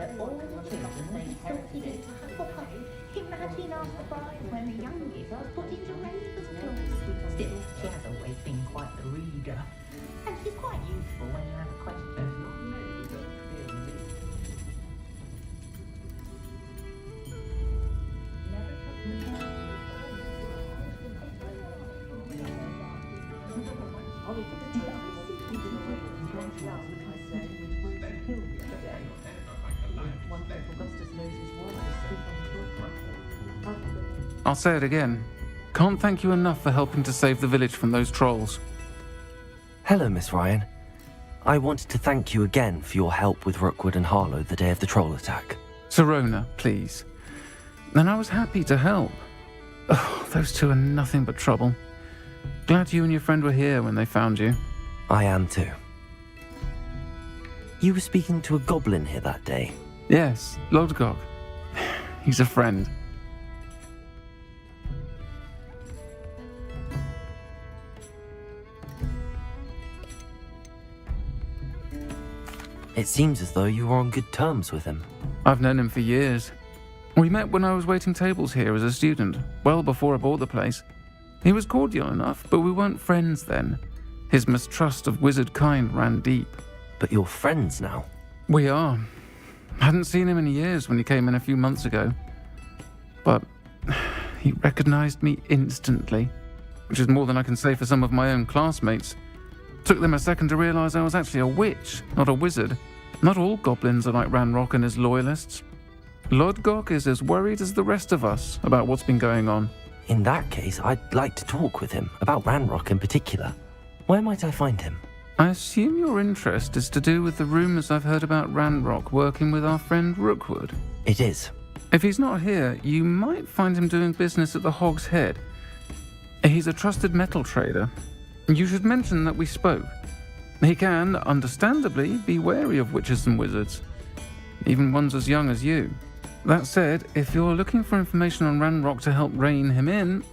that all the children inherited it to Hufflepuff. Imagine Arthur Bryan when the youngest was put into Ravenclaw. Still, she has always been quite the reader. And she's quite useful when you have a question. I'll say it again. Can't thank you enough for helping to save the village from those trolls. Hello, Miss Ryan. I wanted to thank you again for your help with Rookwood and Harlow the day of the troll attack. Sirona, please. And I was happy to help. Oh, those two are nothing but trouble. Glad you and your friend were here when they found you. I am too. You were speaking to a goblin here that day. Yes, Lodgok. He's a friend. It seems as though you were on good terms with him. I've known him for years. We met when I was waiting tables here as a student, well before I bought the place. He was cordial enough, but we weren't friends then. His mistrust of wizard kind ran deep. But you're friends now? We are. Hadn't seen him in years when he came in a few months ago. But he recognized me instantly, which is more than I can say for some of my own classmates. Took them a second to realize I was actually a witch, not a wizard. Not all goblins are like Ranrock and his loyalists. Lodgok is as worried as the rest of us about what's been going on. In that case, I'd like to talk with him, about Ranrock in particular. Where might I find him? I assume your interest is to do with the rumors I've heard about Ranrock working with our friend Rookwood. It is. If he's not here, you might find him doing business at the Hog's Head. He's a trusted metal trader. You should mention that we spoke. He can, understandably, be wary of witches and wizards, even ones as young as you. That said, if you're looking for information on Ranrock to help rein him in,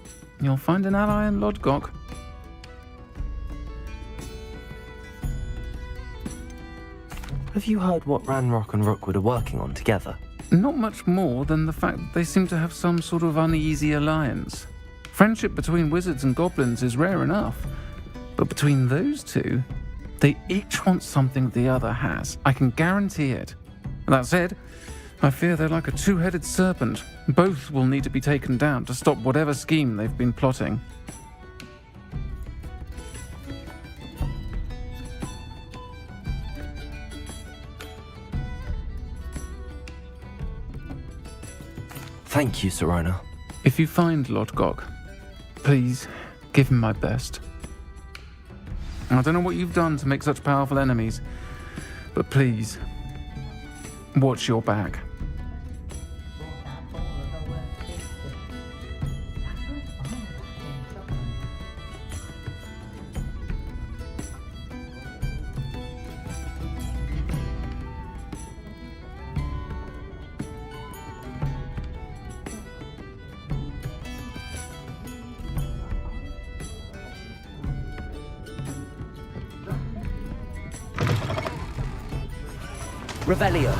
you'll find an ally in Lodgok. Have you heard what Ranrock and Rookwood are working on together? Not much more than the fact that they seem to have some sort of uneasy alliance. Friendship between wizards and goblins is rare enough, but between those two, they each want something the other has. I can guarantee it. That said, I fear they're like a two-headed serpent. Both will need to be taken down to stop whatever scheme they've been plotting. Thank you, Sirona. If you find Lodgok, please give him my best. I don't know what you've done to make such powerful enemies, but please, watch your back. Revelio.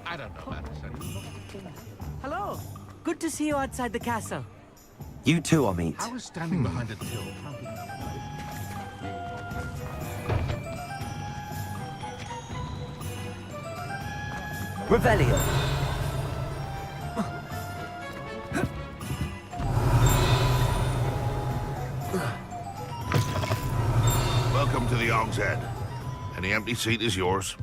I don't know, Madison. Hello. Good to see you outside the castle. You too, Amit. I was standing behind a till. Revelio. Welcome to the Hog's Head. Any empty seat is yours.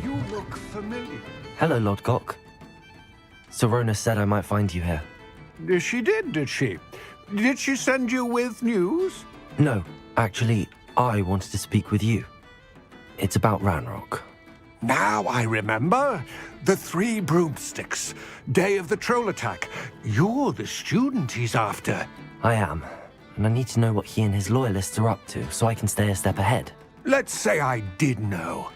You look familiar. Hello, Lodgok. Serona said I might find you here. She did she? Did she send you with news? No, actually, I wanted to speak with you. It's about Ranrock. Now I remember. The 3 broomsticks. Day of the troll attack. You're the student he's after. I am, and I need to know what he and his loyalists are up to so I can stay a step ahead. Let's say I did know.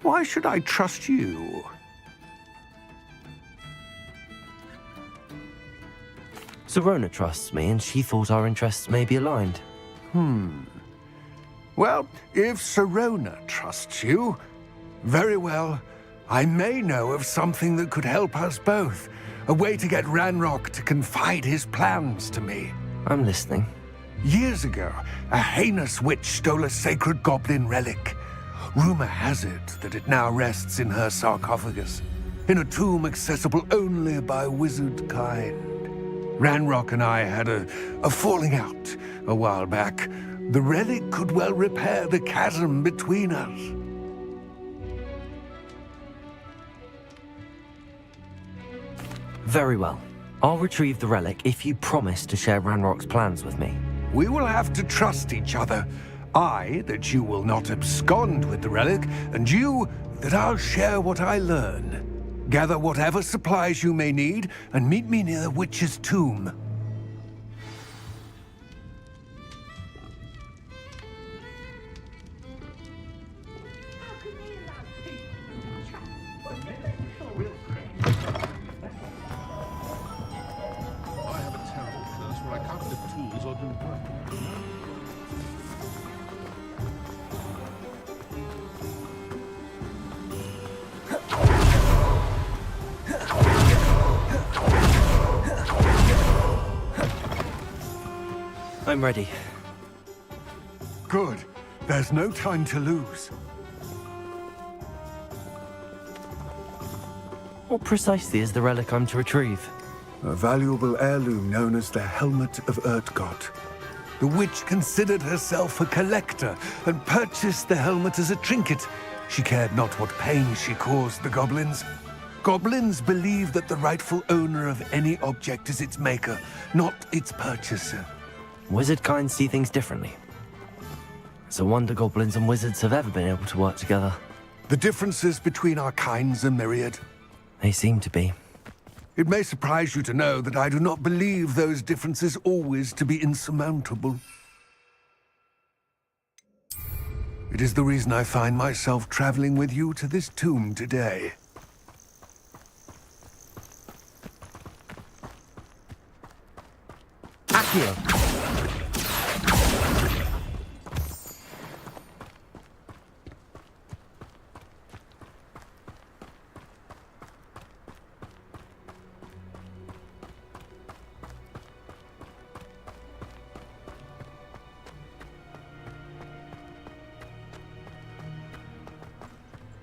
Why should I trust you? Serona trusts me, and she thought our interests may be aligned. Well, if Serona trusts you, very well. I may know of something that could help us both. A way to get Ranrock to confide his plans to me. I'm listening. Years ago, a heinous witch stole a sacred goblin relic. Rumor has it that it now rests in her sarcophagus, in a tomb accessible only by wizard kind. Ranrock and I had a falling out a while back. The relic could well repair the chasm between us. Very well. I'll retrieve the relic if you promise to share Ranrock's plans with me. We will have to trust each other. I, that you will not abscond with the relic, and you, that I'll share what I learn. Gather whatever supplies you may need, and meet me near the witch's tomb. I have a terrible curse where I can't lift tools or do work. I'm ready. Good. There's no time to lose. What precisely is the relic I'm to retrieve? A valuable heirloom known as the Helmet of Urtgot. The witch considered herself a collector and purchased the helmet as a trinket. She cared not what pain she caused the goblins. Goblins believe that the rightful owner of any object is its maker, not its purchaser. Wizard kind see things differently. It's a wonder goblins and wizards have ever been able to work together. The differences between our kinds are myriad. They seem to be. It may surprise you to know that I do not believe those differences always to be insurmountable. It is the reason I find myself traveling with you to this tomb today. Accio!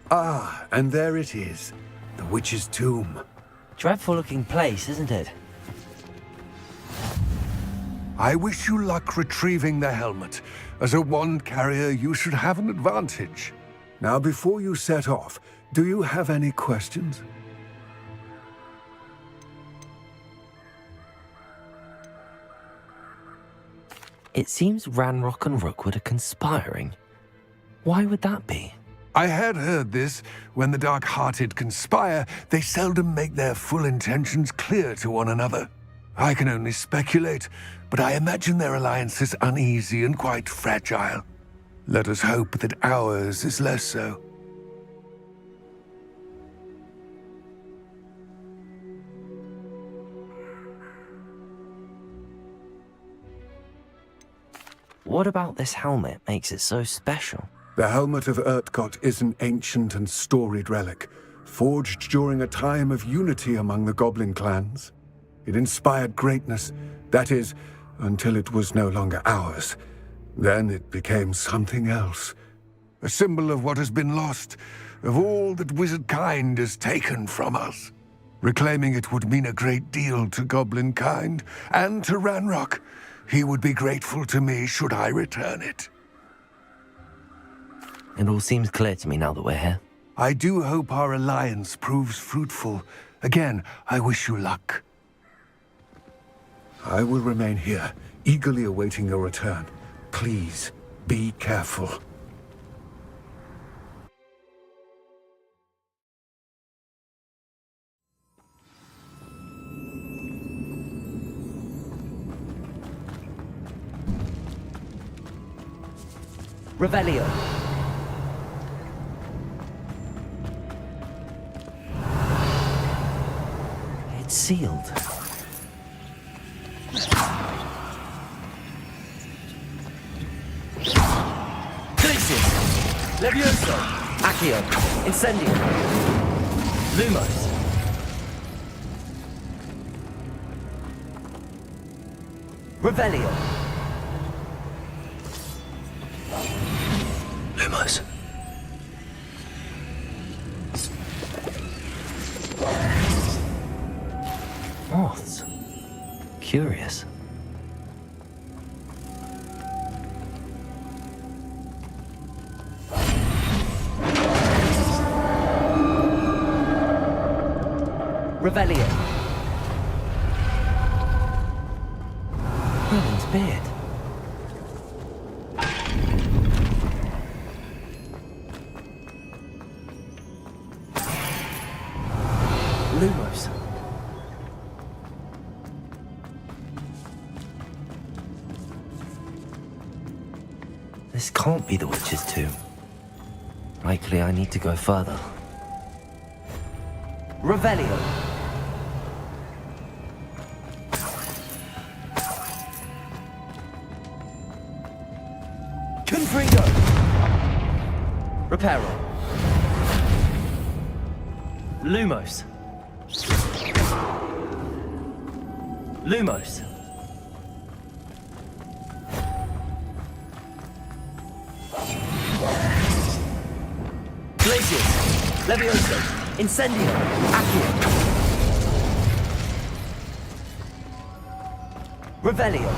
Ah, and there it is. The witch's tomb. Dreadful looking place, isn't it? I wish you luck retrieving the helmet. As a wand carrier, you should have an advantage. Now, before you set off, do you have any questions? It seems Ranrock and Rookwood are conspiring. Why would that be? I had heard this. When the dark-hearted conspire, they seldom make their full intentions clear to one another. I can only speculate, but I imagine their alliance is uneasy and quite fragile. Let us hope that ours is less so. What about this helmet makes it so special? The Helmet of Urtgot is an ancient and storied relic, forged during a time of unity among the goblin clans. It inspired greatness, that is, until it was no longer ours. Then it became something else. A symbol of what has been lost, of all that wizard kind has taken from us. Reclaiming it would mean a great deal to goblin kind, and to Ranrock. He would be grateful to me should I return it. It all seems clear to me now that we're here. I do hope our alliance proves fruitful. Again, I wish you luck. I will remain here, eagerly awaiting your return. Please, be careful. Revelio. It's sealed. Glacius! Levioso! Accio! Incendio! Lumos! Revelio! Lumos! Moths. Curious. Revelio. Merlin's beard. Lumos. This can't be the witch's tomb. Likely I need to go further. Revelio. Confringo. Reparo. Lumos. Lumos. Glacius. Levioso. Incendio. Accio. Revelio.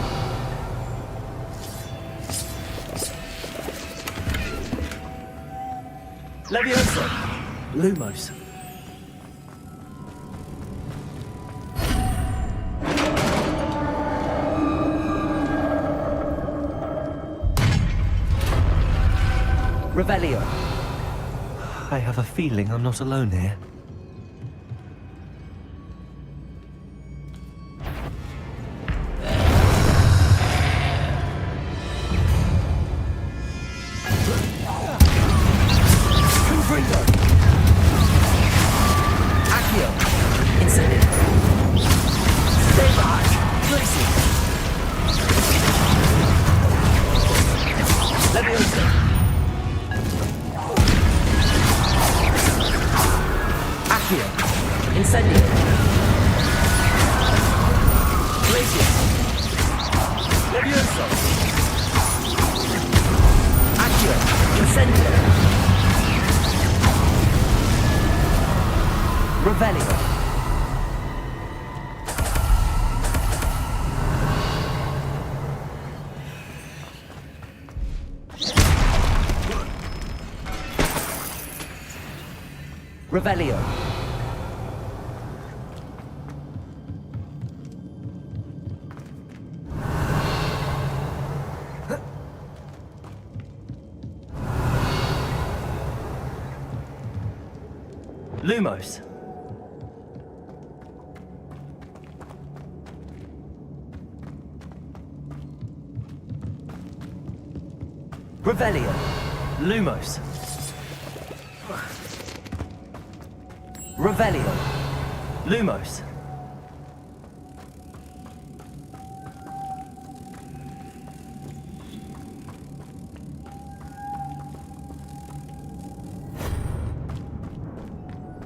Levioso. Lumos. Revelio. I have a feeling I'm not alone here. Confringo. Accio. Incendio. Stay back. Glacius. Levioso. Accio. Incendio. Glacius. Levioso. Accio. Incendio. Revelio. Revelio. Lumos. Revelio. Lumos. Revelio. Lumos.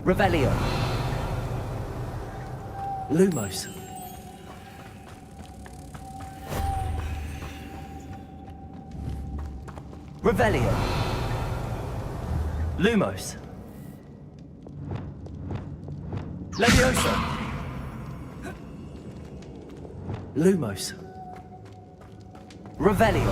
Revelio. Lumos. Revelio. Lumos. Levioso. Lumos. Revelio.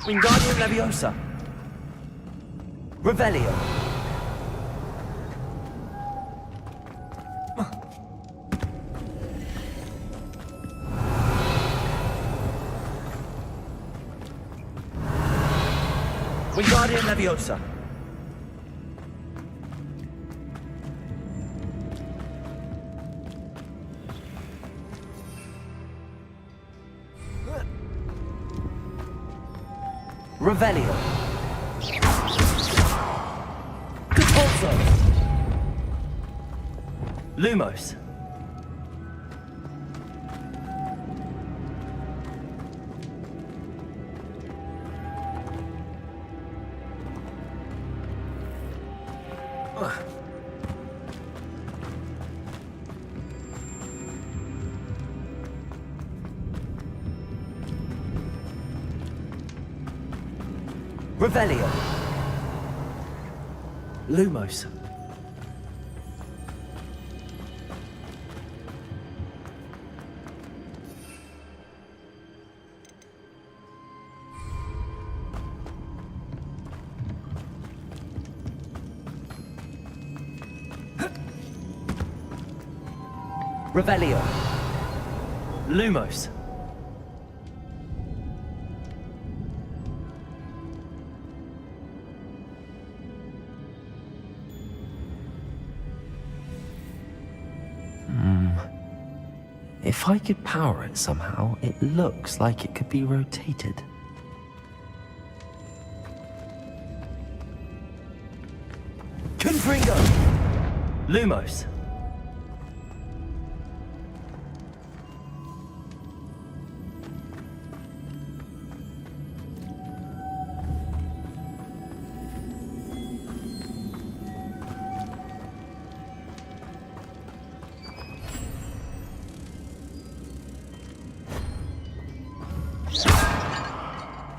Wingardium Leviosa. Revelio. Wingardium Leviosa. Revelio. Capulso. Lumos. Revelio. Lumos. Revelio. Lumos. If I could power it somehow, it looks like it could be rotated. Confringo! Lumos.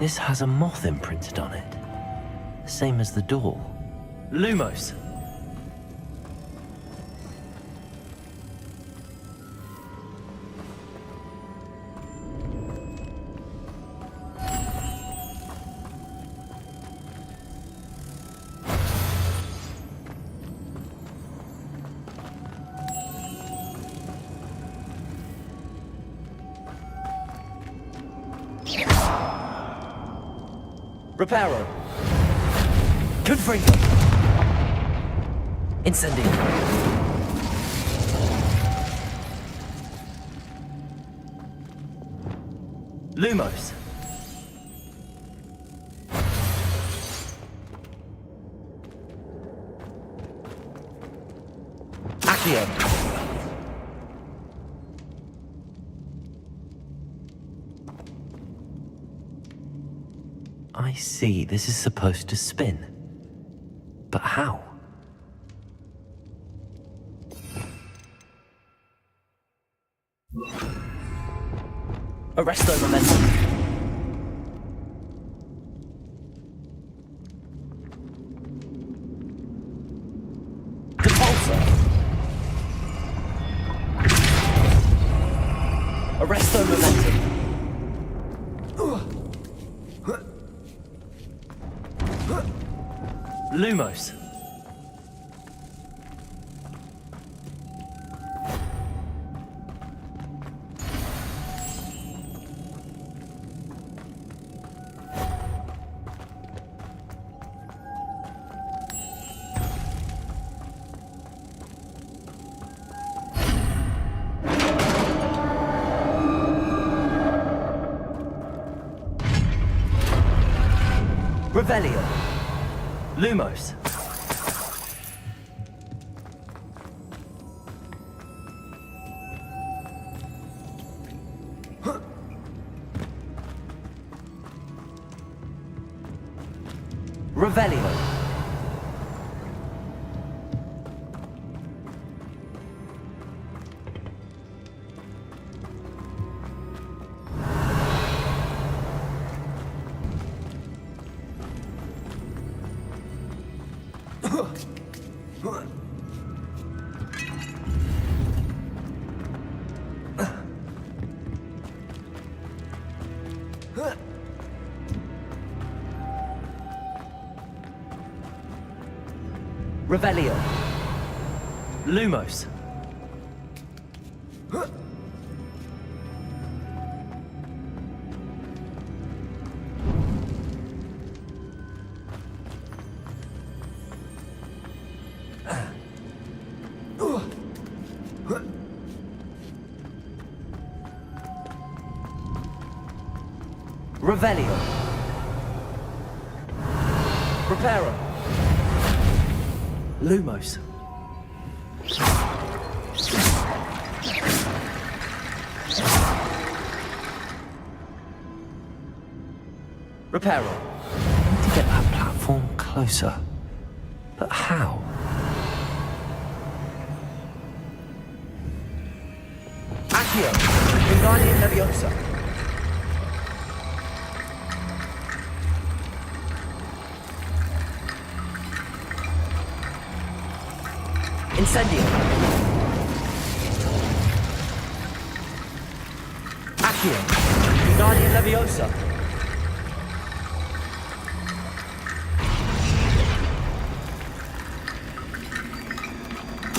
This has a moth imprinted on it. Same as the door. Lumos. Reparo. Confringo. Incendio. Lumos. Accio. I see, this is supposed to spin. But how? Arresto momentum. Capulso. Arresto momentum. Lumos. Revelio. Lumos. Revelio. Revelio. Lumos. Revelio. Preparo. Lumos. Reparo. I need to get that platform closer. But how? Accio. Wingardium Leviosa. Incendio. Accio. Wingardium Leviosa.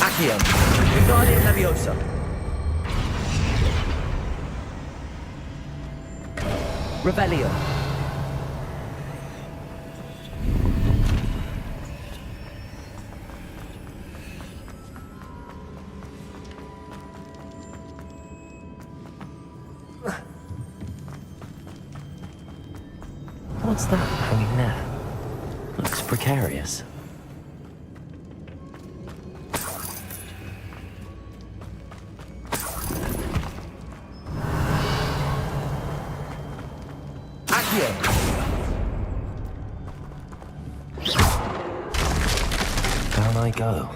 Accio. Wingardium Leviosa. Revelio. What's that hanging there? Looks precarious. Accio! Down I go.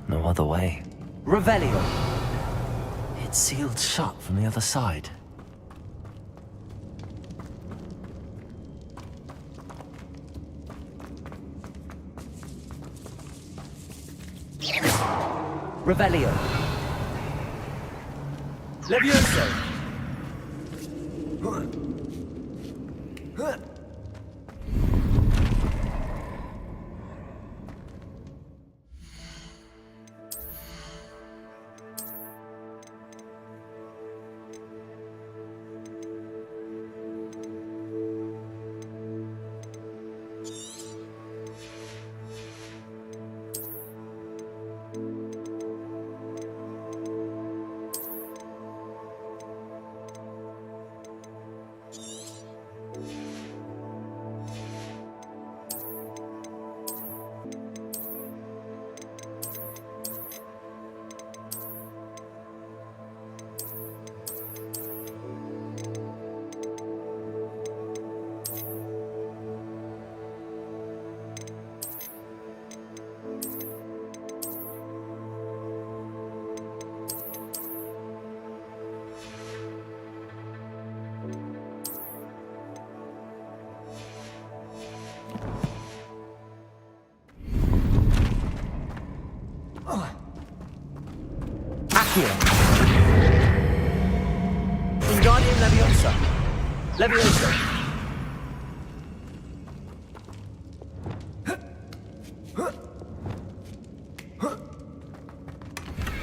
No other way. Revelio! It's sealed shut from the other side. Revelio. Levioso. Accio. Wingardium Leviosa. Levioso.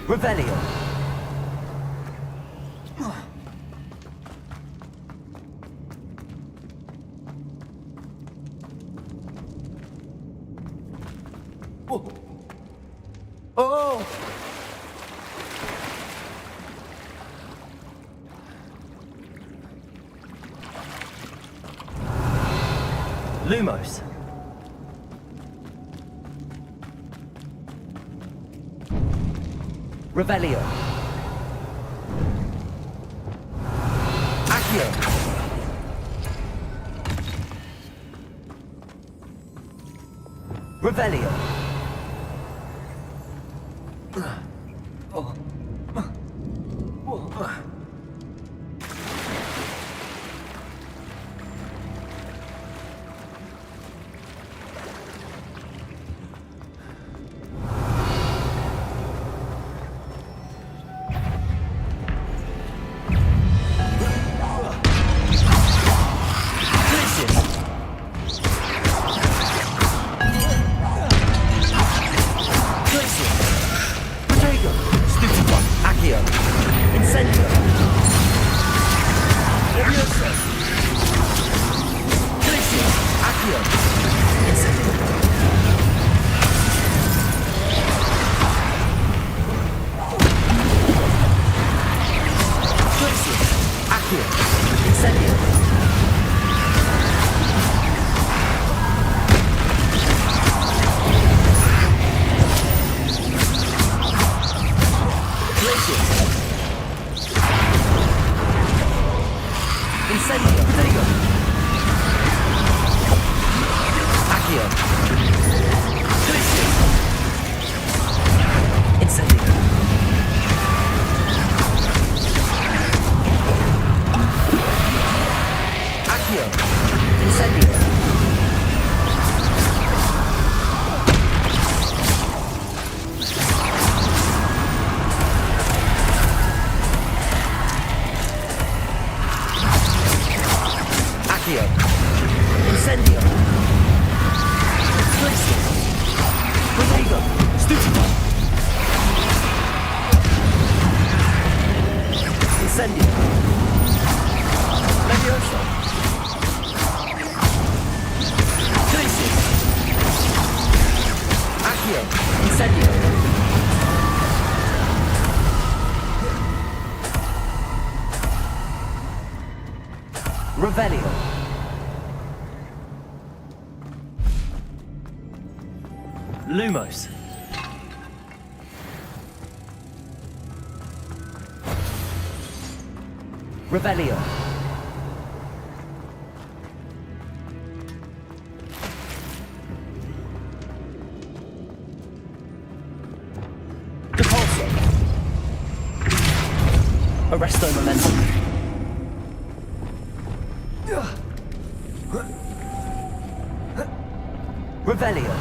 Revelio. Oh! Lumos. Revelio. Accio. Revelio. Incendio. Accio. Incendio. Eclipse. Protego. Stupido. Incendio. Levioso. Eclipse. Accio. Incendio. Revelio. Lumos. Revelio. Depulso. Arresto momentum. Revelio.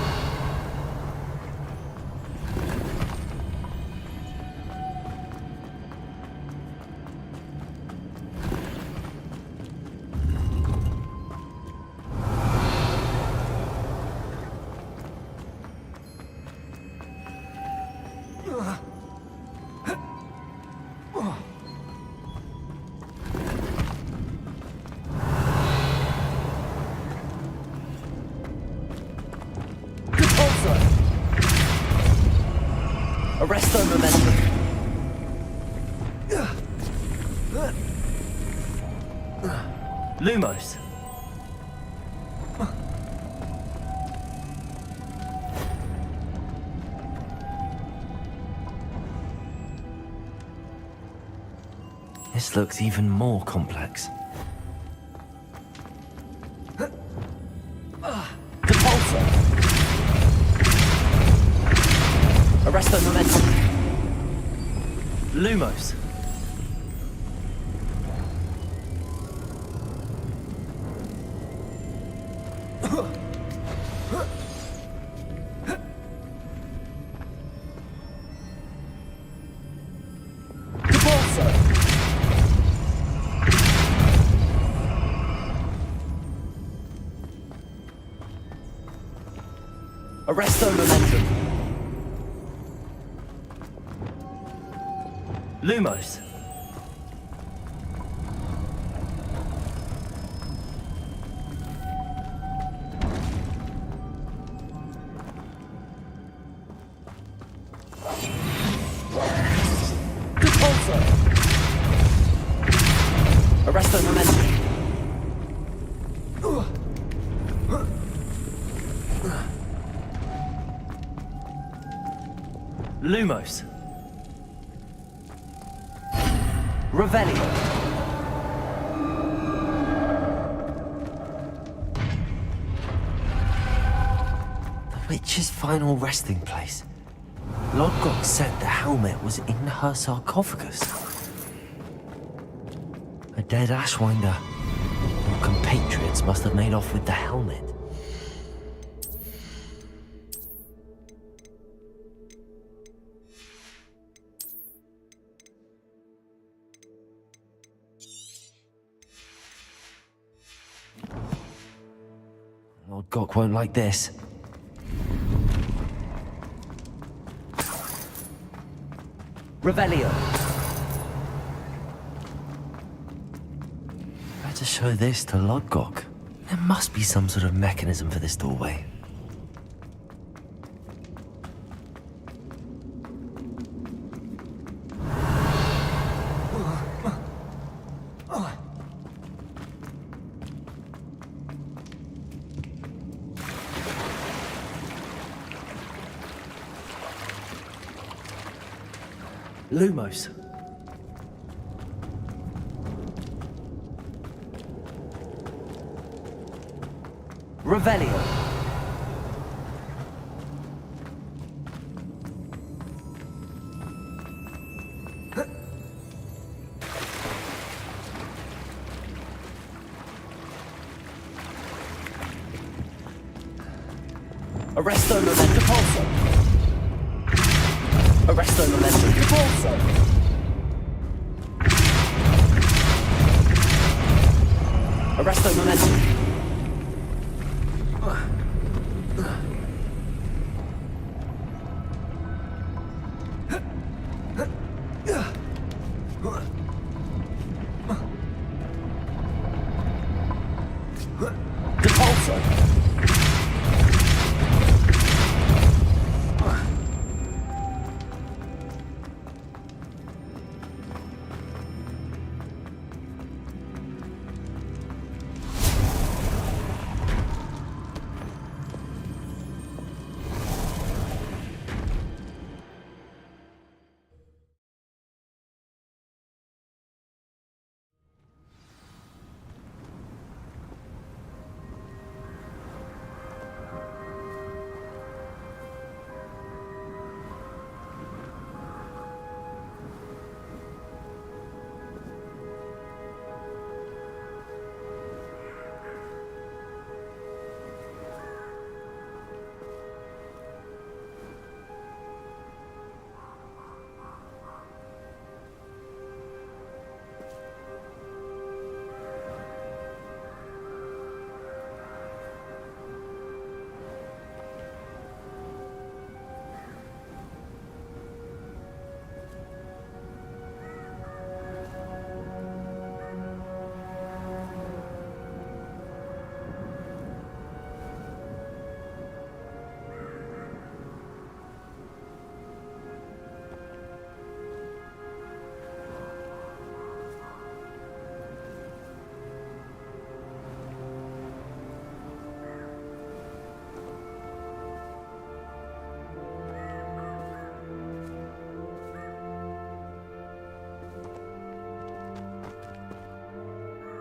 Arresto momentum. Lumos. This looks even more complex. Depulso. Arresto momentum. Lumos. Depulso. Arresto momentum. Lumos. Depulso. Arresto momentum. Lumos. Revelio. The witch's final resting place. Lodgok said the helmet was in her sarcophagus. A dead Ashwinder. Your compatriots must have made off with the helmet. Lord Gok won't like this. Revelio. Better show this to Lord Gok. There must be some sort of mechanism for this doorway. Lumos. Revelio. Arresto momento pulso. Arresto momento pulso. Arresto momentum. Depulso.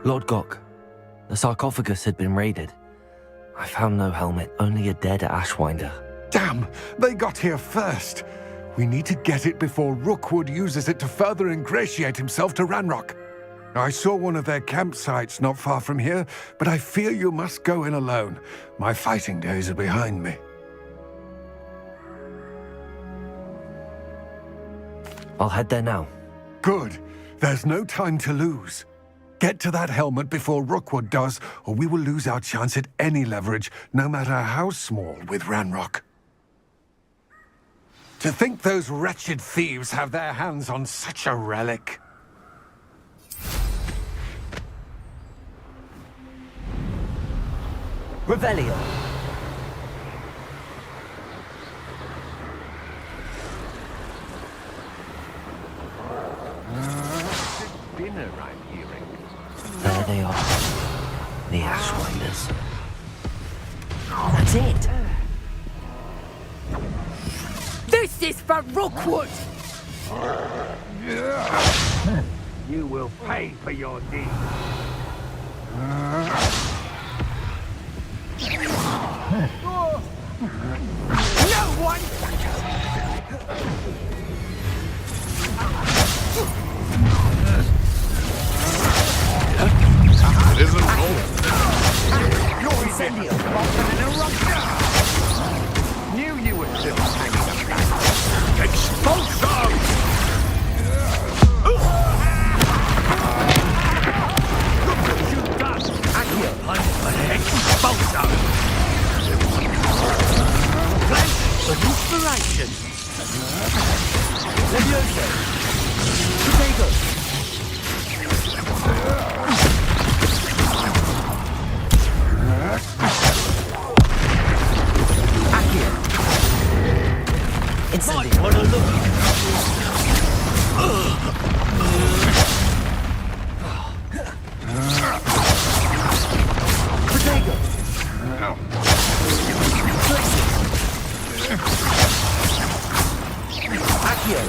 Lord Gok, the sarcophagus had been raided. I found no helmet, only a dead Ashwinder. Damn! They got here first! We need to get it before Rookwood uses it to further ingratiate himself to Ranrock. I saw one of their campsites not far from here, but I fear you must go in alone. My fighting days are behind me. I'll head there now. Good. There's no time to lose. Get to that helmet before Rookwood does, or we will lose our chance at any leverage, no matter how small, with Ranrock. To think those wretched thieves have their hands on such a relic. Revelio. Dinner, I'm hearing. There they are. The Ashwinders. That's it. This is for Rookwood! You will pay for your deeds. No one! It isn't over. Your incendio often in a rock. Knew you were still hanging about. Expulso! Look what you've done! Accio Expulso! Place for inspiration! Levioso. Potato. Might want to look. Potato. Accio.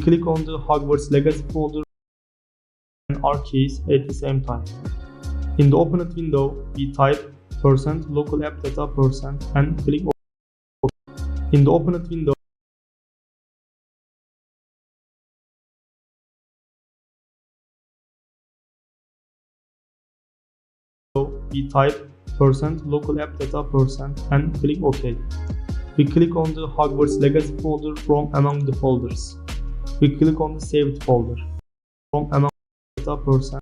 Click on the Hogwarts Legacy folder and R keys at the same time. In the opened window, we type %local app data % and click OK. In the opened window, we type %local app data % and click OK. We click on the Hogwarts Legacy folder from among the folders. We click on the saved folder from among the data %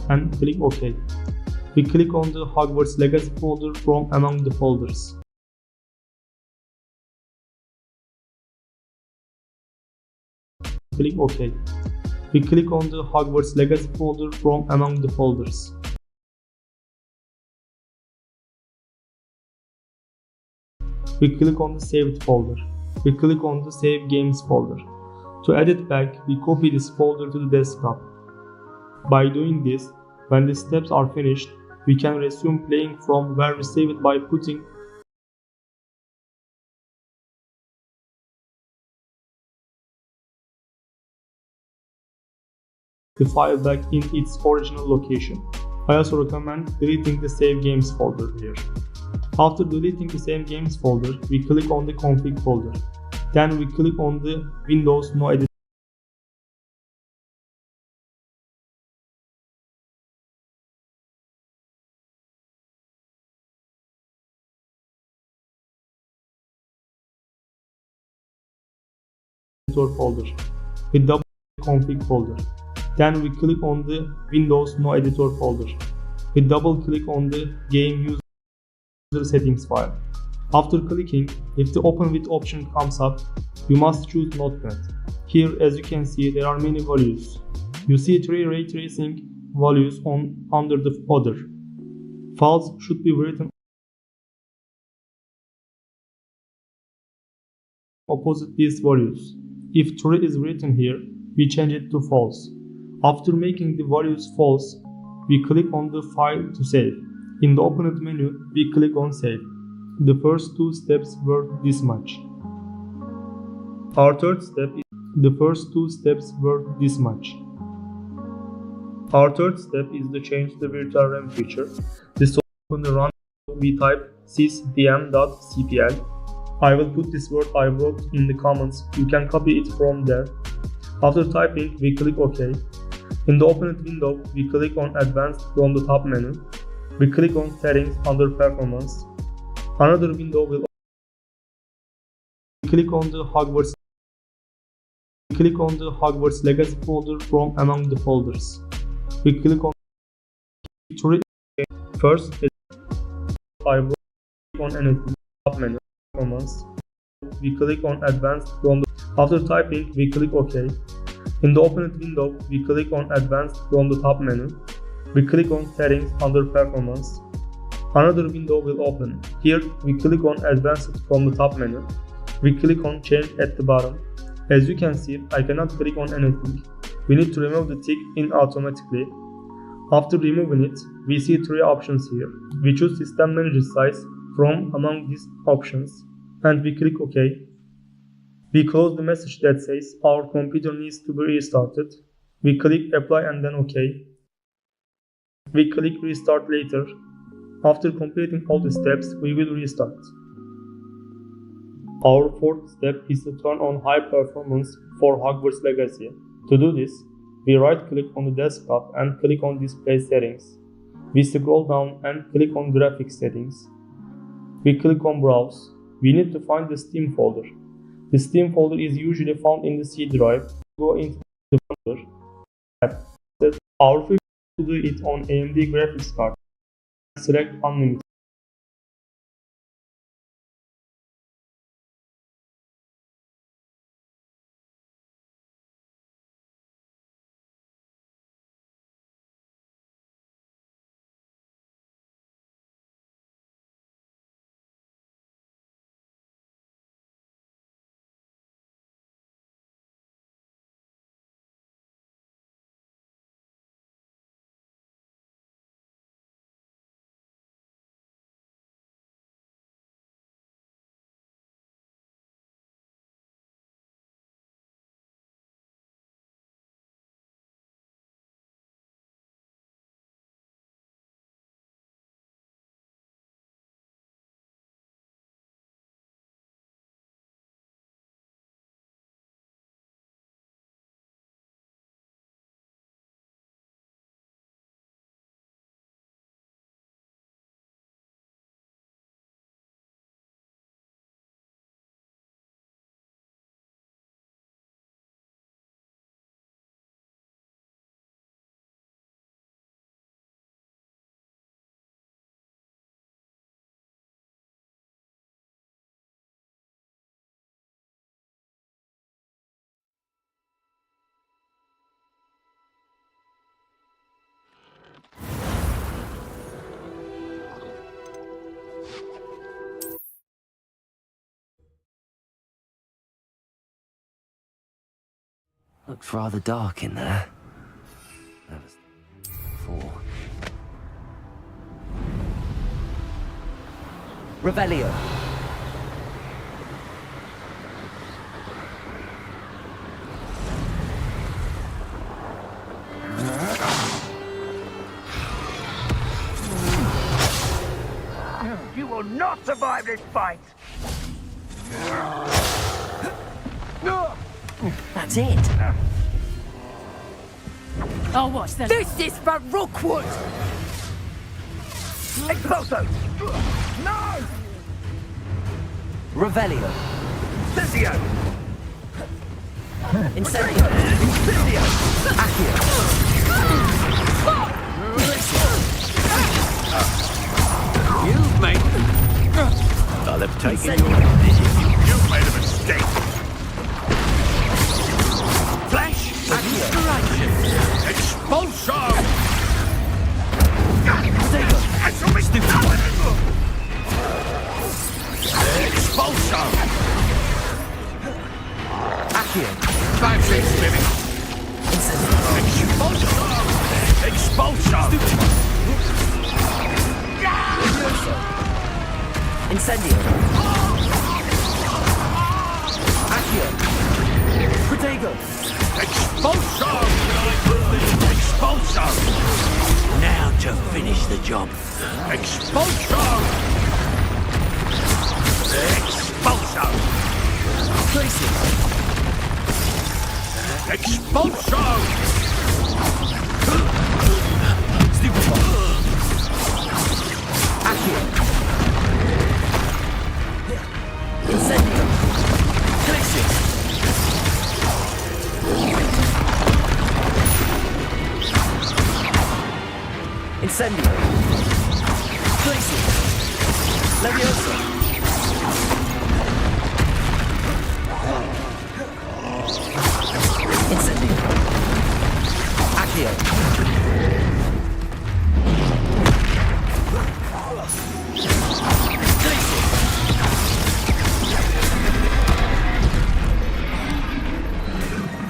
and click OK. We click on the Hogwarts Legacy folder from among the folders. Click OK. We click on the Hogwarts Legacy folder from among the folders. We click on the saved folder. We click on the save games folder. To add it back, we copy this folder to the desktop. By doing this, when the steps are finished, we can resume playing from where we saved by putting the file back in its original location. I also recommend deleting the save games folder here. After deleting the save games folder, we click on the config folder. Then we click on the Windows No Edit folder with double config folder. Then we click on the Windows No Editor folder. We double click on the game user settings file. After clicking, if the open with option comes up, you must choose Notepad. Here, as you can see, there are many values. You see 3 ray tracing values under the other. False should be written opposite these values. If true is written here, we change it to false. After making the values false, we click on the file to save. In the opened menu, we click on save. The first 2 steps were this much. Our third step is the first 2 steps were this much. Our third step is to change the virtual RAM feature. This open the run, we type sysdm.cpl. I will put this word I wrote in the comments. You can copy it from there. After typing, we click OK. In the opened window, we click on Advanced from the top menu. We click on Settings under Performance. Another window will open. We click on the Hogwarts Legacy folder from among the folders. We click on first. I wrote on anything top menu performance. We click on Advanced from the. After typing, we click OK. In the opened window, we click on Advanced from the top menu. We click on Settings under Performance. Another window will open. Here, we click on Advanced from the top menu. We click on Change at the bottom. As you can see, I cannot click on anything. We need to remove the tick in automatically. After removing it, we see 3 options here. We choose System Manager size from among these options and we click OK. We close the message that says our computer needs to be restarted. We click Apply and then OK. We click Restart later. After completing all the steps, we will restart. Our fourth step is to turn on high performance for Hogwarts Legacy. To do this, we right-click on the desktop and click on Display Settings. We scroll down and click on Graphics Settings. We click on Browse. We need to find the Steam folder. The Steam folder is usually found in the C drive. Go into the folder. Our fix to do it on AMD graphics card. Select Unlimited. Looks rather dark in there. That was 4. Revelio. You will not survive this fight! That's it. Oh, what's that? This is for Rookwood! Exploso! No! Revelio. Incendio! Incendio. Incendio! Accio. You've made... I'll have taken your... You've made a mistake. Flash! Inspiration! Expulso! I shall be stupid! Expulso! Accio. That's it, Spinning. Incendio. Expulso! Expulso! Incendio. Accio. Protego. Expulso! Expulso! Now to finish the job. Expulso! Expulso! Tracy. Expulso! Accio. Incendio. Glacius. Incendio. Glacius. Leviosa. Incendio. Accio.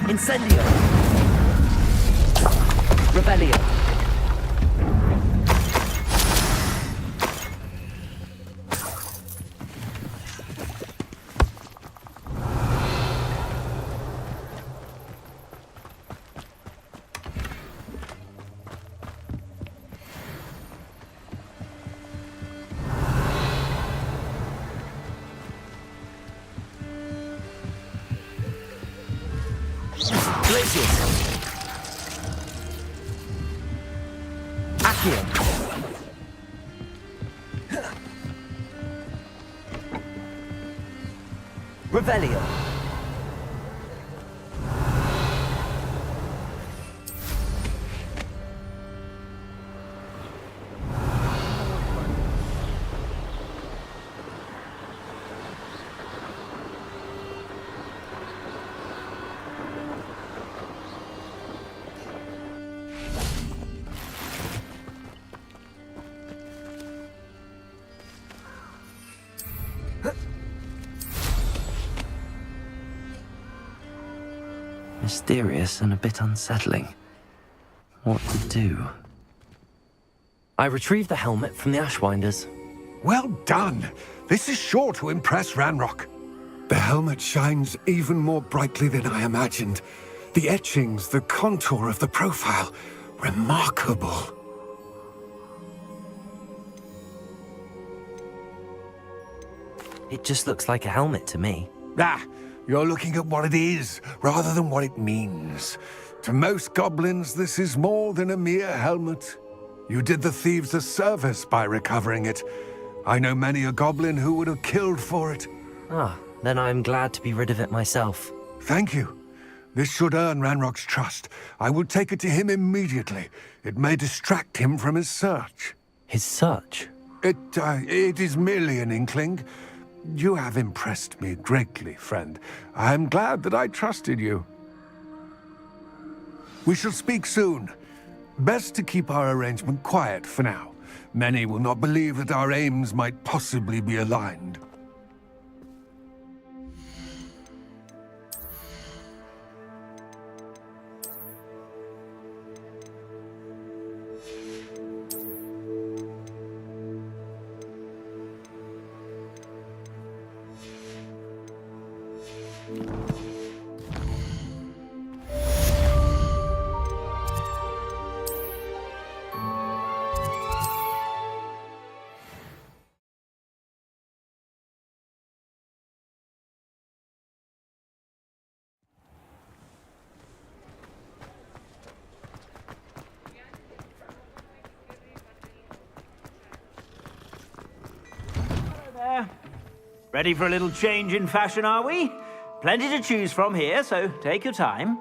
Incendio. Revelio. Glacius. Accio. Revelio. Mysterious and a bit unsettling. What to do? I retrieved the helmet from the Ashwinders. Well done. This is sure to impress Ranrock. The helmet shines even more brightly than I imagined. The etchings, the contour of the profile, remarkable. It just looks like a helmet to me. Ah, you're looking at what it is, rather than what it means. To most goblins, this is more than a mere helmet. You did the thieves a service by recovering it. I know many a goblin who would have killed for it. Ah, then I'm glad to be rid of it myself. Thank you. This should earn Ranrock's trust. I will take it to him immediately. It may distract him from his search. His search? It is merely an inkling. You have impressed me greatly, friend. I am glad that I trusted you. We shall speak soon. Best to keep our arrangement quiet for now. Many will not believe that our aims might possibly be aligned. Ready for a little change in fashion, are we? Plenty to choose from here, so take your time.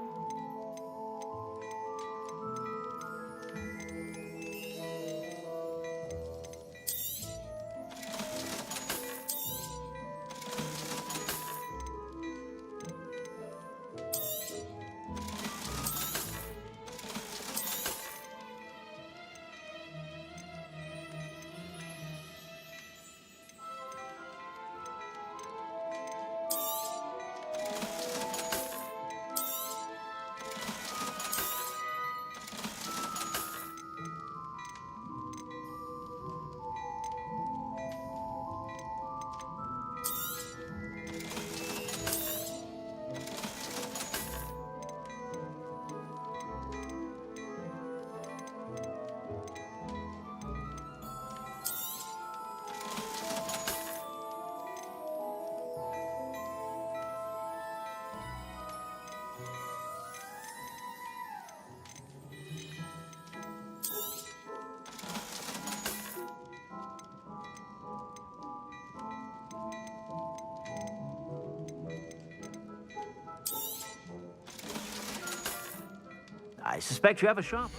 I suspect you have a sharp...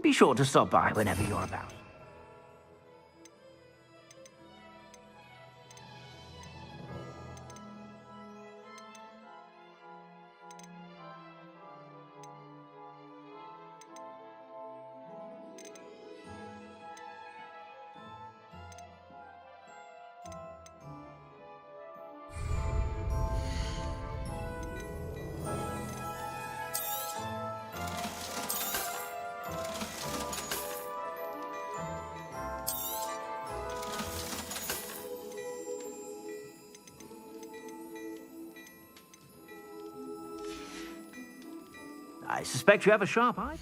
Be sure to stop by whenever you're about. I suspect you have a sharp eye.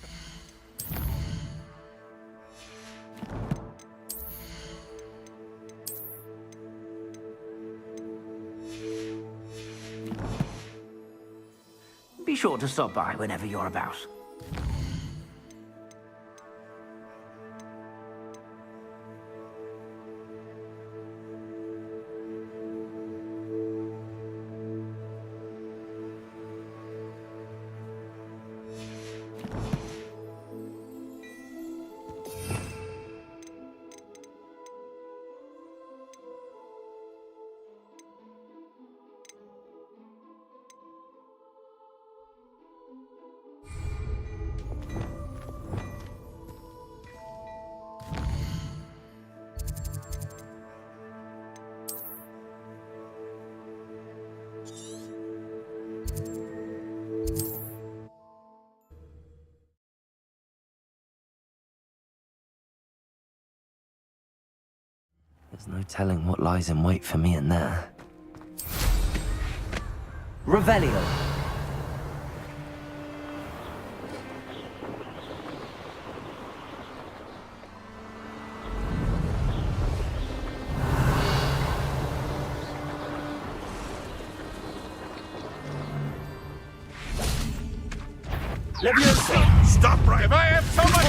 Be sure to stop by whenever you're about. There's no telling what lies in wait for me in there. Revelio. Leviosa! Stop right. If I have so much...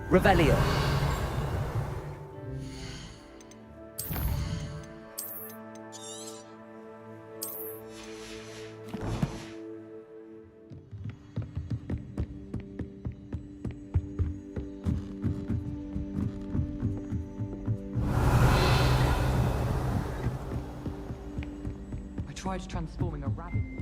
Revelio. I tried transforming a rabbit.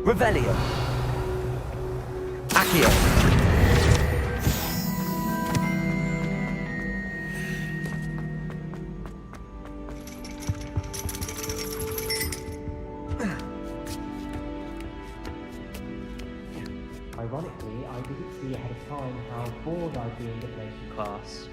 Revelio. Accio. Ironically, I didn't see ahead of time how bored I'd be in deflation class.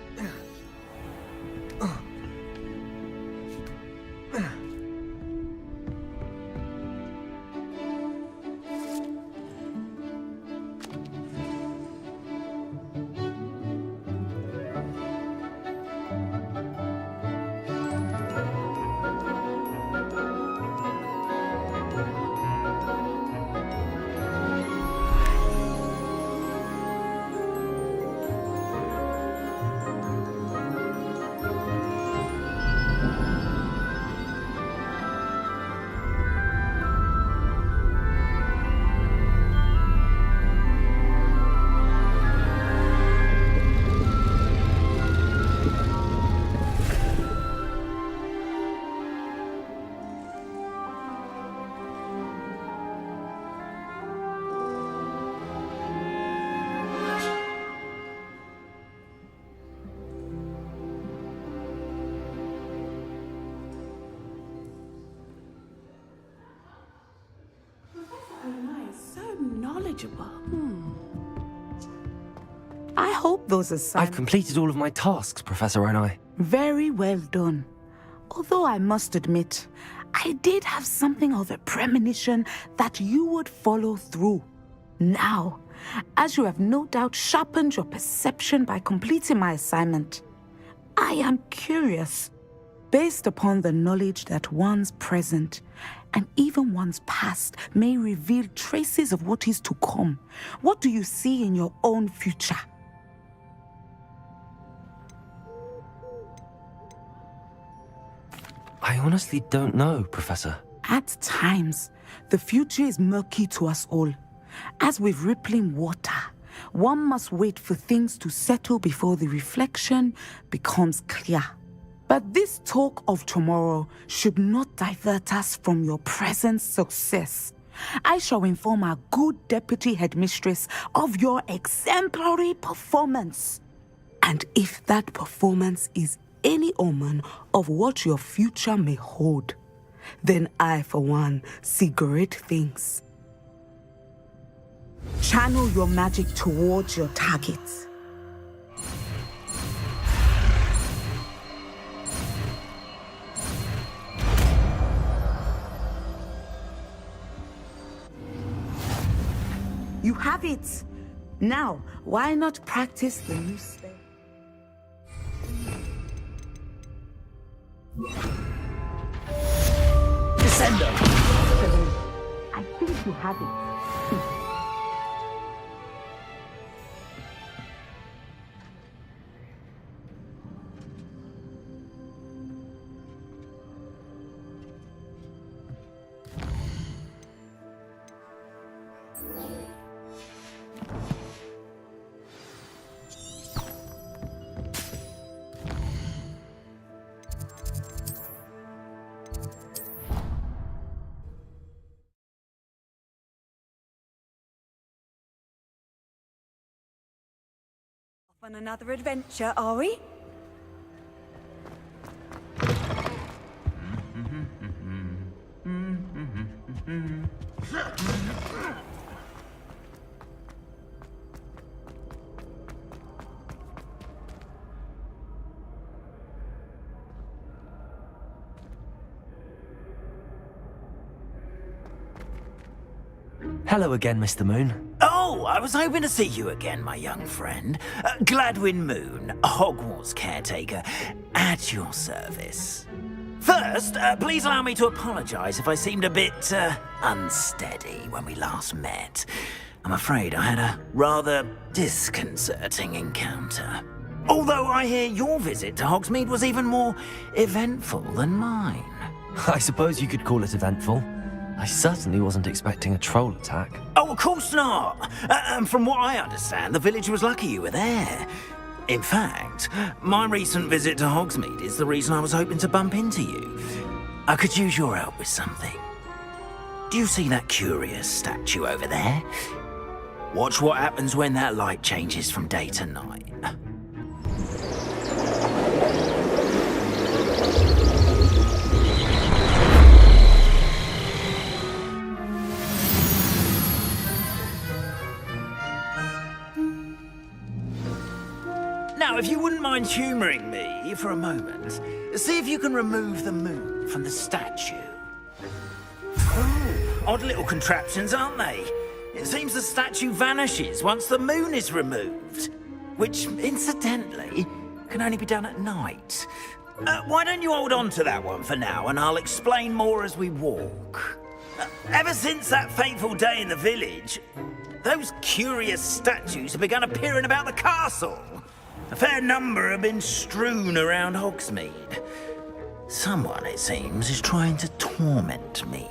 I hope those assignments... I've completed all of my tasks, Professor Onai. Very well done. Although I must admit, I did have something of a premonition that you would follow through. Now, as you have no doubt sharpened your perception by completing my assignment, I am curious, based upon the knowledge that one's present and even one's past may reveal traces of what is to come. What do you see in your own future? I honestly don't know, Professor. At times, the future is murky to us all. As with rippling water, one must wait for things to settle before the reflection becomes clear. But this talk of tomorrow should not divert us from your present success. I shall inform our good deputy headmistress of your exemplary performance. And if that performance is any omen of what your future may hold, then I, for one, see great things. Channel your magic towards your targets. You have it. Now, why not practice the new spell? Descender! I think you have it. On another adventure, are we? Hello again, Mr. Moon. Oh, I was hoping to see you again, my young friend. Gladwin Moon, Hogwarts caretaker, at your service. First, please allow me to apologise if I seemed a bit unsteady when we last met. I'm afraid I had a rather disconcerting encounter. Although I hear your visit to Hogsmeade was even more eventful than mine. I suppose you could call it eventful. I certainly wasn't expecting a troll attack. Oh, of course not. And from what I understand, the village was lucky you were there. In fact, my recent visit to Hogsmeade is the reason I was hoping to bump into you. I could use your help with something. Do you see that curious statue over there? Watch what happens when that light changes from day to night. Now, if you wouldn't mind humouring me for a moment, see if you can remove the moon from the statue. Oh, odd little contraptions, aren't they? It seems the statue vanishes once the moon is removed, which, incidentally, can only be done at night. Why don't you hold on to that one for now, and I'll explain more as we walk. Ever since that fateful day in the village, those curious statues have begun appearing about the castle. A fair number have been strewn around Hogsmeade. Someone, it seems, is trying to torment me.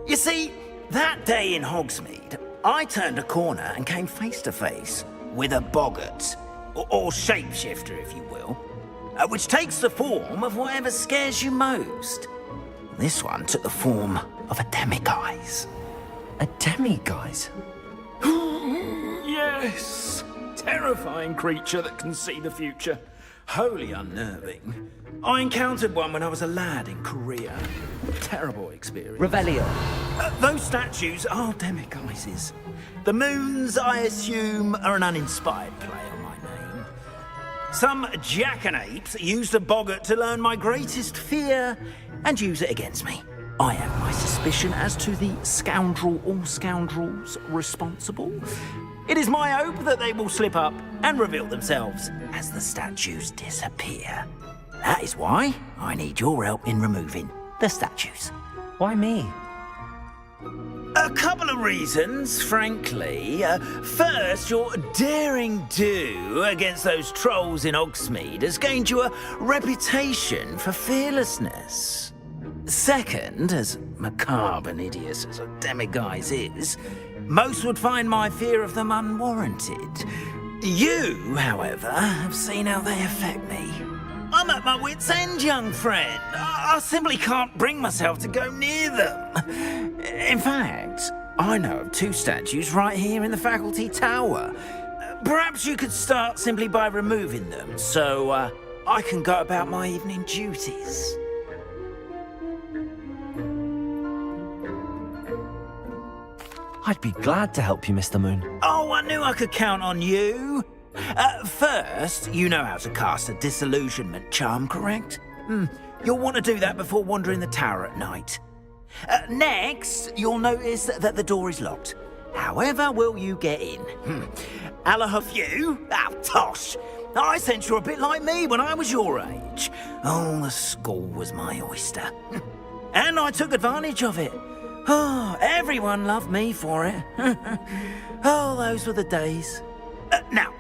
You see, that day in Hogsmeade, I turned a corner and came face to face with a boggart, or shapeshifter, if you will, which takes the form of whatever scares you most. This one took the form of a demiguise. A demiguise? Yes! Terrifying creature that can see the future. Wholly unnerving. I encountered one when I was a lad in Korea. Terrible experience. Revelio. Those statues are demiguises. The moons, I assume, are an uninspired play on my name. Some jackanapes used a boggart to learn my greatest fear and use it against me. I have my suspicion as to the scoundrel or scoundrels responsible. It is my hope that they will slip up and reveal themselves as the statues disappear. That is why I need your help in removing the statues. Why me? A couple of reasons, frankly. First, your daring do against those trolls in Hogsmeade has gained you a reputation for fearlessness. Second, as macabre and hideous as a demiguise is, most would find my fear of them unwarranted. You, however, have seen how they affect me. I'm at my wit's end, young friend. I simply can't bring myself to go near them. In fact, I know of 2 statues right here in the faculty tower. Perhaps you could start simply by removing them, so I can go about my evening duties. I'd be glad to help you, Mr. Moon. Oh, I knew I could count on you. First, you know how to cast a disillusionment charm, correct? You'll want to do that before wandering the tower at night. Next, you'll notice that the door is locked. However will you get in? Alahaf you? Ah, tosh. I sense you're a bit like me when I was your age. Oh, the school was my oyster. And I took advantage of it. Oh, everyone loved me for it. Oh, those were the days. Now,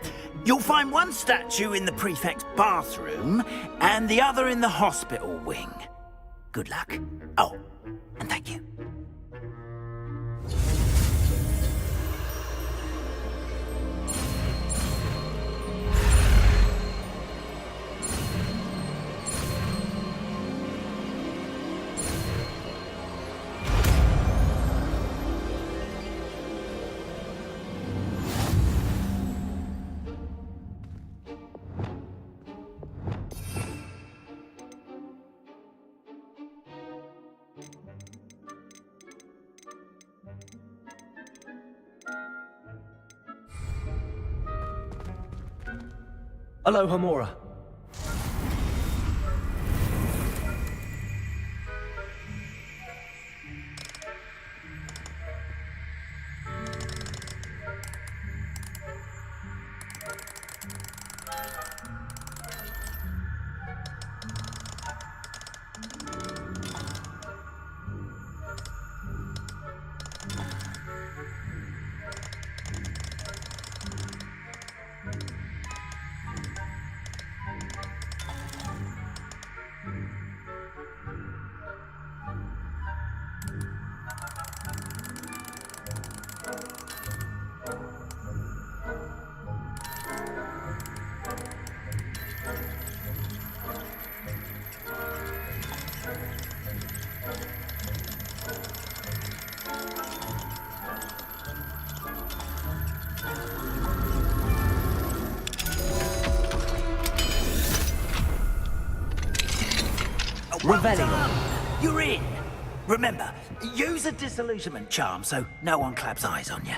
you'll find one statue in the prefect's bathroom and the other in the hospital wing. Good luck. Oh, and thank you. Hello, Hamura. Revelio. You're in. Remember, use a disillusionment charm so no one claps eyes on you.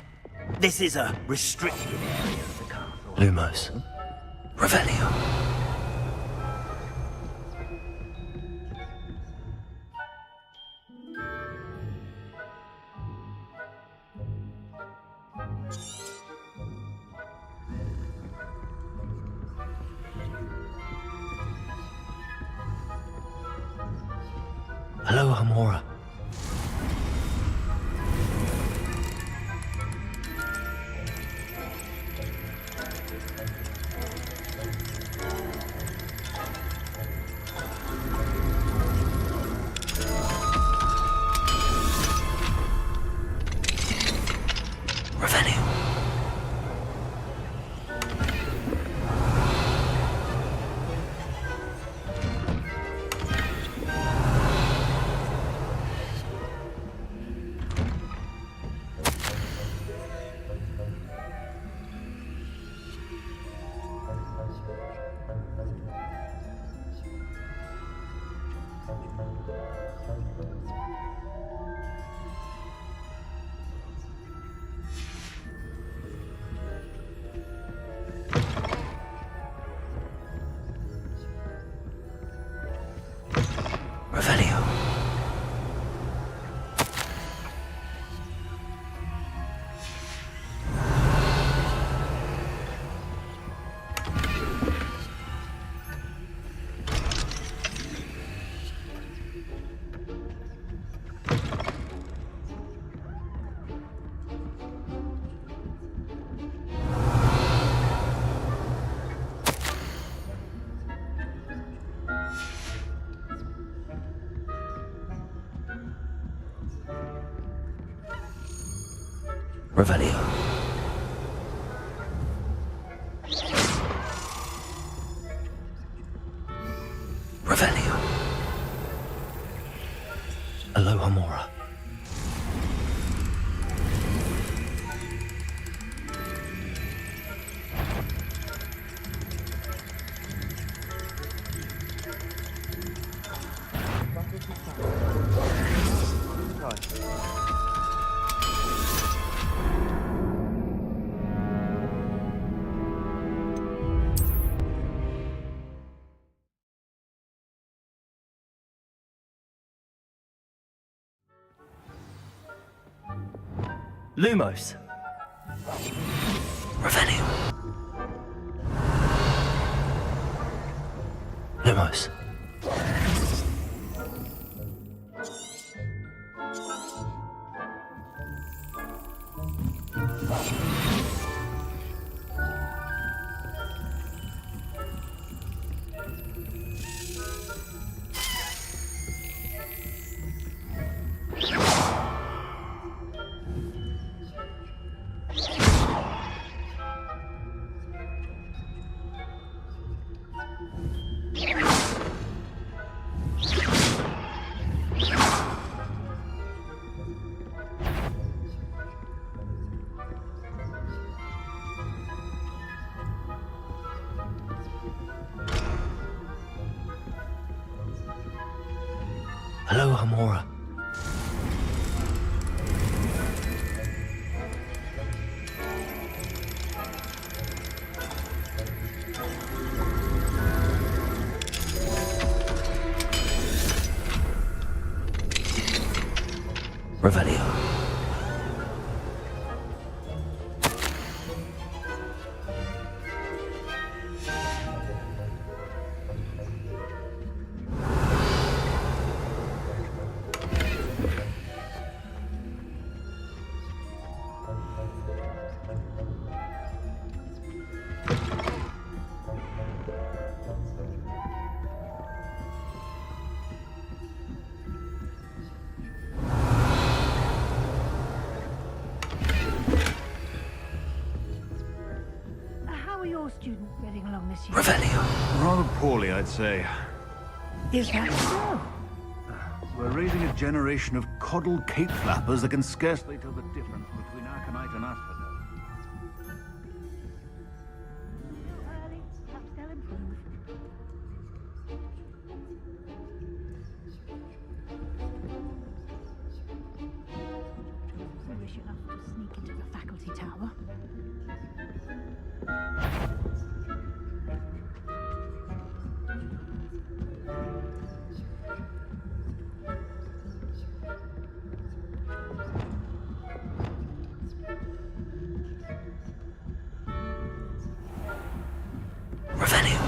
This is a restricted area of the castle. Lumos. Revelio. Hello, Hamura. Revenue. Revelio. Revelio. Aloha Mora. Lumos. Revelio. Lumos. Aloha Mora. Revelio. How are your students getting along this year? Revelio. Rather poorly, I'd say. Is that so? We're raising a generation of coddled cape flappers that can scarcely tell the difference between Arcanite and Asphodel. Early, perhaps they'll improve. Foolish enough to sneak into the faculty tower. Revelio.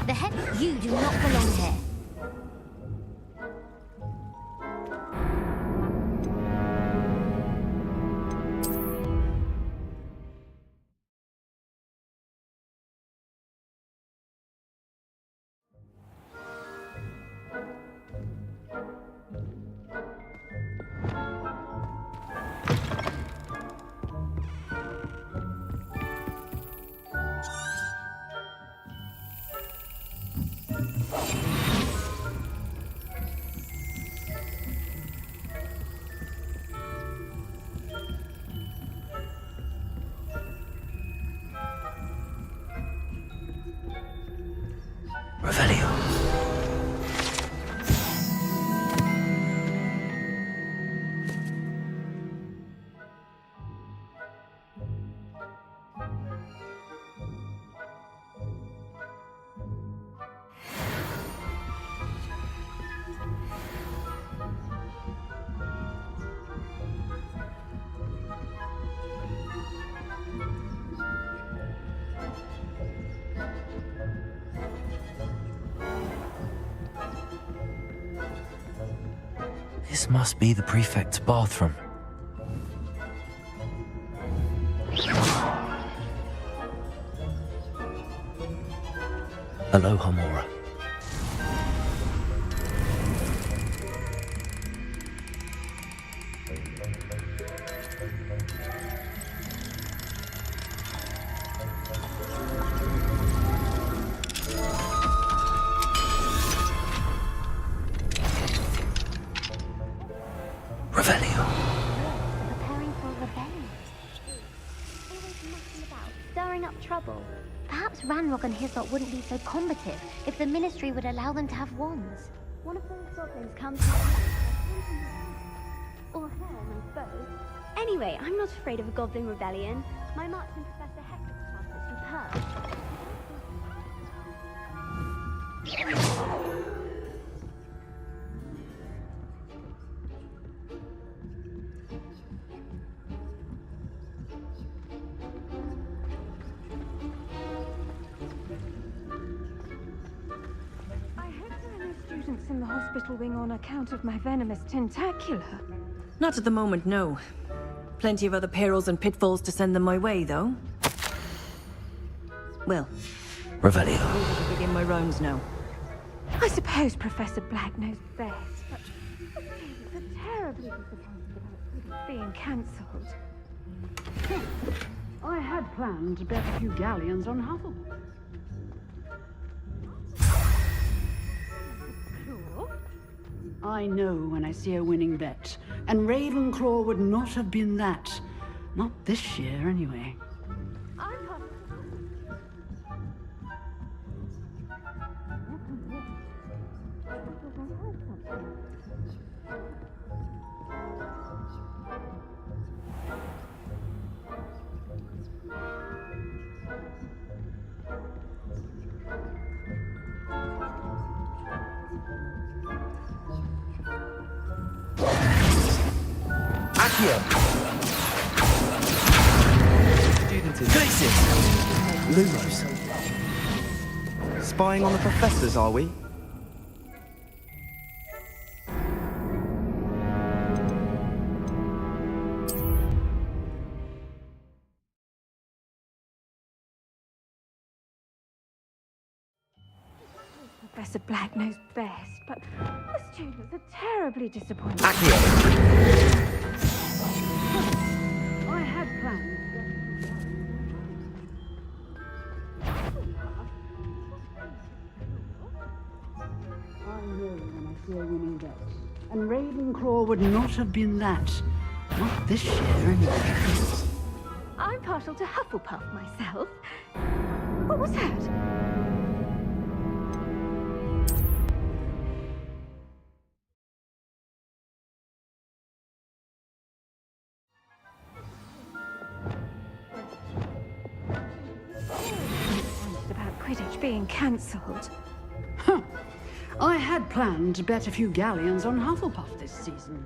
The heck? You do not belong here. Revelio. This must be the prefect's bathroom. Aloha, Mora. Revelio. Preparing for a rebellion. Always messing about, stirring up trouble. Perhaps Ranrock and his lot wouldn't be so combative if the Ministry would allow them to have wands. One of those goblins comes or Herman's bow. Anyway, I'm not afraid of a goblin rebellion. My marksman Professor Hector's class is superb. Students in the hospital wing on account of my venomous tentacula. Not at the moment, no. Plenty of other perils and pitfalls to send them my way, though. Well, Revelio. ready to begin my rounds now. I suppose Professor Black knows best, but the students are terribly disappointed about it being cancelled. I had planned to bet a few galleons on Hufflepuff. I know when I see a winning bet, and Ravenclaw would not have been that. Not this year, anyway. Students in places. Lumos. Spying on the professors, are we? Professor Black knows best, but the students are terribly disappointed. I had planned. I know when I see a winning bet, and Ravenclaw would not have been that. Not this year, anyway. I'm partial to Hufflepuff myself. What was that? About Quidditch being cancelled. Huh. I had planned to bet a few galleons on Hufflepuff this season.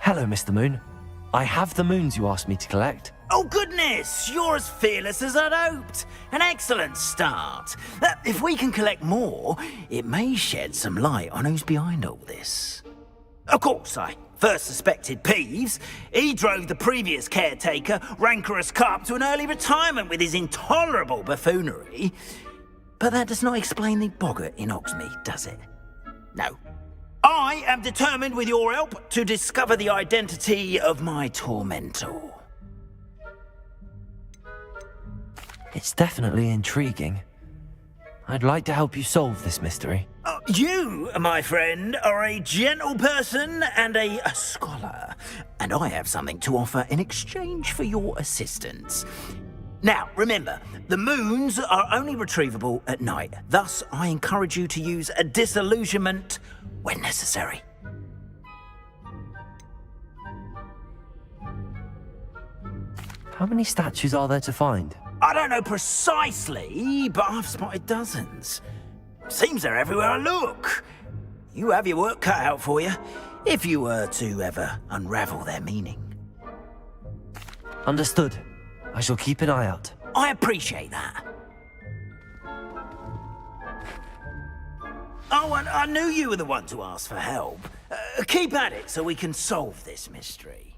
Hello, Mr. Moon. I have the moons you asked me to collect. Oh, goodness! You're as fearless as I'd hoped. An excellent start. If we can collect more, it may shed some light on who's behind all this. Of course, I first suspected Peeves. He drove the previous caretaker, Rancorous Carp, to an early retirement with his intolerable buffoonery. But that does not explain the boggart in Hogsmeade, does it? No. I am determined, with your help, to discover the identity of my tormentor. It's definitely intriguing. I'd like to help you solve this mystery. You, my friend, are a gentle person and a scholar, and I have something to offer in exchange for your assistance. Now, remember, the moons are only retrievable at night. Thus, I encourage you to use a disillusionment when necessary. How many statues are there to find? I don't know precisely, but I've spotted dozens. Seems they're everywhere I look. You have your work cut out for you, if you were to ever unravel their meaning. Understood. I shall keep an eye out. I appreciate that. Oh, and I knew you were the one to ask for help. Keep at it so we can solve this mystery.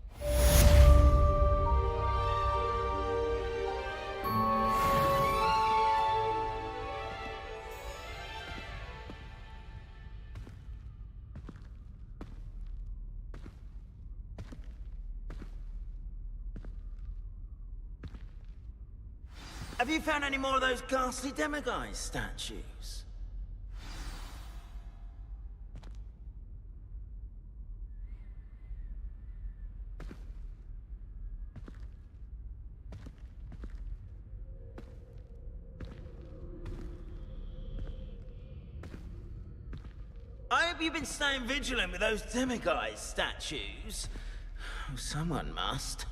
Have you found any more of those ghastly demiguise statues? I hope you've been staying vigilant with those demiguise statues. Someone must.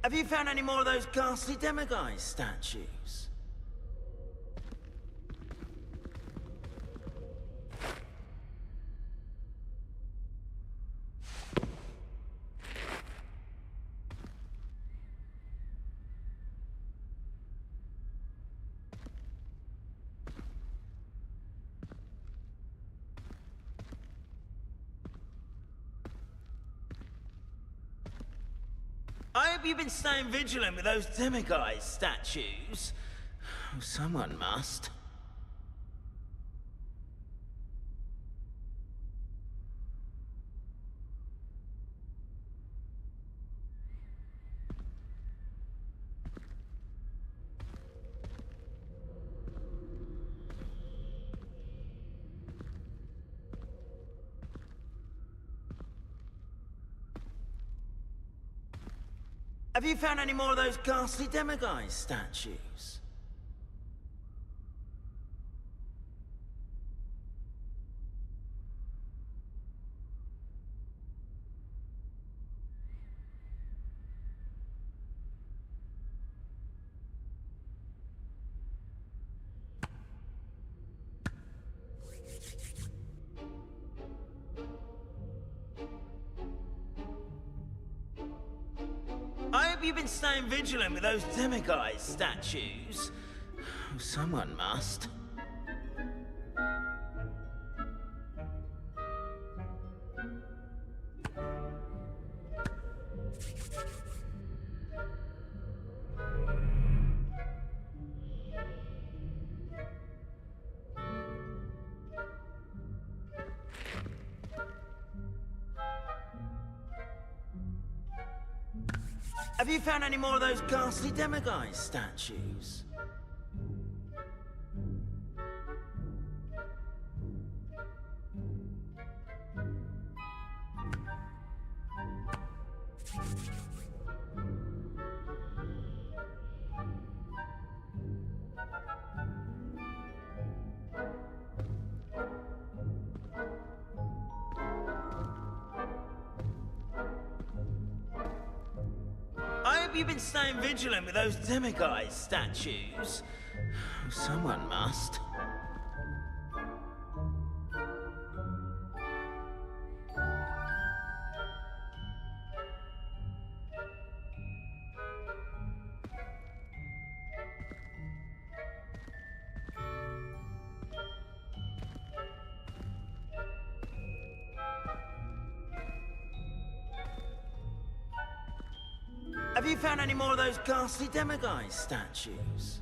Have you found any more of those ghastly demiguise statues? I hope you've been staying vigilant with those demiguise statues. Someone must. Have you found any more of those ghastly demiguise statues? I hope you've been staying vigilant with those demiguise statues. Someone must. Have you found any more of those ghastly demiguise statues? I hope you've been staying vigilant with those demiguise statues. Someone must. Have you found any more of those ghastly demiguise statues?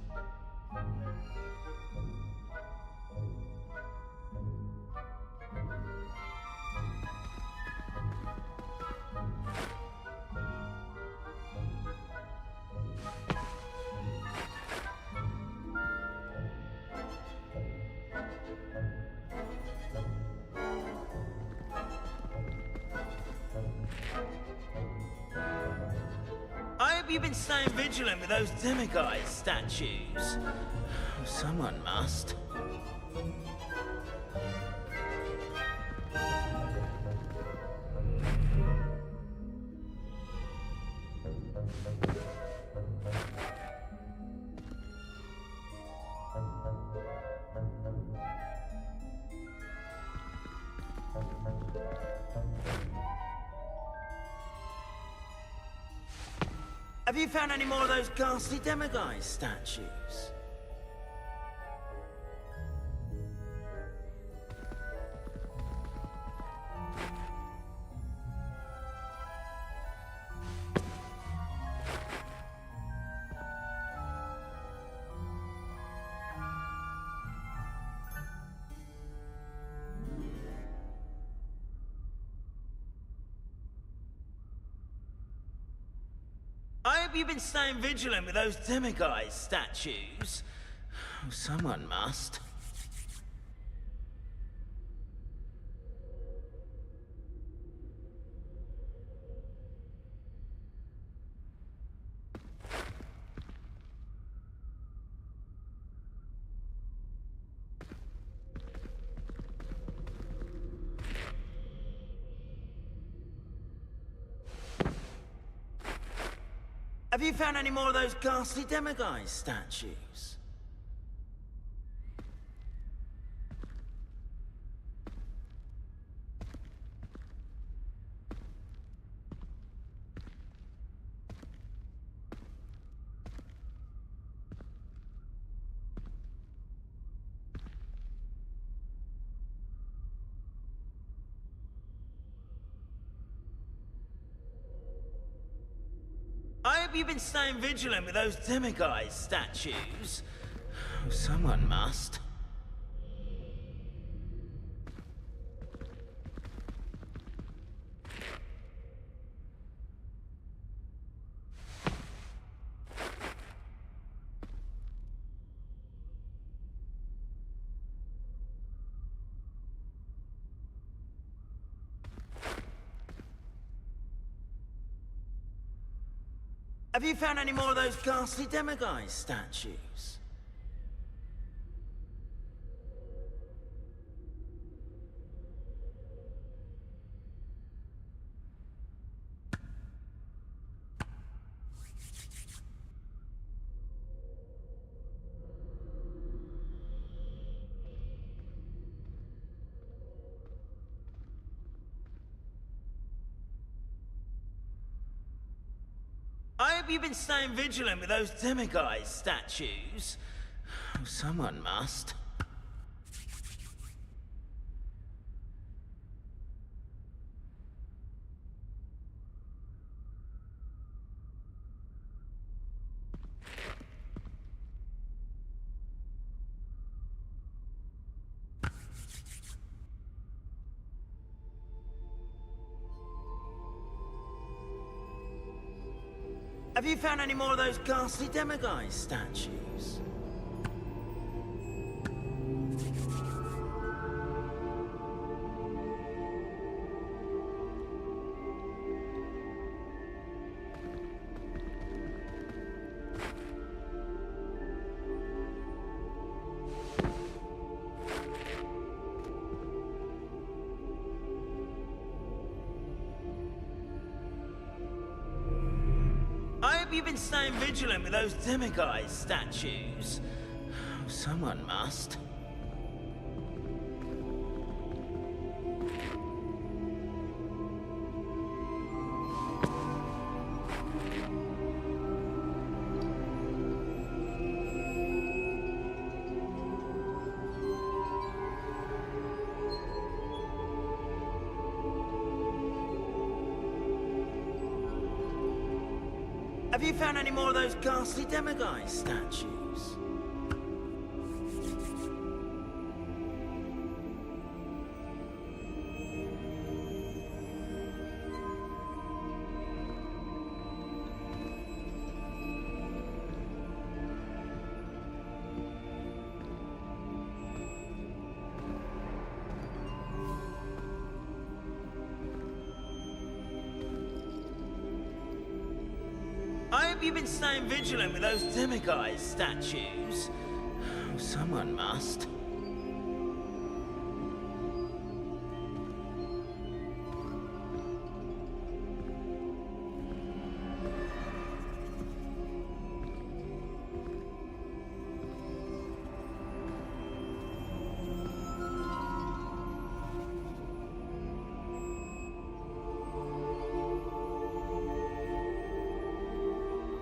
I hope you've been staying vigilant with those demiguise statues. Someone must. Have you found any more of those ghastly demiguise statues? I hope you've been staying vigilant with those demiguise statues. Someone must. Have you found any more of those ghastly demiguise statues? I hope you've been staying vigilant with those demiguise statues. Someone must. Have you found any more of those ghastly demiguise statues? I hope you've been staying vigilant with those demiguise statues. Someone must. Have you found any more of those ghastly demiguise statues? I hope you've been staying vigilant with those demiguise statues. Someone must. Have you found any more of those ghastly demiguise statues? I hope you've been staying vigilant with those demiguise statues. Oh, someone must.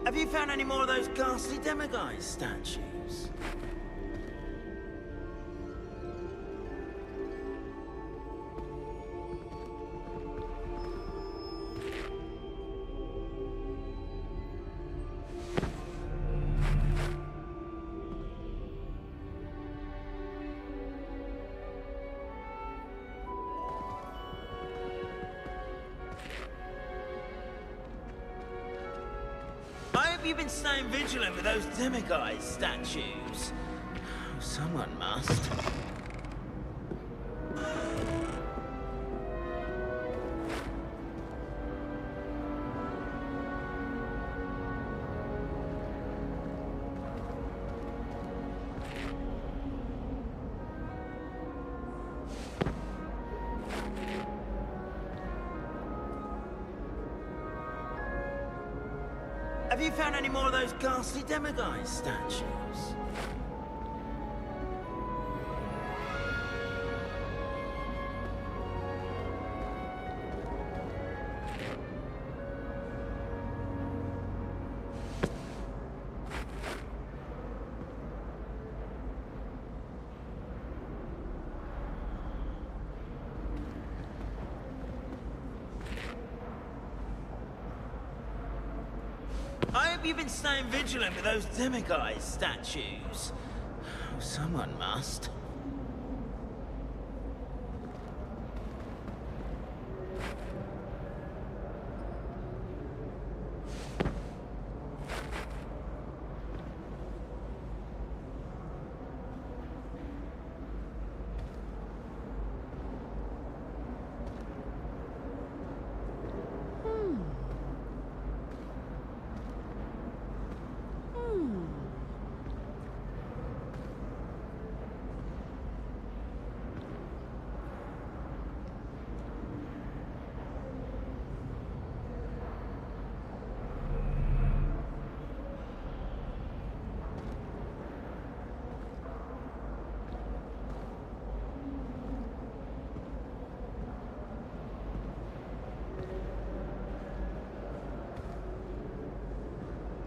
Have you found any more of those ghastly demiguise statues? I hope you've been staying vigilant with those demiguise statues. Oh, someone must. Have you found any more of those ghastly demiguise statues? I hope you've been staying vigilant with those demiguise statues. Oh, someone must.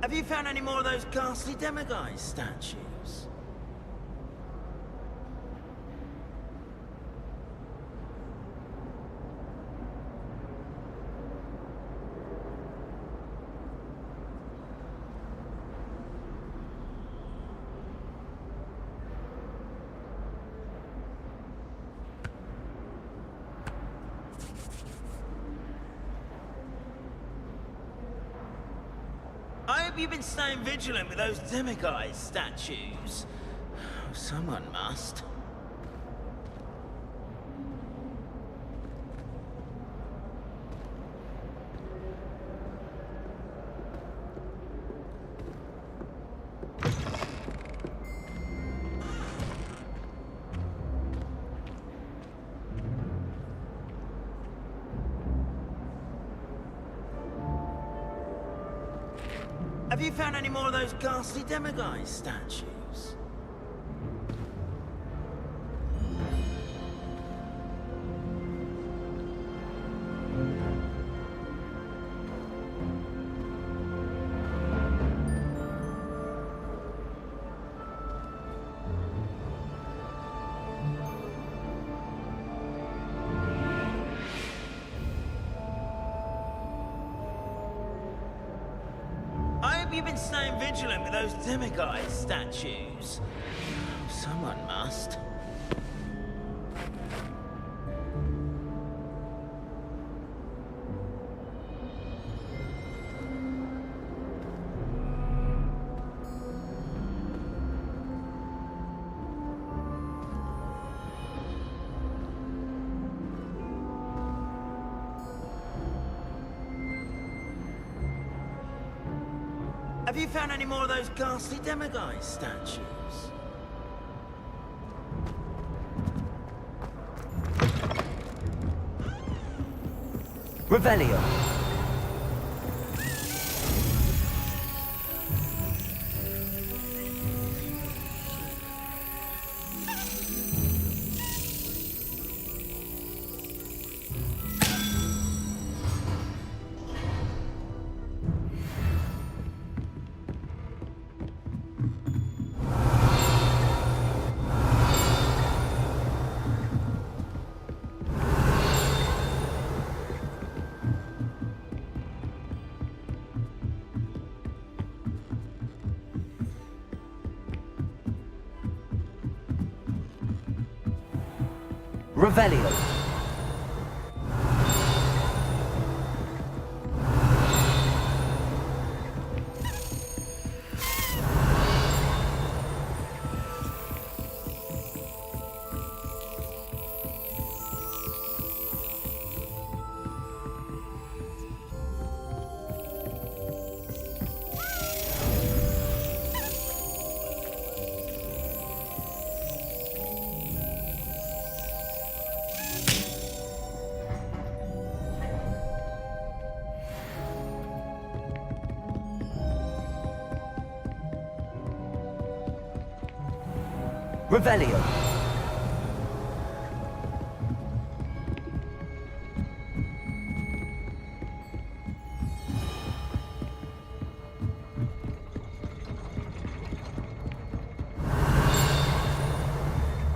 Have you found any more of those ghastly demiguise statues? I hope you've been staying vigilant with those demiguise statues. Oh, someone must. Have you found any more of those ghastly demiguise statues? I you been staying vigilant with those demiguise statues? Someone must. Have you found any more of those ghastly demiguise statues? Revelio. Revelio. Revelio.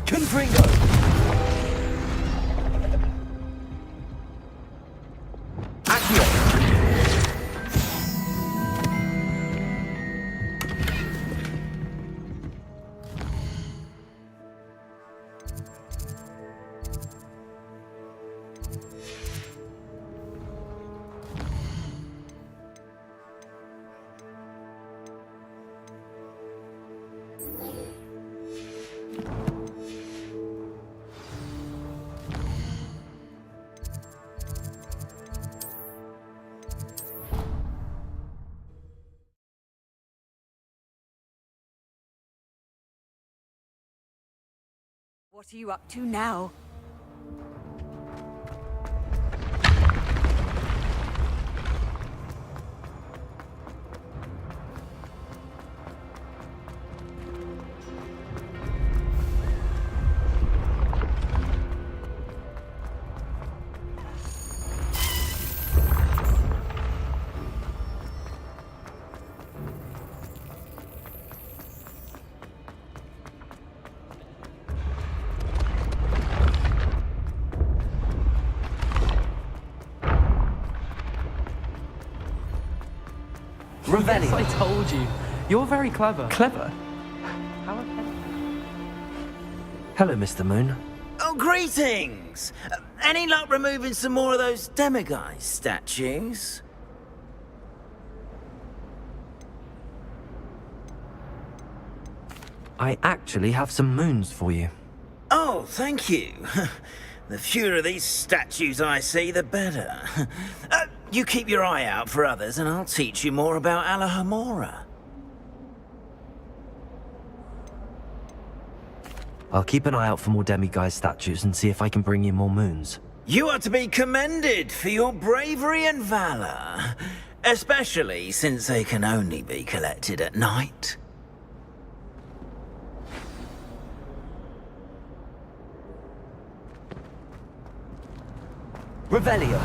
Confringo. Accio. What are you up to now? Revelio. Yes, I told you. You're very clever. Clever? How offensive. Hello, Mr. Moon. Oh, greetings! Any luck removing some more of those demiguise statues? I actually have some moons for you. Oh, thank you. The fewer of these statues I see, the better. You keep your eye out for others, and I'll teach you more about Alahomora. I'll keep an eye out for more demiguise statues and see if I can bring you more moons. You are to be commended for your bravery and valor, especially since they can only be collected at night. Revelio.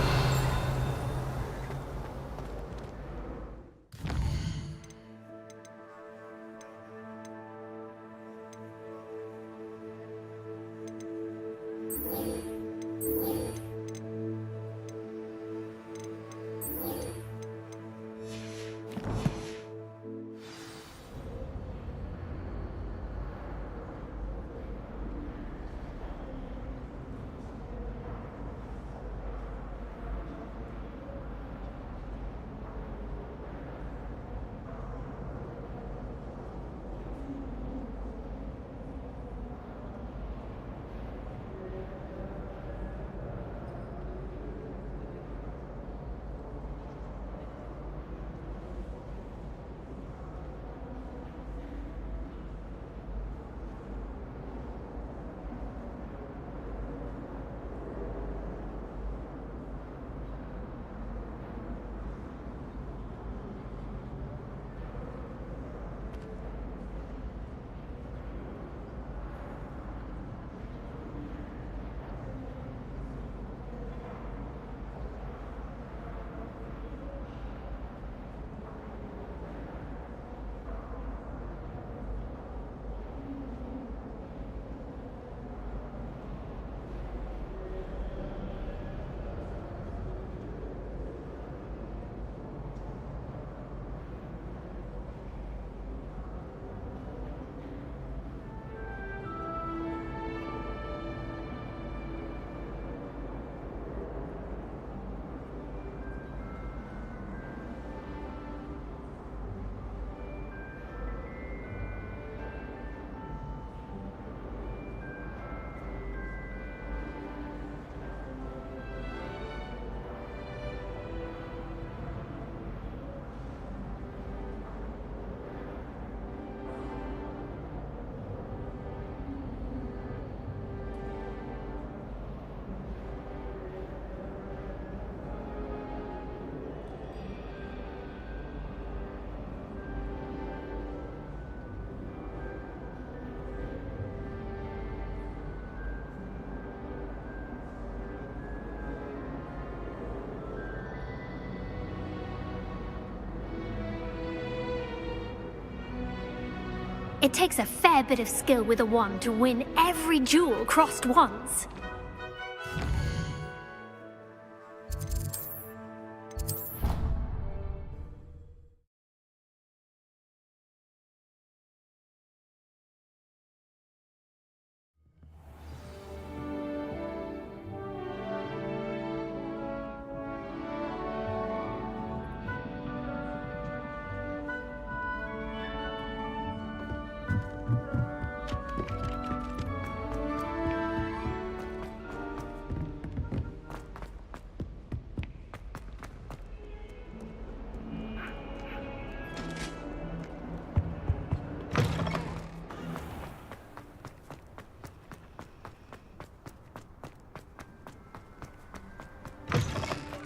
It takes a fair bit of skill with a wand to win every duel crossed once.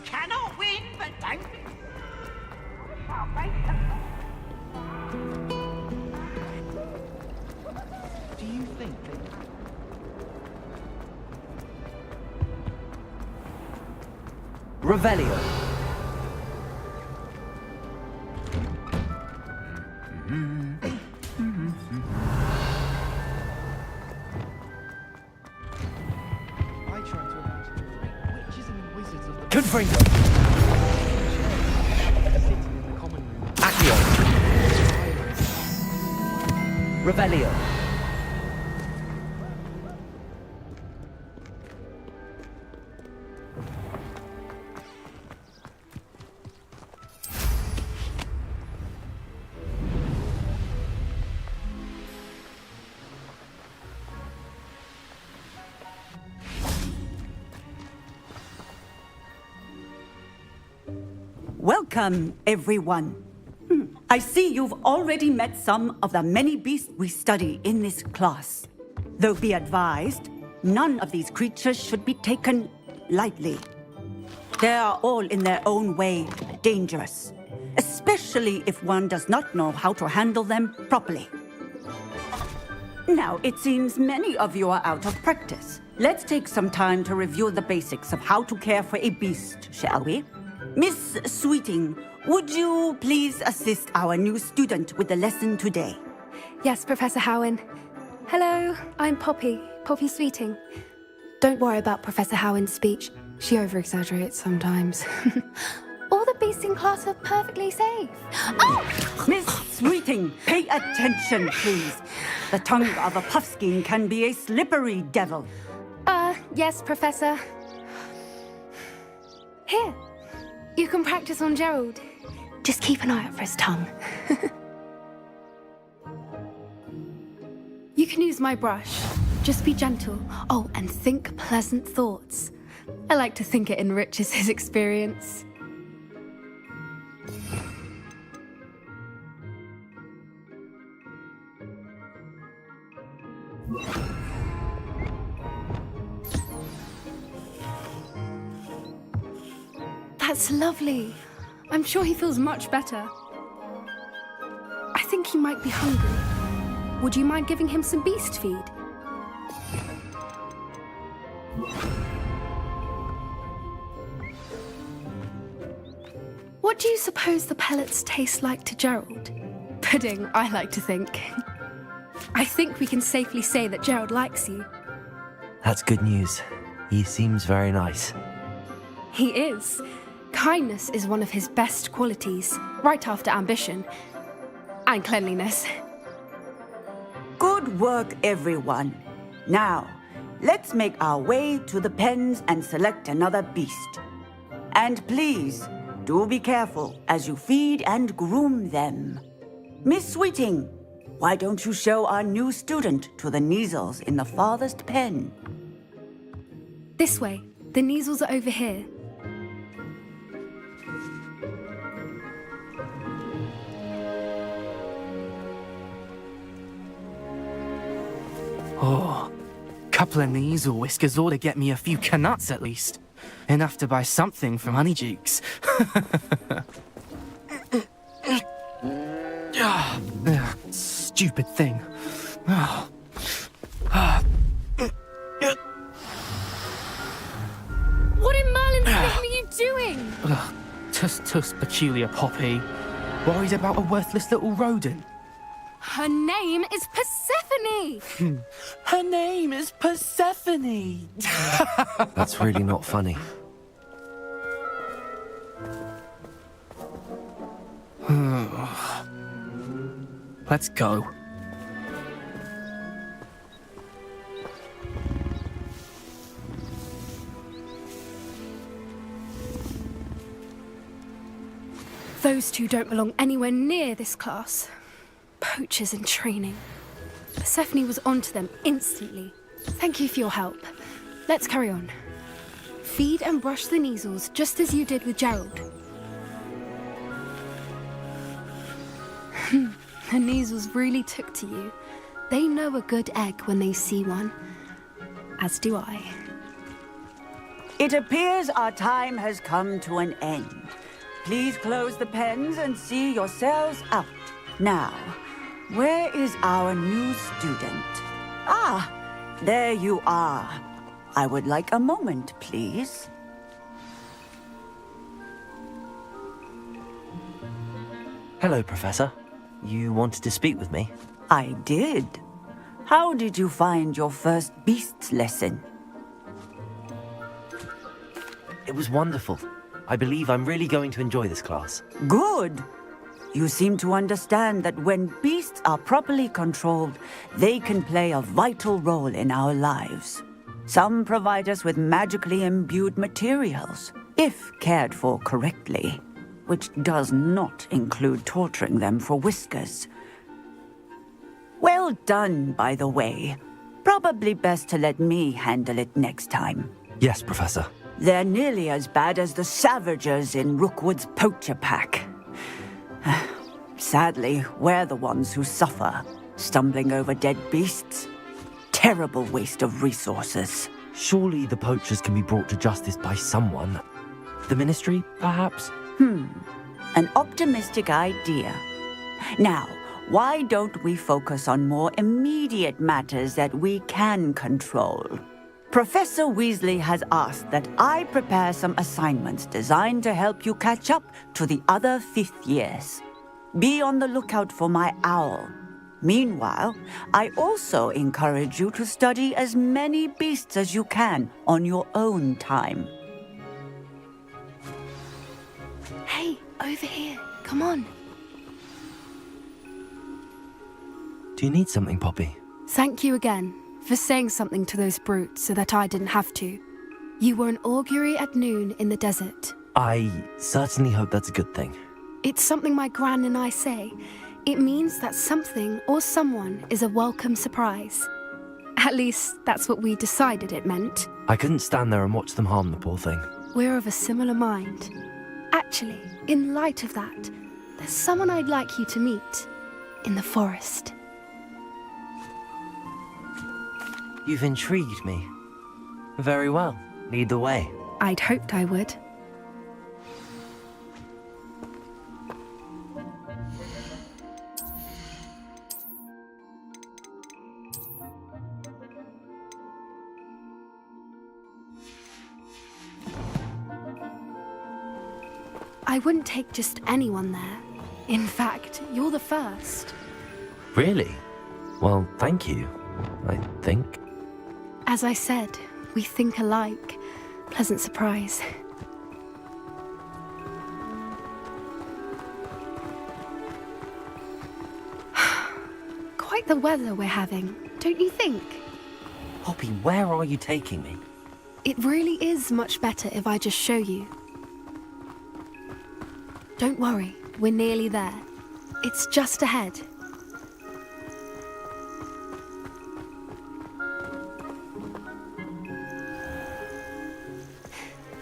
Cannot win, but don't be... Do you think Revelio. I try to imagine the great witches and wizards of the Confringo. sitting in the common room? Accio. Revelio. Welcome, everyone. I see you've already met some of the many beasts we study in this class. Though be advised, none of these creatures should be taken lightly. They are all in their own way dangerous, especially if one does not know how to handle them properly. Now, it seems many of you are out of practice. Let's take some time to review the basics of how to care for a beast, shall we? Miss Sweeting, would you please assist our new student with the lesson today? Yes, Professor Howen. Hello, I'm Poppy Sweeting. Don't worry about Professor Howen's speech. She over-exaggerates sometimes. All the beasts in class are perfectly safe. Oh! Miss Sweeting, pay attention, please. The tongue of a puffskein can be a slippery devil. Yes, Professor. Here, you can practice on Gerald. Just keep an eye out for his tongue. You can use my brush. Just be gentle. Oh, and think pleasant thoughts. I like to think it enriches his experience. That's lovely. I'm sure he feels much better. I think he might be hungry. Would you mind giving him some beast feed? What do you suppose the pellets taste like to Gerald? Pudding, I like to think. I think we can safely say that Gerald likes you. That's good news. He seems very nice. He is. Kindness is one of his best qualities, right after ambition. And cleanliness. Good work, everyone. Now, let's make our way to the pens and select another beast. And please, do be careful as you feed and groom them. Miss Sweeting, why don't you show our new student to the Neasels in the farthest pen? This way. The Neasels are over here. Oh, couple of Neasel whiskers ought to get me a few canuts at least. Enough to buy something from Honeydukes. Stupid thing. What in Merlin's name are you doing? Tuss peculiar Poppy. Worried about a worthless little rodent. Her name is Persephone! Her name is Persephone! That's really not funny. Let's go. Those two don't belong anywhere near this class. Poachers in training. Persephone was onto them instantly. Thank you for your help. Let's carry on. Feed and brush the Neasels just as you did with Gerald. The Neasels really took to you. They know a good egg when they see one. As do I. It appears our time has come to an end. Please close the pens and see yourselves out. Now, where is our new student? Ah, there you are. I would like a moment, please. Hello, Professor. You wanted to speak with me? I did. How did you find your first beasts lesson? It was wonderful. I believe I'm really going to enjoy this class. Good. You seem to understand that when beasts are properly controlled, they can play a vital role in our lives. Some provide us with magically imbued materials, if cared for correctly, which does not include torturing them for whiskers. Well done, by the way. Probably best to let me handle it next time. Yes, Professor. They're nearly as bad as the Savagers in Rookwood's poacher pack. Sadly, we're the ones who suffer, stumbling over dead beasts. Terrible waste of resources. Surely the poachers can be brought to justice by someone. The Ministry, perhaps? An optimistic idea. Now, why don't we focus on more immediate matters that we can control? Professor Weasley has asked that I prepare some assignments designed to help you catch up to the other 5th years. Be on the lookout for my owl. Meanwhile, I also encourage you to study as many beasts as you can on your own time. Hey, over here. Come on. Do you need something, Poppy? Thank you again for saying something to those brutes so that I didn't have to. You were an augury at noon in the desert. I certainly hope that's a good thing. It's something my gran and I say. It means that something or someone is a welcome surprise. At least, that's what we decided it meant. I couldn't stand there and watch them harm the poor thing. We're of a similar mind. Actually, in light of that, there's someone I'd like you to meet. In the forest. You've intrigued me. Very well. Lead the way. I'd hoped I would. I wouldn't take just anyone there. In fact, you're the first. Really? Well, thank you, I think. As I said, we think alike. Pleasant surprise. Quite the weather we're having, don't you think? Poppy, where are you taking me? It really is much better if I just show you. Don't worry, we're nearly there. It's just ahead.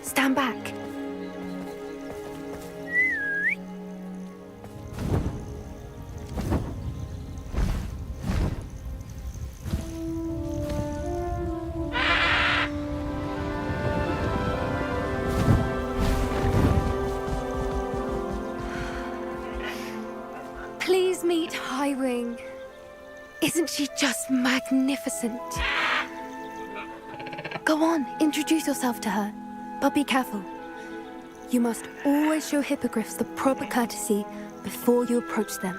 Stand back. Please meet Highwing. Isn't she just magnificent? Go on, introduce yourself to her. But be careful. You must always show hippogriffs the proper courtesy before you approach them.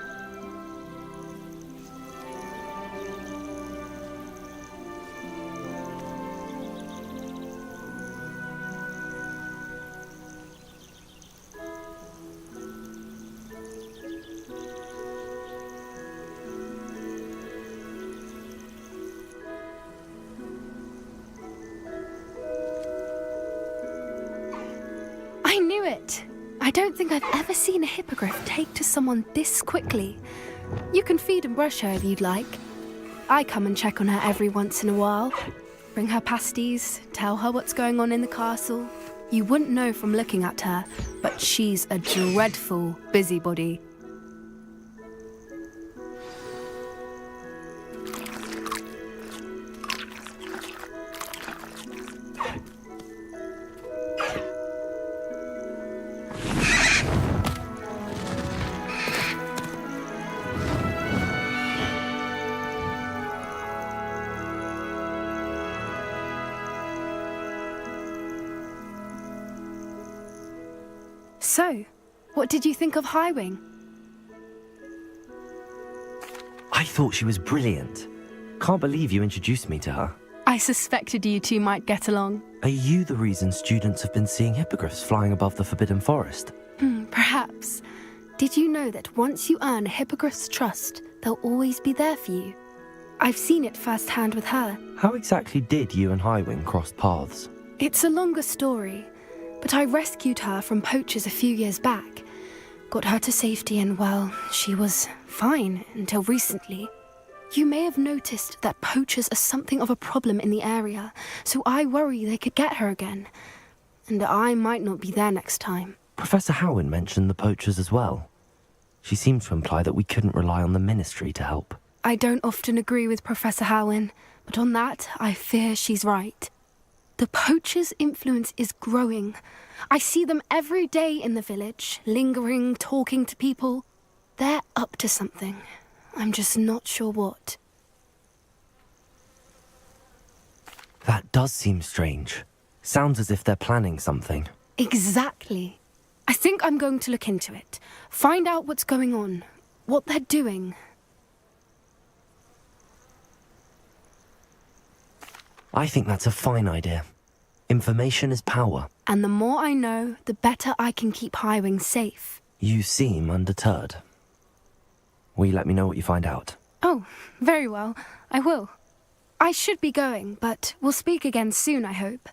I don't think I've ever seen a hippogriff take to someone this quickly. You can feed and brush her if you'd like. I come and check on her every once in a while. Bring her pasties, tell her what's going on in the castle. You wouldn't know from looking at her, but she's a dreadful busybody. So, what did you think of Highwing? I thought she was brilliant. Can't believe you introduced me to her. I suspected you two might get along. Are you the reason students have been seeing hippogriffs flying above the Forbidden Forest? Perhaps. Did you know that once you earn a hippogriff's trust, they'll always be there for you? I've seen it firsthand with her. How exactly did you and Highwing cross paths? It's a longer story, but I rescued her from poachers a few years back. Got her to safety and, well, she was fine until recently. You may have noticed that poachers are something of a problem in the area, so I worry they could get her again. And I might not be there next time. Professor Howen mentioned the poachers as well. She seemed to imply that we couldn't rely on the Ministry to help. I don't often agree with Professor Howen, but on that, I fear she's right. The poachers' influence is growing. I see them every day in the village, lingering, talking to people. They're up to something. I'm just not sure what. That does seem strange. Sounds as if they're planning something. Exactly. I think I'm going to look into it. Find out what's going on, what they're doing. I think that's a fine idea. Information is power. And the more I know, the better I can keep Highwing safe. You seem undeterred. Will you let me know what you find out? Oh, very well. I will. I should be going, but we'll speak again soon, I hope.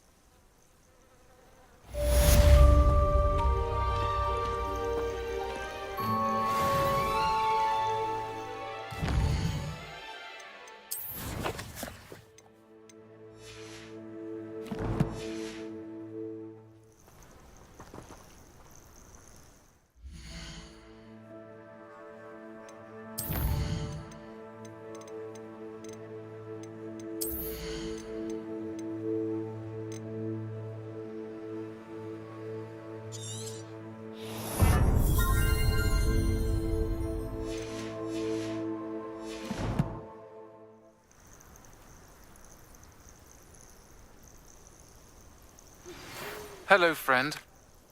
Hello, friend.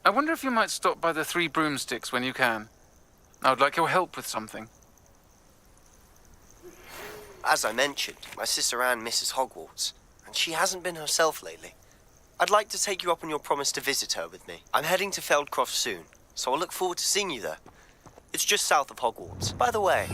I wonder if you might stop by the Three Broomsticks when you can. I would like your help with something. As I mentioned, my sister Anne misses Hogwarts, and she hasn't been herself lately. I'd like to take you up on your promise to visit her with me. I'm heading to Feldcroft soon, so I'll look forward to seeing you there. It's just south of Hogwarts. By the way...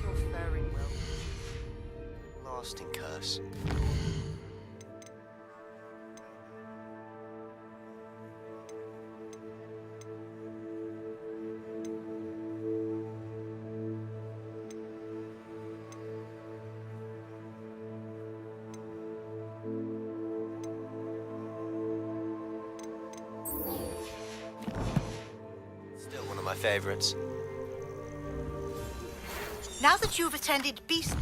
You're faring well. Lasting curse. Still one of my favorites. Now that you've attended Beast...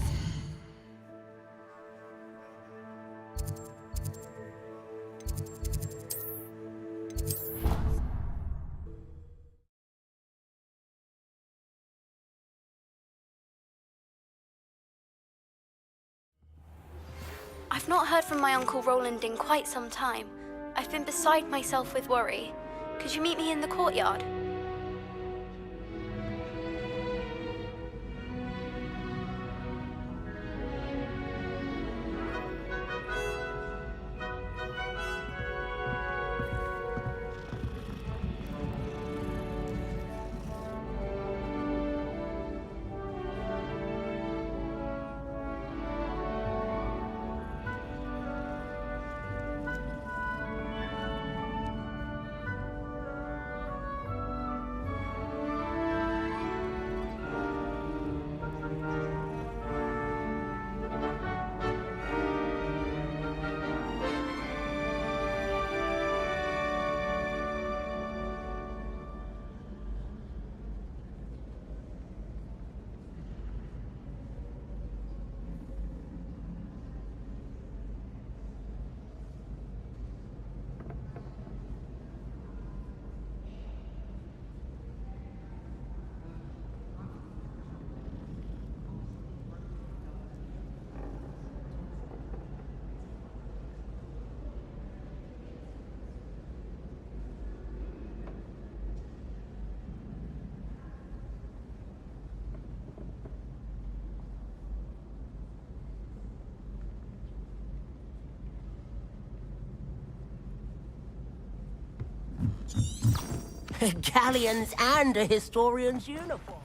not heard from my Uncle Roland in quite some time. I've been beside myself with worry. Could you meet me in the courtyard? Galleons and a historian's uniform.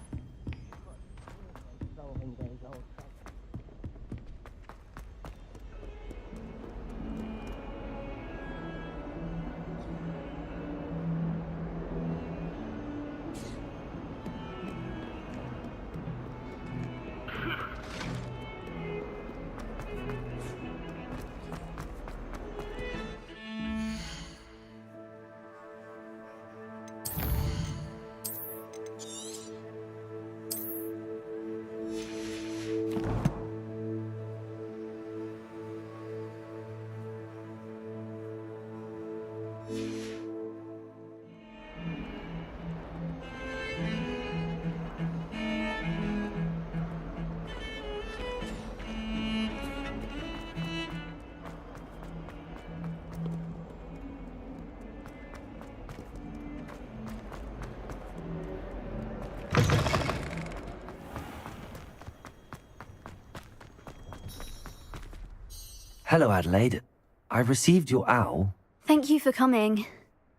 Hello, Adelaide. I received your owl. Thank you for coming.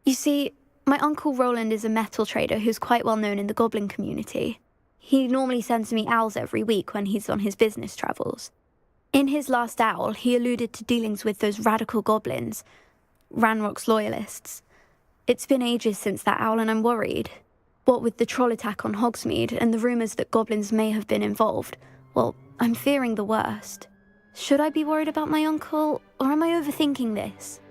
You see, my Uncle Roland is a metal trader who's quite well known in the goblin community. He normally sends me owls every week when he's on his business travels. In his last owl, he alluded to dealings with those radical goblins, Ranrock's loyalists. It's been ages since that owl and I'm worried. What with the troll attack on Hogsmeade and the rumours that goblins may have been involved, well, I'm fearing the worst. Should I be worried about my uncle, or am I overthinking this?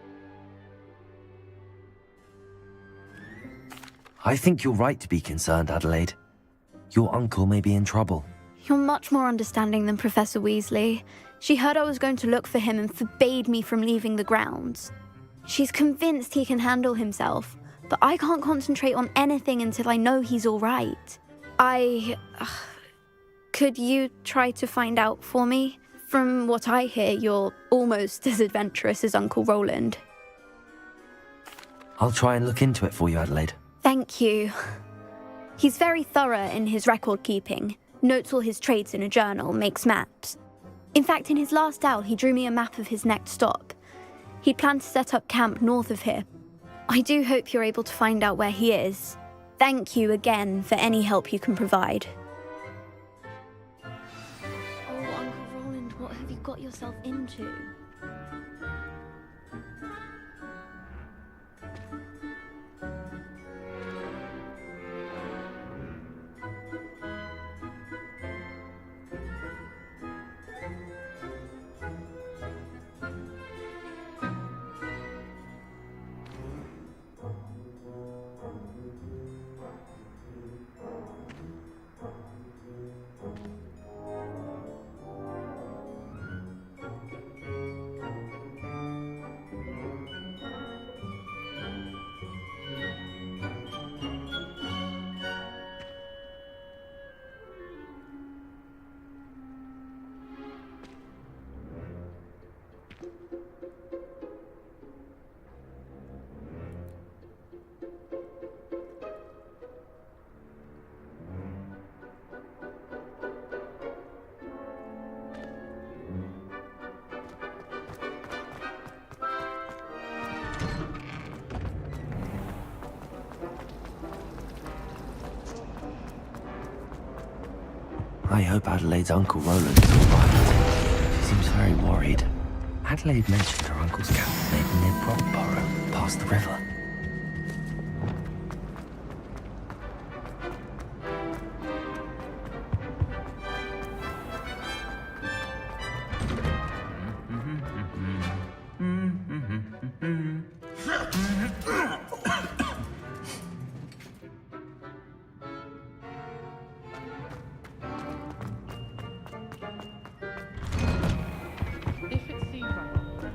I think you're right to be concerned, Adelaide. Your uncle may be in trouble. You're much more understanding than Professor Weasley. She heard I was going to look for him and forbade me from leaving the grounds. She's convinced he can handle himself, but I can't concentrate on anything until I know he's all right. Could you try to find out for me? From what I hear, you're almost as adventurous as Uncle Roland. I'll try and look into it for you, Adelaide. Thank you. He's very thorough in his record keeping, notes all his trades in a journal, makes maps. In fact, in his last owl, he drew me a map of his next stop. He planned to set up camp north of here. I do hope you're able to find out where he is. Thank you again for any help you can provide. What have you got yourself into? I hope Adelaide's Uncle Roland is all right. She seems very worried. Adelaide mentioned her uncle's camp made near Brockborough, past the river. If it seems like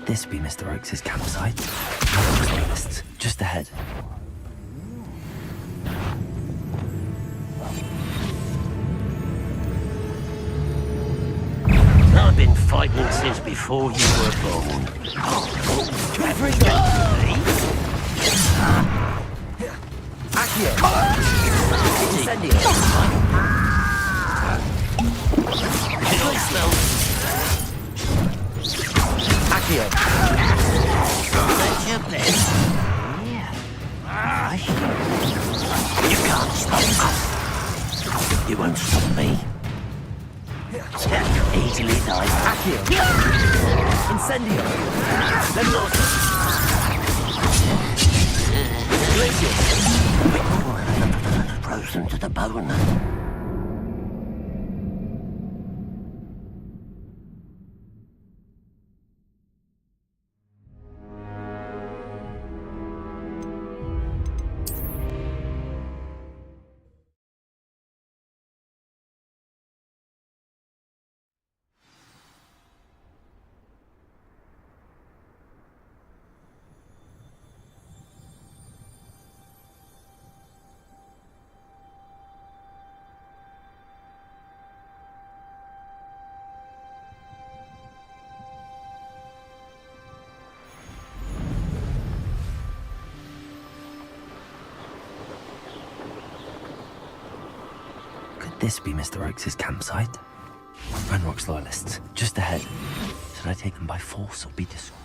This be Mr. Oakes' campsite. Just ahead. I've been fighting since before you were born. Every day, Accio! Incendio! Accio! Let your best. Yeah. You can't stop us. You won't stop me. Easily die. Accio! Incendio! Frozen to the bone. This be Mr. Oakes' campsite? Ranrock's loyalists, just ahead. Should I take them by force or be discreet?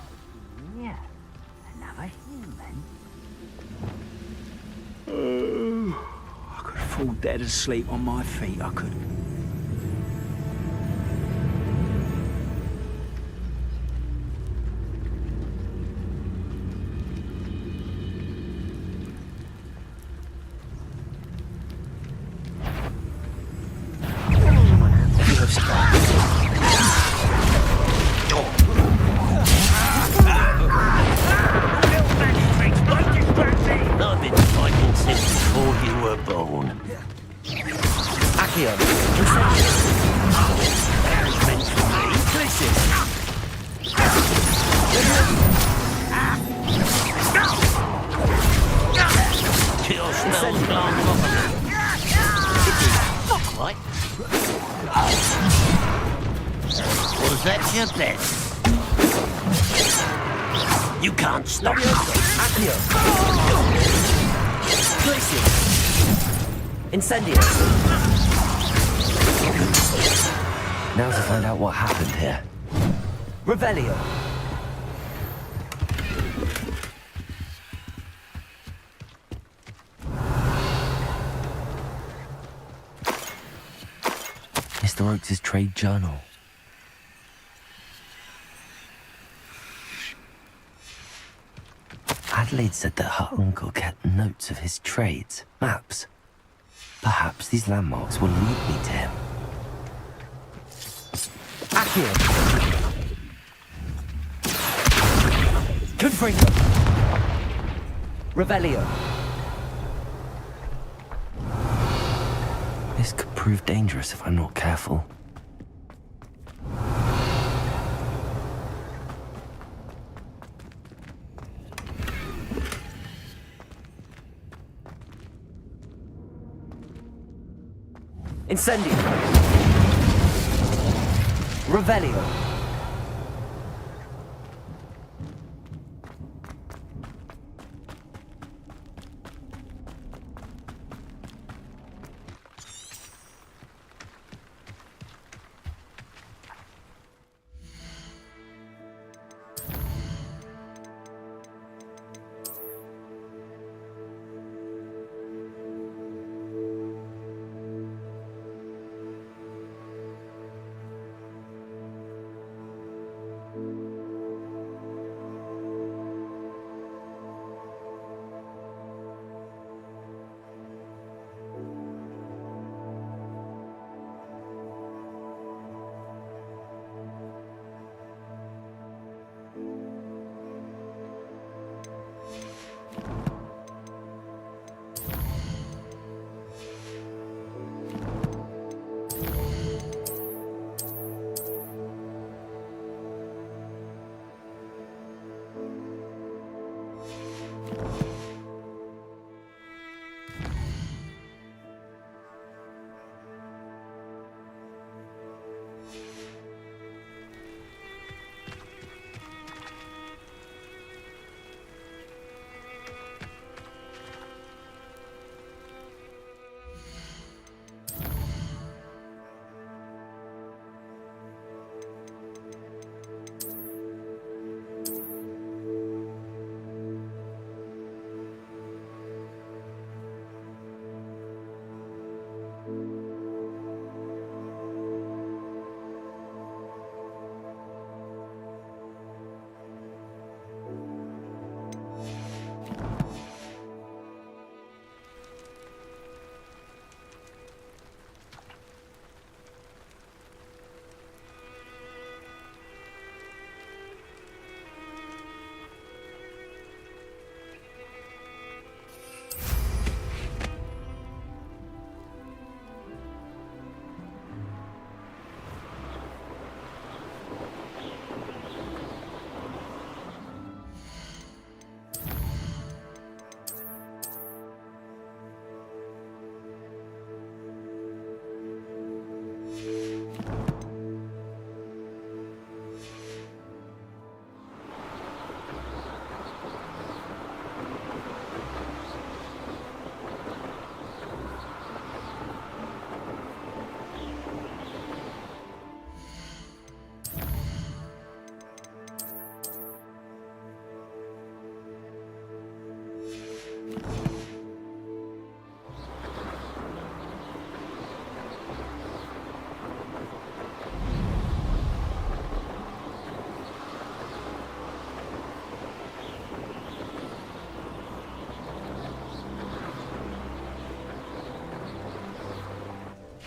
Yeah. Another human. I could fall dead asleep on my feet, I could. I've been fighting since before you were born. Accio! That's meant for me. Kill smells glance off of me. Not quite. Was that your best? You can't stop me. Accio! Incendio! Now to find out what happened here. Revelio! Mr. Oakes' trade journal. Adelaide said that her uncle kept notes of his trades, maps. Perhaps these landmarks will lead me to him. Accio! Confringo! Revelio! This could prove dangerous if I'm not careful. Incendio! Revelio!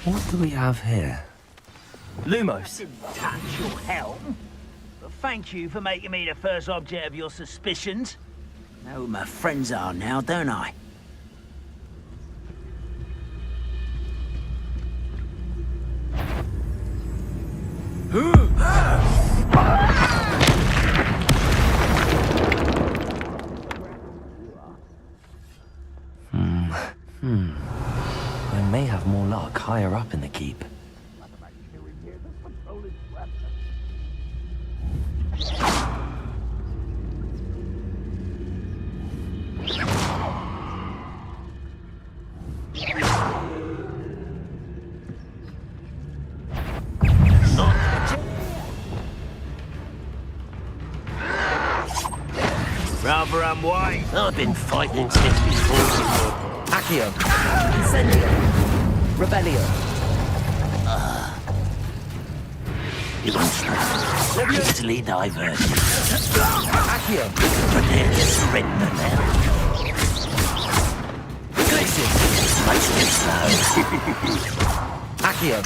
What do we have here? Lumos. Didn't touch your helm. But thank you for making me the first object of your suspicions. Know who my friends are now, don't I? I may have more luck higher up in the keep. Rather unwise. I've been fighting since before. Accio! Incendio! Revelio! You won't stop. Hastily diverted. Accio. Prepare to surrender now. Glitches. Much too slow. Accio.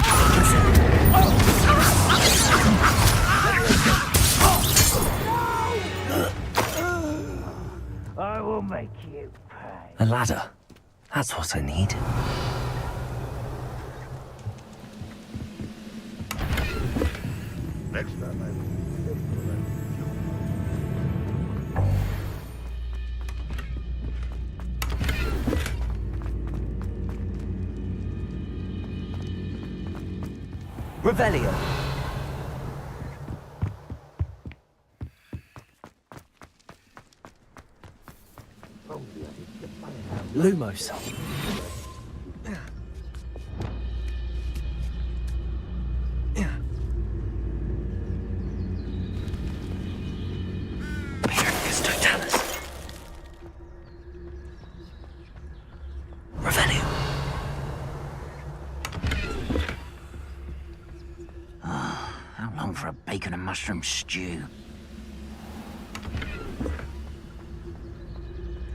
I will make you pay. A ladder. That's what I need. Next time I... Revelio. Lumos. How long for a bacon and mushroom stew?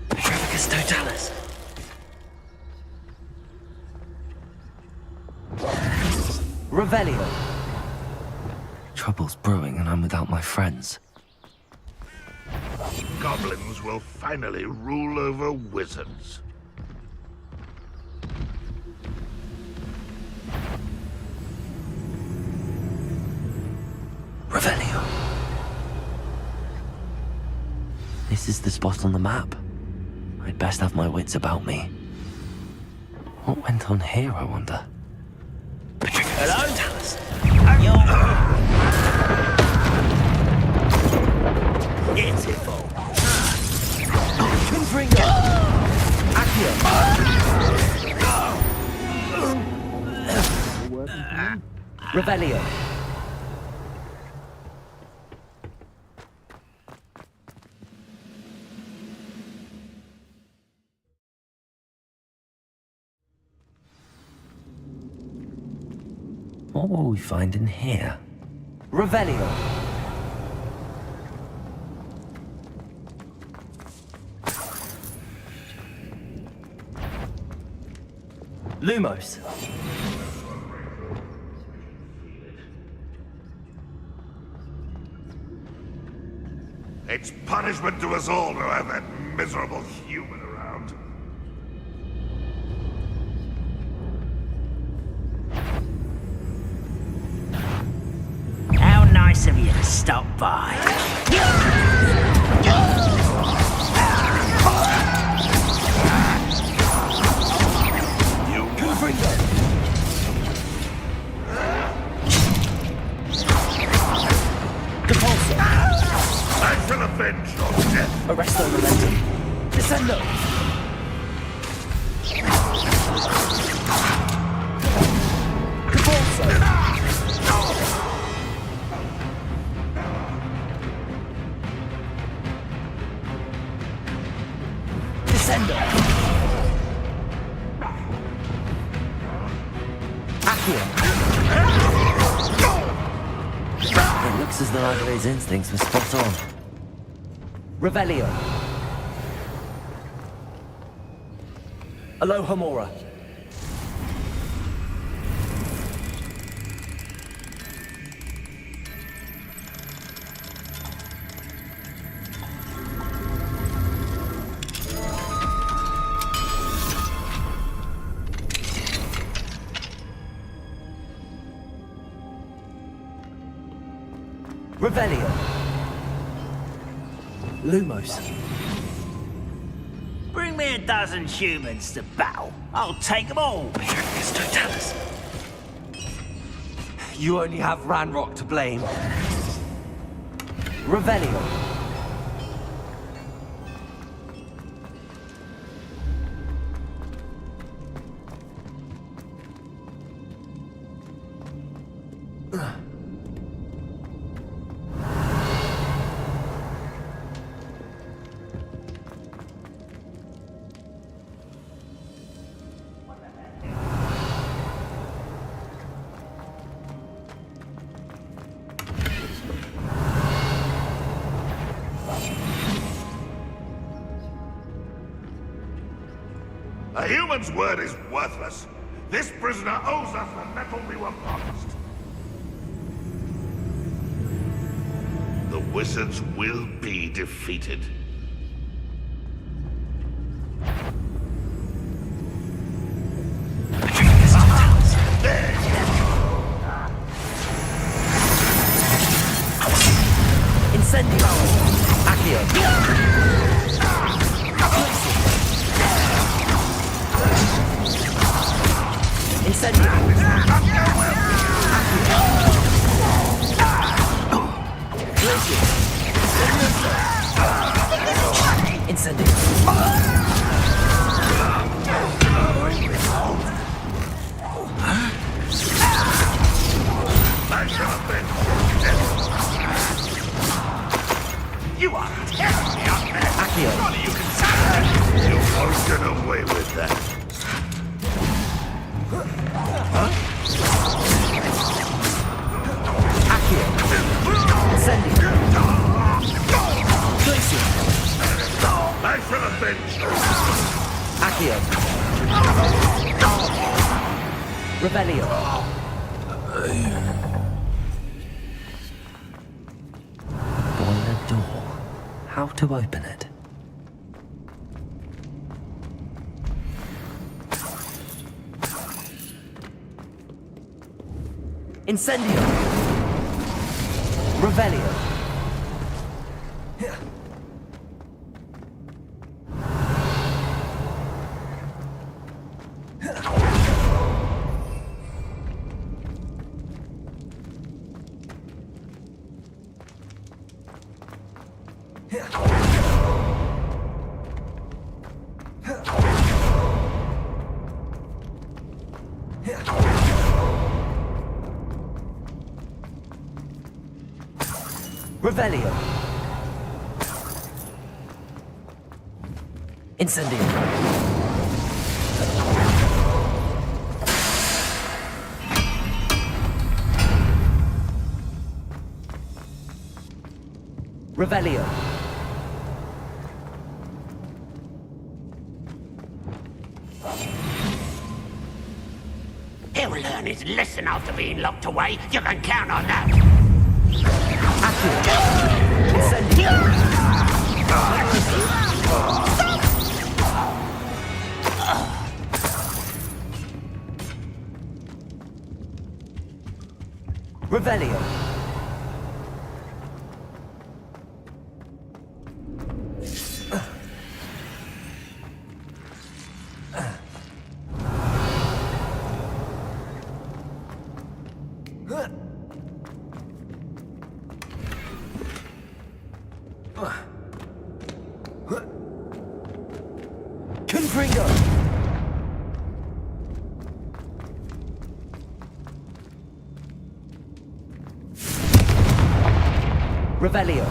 Petrificus totalis. Revelio. Trouble's brewing and I'm without my friends. Goblins will finally rule over wizards. Revelio. This is the spot on the map. I'd best have my wits about me. What went on here, I wonder? Hello? Beautiful. Confringo. Accio. Revelio. What will we find in here? Revelio. Lumos. It's punishment to us all to have that miserable human around. How nice of you to stop by. I shall avenge your death. Arresto momentum. Descendo. Capulso. Descendo. Accio. It looks as though Adelaide's instincts were spot on. Revelio. Alohomora. Revelio. Lumos. Bring me a dozen humans to battle. I'll take them all. Petrificus totalis. You only have Ranrock to blame. Revelio. A human's word is worthless. This prisoner owes us the metal we were promised. The wizards will be defeated. Incendio! Accio! Incendio! Incendio! You are terribly unfair. Accio! Surely you can see that. You won't get away with that. Accio! Incendio! Glacier! I should have been. Accio! Revelio! Boiler door. How to open it? Incendio! Revelio! Revelio! Incendio! Revelio! He'll learn his lesson after being locked away. You can count on that. Revelio! Confringo! Revelio!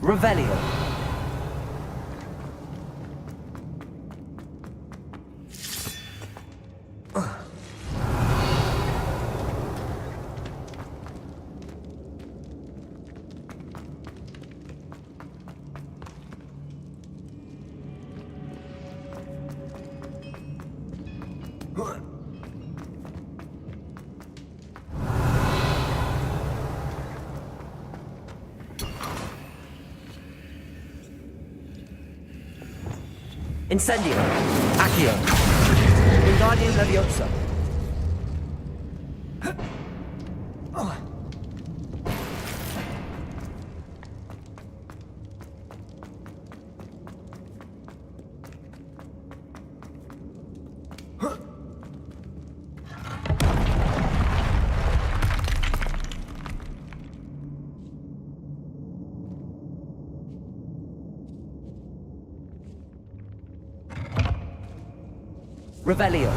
Revelio! Incendio! Accio! Wingardium Leviosa! Revelio.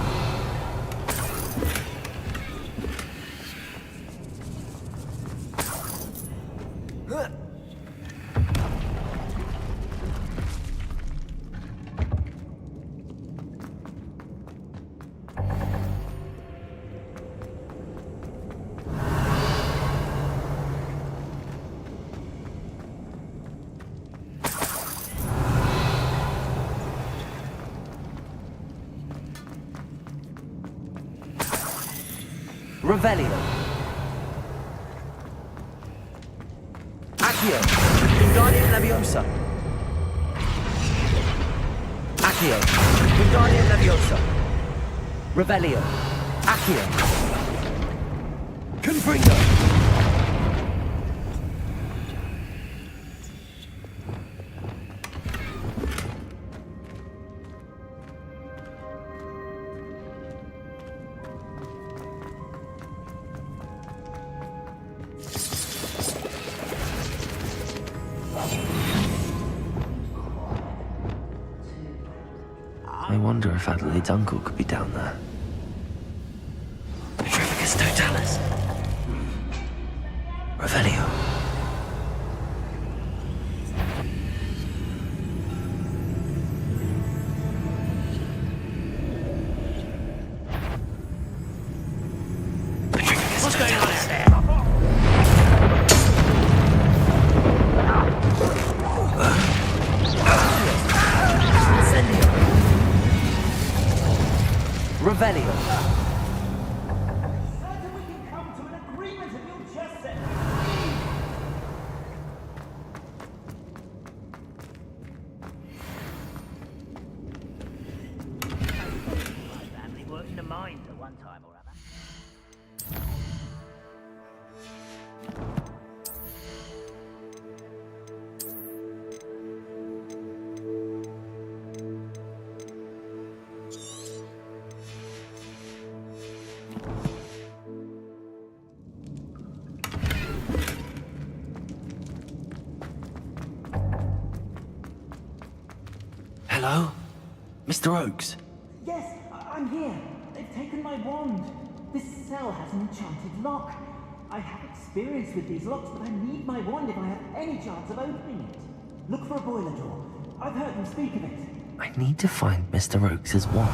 Revelio. Accio. Wingardium Leviosa. Accio. Wingardium Leviosa. Revelio. Accio. Confringo. I wonder if Adelaide's uncle could be down there. Petrificus Totalis. Revelio. Petrificus What's going on Totalis. out there? Revelio. Family worked in the mines at one time or other. Hello? Mr. Oakes? Yes, I'm here. They've taken my wand. This cell has an enchanted lock. I have experience with these locks, but I need my wand if I have any chance of opening it. Look for a boiler door. I've heard them speak of it. I need to find Mr. Oakes' wand.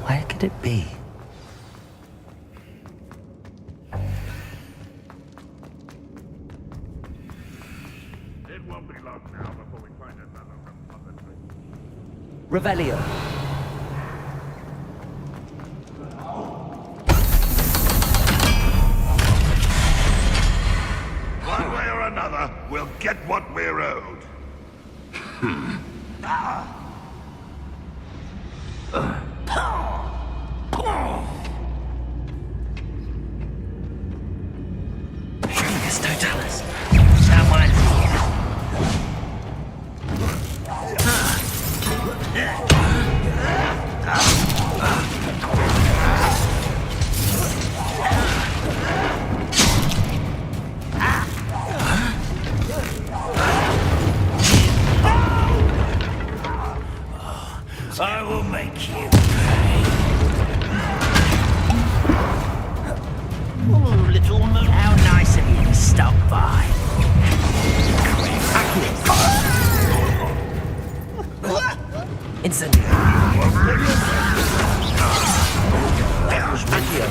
Where could it be? It won't be long now before we find another repository. Revelio. One way or another, we'll get what we're owed. Petrificus Totalis. Someone's here. I will make you pay. Oh, little moon. How nice of you to stop by. Incendio. That was Accio.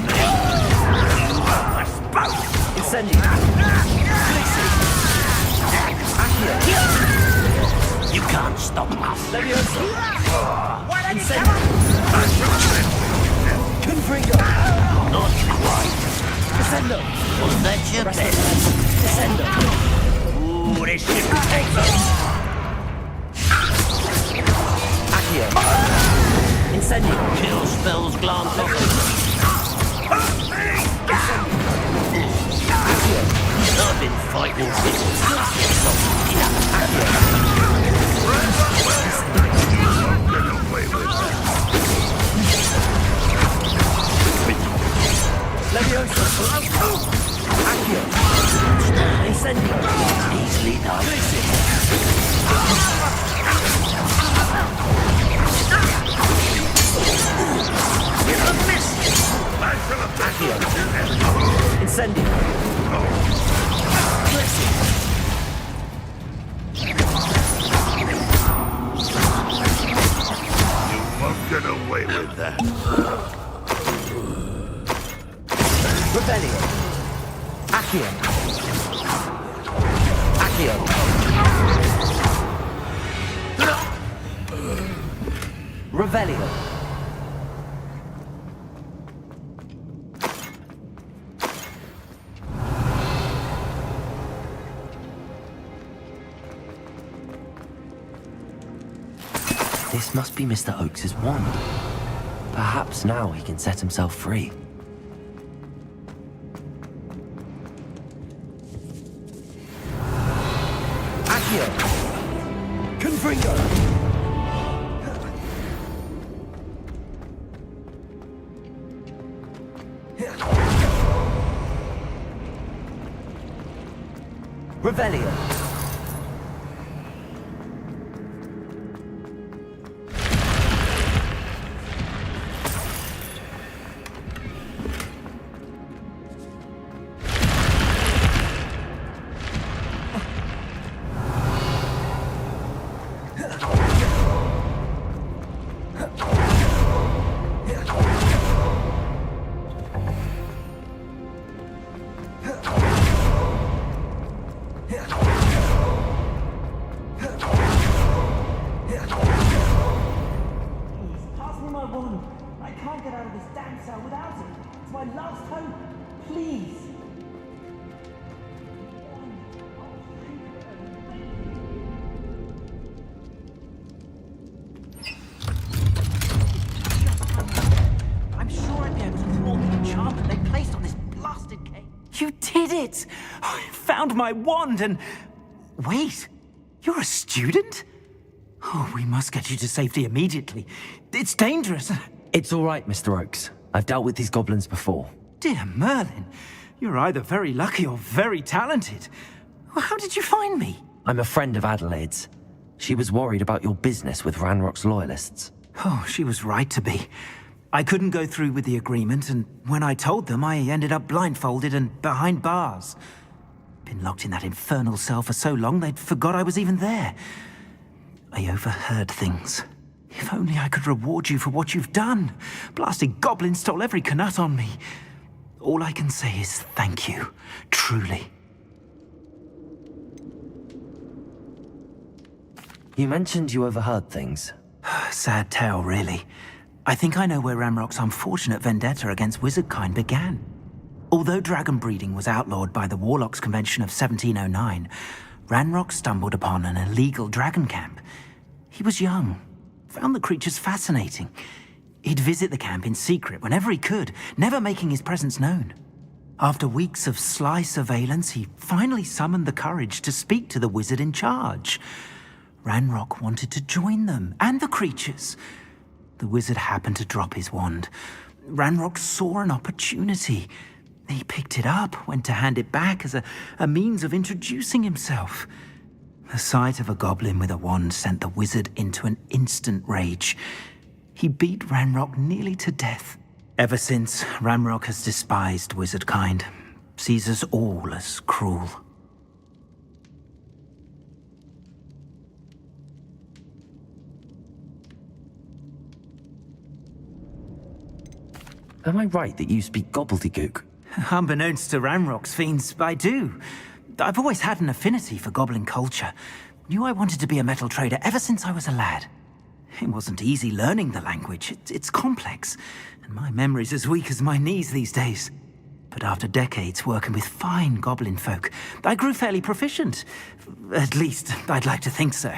Incendio. Accio. You can't stop us. Leviosa. Why don't you Incendio. Confringo. Not quite. Descendo. Was that your best? Descendo. Ooh, this ship will take us. Accio. Incendio. Kill spells glance off. I've been fighting since. Leviosa. Accio. Incendio. Easily done. Incendio! You won't get away with that. Rebellion! Accio! Accio! Revelio! This must be Mr. Oakes's wand. Perhaps now he can set himself free. Accio! Confringo! Revelio! Pass me my wand. I can't get out of this damn cell without it. It's my last hope. Please. I'm sure I'd be able to thwart the enchantment they placed on this blasted cave. You did it! I found my wand and... Wait, you're a student? Oh, we must get you to safety immediately. It's dangerous. It's all right, Mr. Oakes. I've dealt with these goblins before. Dear Merlin, you're either very lucky or very talented. Well, how did you find me? I'm a friend of Adelaide's. She was worried about your business with Ranrock's loyalists. Oh, she was right to be. I couldn't go through with the agreement, and when I told them, I ended up blindfolded and behind bars. Been locked in that infernal cell for so long, they'd forgot I was even there. I overheard things. If only I could reward you for what you've done. Blasted goblins stole every Knut on me. All I can say is thank you, truly. You mentioned you overheard things. Sad tale, really. I think I know where Ranrock's unfortunate vendetta against wizardkind began. Although dragon breeding was outlawed by the Warlocks Convention of 1709, Ranrock stumbled upon an illegal dragon camp. He was young, found the creatures fascinating. He'd visit the camp in secret whenever he could, never making his presence known. After weeks of sly surveillance, he finally summoned the courage to speak to the wizard in charge. Ranrock wanted to join them, and the creatures. The wizard happened to drop his wand. Ranrock saw an opportunity. He picked it up, went to hand it back as a means of introducing himself. The sight of a goblin with a wand sent the wizard into an instant rage. He beat Ranrock nearly to death. Ever since, Ranrock has despised wizardkind, sees us all as cruel. Am I right that you speak gobbledygook? Unbeknownst to Ranrock's fiends, I do. I've always had an affinity for goblin culture. Knew I wanted to be a metal trader ever since I was a lad. It wasn't easy learning the language. It's complex, and my memory's as weak as my knees these days. But after decades working with fine goblin folk, I grew fairly proficient. At least, I'd like to think so.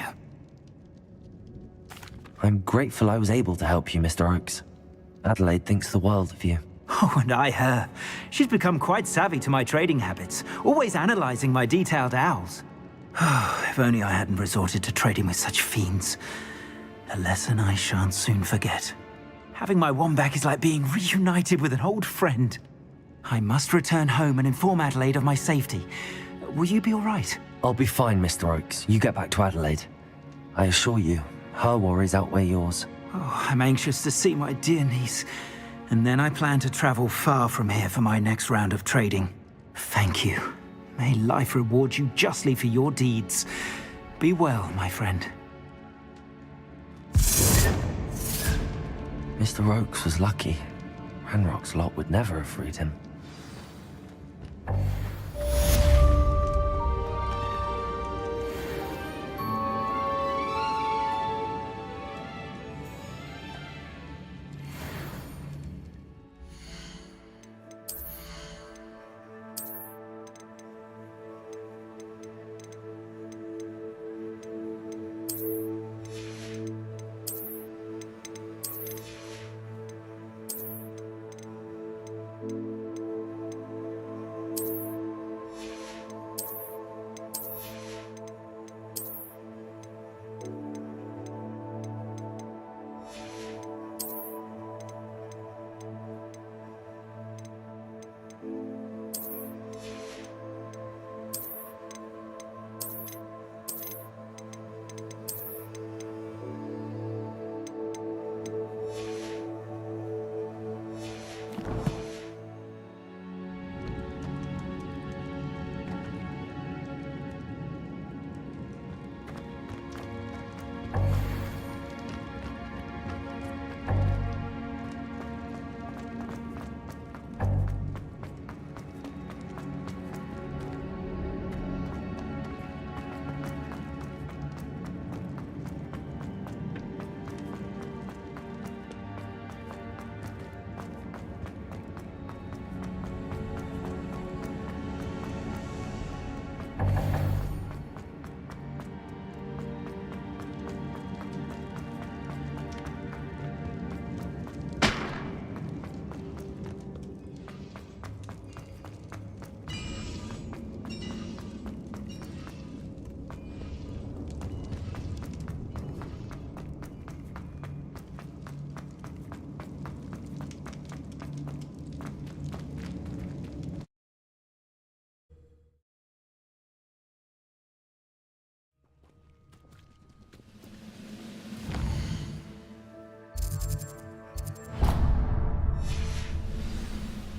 I'm grateful I was able to help you, Mr. Oakes. Adelaide thinks the world of you. Oh, and I her. She's become quite savvy to my trading habits, always analyzing my detailed owls. If only I hadn't resorted to trading with such fiends. A lesson I shan't soon forget. Having my wand back is like being reunited with an old friend. I must return home and inform Adelaide of my safety. Will you be all right? I'll be fine, Mr. Oakes. You get back to Adelaide. I assure you, her worries outweigh yours. Oh, I'm anxious to see my dear niece. And then I plan to travel far from here for my next round of trading. Thank you. May life reward you justly for your deeds. Be well, my friend. Mr. Oakes was lucky. Ranrock's lot would never have freed him.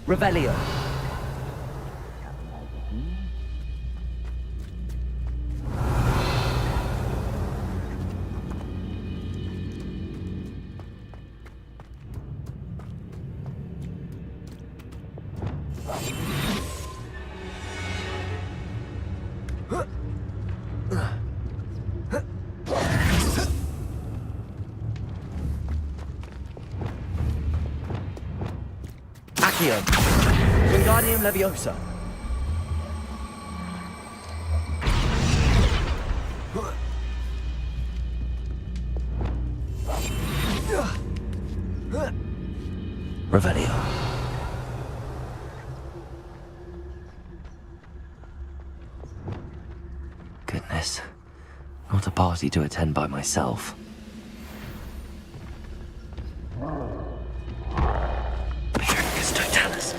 Revelio. Accio. Wingardium Leviosa. Revelio. Goodness. Not a party to attend by myself. Pyrrhus Totalis.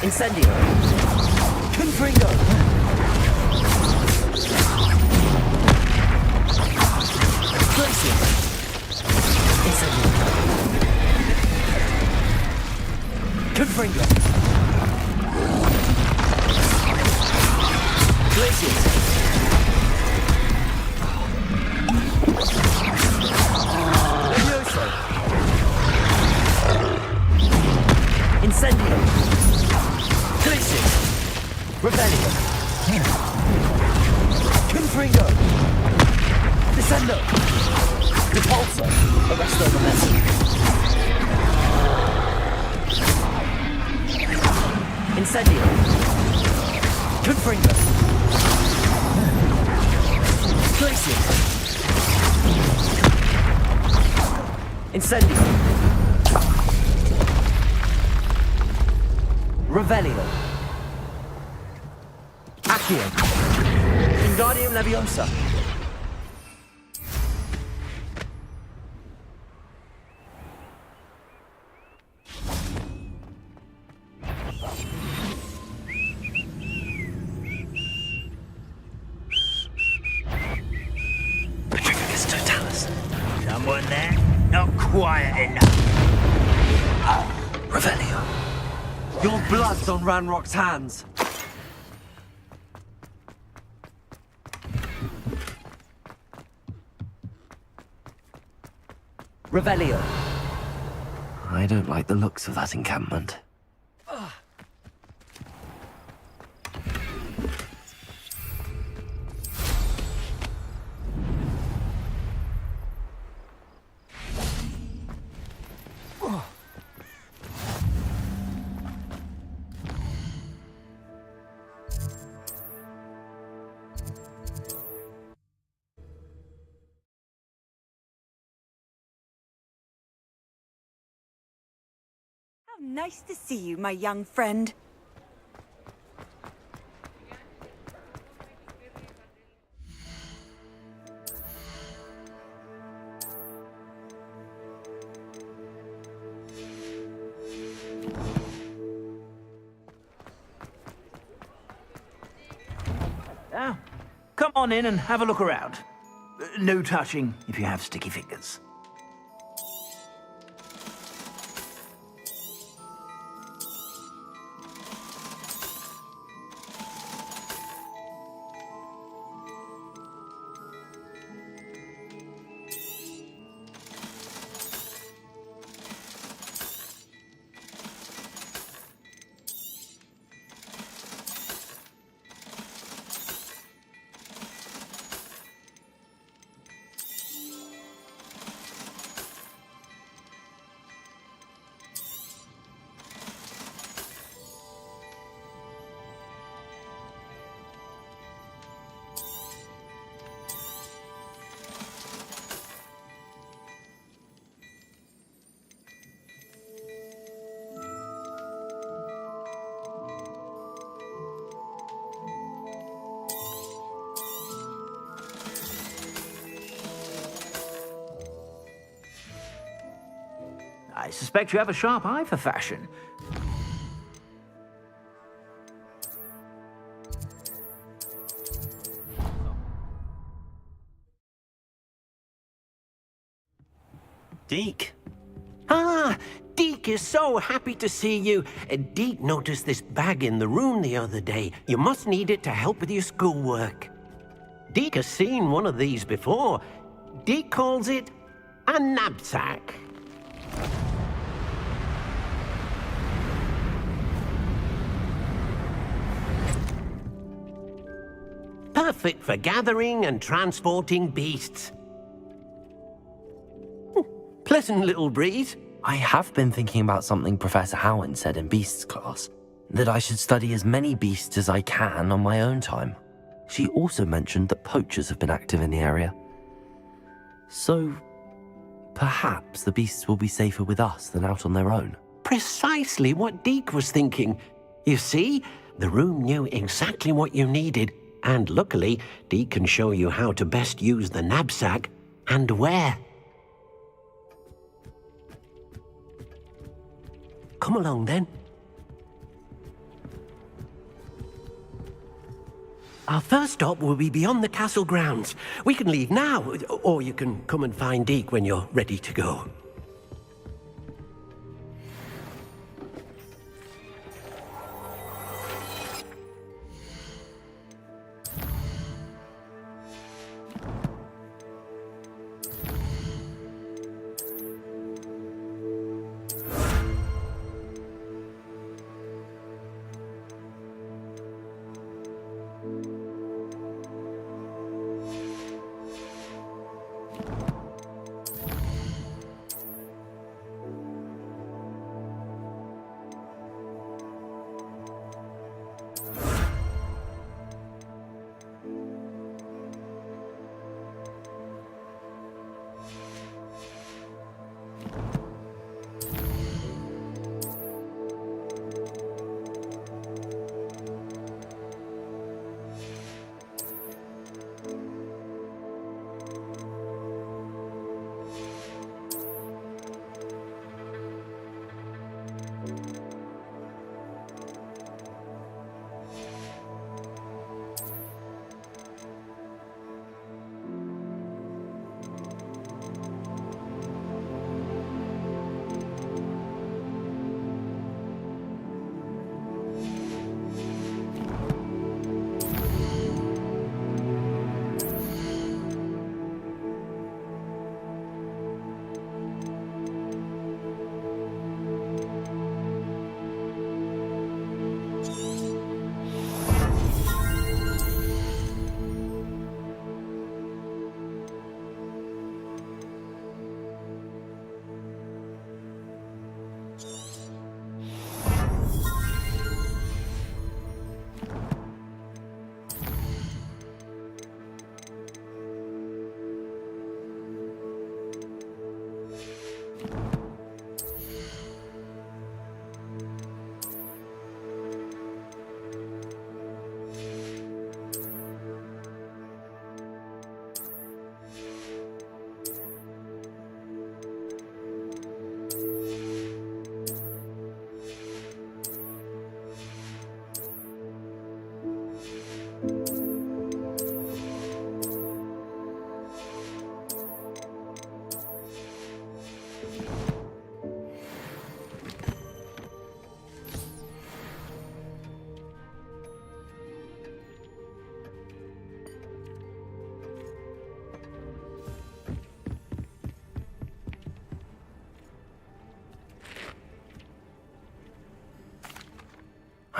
Incendio. Confringo. Glacier. Incendio. Confringo. Glacier. Levioso. Incendio. Glacier. Revelio. Confringo. Descendo. Repulsor. Arresto Momentum. Incendio. Confringo. Glacier. Incendio. Revelio. Accio. Wingardium Leviosa. Petrificus Totalis. Someone there? Not quiet enough. Revelio. Your blood's on Ranrock's hands. Revelio. I don't like the looks of that encampment. How nice to see you, my young friend. Now, come on in and have a look around. No touching if you have sticky fingers. I suspect you have a sharp eye for fashion. Deke. Ah, Deke is so happy to see you. Deke noticed this bag in the room the other day. You must need it to help with your schoolwork. Deke has seen one of these before. Deke calls it a knapsack. Perfect for gathering and transporting beasts. Pleasant little breeze. I have been thinking about something Professor Howin said in Beasts class, that I should study as many beasts as I can on my own time. She also mentioned that poachers have been active in the area. So, perhaps the beasts will be safer with us than out on their own. Precisely what Deke was thinking. You see, the room knew exactly what you needed, and luckily, Deke can show you how to best use the knapsack and where. Come along then. Our first stop will be beyond the castle grounds. We can leave now, or you can come and find Deke when you're ready to go.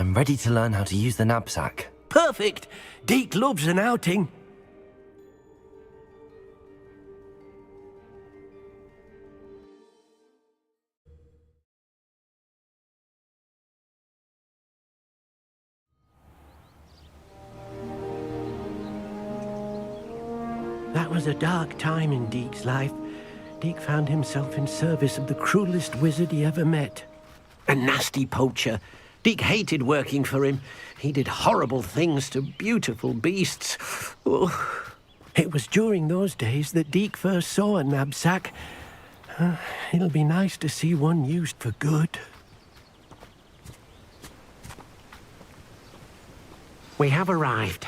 I'm ready to learn how to use the knapsack. Perfect! Deke loves an outing. That was a dark time in Deke's life. Deke found himself in service of the cruelest wizard he ever met. A nasty poacher. Deke hated working for him. He did horrible things to beautiful beasts. Oh. It was during those days that Deke first saw a knapsack. It'll be nice to see one used for good. We have arrived.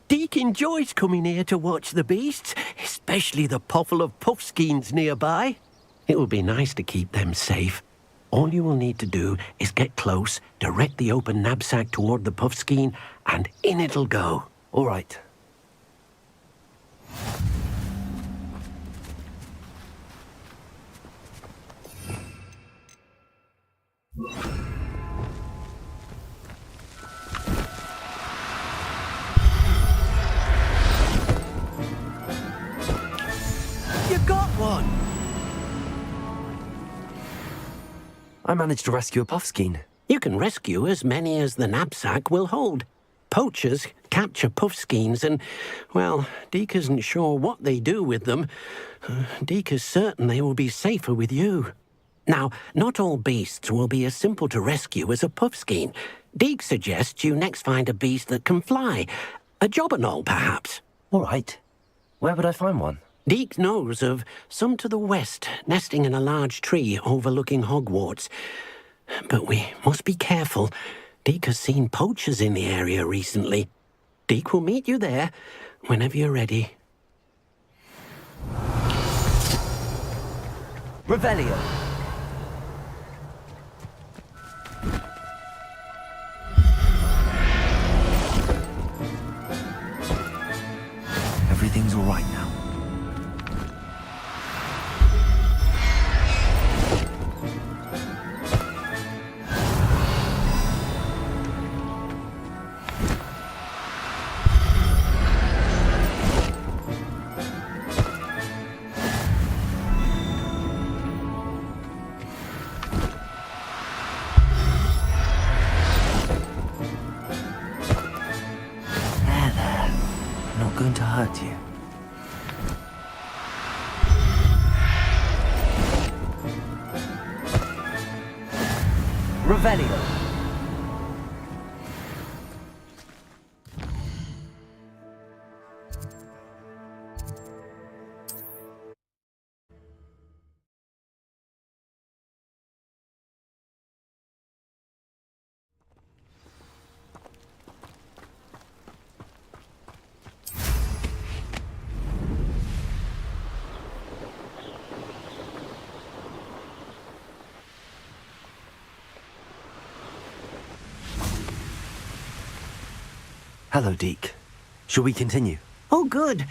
Deke enjoys coming here to watch the beasts, especially the poffle of puffskeins nearby. It will be nice to keep them safe. All you will need to do is get close, direct the open knapsack toward the puffskein, and in it'll go. All right. You got one! I managed to rescue a puffskein. You can rescue as many as the knapsack will hold. Poachers capture puffskeins and, well, Deke isn't sure what they do with them. Deke is certain they will be safer with you. Now, not all beasts will be as simple to rescue as a puffskein. Deke suggests you next find a beast that can fly. A jobberknoll, perhaps. All right. Where would I find one? Deke knows of some to the west, nesting in a large tree overlooking Hogwarts. But we must be careful. Deke has seen poachers in the area recently. Deke will meet you there whenever you're ready. Revelio. Everything's all right now. Going to hurt you. Revelio. Hello, Deke. Shall we continue? Oh, good.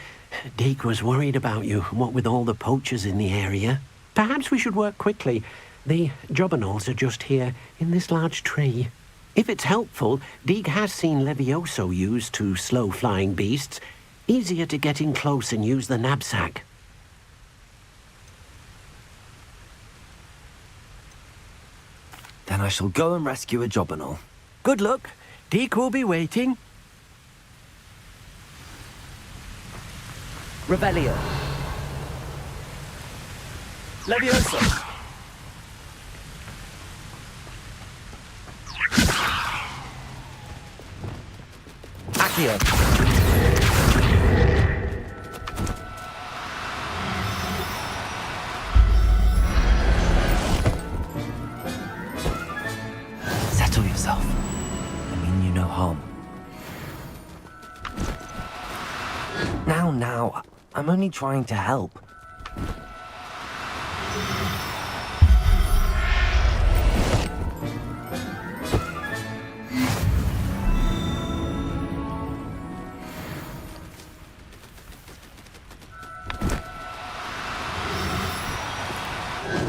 Deke was worried about you, what with all the poachers in the area. Perhaps we should work quickly. The jobberknolls are just here, in this large tree. If it's helpful, Deke has seen Levioso used to slow flying beasts. Easier to get in close and use the knapsack. Then I shall go and rescue a jobberknoll. Good luck. Deke will be waiting. Revelio. Levioso. Accio. Settle yourself. I mean you no harm. Now, I'm only trying to help.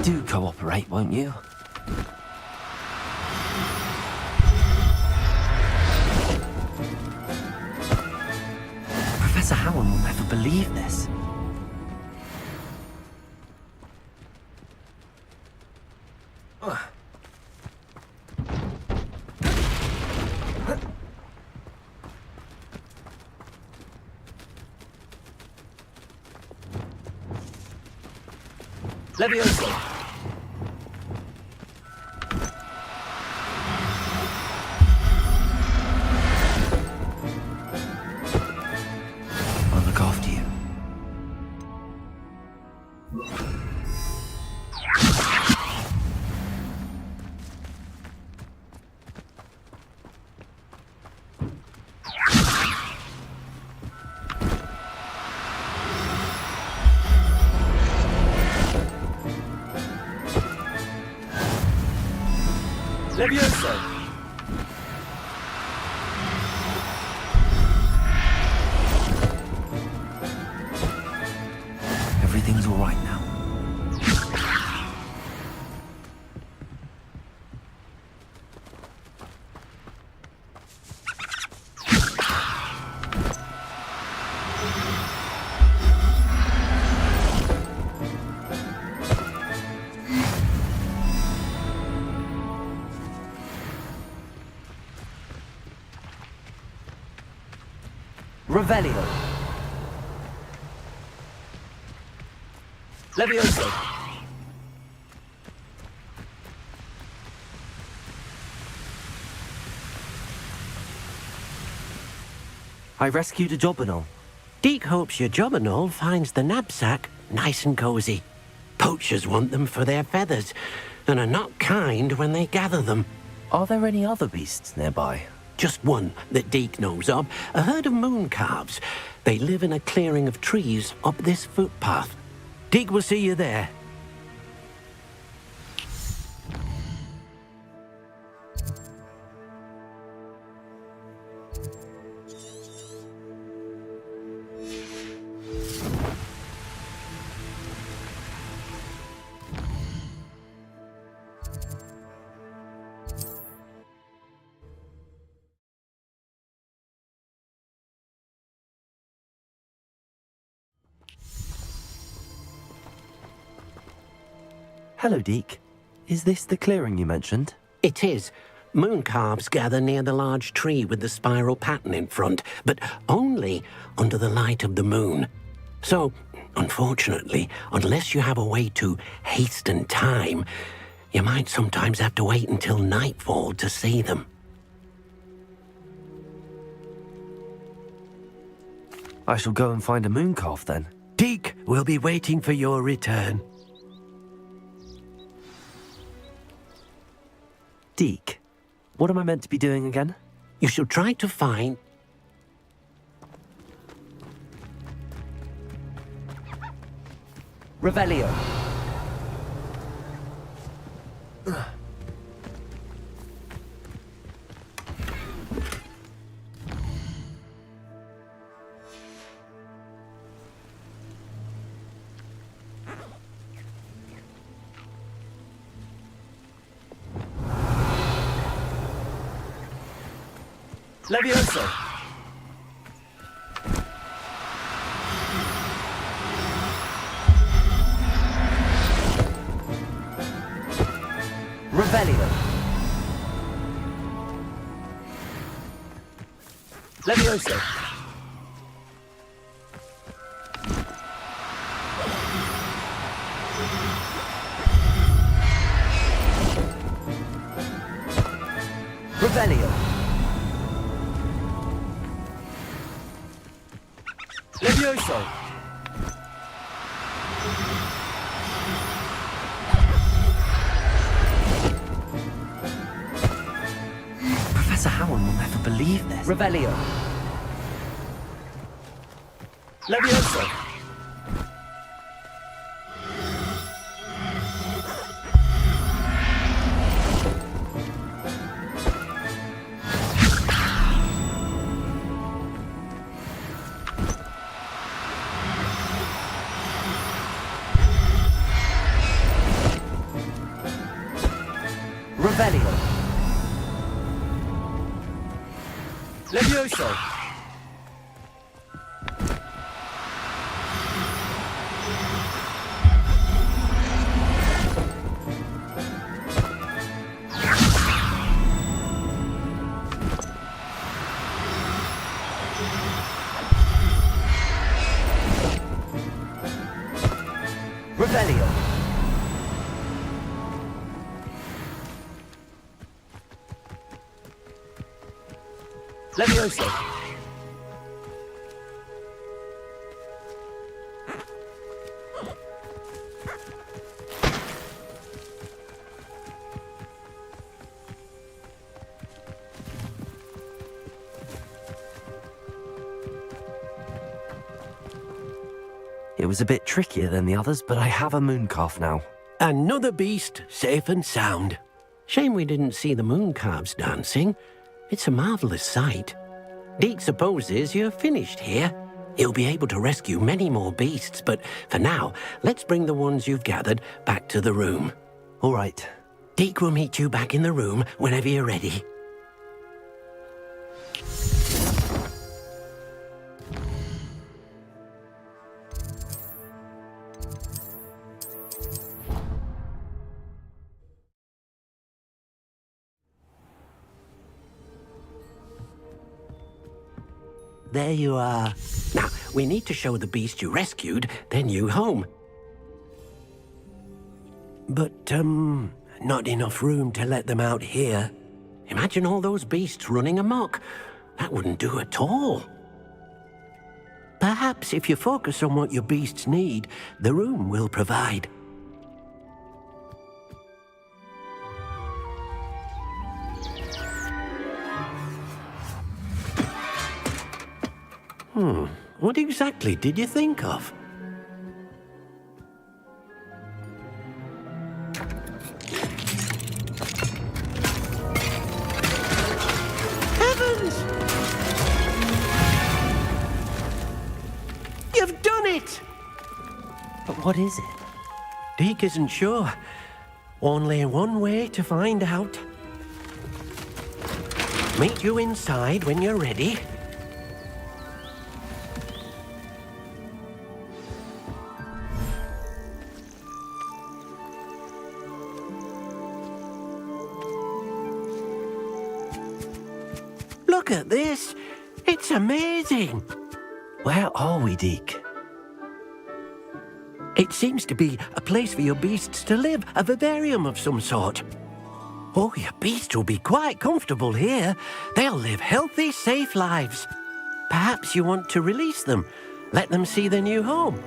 Do cooperate, won't you? believe this. Levioso! I'll look after you. Levioso! Everything's all right now. Revelio. Levioso. I rescued a Jobberknoll. Deke hopes your Jobberknoll finds the knapsack nice and cozy. Poachers want them for their feathers, and are not kind when they gather them. Are there any other beasts nearby? Just one that Deke knows of, a herd of moon calves. They live in a clearing of trees up this footpath. Deke will see you there. Hello, Deke. Is this the clearing you mentioned? It is. Moon calves gather near the large tree with the spiral pattern in front, but only under the light of the moon. So, unfortunately, unless you have a way to hasten time, you might sometimes have to wait until nightfall to see them. I shall go and find a moon calf then. Deke will be waiting for your return. Deke, what am I meant to be doing again? You shall try to find... Revelio. Levioso. Revelio. Levioso. Revelio. Levioso. Professor Howard will never believe this. Revelio. Levioso. Revelio. Levioso. Leviosa. It was a bit trickier than the others, but I have a mooncalf now. Another beast, safe and sound. Shame we didn't see the mooncalves dancing. It's a marvellous sight. Deke supposes you're finished here. He'll be able to rescue many more beasts, but for now, let's bring the ones you've gathered back to the room. All right. Deke will meet you back in the room whenever you're ready. There you are. Now, we need to show the beast you rescued their new home. But, not enough room to let them out here. Imagine all those beasts running amok. That wouldn't do at all. Perhaps if you focus on what your beasts need, the room will provide. What exactly did you think of? Heavens! You've done it! But what is it? Deke isn't sure. Only one way to find out. Meet you inside when you're ready. Look at this! It's amazing! Where are we, Deke? It seems to be a place for your beasts to live, a vivarium of some sort. Oh, your beasts will be quite comfortable here. They'll live healthy, safe lives. Perhaps you want to release them, let them see their new home.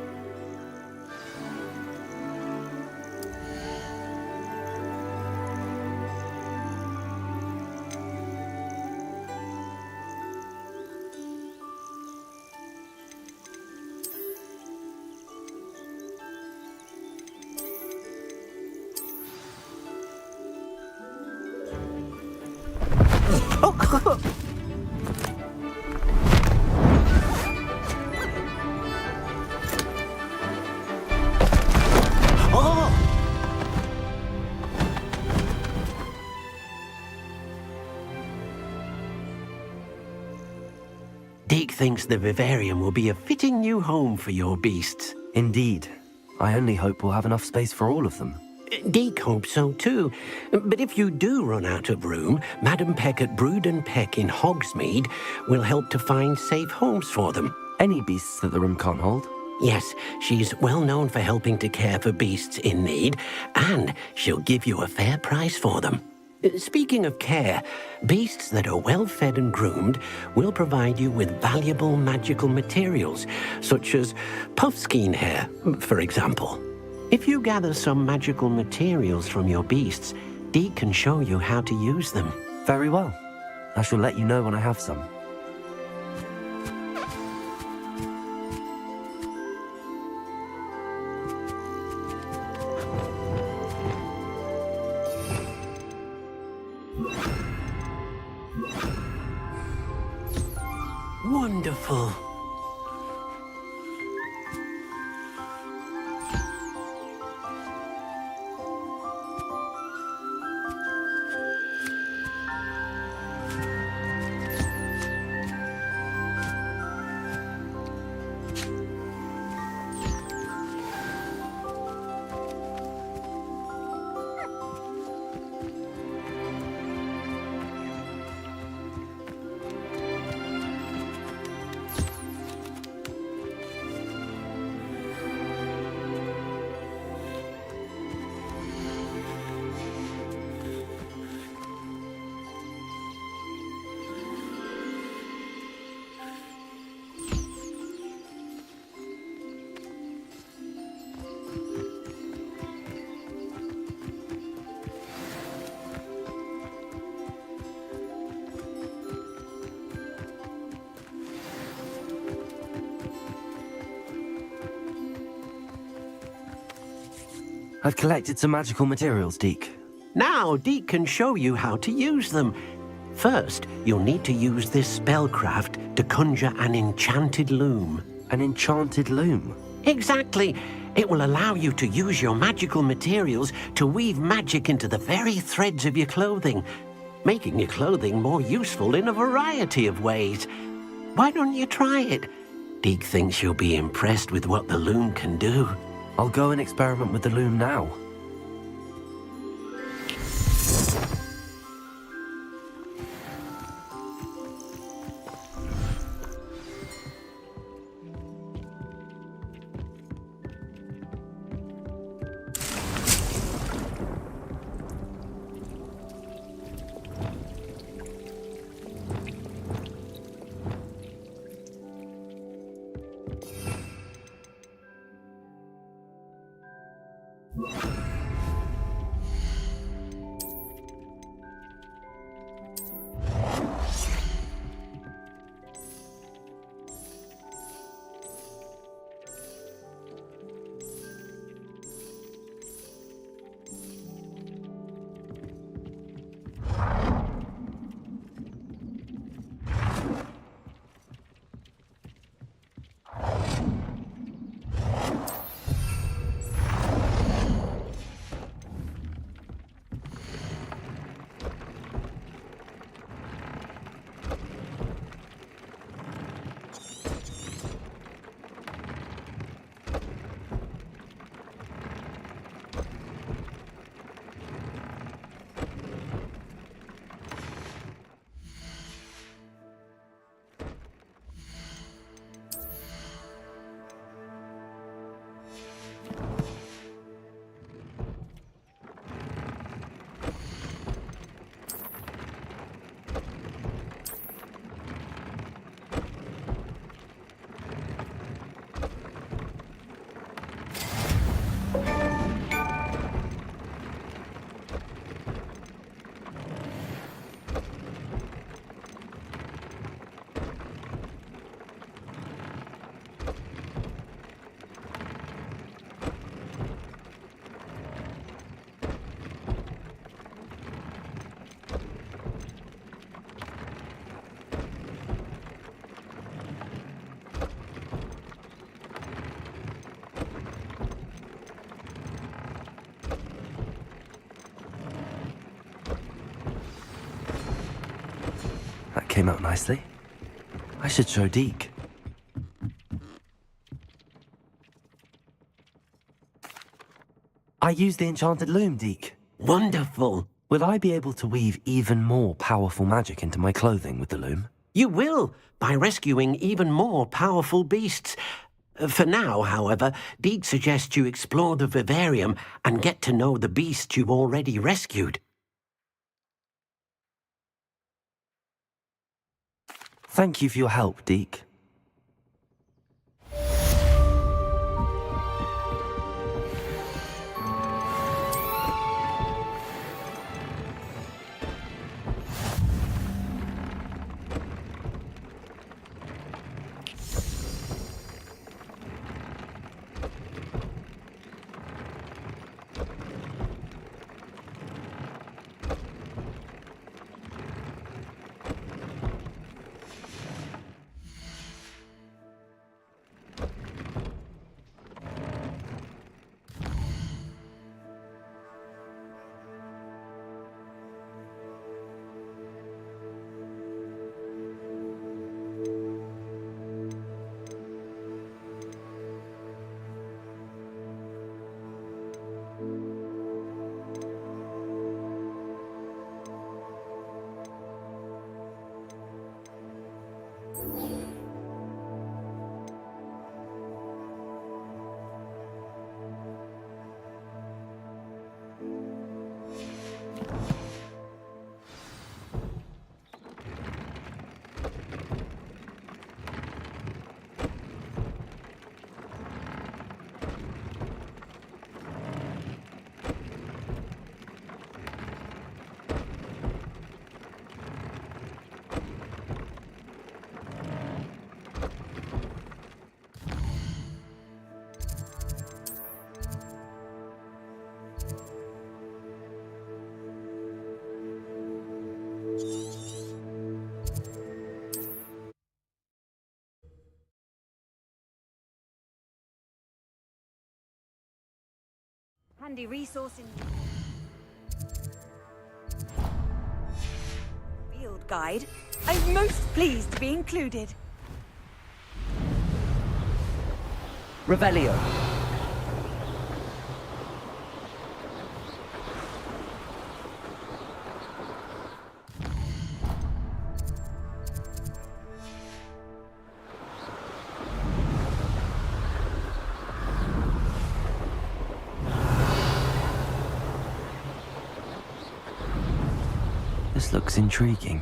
Deke thinks the vivarium will be a fitting new home for your beasts. Indeed. I only hope we'll have enough space for all of them. Deke hopes so too. But if you do run out of room, Madam Peck at Brood and Peck in Hogsmeade will help to find safe homes for them. Any beasts that the room can't hold? Yes, she's well known for helping to care for beasts in need, and she'll give you a fair price for them. Speaking of care, beasts that are well fed and groomed will provide you with valuable magical materials, such as puffskein hair, for example. If you gather some magical materials from your beasts, Deke can show you how to use them. Very well. I shall let you know when I have some. Wonderful. I've collected some magical materials, Deke. Now, Deke can show you how to use them. First, you'll need to use this spellcraft to conjure an enchanted loom. An enchanted loom? Exactly. It will allow you to use your magical materials to weave magic into the very threads of your clothing, making your clothing more useful in a variety of ways. Why don't you try it? Deke thinks you'll be impressed with what the loom can do. I'll go and experiment with the loom now. That came out nicely. I should show Deke. I used the enchanted loom, Deke. Wonderful. Will I be able to weave even more powerful magic into my clothing with the loom? You will, by rescuing even more powerful beasts. For now, however, Deke suggests you explore the vivarium and get to know the beasts you've already rescued. Thank you for your help, Deke. handy resource in field guide. I'm most pleased to be included. Revelio. This looks intriguing.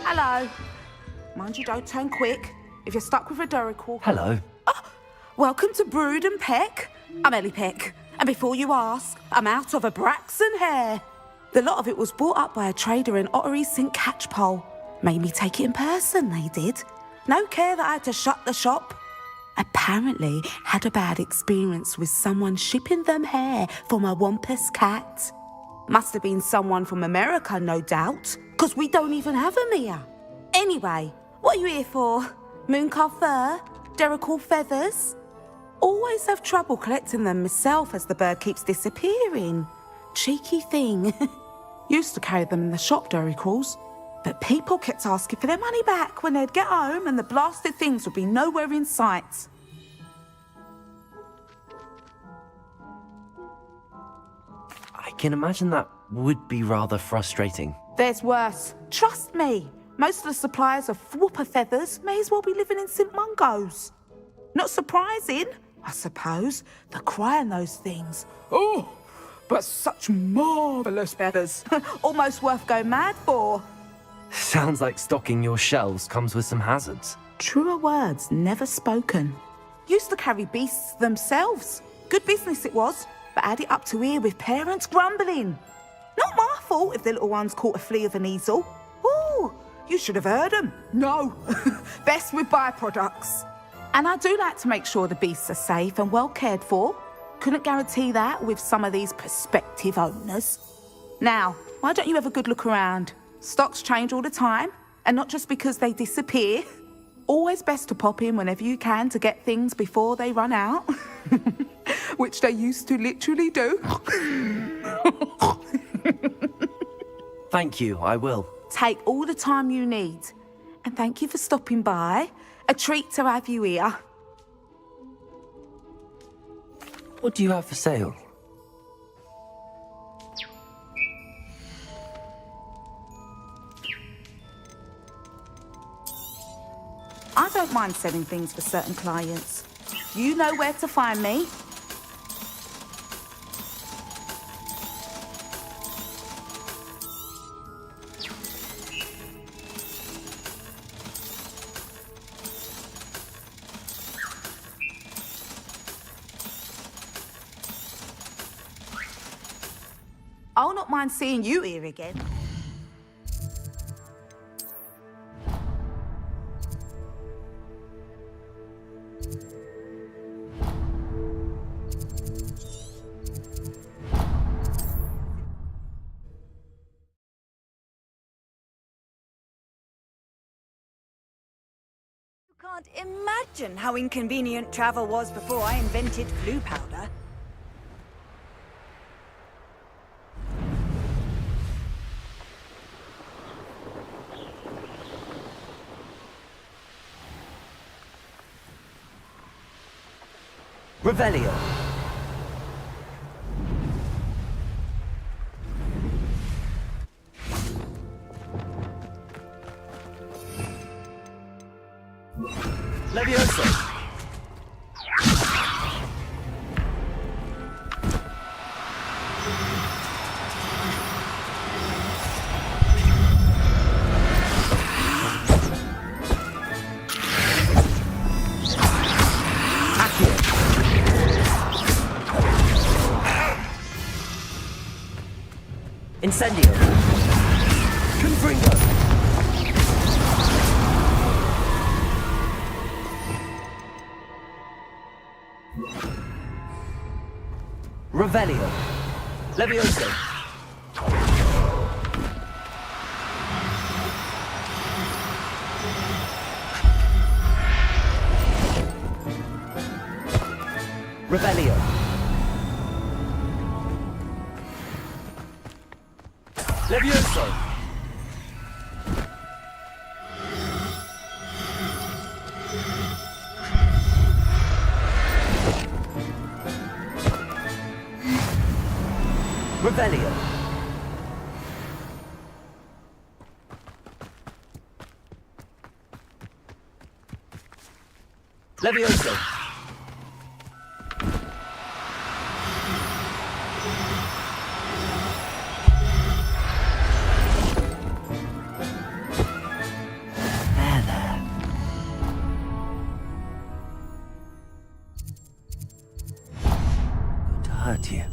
Hello. Mind you don't turn quick. If you're stuck with a Duracell... Hello. Welcome to Brood and Peck. I'm Ellie Peck. And before you ask, I'm out of a Braxton hair. The lot of it was bought up by a trader in Ottery St. Catchpole. Made me take it in person, they did. No care that I had to shut the shop. Apparently had a bad experience with someone shipping them hair from a Wampus cat. Must have been someone from America, no doubt, because we don't even have them here. Anyway, what are you here for? Mooncar fur? Duracell feathers? Always have trouble collecting them myself as the bird keeps disappearing. Cheeky thing. Used to carry them in the shop, Duracells, but people kept asking for their money back when they'd get home and the blasted things would be nowhere in sight. I can imagine that would be rather frustrating. There's worse. Trust me. Most of the suppliers of whooper feathers may as well be living in St. Mungo's. Not surprising, I suppose, the cry on those things. Oh, but such marvellous feathers. Almost worth going mad for. Sounds like stocking your shelves comes with some hazards. Truer words never spoken. Used to carry beasts themselves. Good business it was, but had it up to here with parents grumbling. Not my fault if the little ones caught a flea of an easel. Ooh, you should have heard them. No, best with byproducts. And I do like to make sure the beasts are safe and well cared for. Couldn't guarantee that with some of these prospective owners. Now, why don't you have a good look around? Stocks change all the time, and not just because they disappear. Always best to pop in whenever you can to get things before they run out. Which they used to literally do. Thank you, I will. Take all the time you need. And thank you for stopping by. A treat to have you here. What do you have for sale? I don't mind selling things for certain clients. You know where to find me. I'll not mind seeing you here again. Can't imagine how inconvenient travel was before I invented flu powder. Revelio. Levioso. Incendio. Confringo. Revelio. Levioso. Revelio. Levioso. Revelio. Levioso. Hurt you.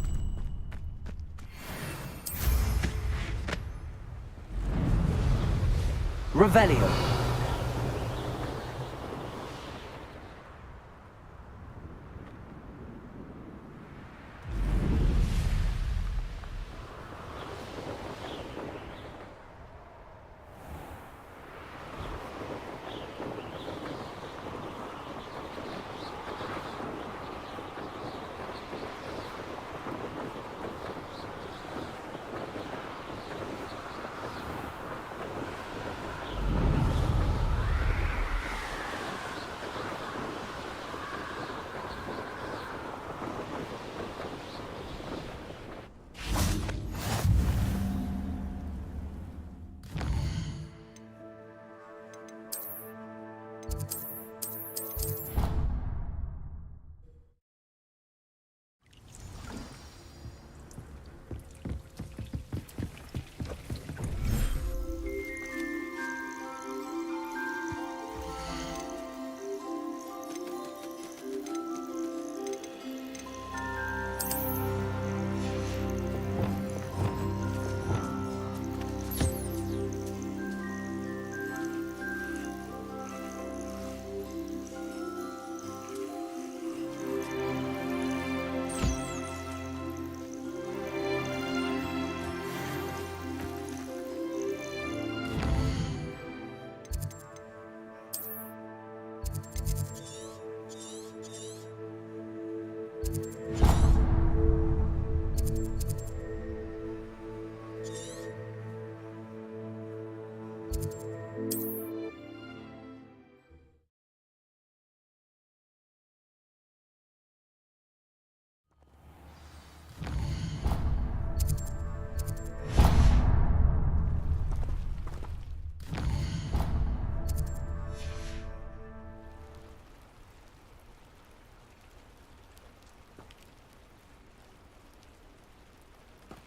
Revelio.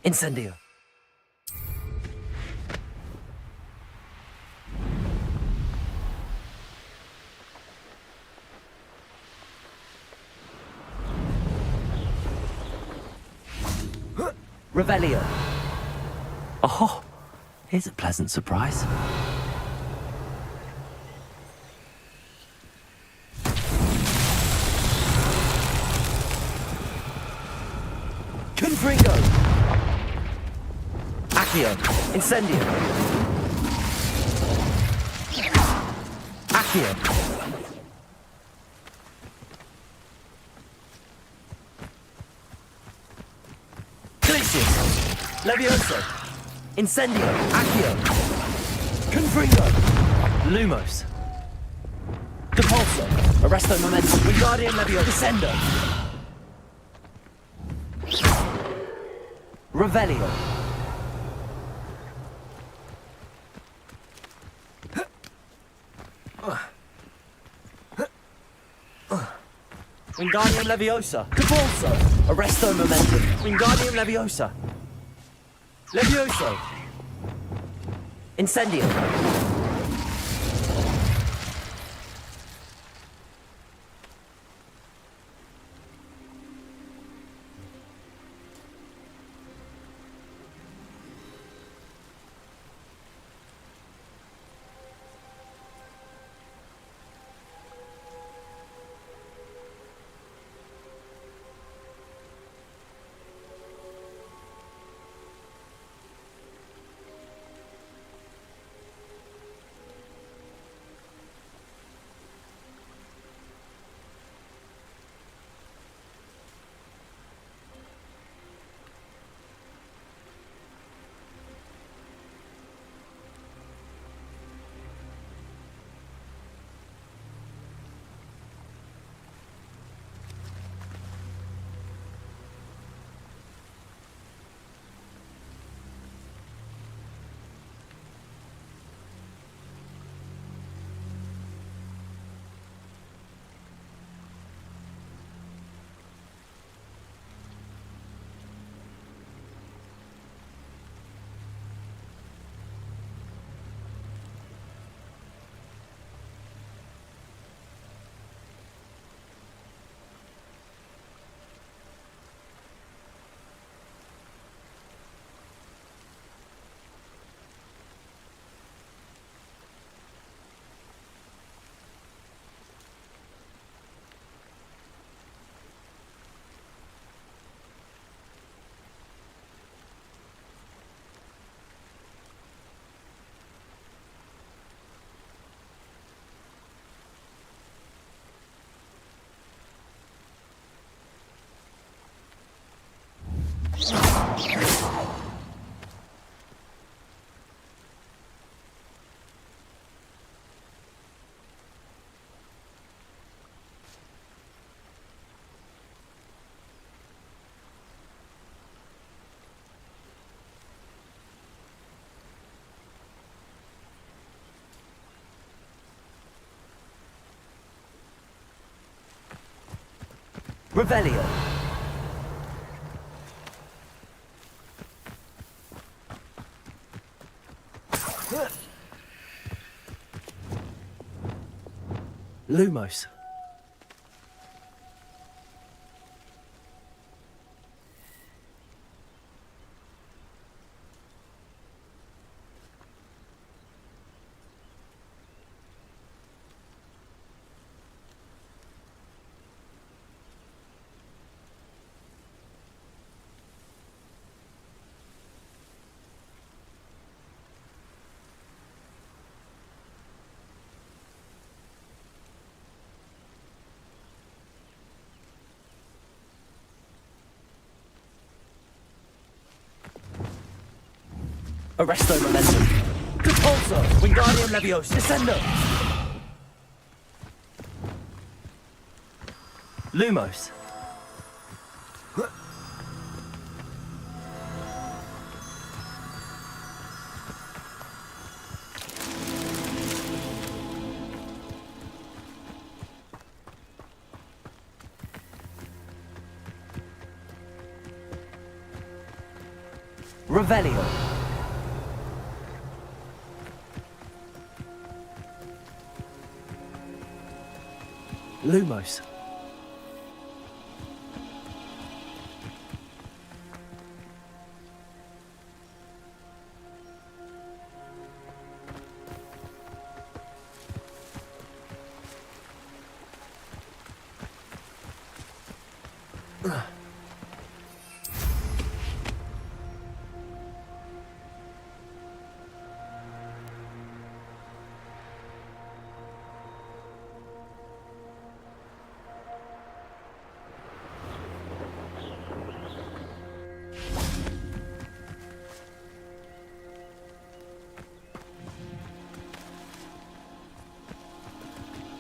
Incendio. Revelio. Oh, here's a pleasant surprise. Confringo. Accio. Incendio. Accio. Glacius. Levioso. Incendio. Accio. Confringo. Lumos. Depulso. Arresto Momentum. Wingardium Levioso. Descendo. Revelio. Wingardium Leviosa. Cabalso. Arresto Momentum. Wingardium Leviosa. Levioso. Incendio. Revelio. Lumos. Arresto Momentum. Repulsor. Wingardium Leviosa. Descendo. Lumos. Revelio. Lumos.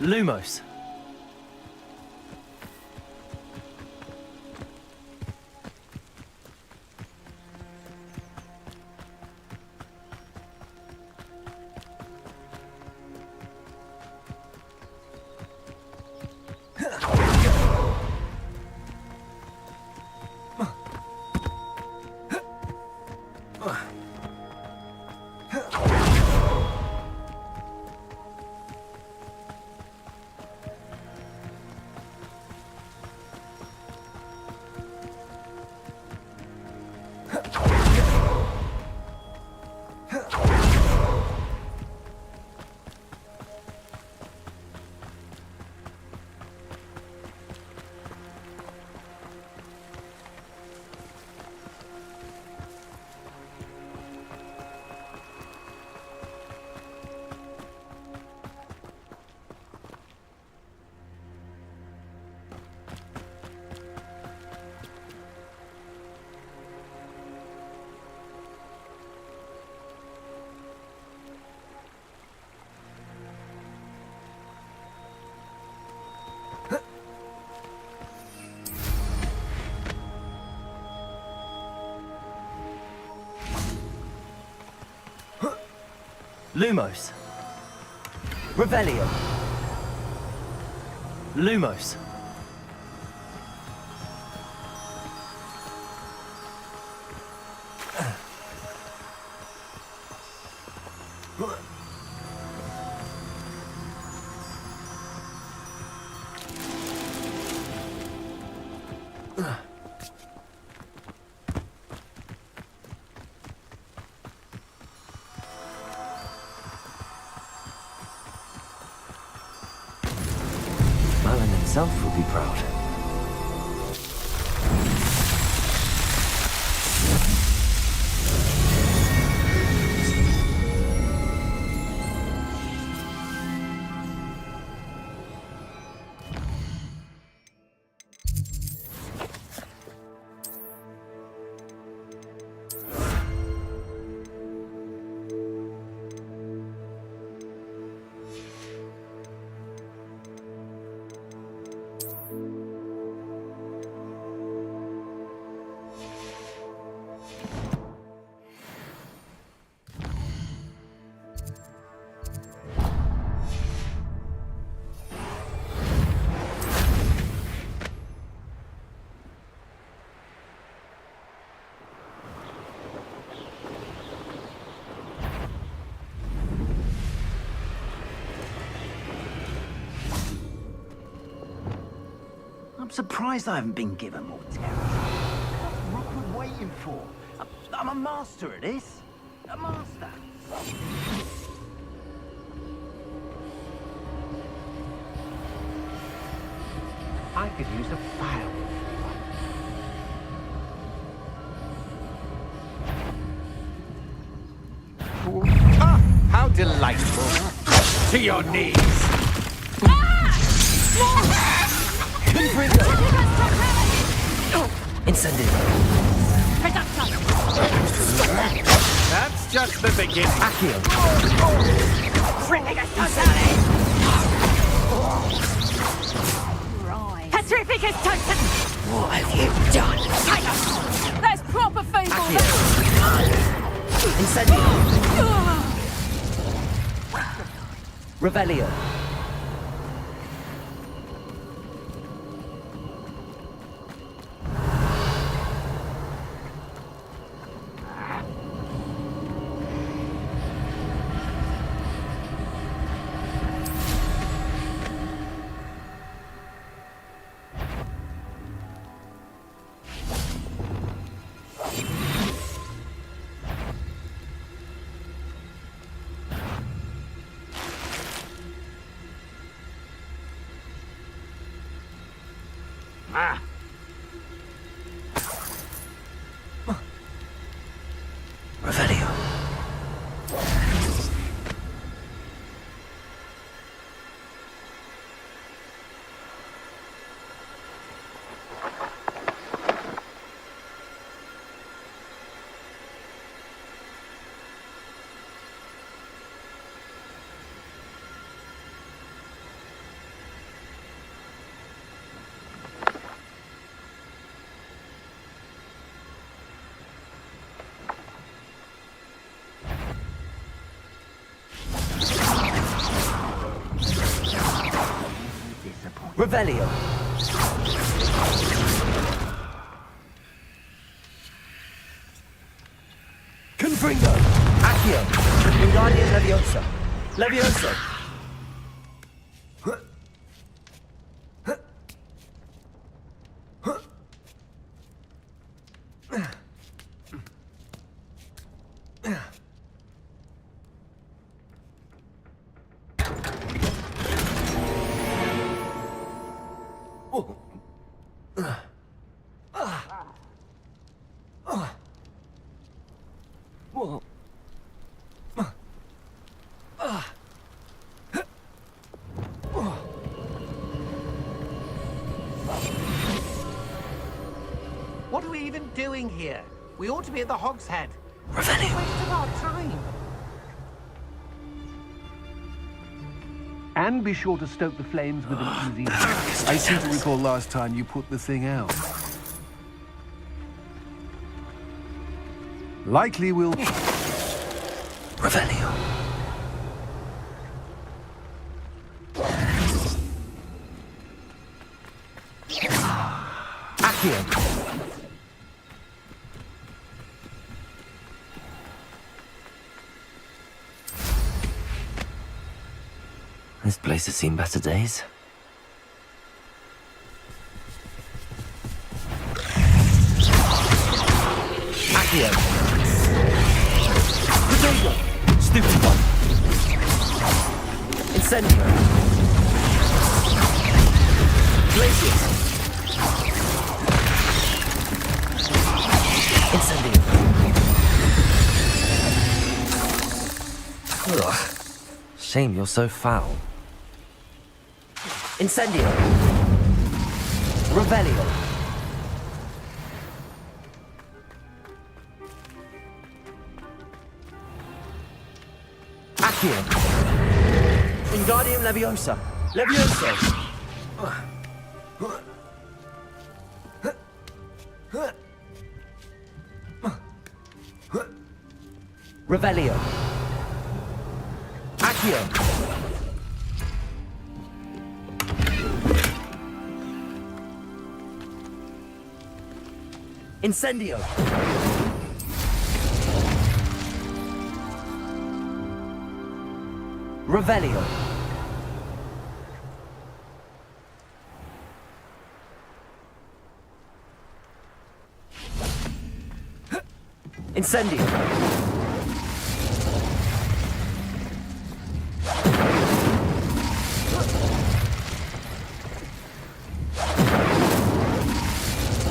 Lumos. Lumos. Revelio. Lumos. Malin himself will be proud. I'm surprised I haven't been given more terror. What's Rookwood waiting for? I'm a master at this. A master. I could use a file. Ah, how delightful. To your knees. Incendio. That's just the beginning. Accio. Petrificus Totem! What have you done? That's proper fable! Incendio. Revelio. Revelio. Revelio. Confringo. Accio. Wingardium Leviosa. Levioso. What are we even doing here? We ought to be at the Hog's Head. Revelio. Waste of our time. And be sure to stoke the flames with an easy hand. I seem to recall last time you put the thing out. Likely we'll... Revelio. Accio. This place has seen better days. Accio. Potato. Stupid one. Incendio. Glacius. Incendio. Ugh. Shame you're so foul. Incendio. Revelio. Accio. Wingardium Leviosa. Levioso. Revelio. Accio. Incendio. Revelio. Incendio.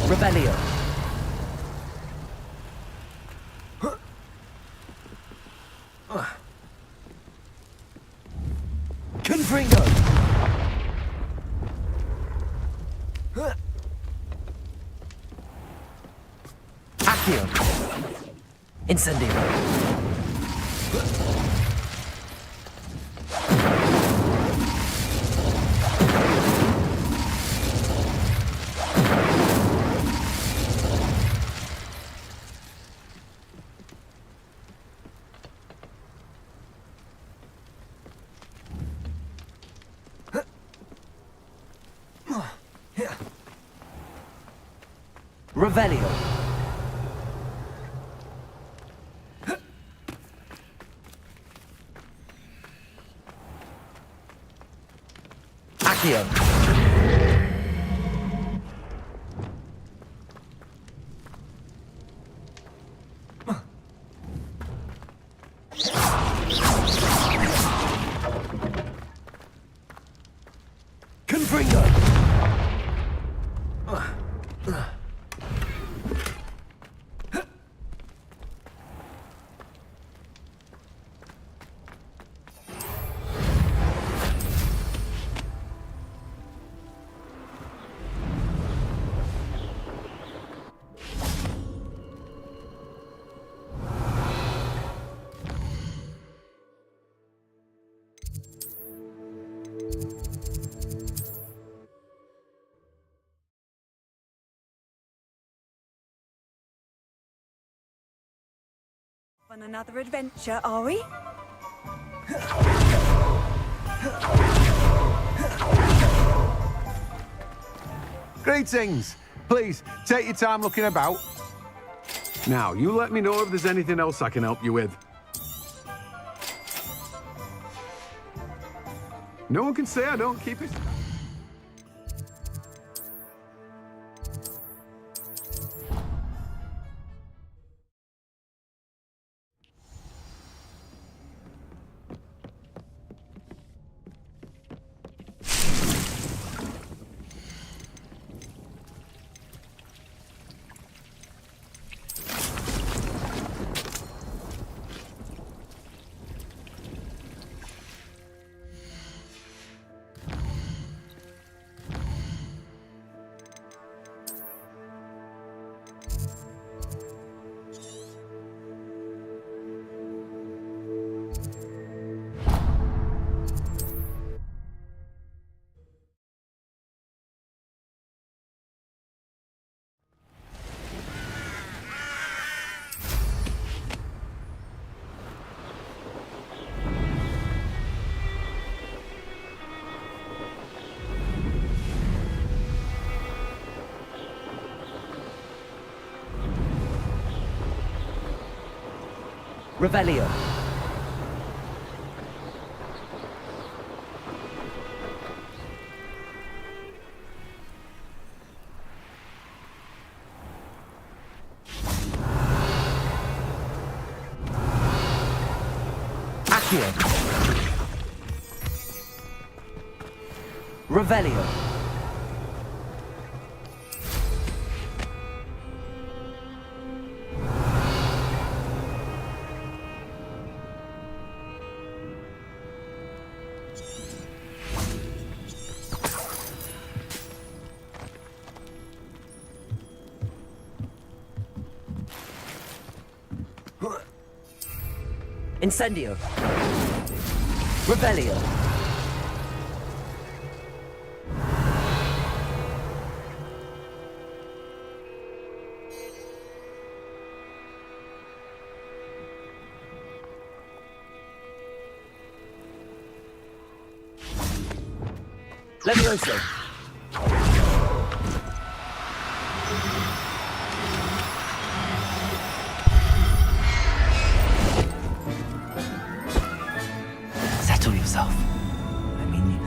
Revelio. Confringo. Accio. Incendio. Revelio. Accio. Confringo. On another adventure, are we? Greetings! Please, take your time looking about. Now, you let me know if there's anything else I can help you with. No one can say I don't keep it. Revelio. Accio. Revelio. Incendio. Revelio. Levioso. Settle yourself. I mean,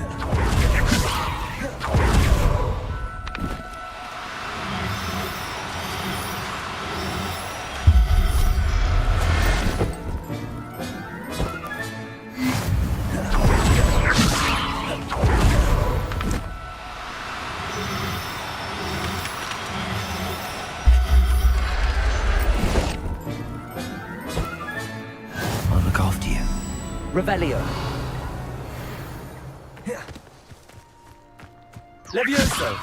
I'll look after you. Revelio. Levioso.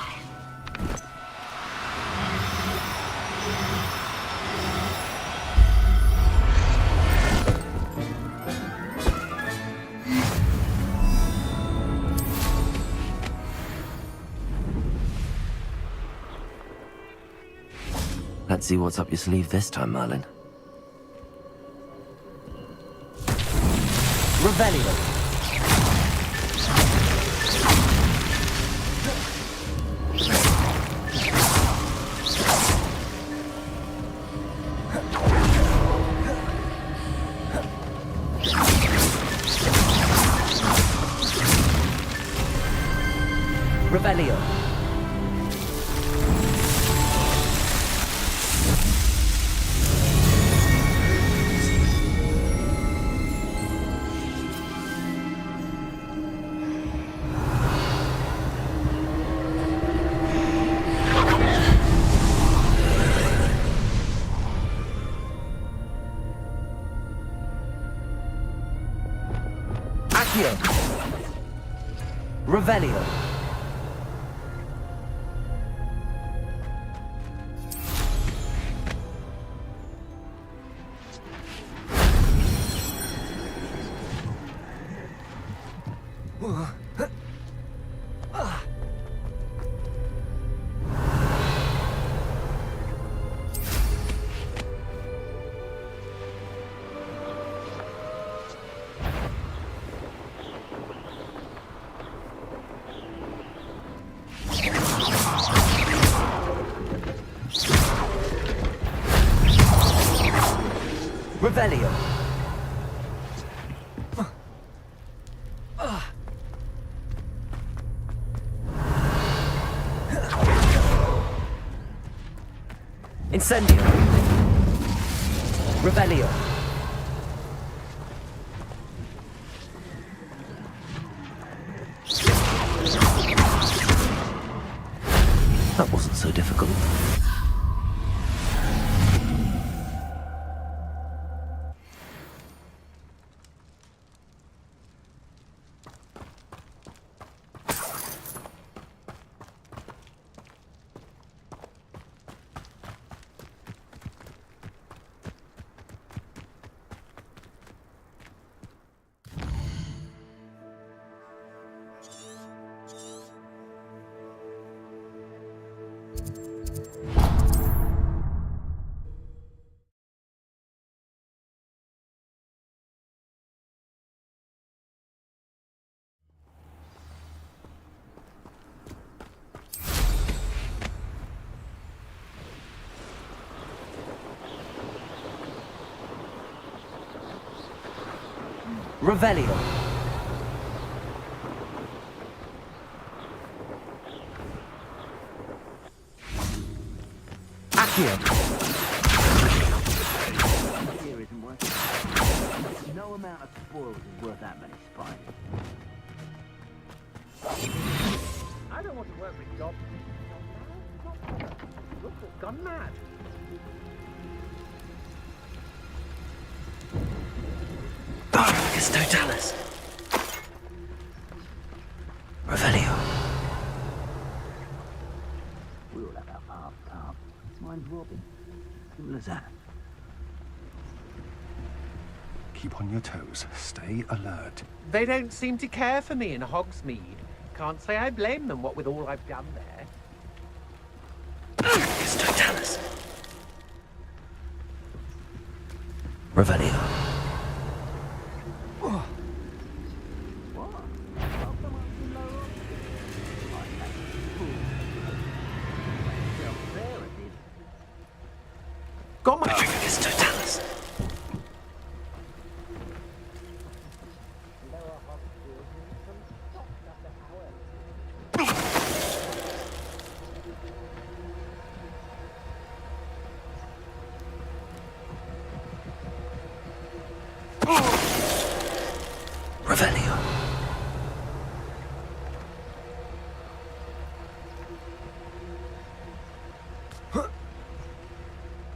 Let's see what's up your sleeve this time, Merlin. Revelio. Revelio. Accio. Revelio. Revelio. Incendio. Revelio. That wasn't so difficult. Revelio. Accio. Here isn't worth. No amount of spoils is worth that many spies. I don't want to work with goblins. Look, it's gone mad. Barracus Totalis. Revelio. We'll have our half time. Mine's Robin. Simple as that. Keep on your toes. Stay alert. They don't seem to care for me in Hogsmeade. Can't say I blame them, what with all I've done there. Barracus Totalis. Revelio. Got my Barracus Totalis. Revelio.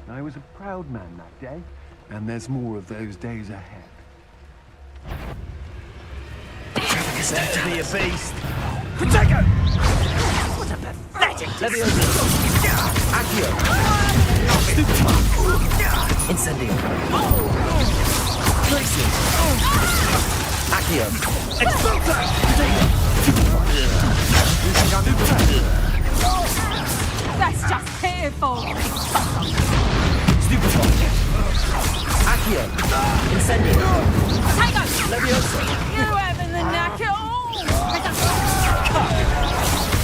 I was a proud man that day, and there's more of those days ahead. Better be a beast. Protego! What a pathetic Accio. Incendio. Glacier. Accio. Expulso! That's just pitiful. Stupefy. Accio. Incendio. Take Leviosa. You having the knack at all?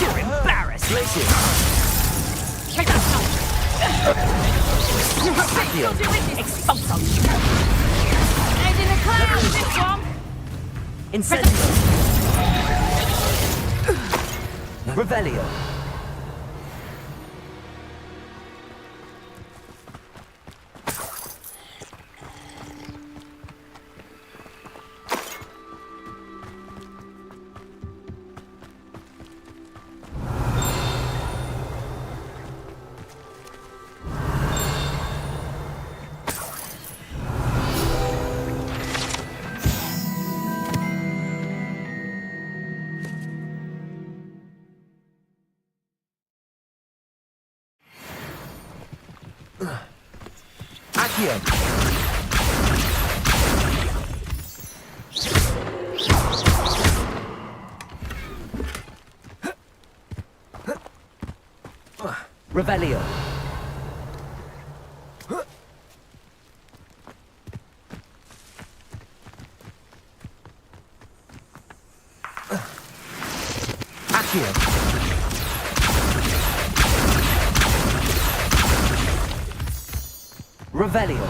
You're embarrassed. Glacier. Accio. Expulso. Head in the clouds, this one. Incendio. Revelio. Accio. Revelio. Accio. Revelio.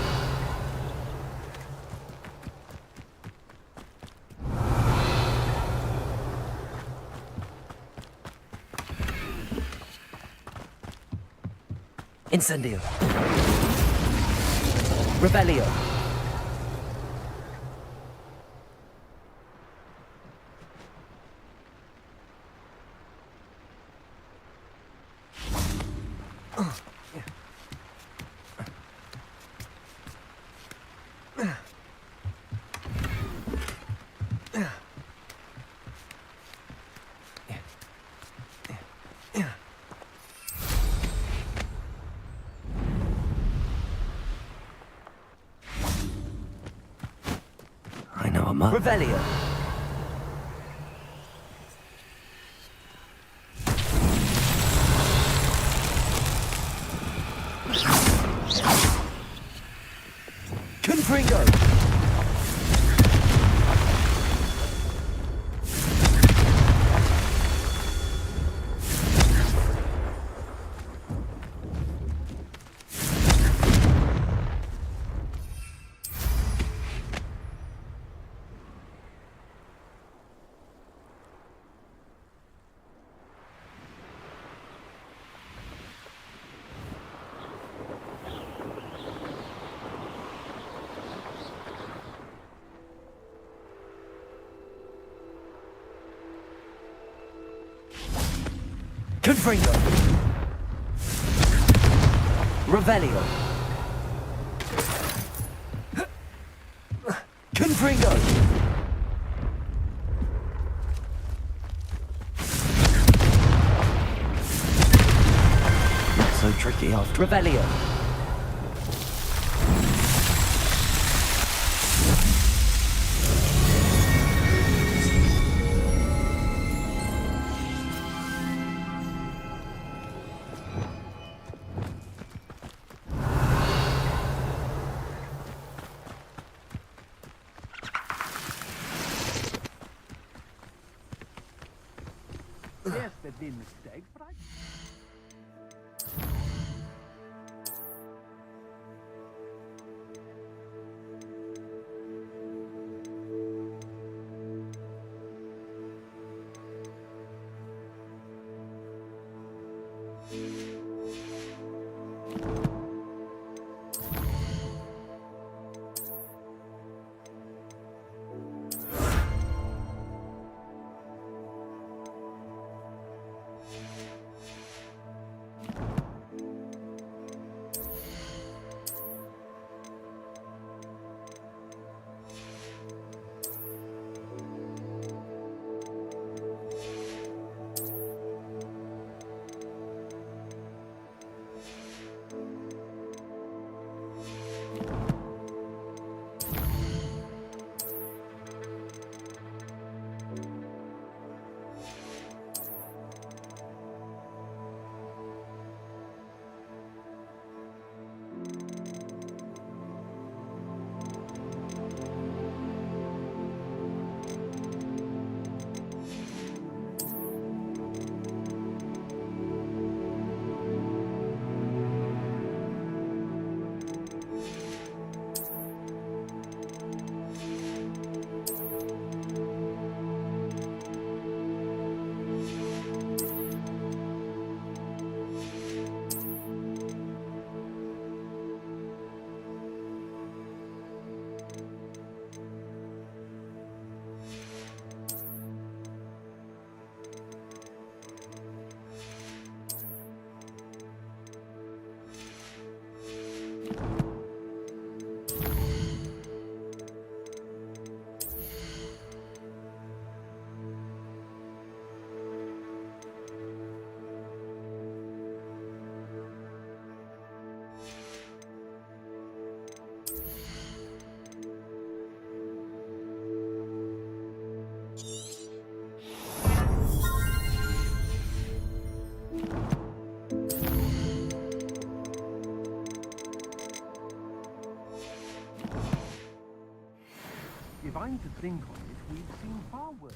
Incendio. Revelio. I know a mother. Revelio. Confringo. Confringo. Revelio. Confringo. Not so tricky after Revelio. Yes, there've been mistakes, but I... If I'm to think on it, we've seen far worse.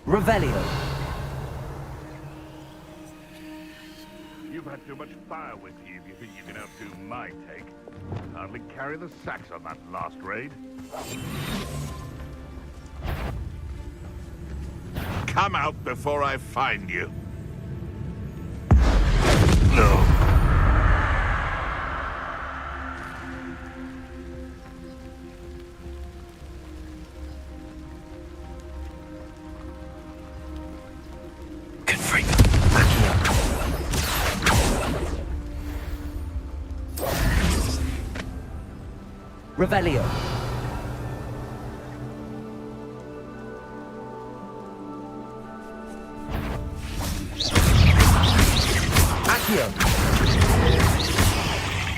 Revelio. You've had too much fire with you if you think you can outdo my take. Hardly carry the sacks on that last raid. Come out before I find you. No. Revelio.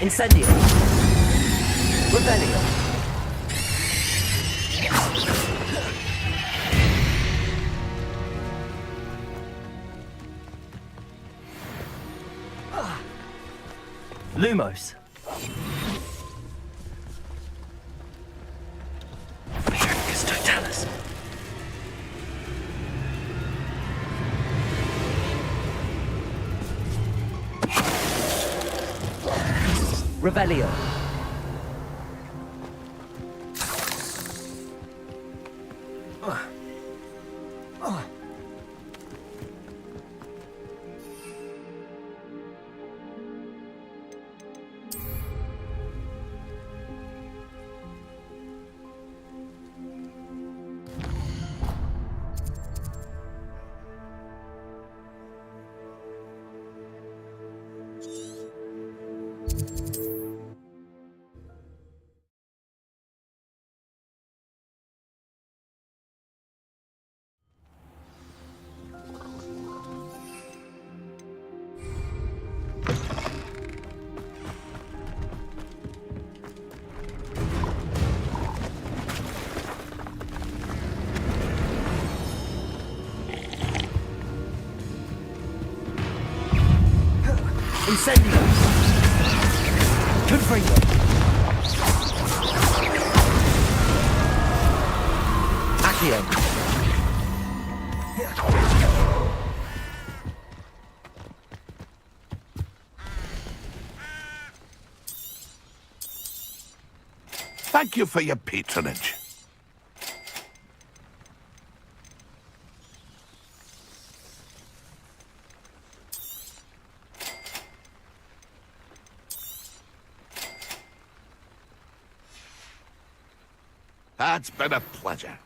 Incendio. Revelio. Lumos. Virgus Totalis. Revelio. Incendio. Confringo. Accio. Thank you for your patronage. It's been a pleasure.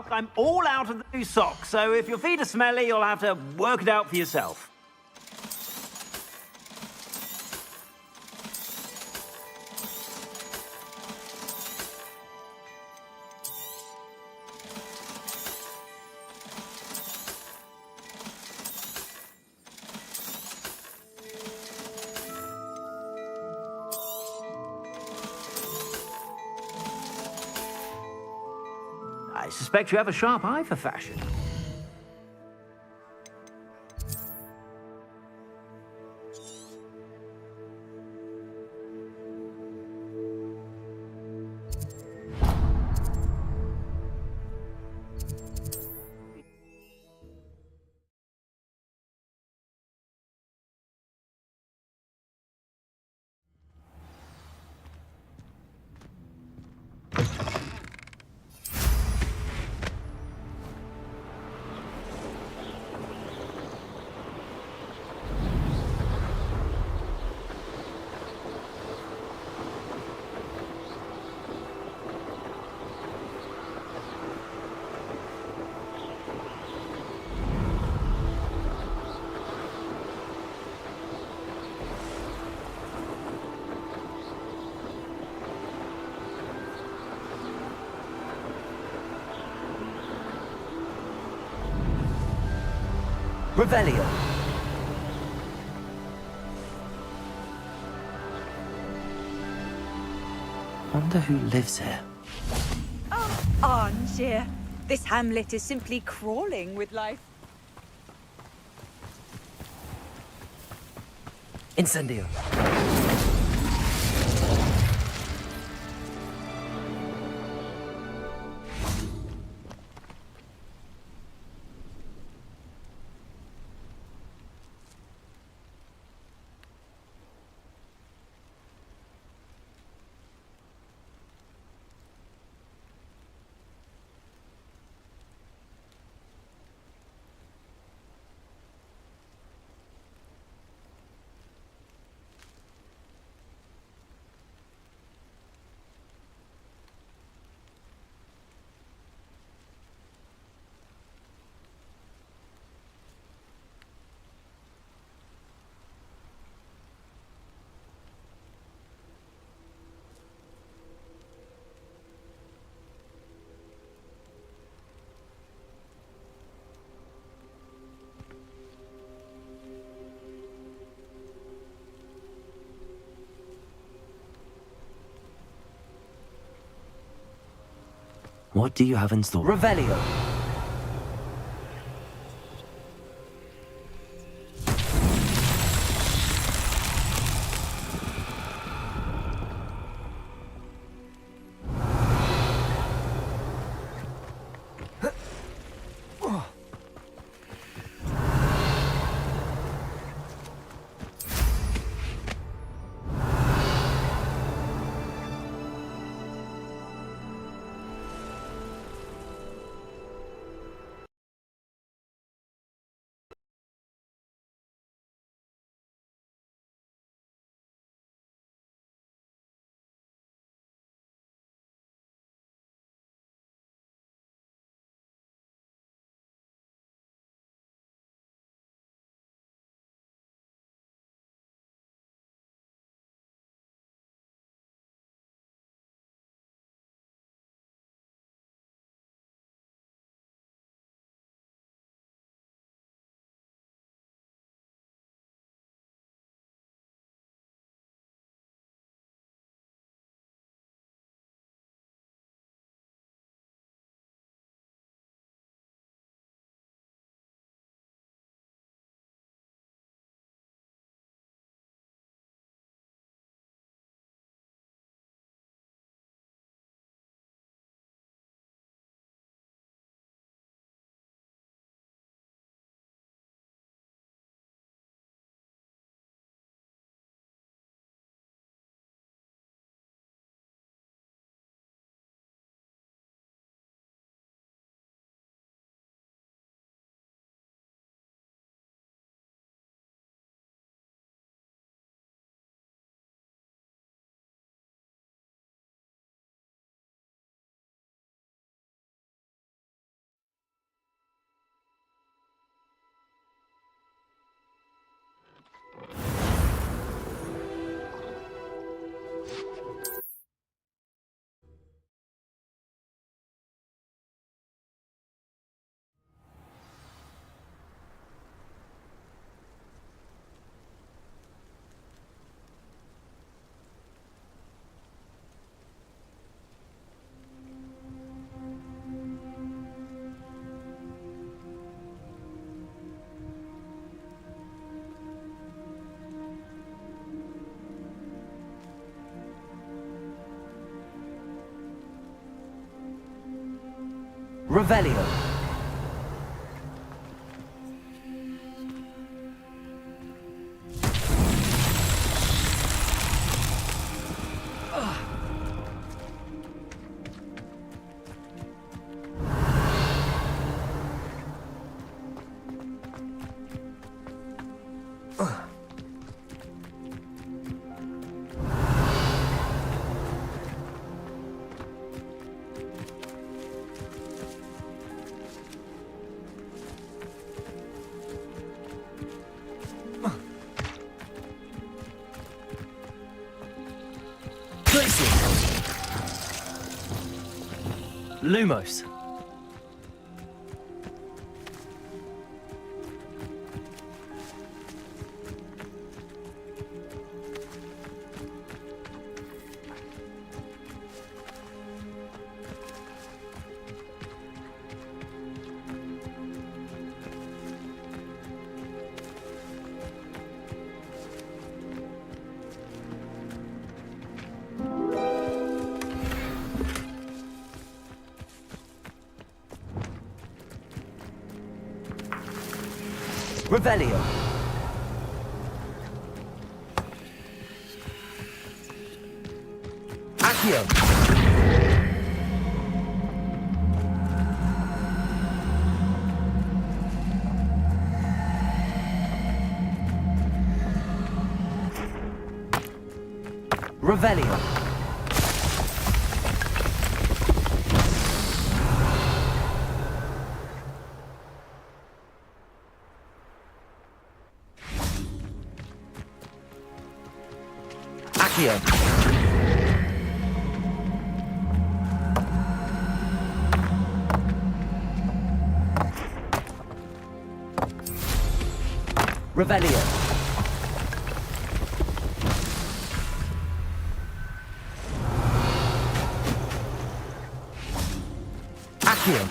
I'm all out of the new socks, so if your feet are smelly, you'll have to work it out for yourself. I suspect you have a sharp eye for fashion. Revelio. Wonder who lives here. Oh, Angier. This hamlet is simply crawling with life. Incendio. What do you have in store? Revelio. Revelio. Lumos. Revelio. Accio. Revelio. Accio. Revelio. Accio.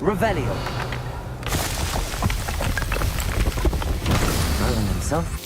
Revelio. Roland himself.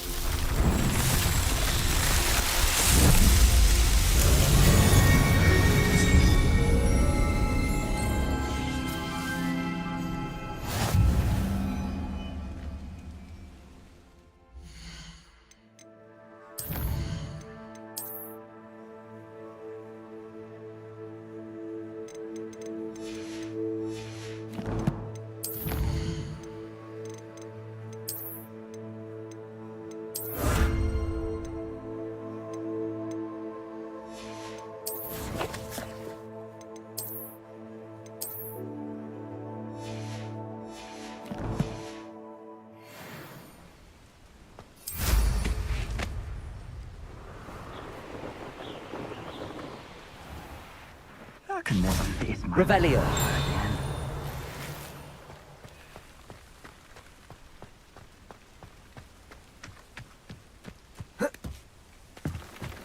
I can never face my Revelio. again.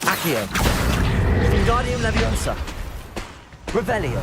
Accio. Wingardium Leviosa. Revelio.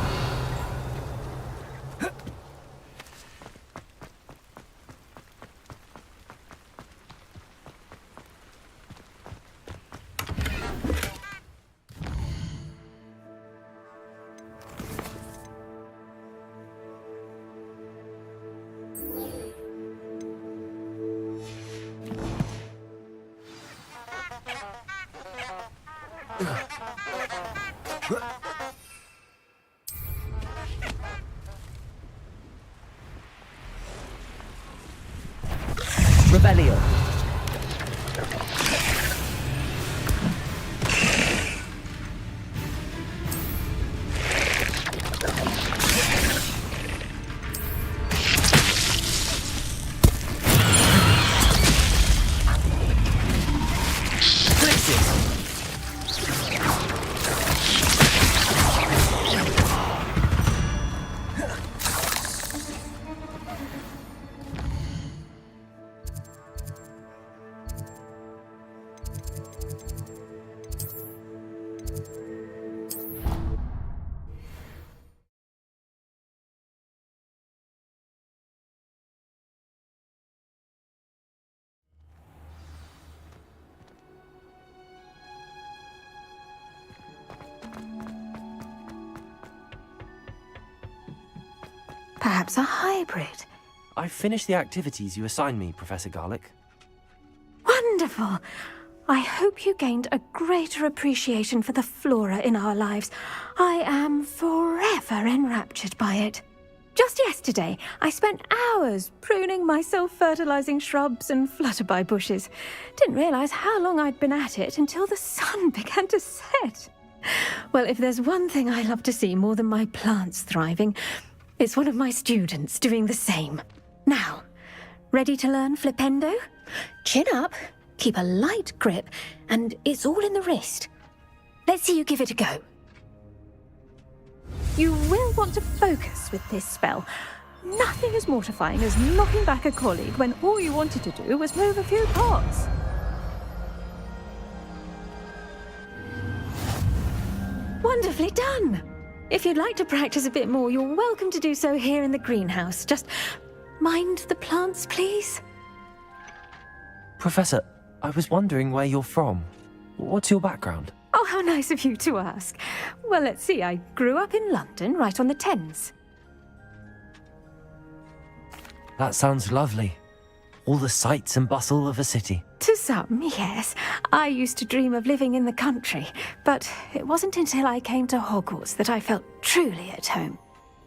Revelio. Perhaps a hybrid. I've finished the activities you assigned me, Professor Garlick. Wonderful. I hope you gained a greater appreciation for the flora in our lives. I am forever enraptured by it. Just yesterday, I spent hours pruning my self-fertilizing shrubs and flutterby bushes. Didn't realize how long I'd been at it until the sun began to set. Well, if there's one thing I love to see more than my plants thriving, it's one of my students doing the same. Now, ready to learn Flipendo? Chin up, keep a light grip, and it's all in the wrist. Let's see you give it a go. You will want to focus with this spell. Nothing as mortifying as knocking back a colleague when all you wanted to do was move a few pots. Wonderfully done! If you'd like to practice a bit more, you're welcome to do so here in the greenhouse. Just mind the plants, please. Professor, I was wondering where you're from. What's your background? Oh, how nice of you to ask. Well, let's see, I grew up in London, right on the Thames. That sounds lovely. All the sights and bustle of a city. To some, yes. I used to dream of living in the country, but it wasn't until I came to Hogwarts that I felt truly at home.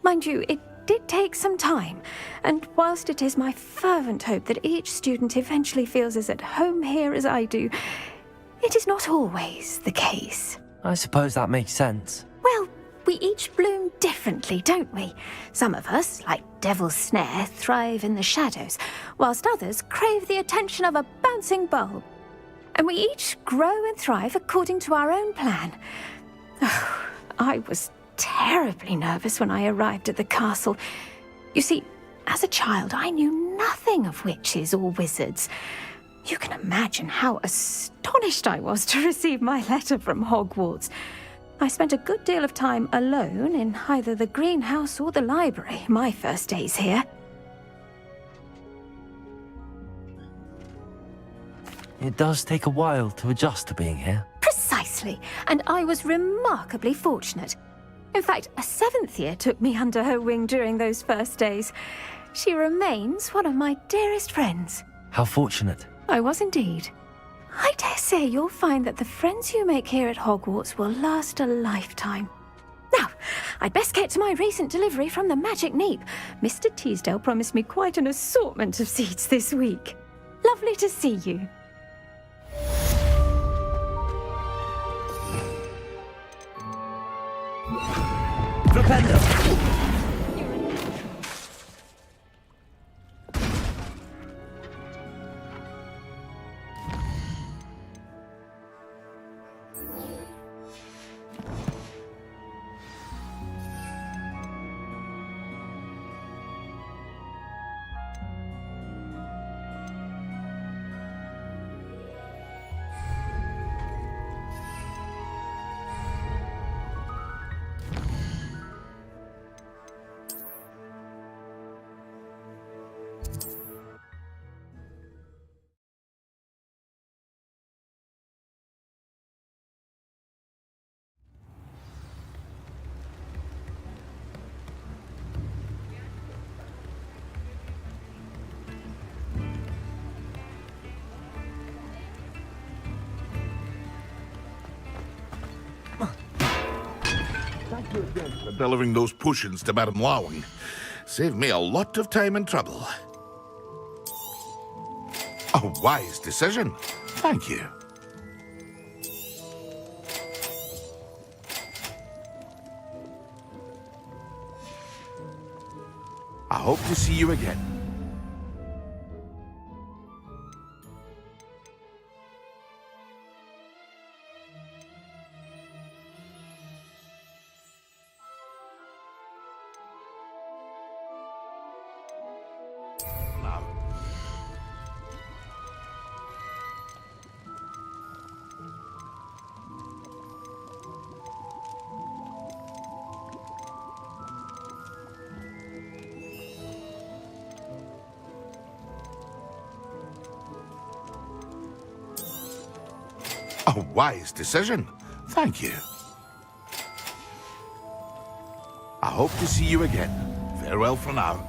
Mind you, it did take some time, and whilst it is my fervent hope that each student eventually feels as at home here as I do, it is not always the case. I suppose that makes sense. Well, we each bloom differently, don't we? Some of us, like Devil's Snare, thrive in the shadows, whilst others crave the attention of a bouncing bulb. And we each grow and thrive according to our own plan. Oh, I was terribly nervous when I arrived at the castle. You see, as a child, I knew nothing of witches or wizards. You can imagine how astonished I was to receive my letter from Hogwarts. I spent a good deal of time alone in either the greenhouse or the library my first days here. It does take a while to adjust to being here. Precisely, and I was remarkably fortunate. In fact, a 7th year took me under her wing during those first days. She remains one of my dearest friends. How fortunate. I was indeed. I dare say you'll find that the friends you make here at Hogwarts will last a lifetime. Now, I'd best get to my recent delivery from the Magic Neep. Mr. Teasdale promised me quite an assortment of seeds this week. Lovely to see you. Flipendo! For delivering those potions to Madame Lowing. Saved me a lot of time and trouble. A wise decision. Thank you. I hope to see you again. A wise decision. Thank you. I hope to see you again. Farewell for now.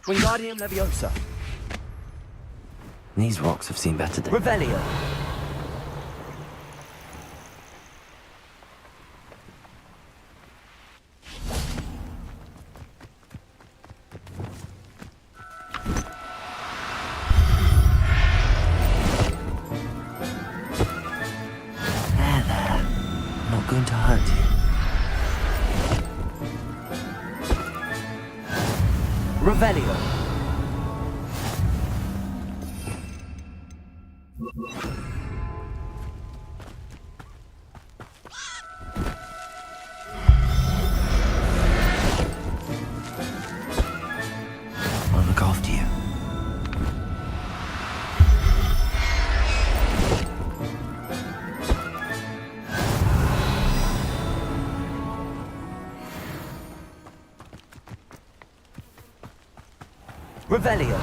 Wingardium Leviosa. These rocks have seen better days. Revelio. There. I'm not going to hurt you. Revelio. I'll look after you. Revelio.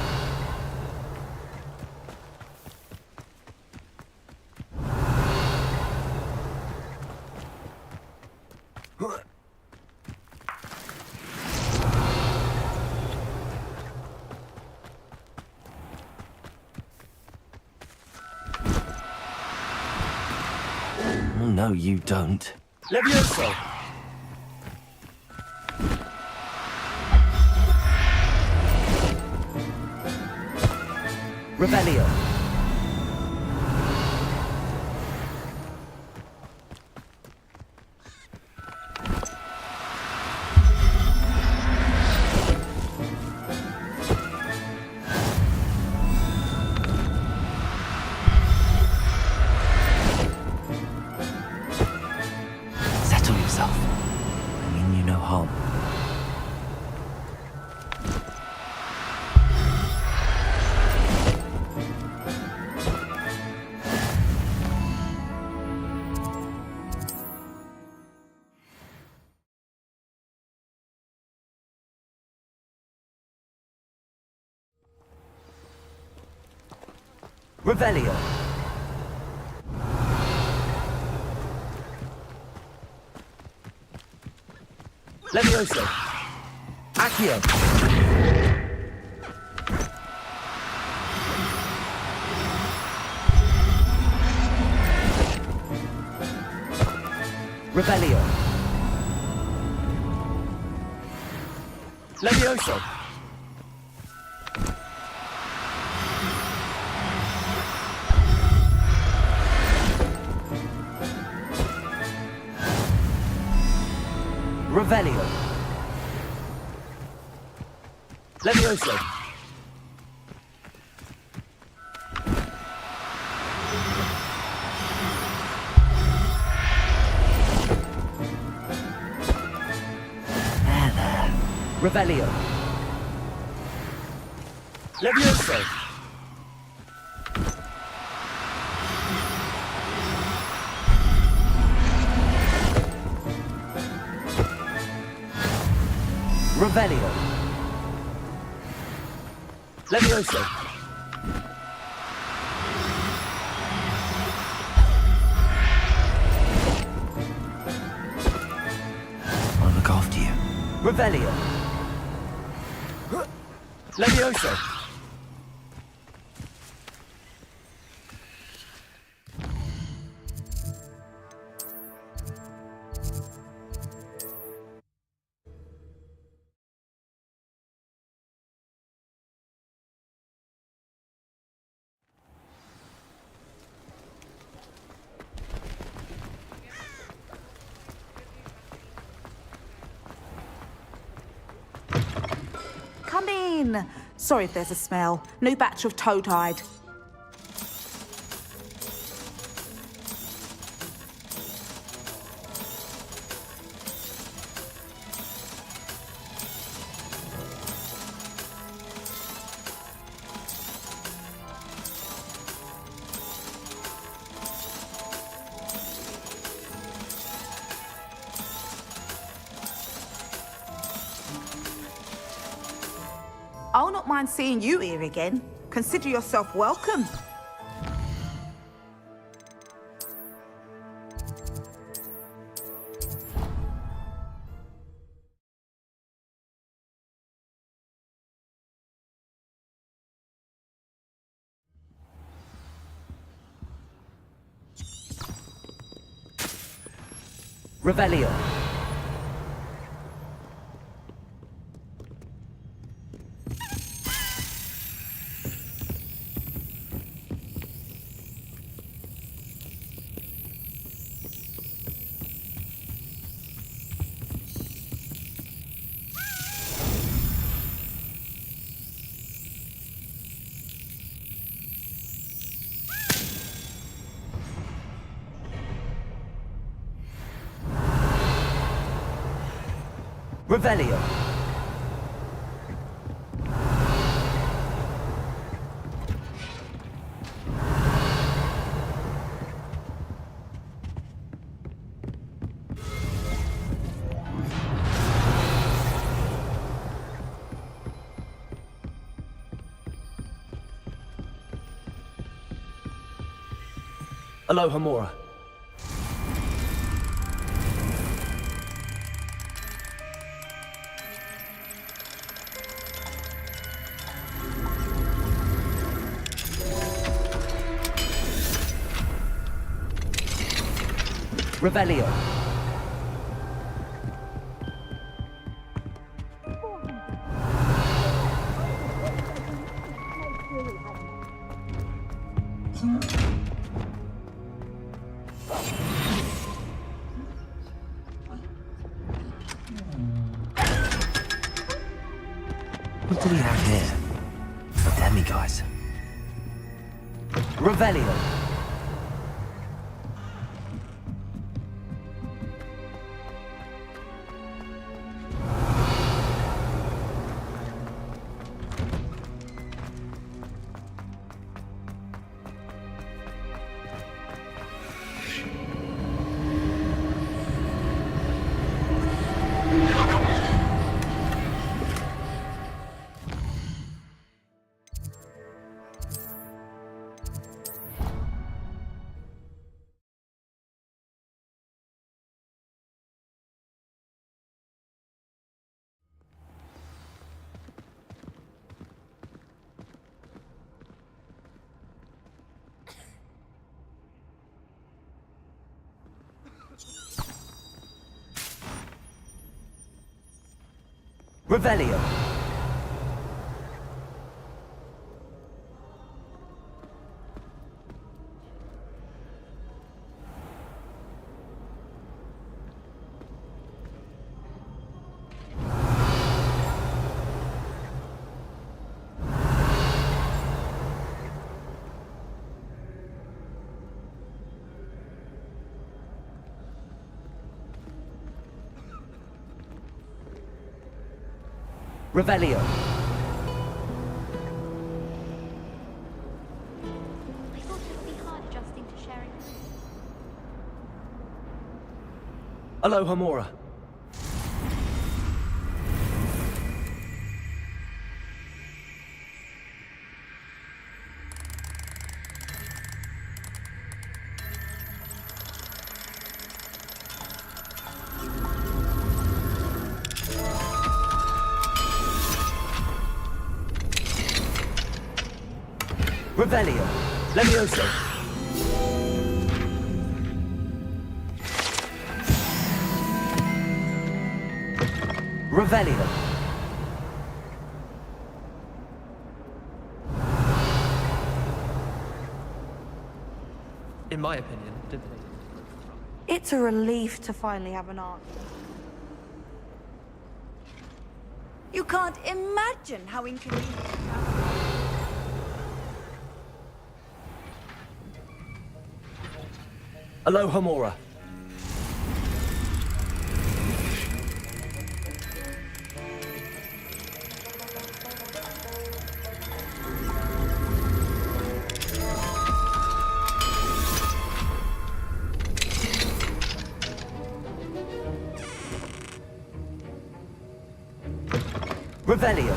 Oh, no, you don't. Levioso! Revelio. Settle yourself. I mean you no harm. Revelio. Levioso. Accio. Revelio. Levioso. Revelio. Levioso. There. Revelio. Levioso. Revelio. Levioso. I'll look after you. Revelio. Levioso. Come in. Sorry if there's a smell. New batch of toad-hide. I'll not mind seeing you here again. Consider yourself welcome. Revelio. Revelio. Aloha Mora. Revelio. What do we have here? A demiguise. Revelio. Revelio. Revelio. I thought it would be hard adjusting to sharing. Aloha Mora. Revelio. Levioso. Revelio. In my opinion, didn't they? It's a relief to finally have an answer. You can't imagine how inconvenient. Aloha Mora. Revelio.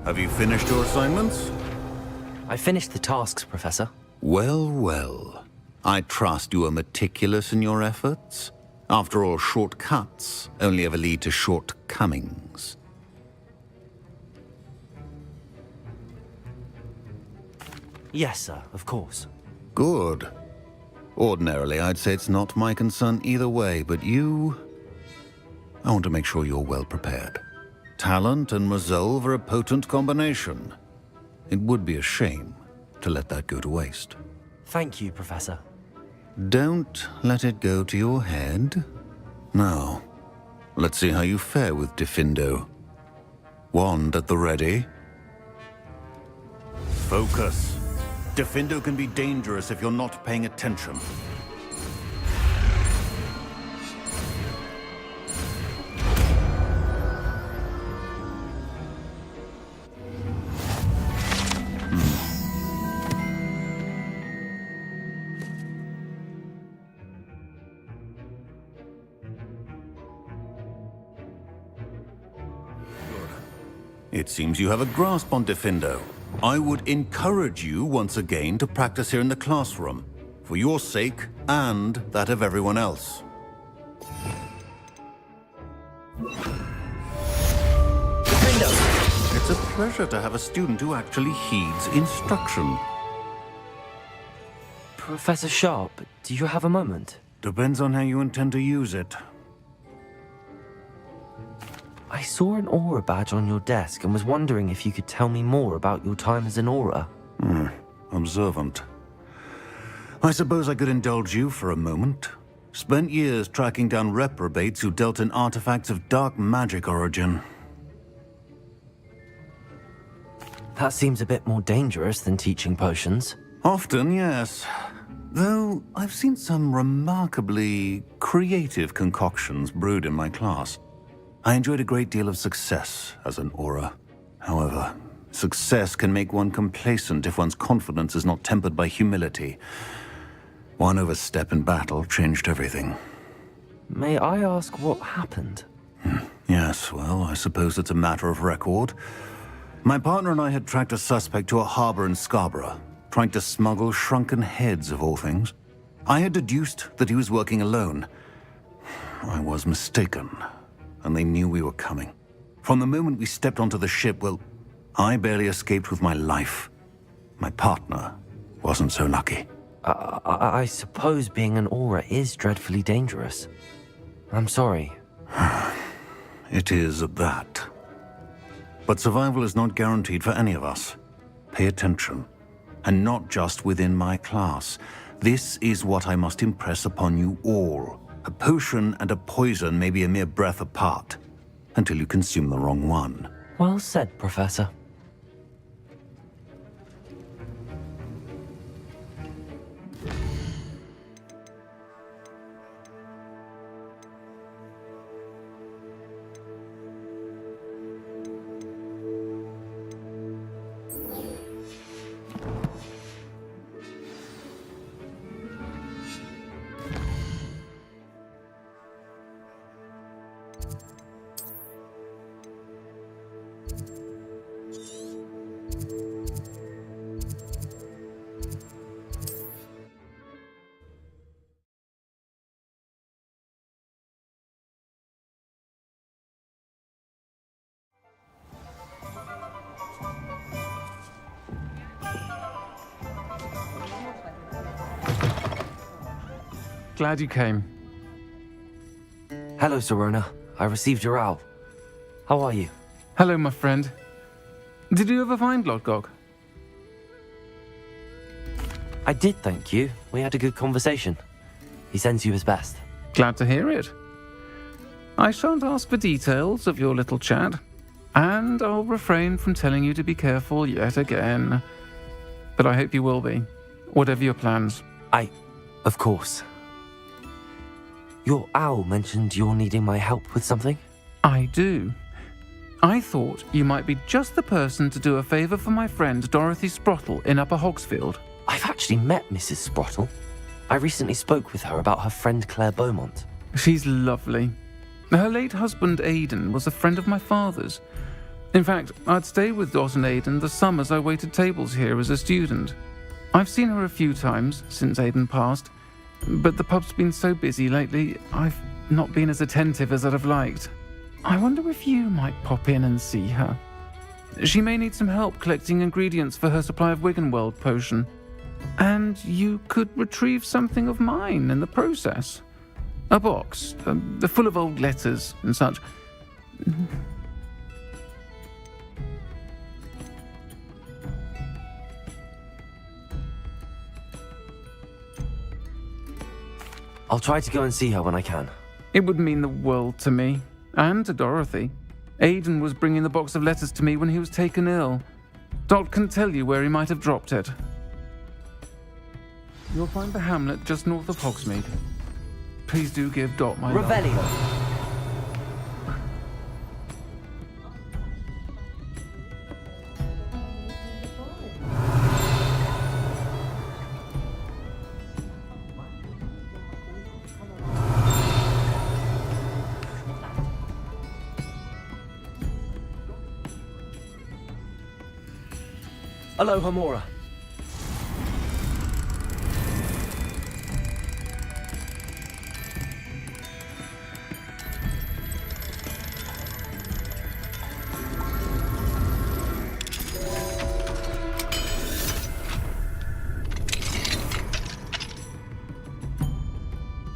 Have you finished your assignments? I finished the tasks, Professor. Well, well. I trust you are meticulous in your efforts. After all, shortcuts only ever lead to shortcomings. Yes, sir, of course. Good. Ordinarily, I'd say it's not my concern either way, but you... I want to make sure you're well prepared. Talent and resolve are a potent combination. It would be a shame to let that go to waste. Thank you, Professor. Don't let it go to your head. Now, let's see how you fare with Diffindo. Wand at the ready. Focus. Diffindo can be dangerous if you're not paying attention. It seems you have a grasp on Diffindo. I would encourage you once again to practice here in the classroom, for your sake and that of everyone else. Diffindo! It's a pleasure to have a student who actually heeds instruction. Professor Sharp, do you have a moment? Depends on how you intend to use it. I saw an aura badge on your desk and was wondering if you could tell me more about your time as an aura. Observant. I suppose I could indulge you for a moment. Spent years tracking down reprobates who dealt in artifacts of dark magic origin. That seems a bit more dangerous than teaching potions. Often, yes. Though I've seen some remarkably creative concoctions brewed in my class. I enjoyed a great deal of success as an aura. However, success can make one complacent if one's confidence is not tempered by humility. One overstep in battle changed everything. May I ask what happened? Yes, well, I suppose it's a matter of record. My partner and I had tracked a suspect to a harbor in Scarborough, trying to smuggle shrunken heads of all things. I had deduced that he was working alone. I was mistaken, and they knew we were coming. From the moment we stepped onto the ship, well, I barely escaped with my life. My partner wasn't so lucky. I suppose being an aura is dreadfully dangerous. I'm sorry. It is at that. But survival is not guaranteed for any of us. Pay attention. And not just within my class. This is what I must impress upon you all. A potion and a poison may be a mere breath apart, until you consume the wrong one. Well said, Professor. Glad you came. Hello, Serona. I received your owl. How are you? Hello, my friend. Did you ever find Lodgok? I did, thank you. We had a good conversation. He sends you his best. Glad to hear it. I shan't ask for details of your little chat, and I'll refrain from telling you to be careful yet again. But I hope you will be, whatever your plans. Of course. Your owl mentioned you're needing my help with something? I do. I thought you might be just the person to do a favour for my friend Dorothy Sprottle in Upper Hogsfield. I've actually met Mrs. Sprottle. I recently spoke with her about her friend Claire Beaumont. She's lovely. Her late husband Aidan was a friend of my father's. In fact, I'd stayed with Dot and Aidan the summers I waited tables here as a student. I've seen her a few times since Aidan passed, but the pub's been so busy lately, I've not been as attentive as I'd have liked. I wonder if you might pop in and see her. She may need some help collecting ingredients for her supply of Wiggenweld potion, and you could retrieve something of mine in the process. A box, full of old letters and such. I'll try to go and see her when I can. It would mean the world to me, and to Dorothy. Aidan was bringing the box of letters to me when he was taken ill. Dot can tell you where he might have dropped it. You'll find the hamlet just north of Hogsmeade. Please do give Dot my love. Revelio. Aloha, Mora.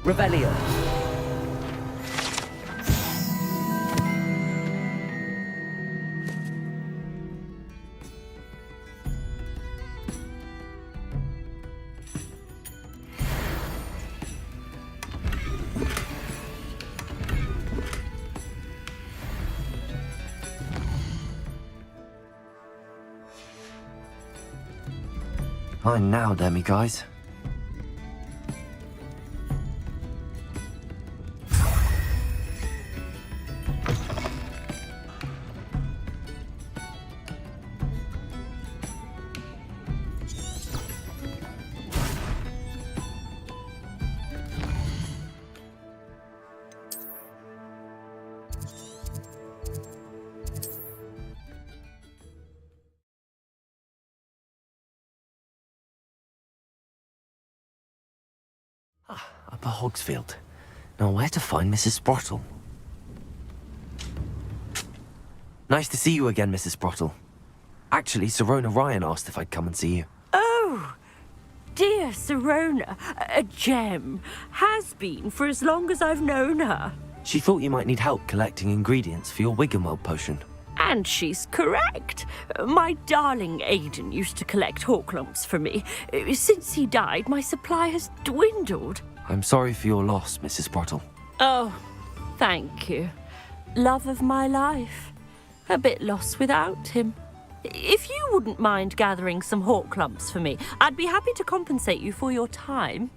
Revelio. Fine now, Demi guys. Upper Hogsfield. Now where to find Mrs. Sprottle? Nice to see you again, Mrs. Sprottle. Actually, Sirona Ryan asked if I'd come and see you. Oh, dear Sirona, a gem. Has been for as long as I've known her. She thought you might need help collecting ingredients for your Wiggenweld potion. And she's correct. My darling Aidan used to collect Horklumps for me. Since he died, my supply has dwindled. I'm sorry for your loss, Mrs. Sprottle. Oh, thank you. Love of my life. A bit lost without him. If you wouldn't mind gathering some Horklumps for me, I'd be happy to compensate you for your time.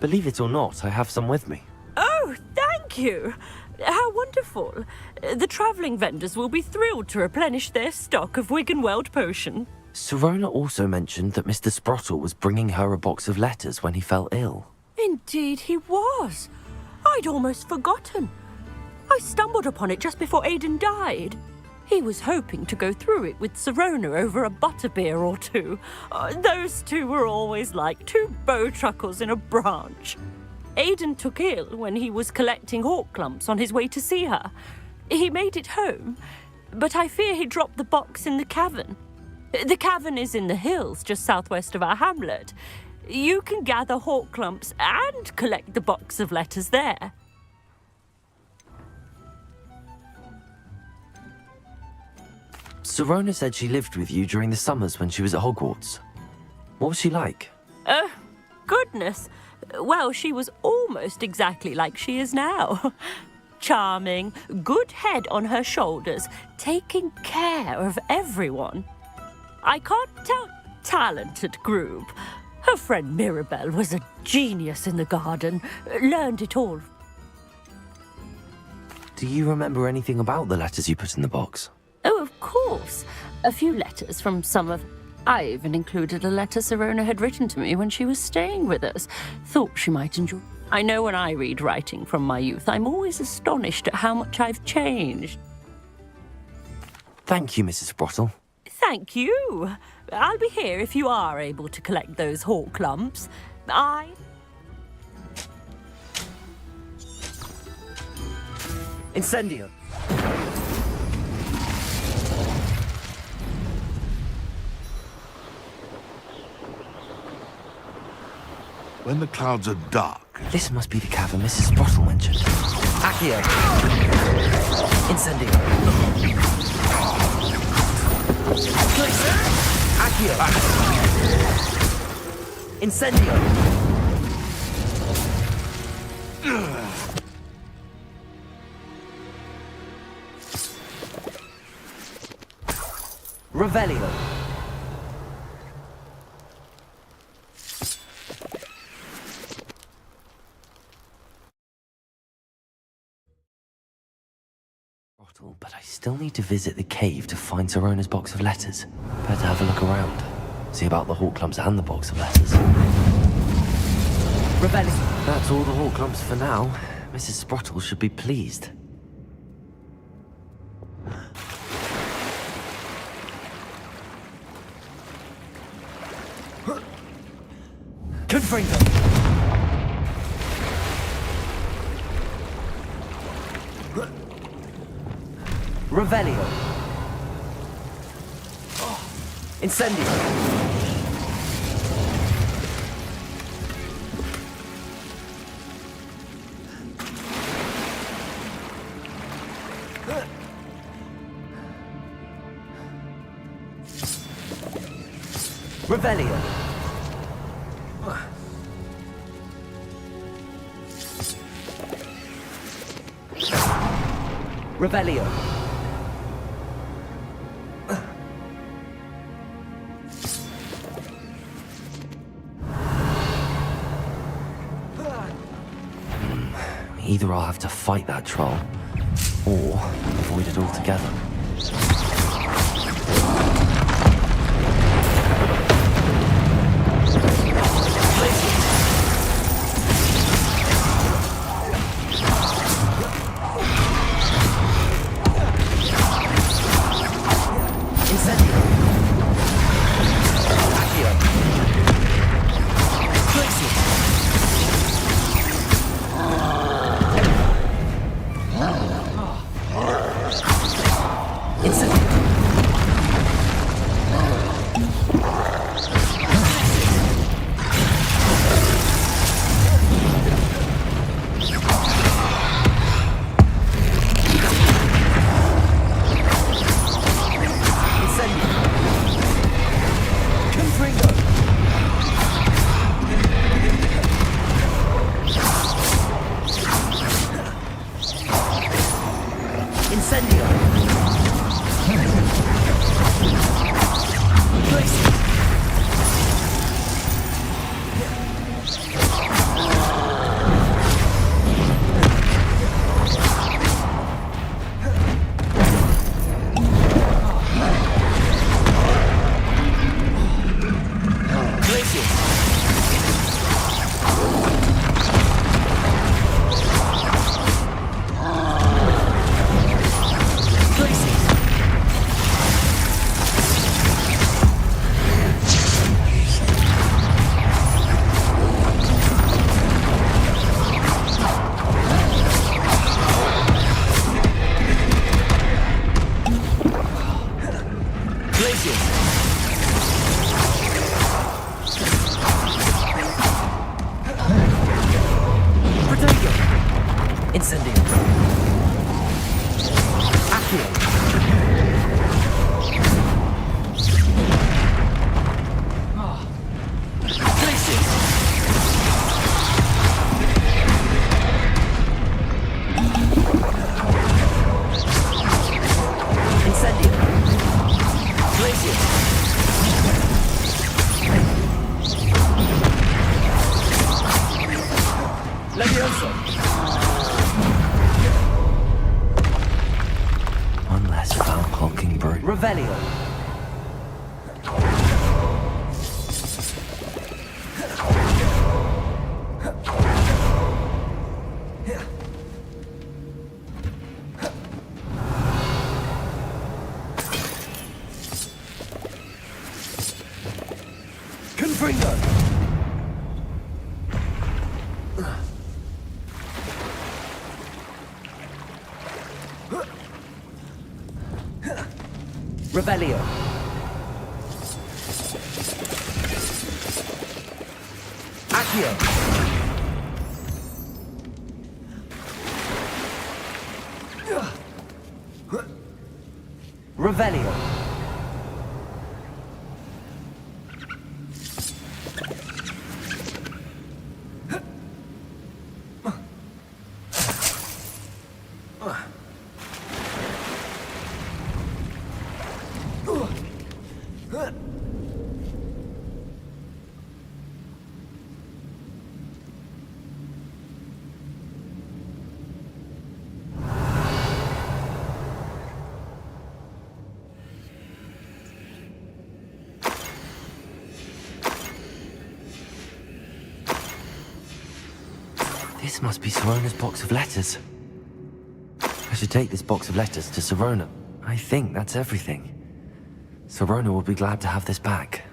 Believe it or not, I have some with me. Oh, thank you. How wonderful. The travelling vendors will be thrilled to replenish their stock of Wiggenweld potion. Sirona also mentioned that Mr. Sprottle was bringing her a box of letters when he fell ill. Indeed he was. I'd almost forgotten. I stumbled upon it just before Aidan died. He was hoping to go through it with Sirona over a butterbeer or two. Those two were always like two bowtruckles in a branch. Aidan took ill when he was collecting Horklumps on his way to see her. He made it home, but I fear he dropped the box in the cavern. The cavern is in the hills just southwest of our hamlet. You can gather Horklumps and collect the box of letters there. Sirona said she lived with you during the summers when she was at Hogwarts. What was she like? Goodness. Well, she was almost exactly like she is now. Charming, good head on her shoulders, taking care of everyone. I can't tell talented group. Her friend Mirabelle was a genius in the garden, learned it all. Do you remember anything about the letters you put in the box? Oh, of course. A few letters from some of... I even included a letter Sirona had written to me when she was staying with us. Thought she might enjoy... I know when I read writing from my youth, I'm always astonished at how much I've changed. Thank you, Mrs. Sprottle. Thank you. I'll be here if you are able to collect those hawk lumps. Incendio. When the clouds are dark... This must be the cavern Mrs. Sprottle mentioned. Accio. Incendio. Accio. Incendio. Revelio. But I still need to visit the cave to find Sirona's box of letters. Better have a look around. See about the hawk lumps and the box of letters. Revelio. That's all the hawk lumps for now. Mrs. Sprottle should be pleased. Confringo. Revelio. Incendio. Revelio. Revelio. Either I'll have to fight that troll, or avoid it altogether. Revelio. Confringo! Revelio. Accio. Revelio. This must be Sirona's box of letters. I should take this box of letters to Sirona. I think that's everything. Sirona will be glad to have this back.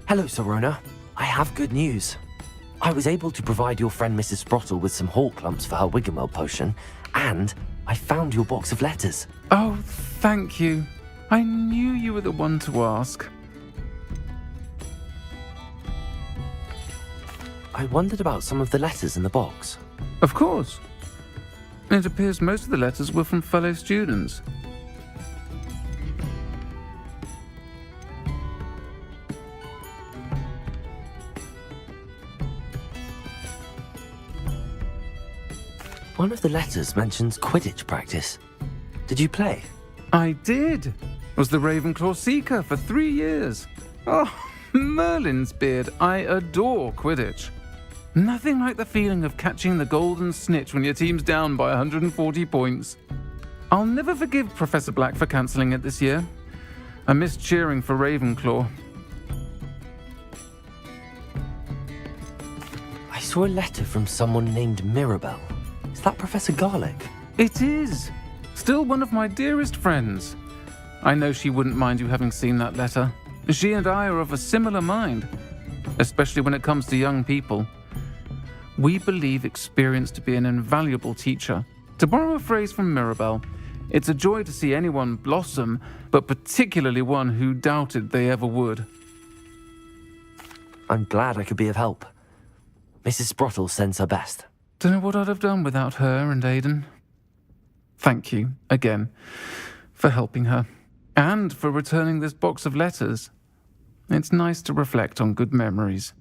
Hello, Sirona. I have good news. I was able to provide your friend Mrs. Sprottle with some hawk lumps for her Wiggenweld potion, and I found your box of letters. Oh, thank you. I knew you were the one to ask. I wondered about some of the letters in the box. Of course. It appears most of the letters were from fellow students. One of the letters mentions Quidditch practice. Did you play? I did. Was the Ravenclaw Seeker for 3 years. Oh, Merlin's beard. I adore Quidditch. Nothing like the feeling of catching the golden snitch when your team's down by 140 points. I'll never forgive Professor Black for cancelling it this year. I missed cheering for Ravenclaw. I saw a letter from someone named Mirabelle. Is that Professor Garlick? It is. Still one of my dearest friends. I know she wouldn't mind you having seen that letter. She and I are of a similar mind, especially when it comes to young people. We believe experience to be an invaluable teacher. To borrow a phrase from Mirabelle, it's a joy to see anyone blossom, but particularly one who doubted they ever would. I'm glad I could be of help. Mrs. Sprottle sends her best. Don't know what I'd have done without her and Aidan. Thank you, again, for helping her, and for returning this box of letters. It's nice to reflect on good memories.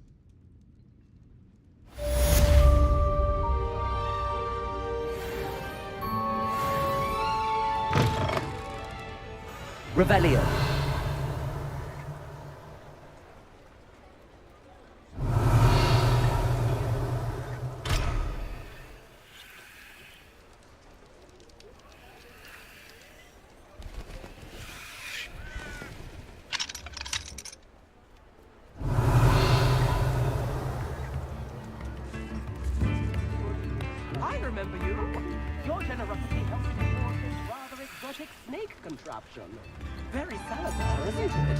Revelio. I remember you. Your generosity helped me afford this rather exotic snake contraption. Very Salazar, isn't it?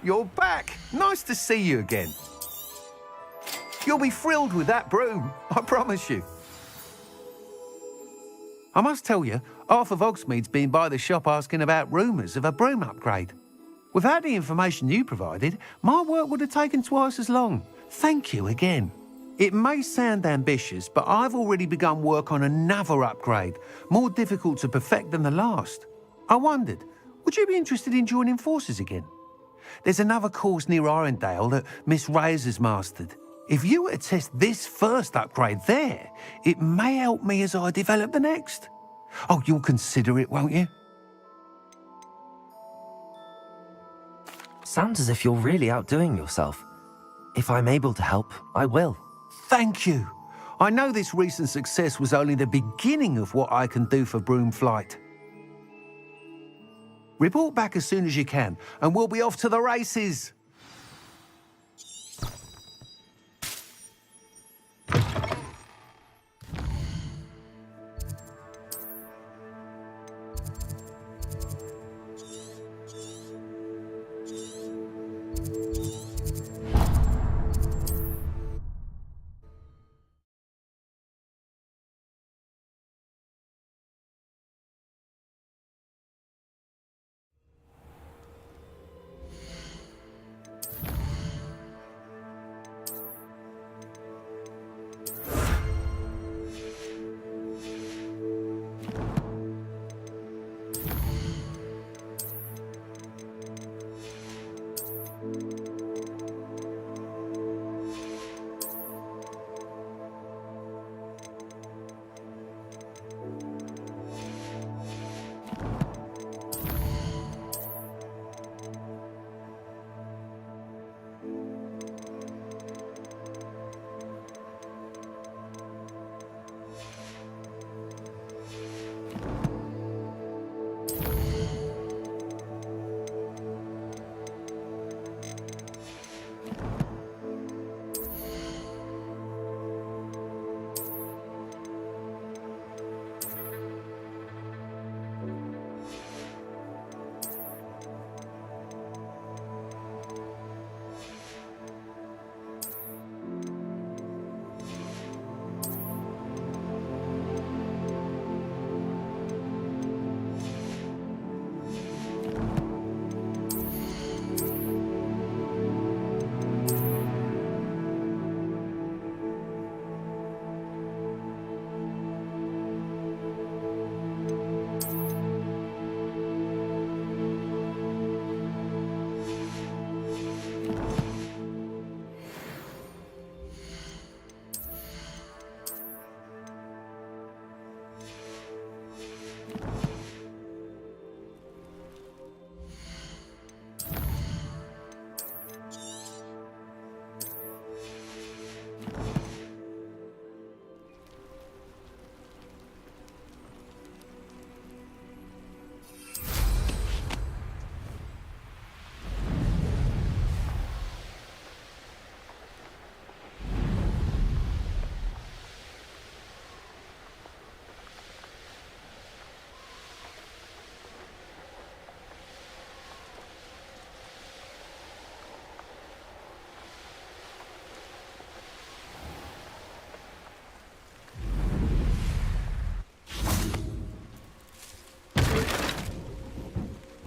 you're back. Nice to see you again. You'll be thrilled with that broom, I promise you. I must tell you, half of Hogsmeade's been by the shop asking about rumours of a broom upgrade. Without the information you provided, my work would have taken twice as long. Thank you again. It may sound ambitious, but I've already begun work on another upgrade, more difficult to perfect than the last. I wondered, would you be interested in joining forces again? There's another course near Irondale that Miss Reyes has mastered. If you were to test this first upgrade there, it may help me as I develop the next. Oh, you'll consider it, won't you? Sounds as if you're really outdoing yourself. If I'm able to help, I will. Thank you. I know this recent success was only the beginning of what I can do for Broomflight. Report back as soon as you can, and we'll be off to the races.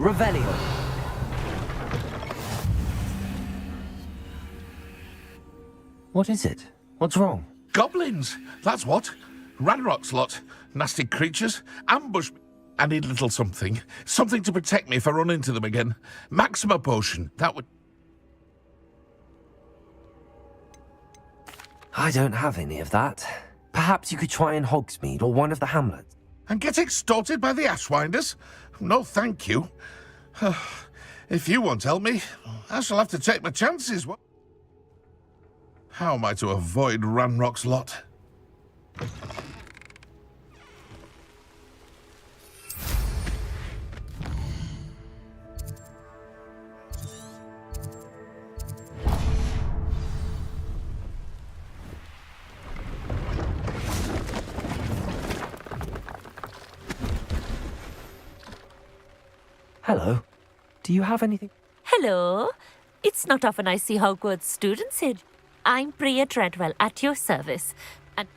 Revelio. What is it? What's wrong? Goblins, that's what. Ranrock's lot. Nasty creatures. Ambush. I need a little something. Something to protect me if I run into them again. Maxima potion. That would... I don't have any of that. Perhaps you could try in Hogsmeade or one of the hamlets. And get extorted by the Ashwinders? No, thank you. If you won't help me, I shall have to take my chances. How am I to avoid Ranrock's lot? Hello. Do you have anything? Hello. It's not often I see Hogwarts students here. I'm Bria Treadwell, at your service. And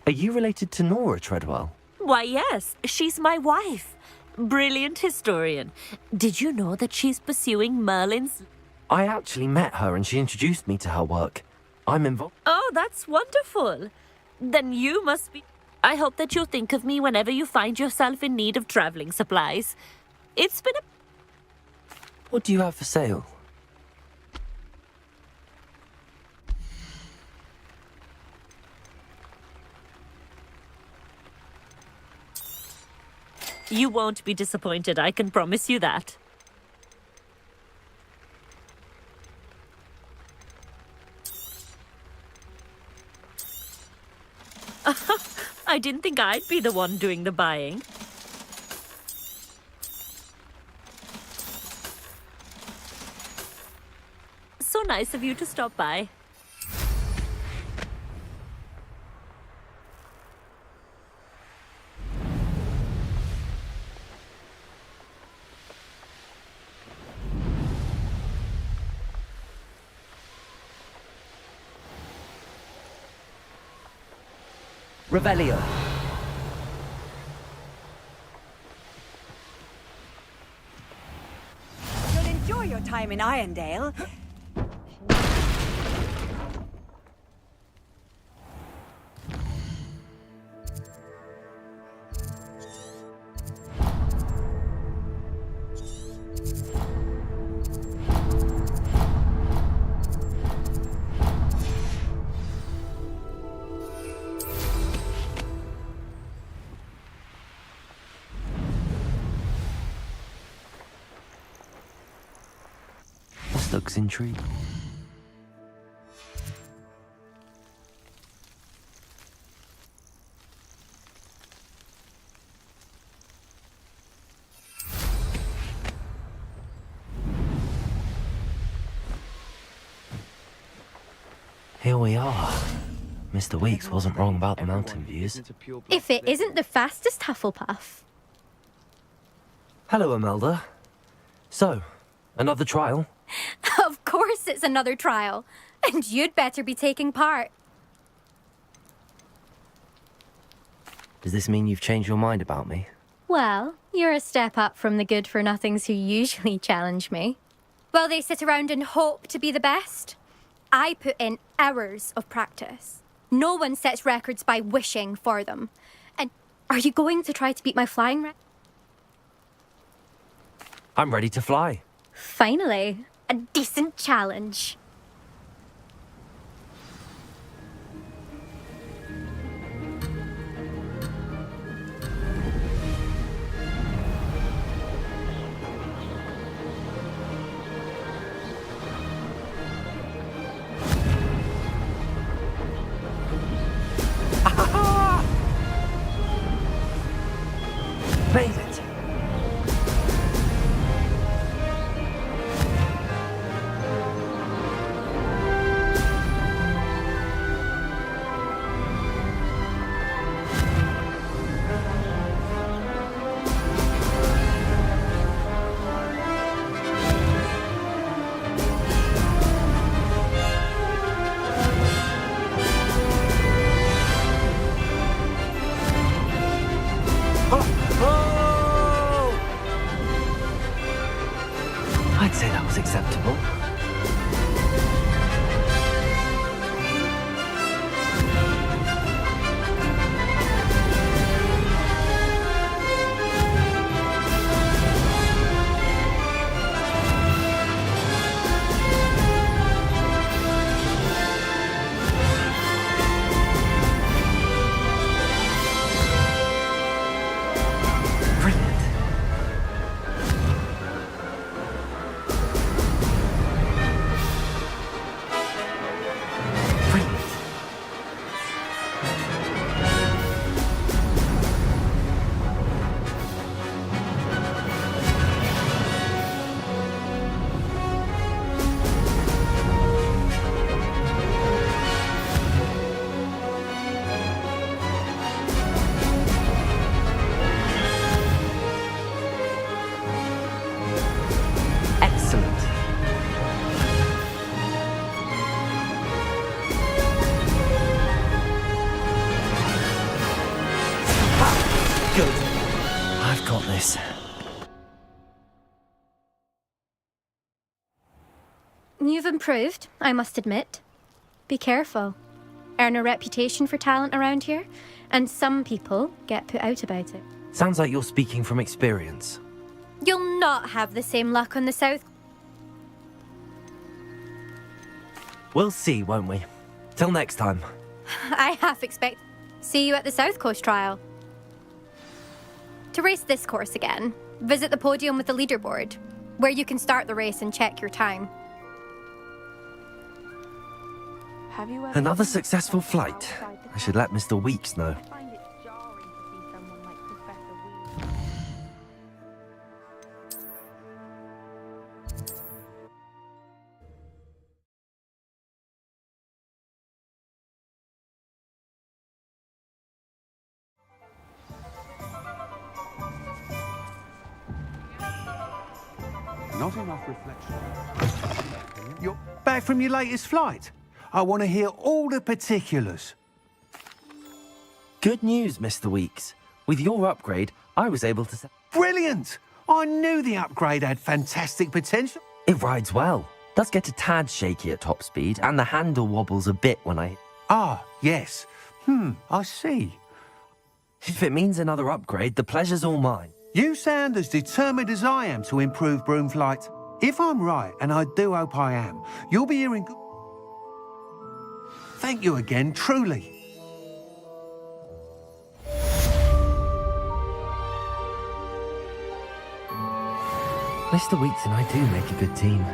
Are you related to Nora Treadwell? why, yes, she's my wife. Brilliant historian. Did you know that she's pursuing Merlin's... I actually met her and she introduced me to her work. I'm involved. Oh, that's wonderful. Then you must be... I hope that you'll think of me whenever you find yourself in need of traveling supplies. It's been a... What do you have for sale? You won't be disappointed, I can promise you that. I didn't think I'd be the one doing the buying. So nice of you to stop by. Revelio. You'll enjoy your time in Irondale. This looks intriguing. Here we are. Mr. Weeks wasn't wrong about the mountain views. If it isn't the fastest Hufflepuff. Hello, Imelda. So, another trial? Of course it's another trial. And you'd better be taking part. Does this mean you've changed your mind about me? Well, you're a step up from the good-for-nothings who usually challenge me. Well, they sit around and hope to be the best. I put in hours of practice. No one sets records by wishing for them. And are you going to try to beat my flying record? I'm ready to fly. Finally, a decent challenge. Made it! I'd say that was acceptable. Brilliant. You've improved, I must admit. Be careful. Earn a reputation for talent around here, and some people get put out about it. Sounds like you're speaking from experience. You'll not have the same luck on the South. We'll see, won't we? Till next time. I half expect see you at the South Coast trial. To race this course again, visit the podium with the leaderboard, where you can start the race and check your time. Have you ever Another successful flight. I should let Mr. Weeks know. Not enough reflection. You're back from your latest flight? I want to hear all the particulars. Good news, Mr. Weeks. With your upgrade, I was able to... Brilliant! I knew the upgrade had fantastic potential. It rides well. Does get a tad shaky at top speed, and the handle wobbles a bit when I... Ah, yes. I see. If it means another upgrade, the pleasure's all mine. You sound as determined as I am to improve broom flight. If I'm right, and I do hope I am, you'll be hearing... Thank you again, truly. Mr. Weeks and I do make a good team.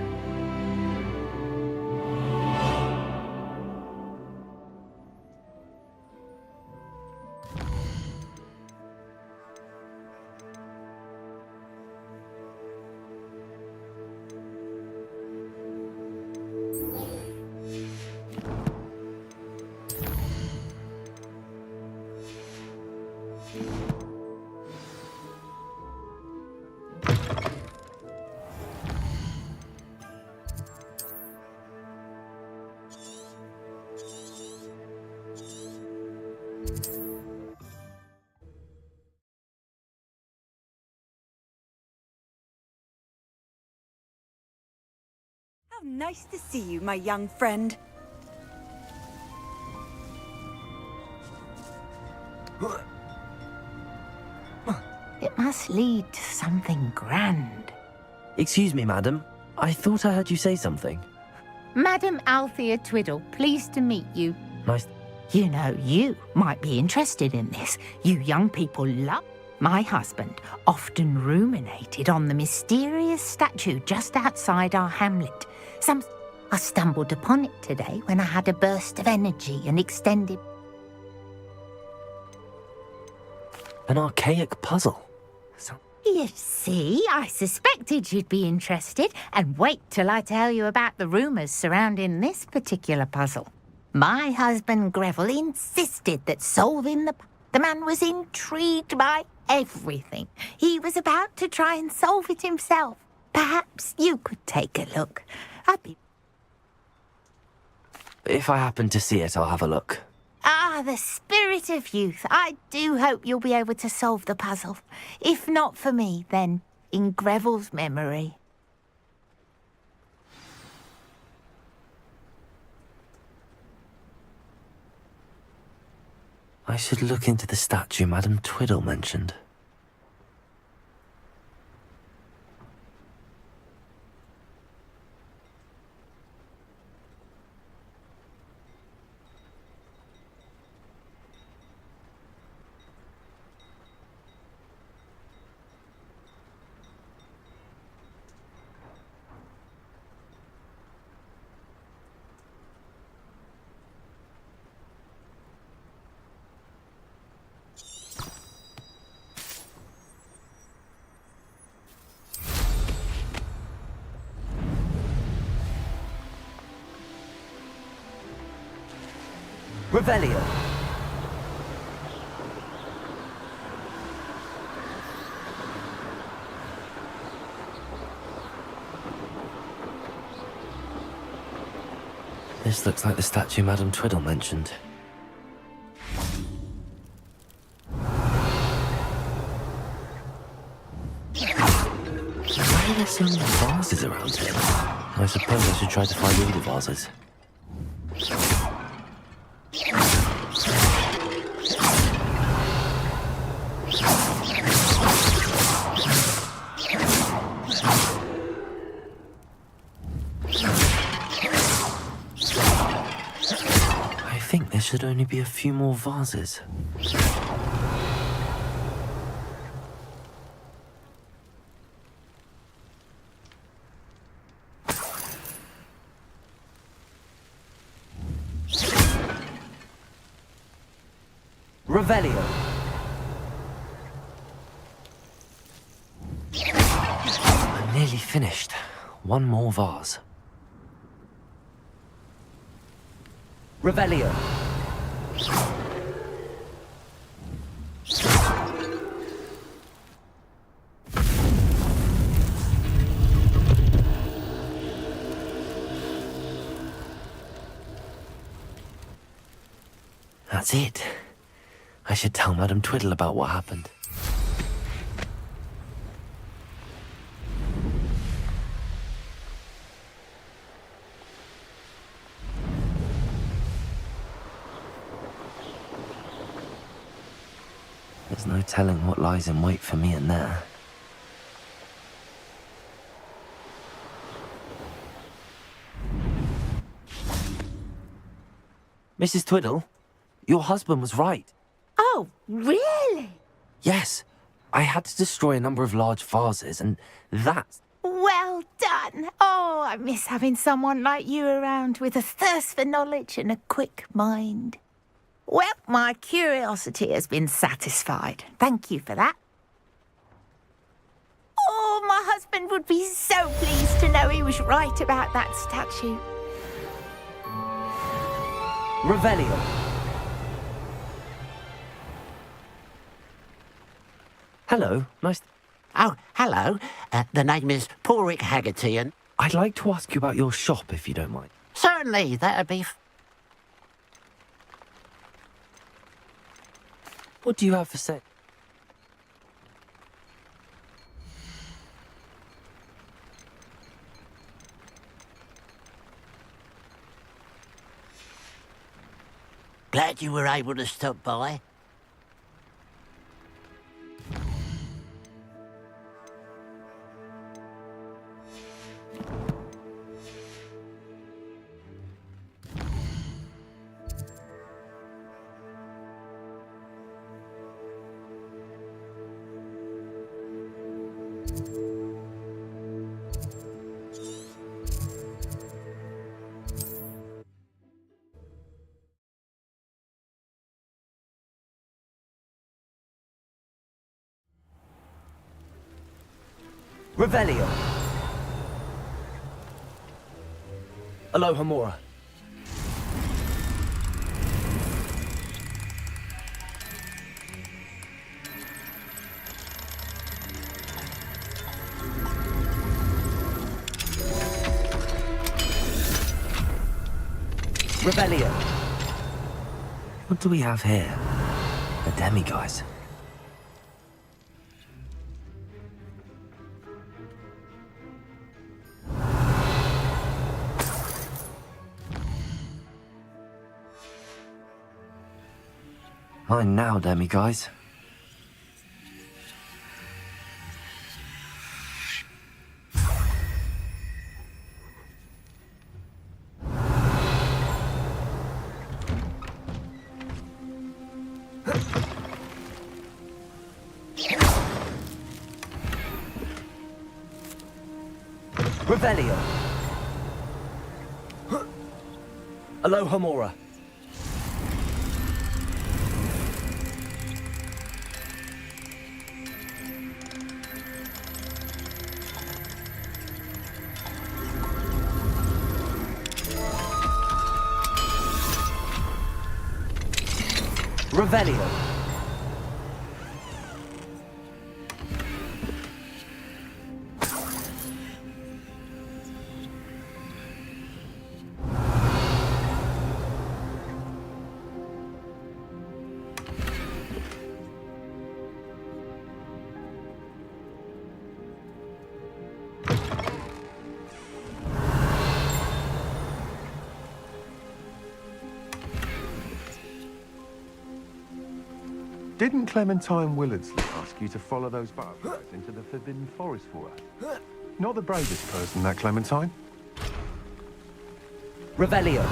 How nice to see you, my young friend. It must lead to something grand. Excuse me, madam. I thought I heard you say something. Madam Althea Twiddle, pleased to meet you. Nice. You know, you might be interested in this. You young people love... My husband often ruminated on the mysterious statue just outside our hamlet. I stumbled upon it today when I had a burst of energy and extended... An archaic puzzle. You see, I suspected you'd be interested, and wait till I tell you about the rumours surrounding this particular puzzle. My husband Greville insisted that solving the man was intrigued by everything. He was about to try and solve it himself. Perhaps you could take a look. If I happen to see it, I'll have a look. Ah, the spirit of youth. I do hope you'll be able to solve the puzzle. If not for me, then in Greville's memory. I should look into the statue Madam Twiddle mentioned. Revelio. This looks like the statue Madam Twiddle mentioned. Why are there so many vases around here? I suppose I should try to find all the vases. I think there should only be a few more vases. Revelio. I'm nearly finished. One more vase. Revelio. That's it. I should tell Madame Twiddle about what happened. There's no telling what lies in wait for me in there. Mrs. Twiddle, your husband was right. Oh, really? Yes, I had to destroy a number of large vases, and that's... Well done. Oh, I miss having someone like you around with a thirst for knowledge and a quick mind. Well, my curiosity has been satisfied. Thank you for that. Oh, my husband would be so pleased to know he was right about that statue. Revelio. Hello, nice... Oh, hello. The name is Porrick Haggerty, and... I'd like to ask you about your shop, if you don't mind. Certainly, that'd be... What do you have for sale? Glad you were able to stop by. Revelio. Aloha Mora. Revelio. What do we have here? A demiguise. Mine now, demiguise. Revelio. Aloha Mora. Revelio. Didn't Clementine Willardsley ask you to follow those butterflies into the Forbidden Forest for her? Not the bravest person, that Clementine. Revelio.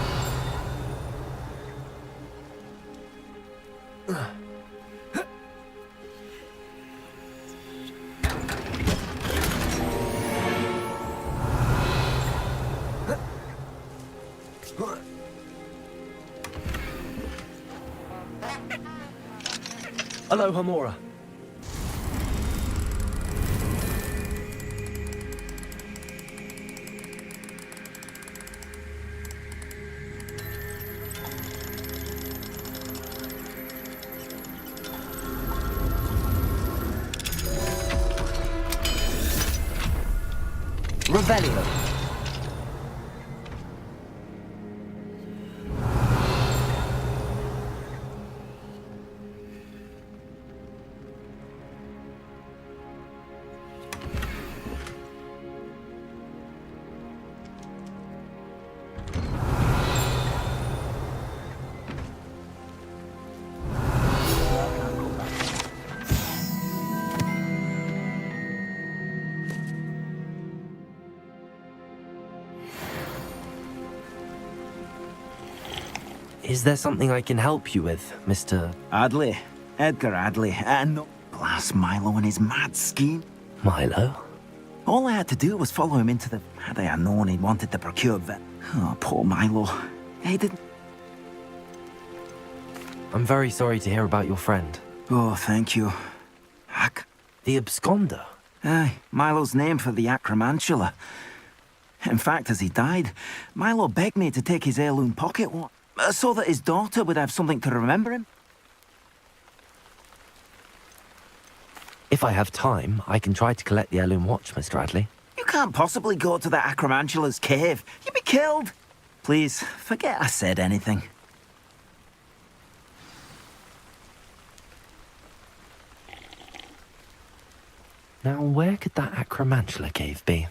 Hello, Homora. Revelio. Is there something I can help you with, Mr. Adley. Edgar Adley. And blast Milo and his mad scheme. Milo? All I had to do was follow him into the... Had I known he wanted to procure vet... Oh, poor Milo. He didn't... I'm very sorry to hear about your friend. Oh, thank you. The absconder? Aye, Milo's name for the acromantula. In fact, as he died, Milo begged me to take his heirloom pocket watch, so that his daughter would have something to remember him. If I have time, I can try to collect the heirloom watch, Mr. Adley. You can't possibly go to the acromantula's cave. You'd be killed. Please, forget I said anything. Now, where could that acromantula cave be?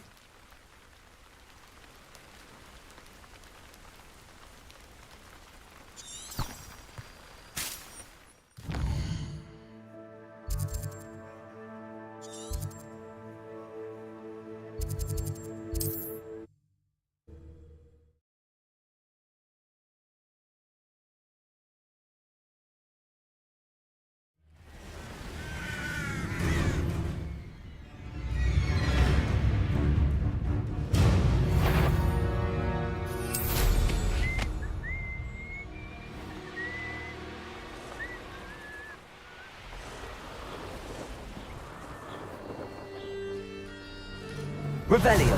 Revelio.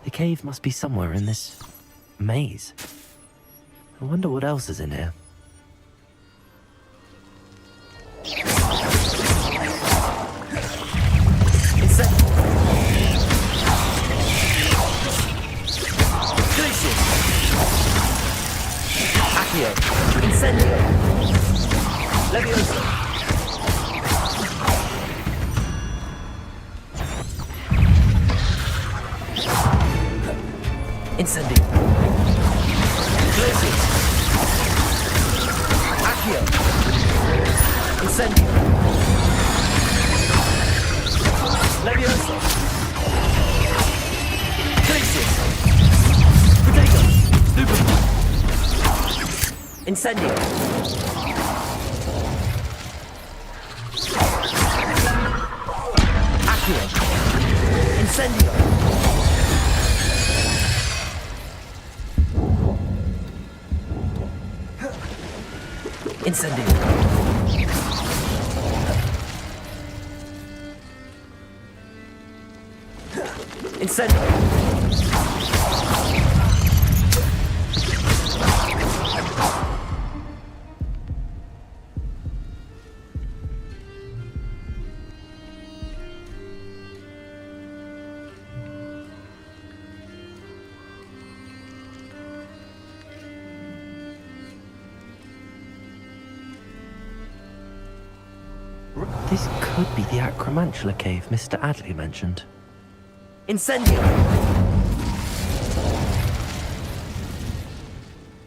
The cave must be somewhere in this maze. I wonder what else is in here. Accio. Incendio. Leviosa. Incendio. Glacius. Accio. Incendio. Leviosa. Glacius. Potato. Stupid. Incendio. Accio. Incendio. Incendio. Incendio. This could be the acromantula cave Mr. Adley mentioned. Incendio.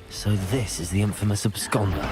So this is the infamous absconder.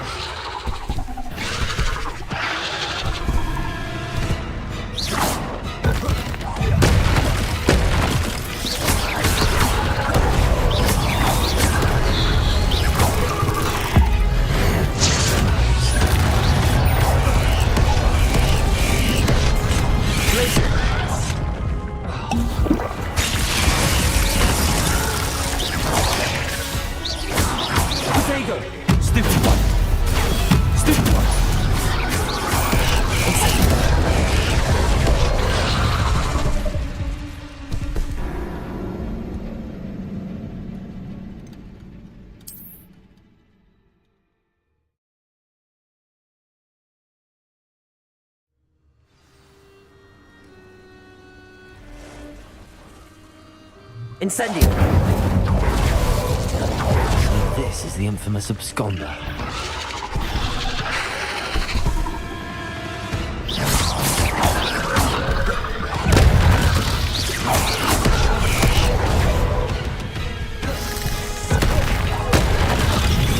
Incendio. So this is the infamous absconder.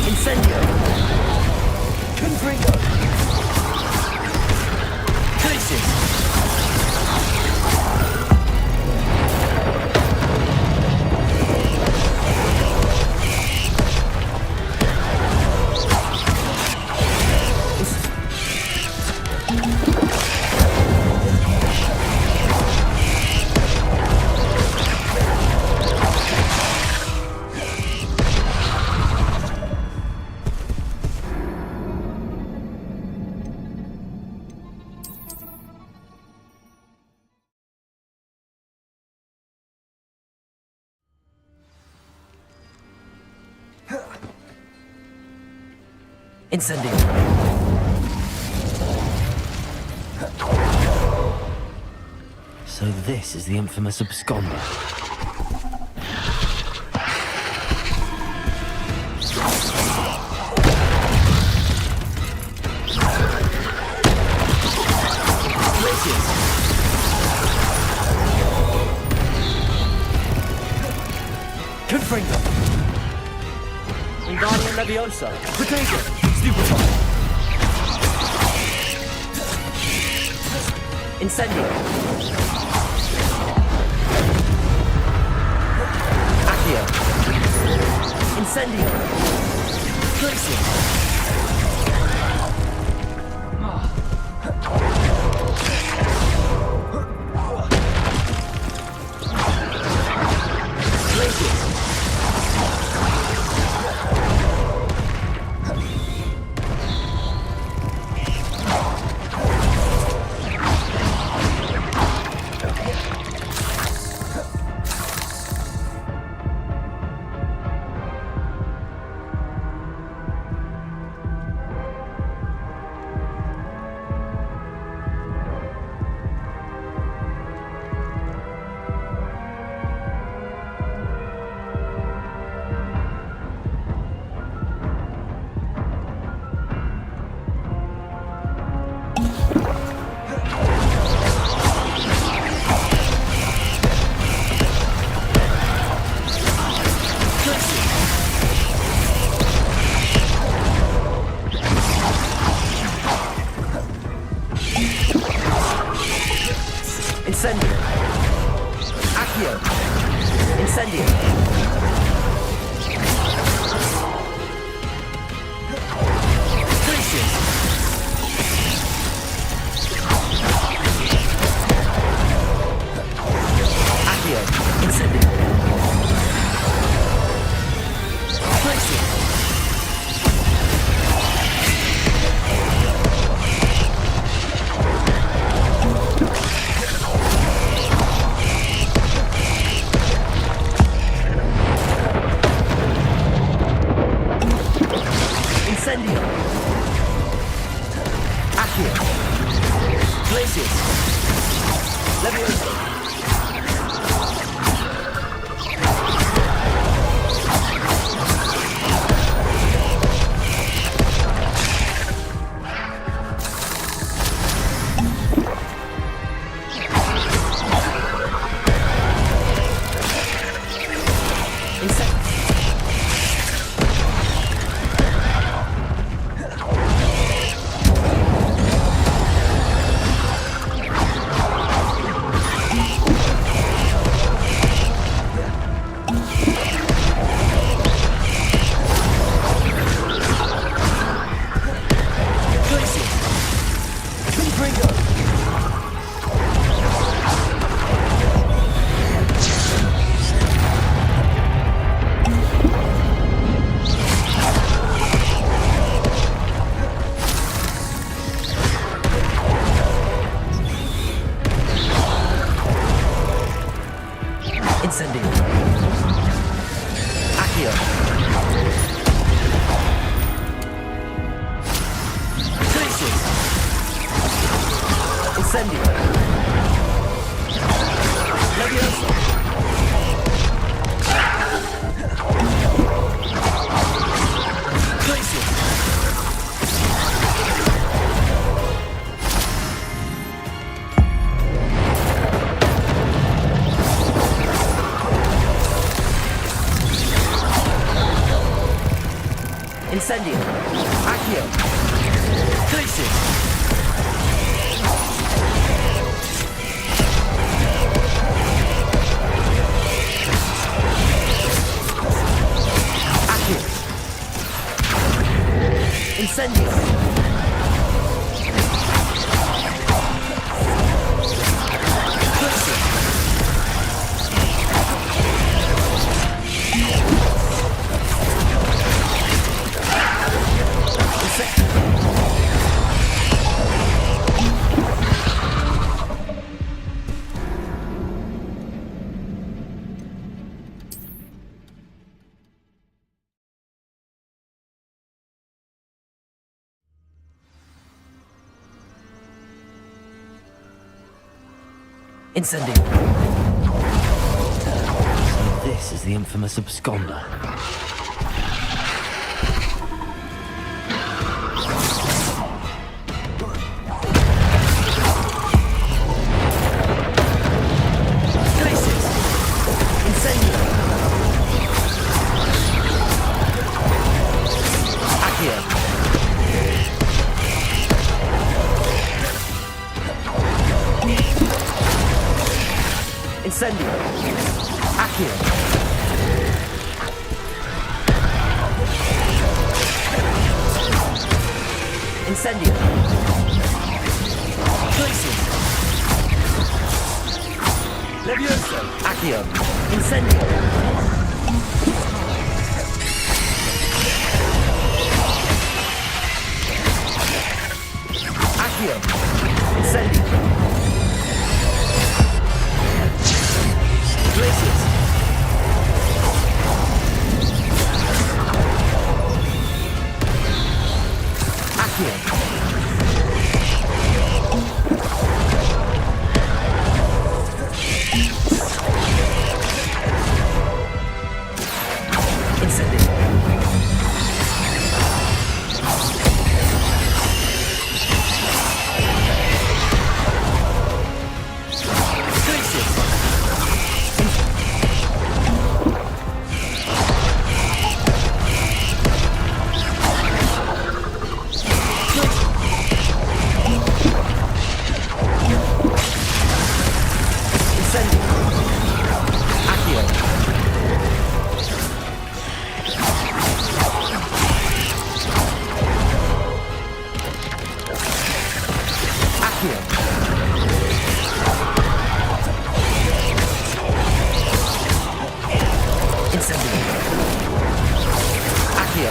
Incendio. Confringo. Crisis. Incendio. So this is the infamous absconder. Confringo. Wingardium Leviosa. Protego. Stupefy. Incendio. Accio. Incendio. Glacier. Incendio. Accio. Incendio. Glacier. Accio. Incendio. Glacier. Incendio. Accio. Glacier. Leviosa. Incendio. Accio. Glacier. Incendio. Leviosa. Incendio. Accio. Glacius. Accio. Incendio. Glacius. Incendio. So this is the infamous absconder. Glacius. Incendio. Accio. Incendio. Accio. Incendio. Glacius. Levioso. Accio. Incendio. Accio. Incendio. Glacius. Accio. Incendio. Glacius. Incendio. Accio. Accio. Incendio. Accio.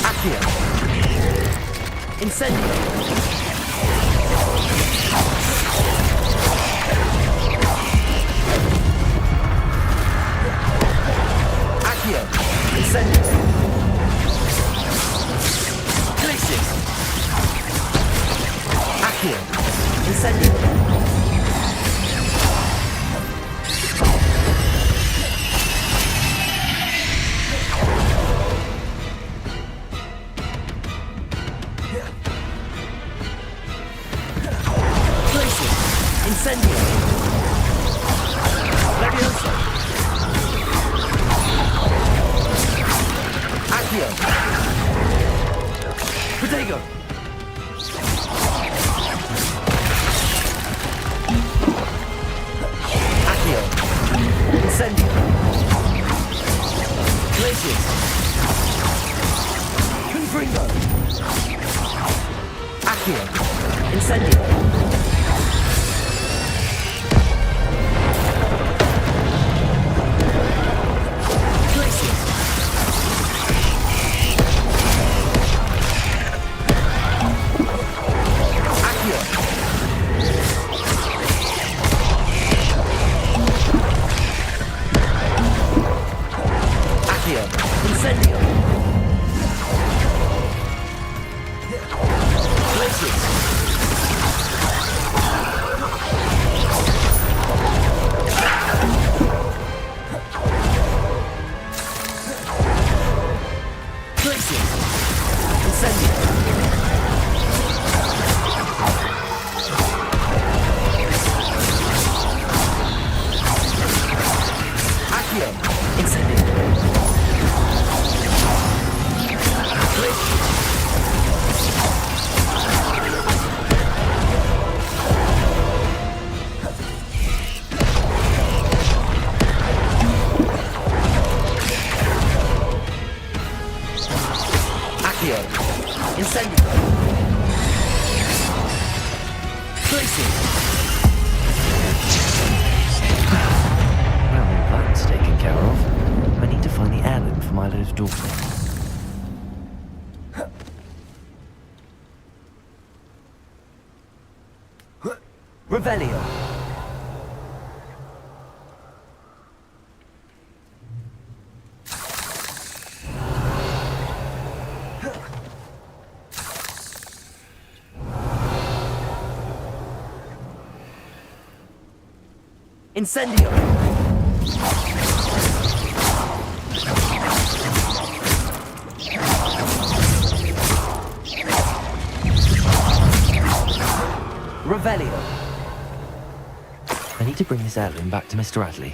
Accio. Incendio. Accio. Incendio. Glacius. Accio. Incendio. Glacius. Incendio. Levioso. Accio. Protego. Accio. Incendio. Glacius. Confringo. Accio. Incendio. Glacius. Accio. Accio. Incendio. Glacius. Glacius. Accio. Incendio. Accio. Incendio. Well, that's taken care of. I need to find the heirloom for Milo's daughter. Revelio. Incendio. Revelio. I need to bring this heirloom back to Mr. Radley.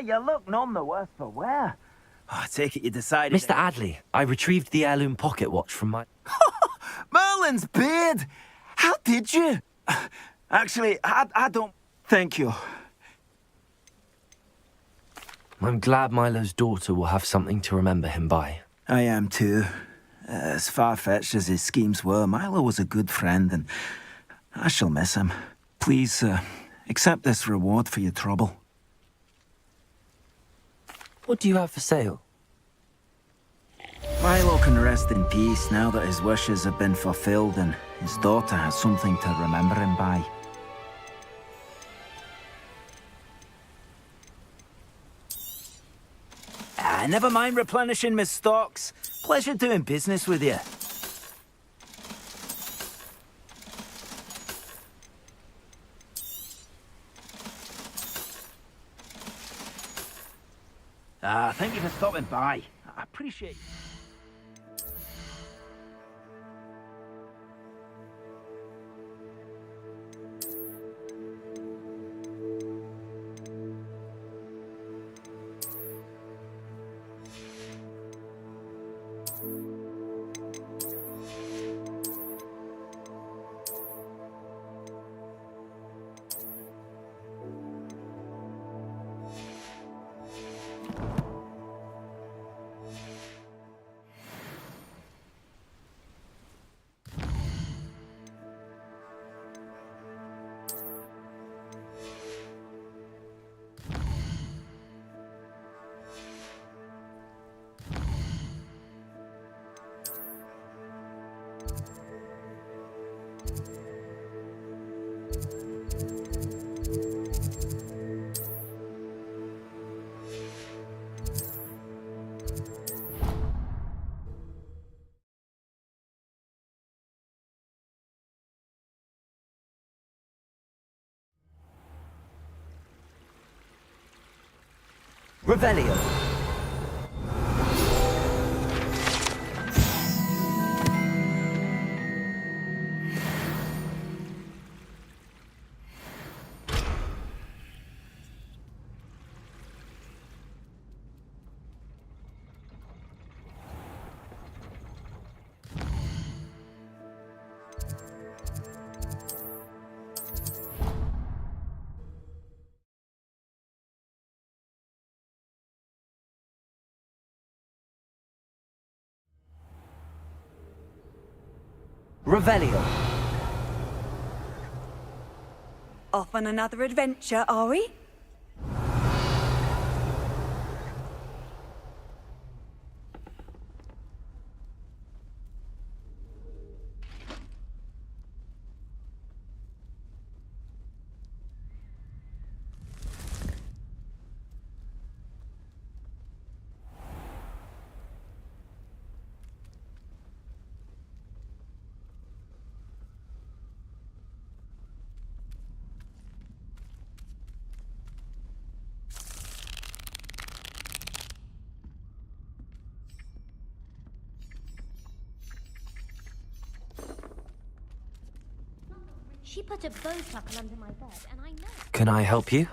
You look none the worse for wear. I take it you decided... Mr. Adley, I retrieved the heirloom pocket watch from my... Merlin's beard! How did you? Actually, I don't... Thank you. I'm glad Milo's daughter will have something to remember him by. I am too. As far-fetched as his schemes were, Milo was a good friend, and I shall miss him. Please, accept this reward for your trouble. What do you have for sale? Milo can rest in peace now that his wishes have been fulfilled and his daughter has something to remember him by. Never mind replenishing my stocks. Pleasure doing business with you. Thank you for stopping by. I appreciate it. Revelio. Revelio. Off on another adventure, are we? She put a bowsucker under my bed, and I know. Can I help you?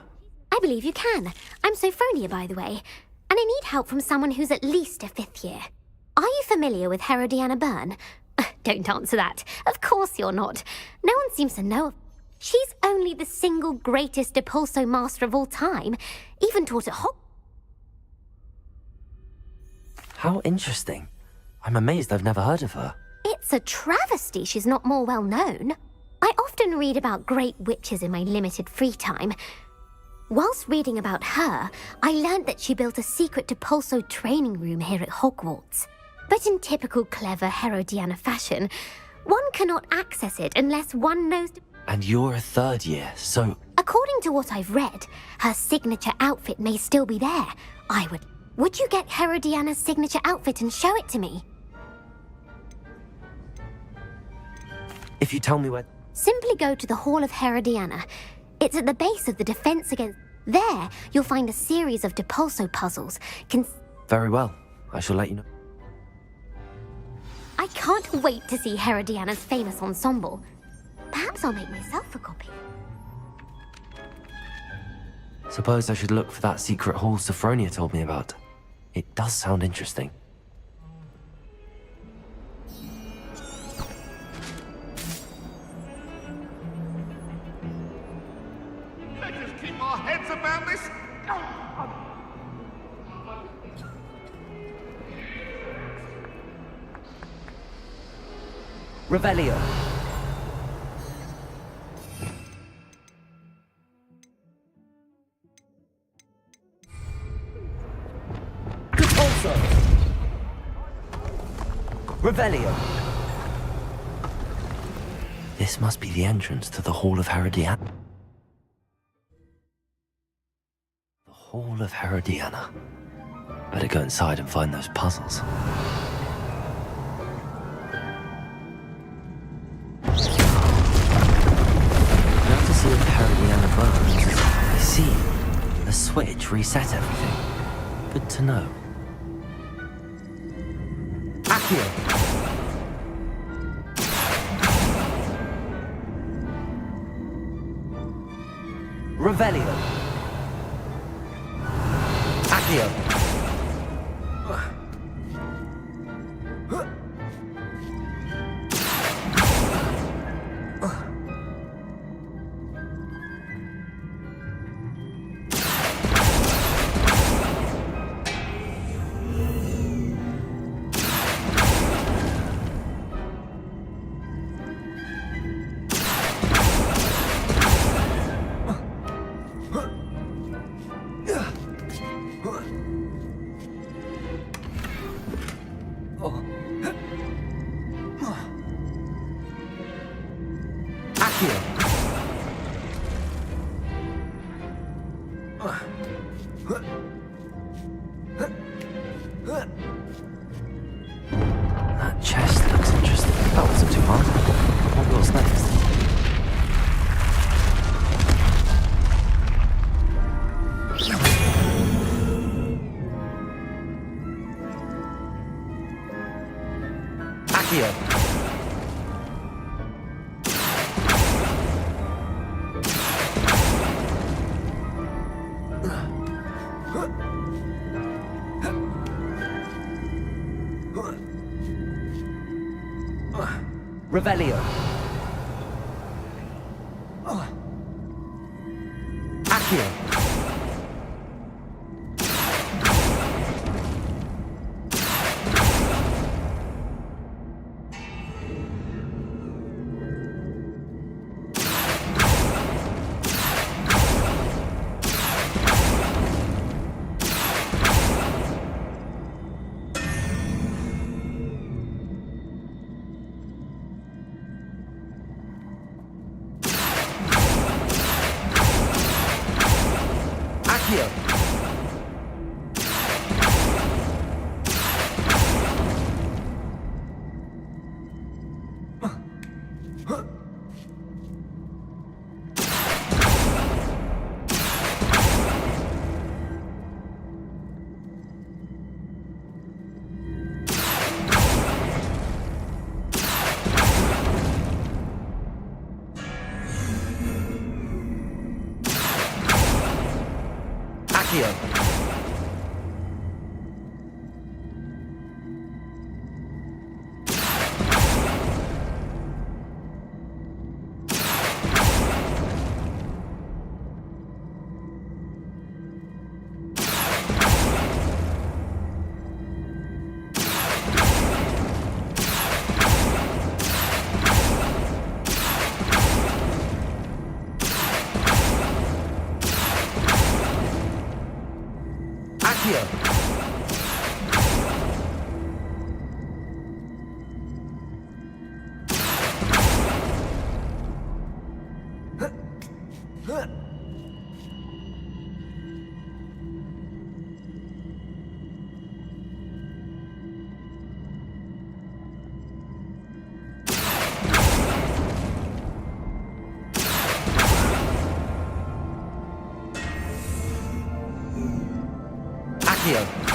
I believe you can. I'm Sophronia, by the way, and I need help from someone who's at least a 5th year. Are you familiar with Herodiana Byrne? Don't answer that. Of course you're not. No one seems to know. She's only the single greatest Depulso master of all time. Even taught at Hogwarts. How interesting. I'm amazed I've never heard of her. It's a travesty she's not more well known. I often read about great witches in my limited free time. Whilst reading about her, I learned that she built a secret Depulso training room here at Hogwarts. But in typical clever Herodiana fashion, one cannot access it unless one knows... And you're a 3rd year, so... According to what I've read, her signature outfit may still be there. Would you get Herodiana's signature outfit and show it to me? If you tell me where... Simply go to the Hall of Herodiana. It's at the base of the Defense Against... There, you'll find a series of Depulso puzzles. Very well. I shall let you know. I can't wait to see Herodiana's famous ensemble. Perhaps I'll make myself a copy. Suppose I should look for that secret hall Sophronia told me about. It does sound interesting. Let's just keep our heads about this. Revelio. Depulso. Revelio. This must be the entrance to the Hall of Herodiana. The Hall of Herodiana. Better go inside and find those puzzles. Courtesy of Herodiana Burns, I see. A switch reset everything. Good to know. Accio. Revelio. Accio. That chest looks interesting. That wasn't too hard. What goes next? Accio. Revelio. Accio. Accio. Accio. Accio.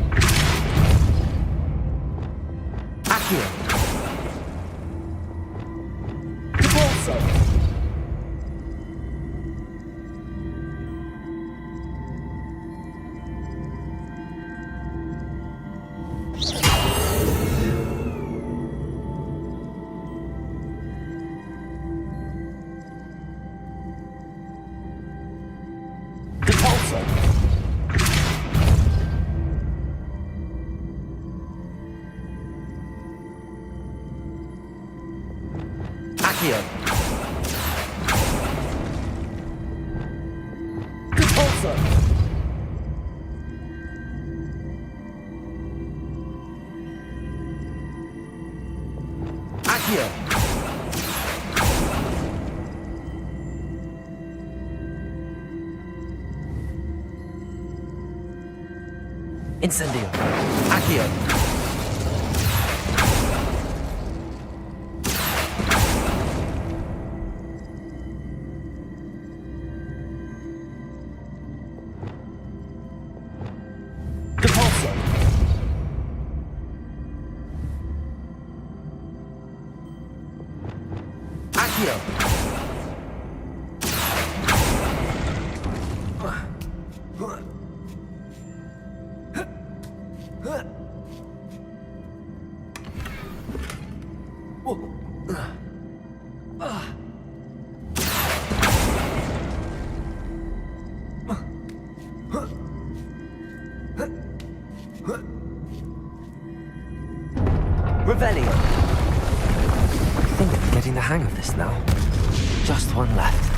Accio. Accio. Depulso. Depulso. Accio. Depulso. Accio. Incendio. Accio. Depulso. Accio. Revelio. I think I'm getting the hang of this now. Just one left.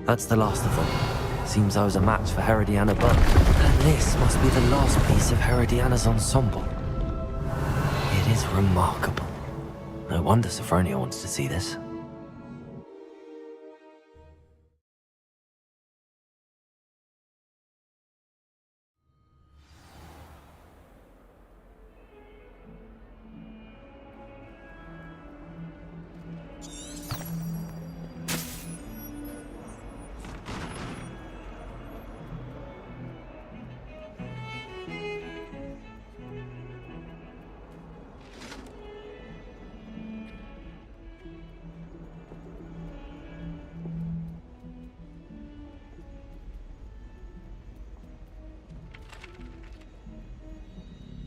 That's the last of them. Seems I was a match for Herodiana Buck. And this must be the last piece of Herodiana's ensemble. It is remarkable. No wonder Sophronia wants to see this.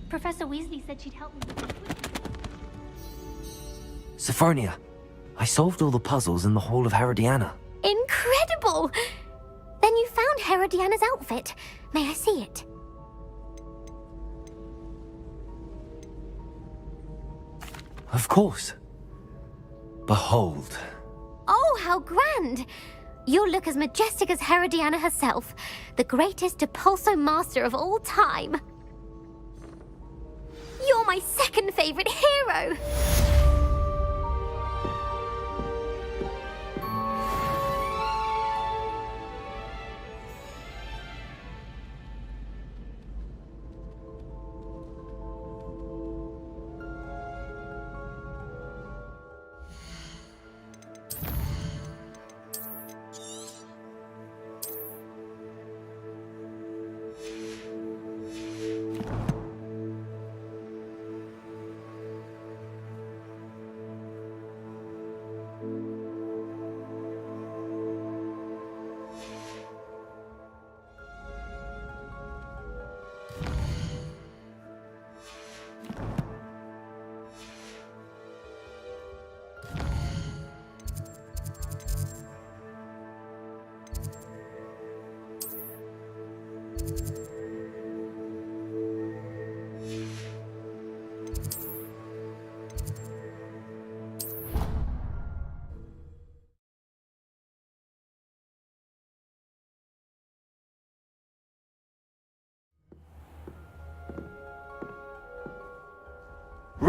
Professor Weasley said she'd help me. Sophronia, I solved all the puzzles in the Hall of Herodiana. Incredible! Then you found Herodiana's outfit. May I see it? Of course. Behold. Oh, how grand! You'll look as majestic as Herodiana herself, the greatest Depulso master of all time. You're my second favorite hero!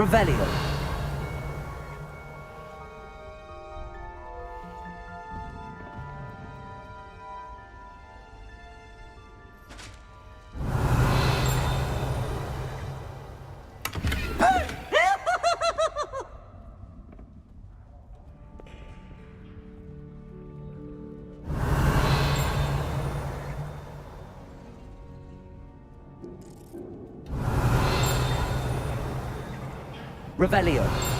Revelio. Revelio.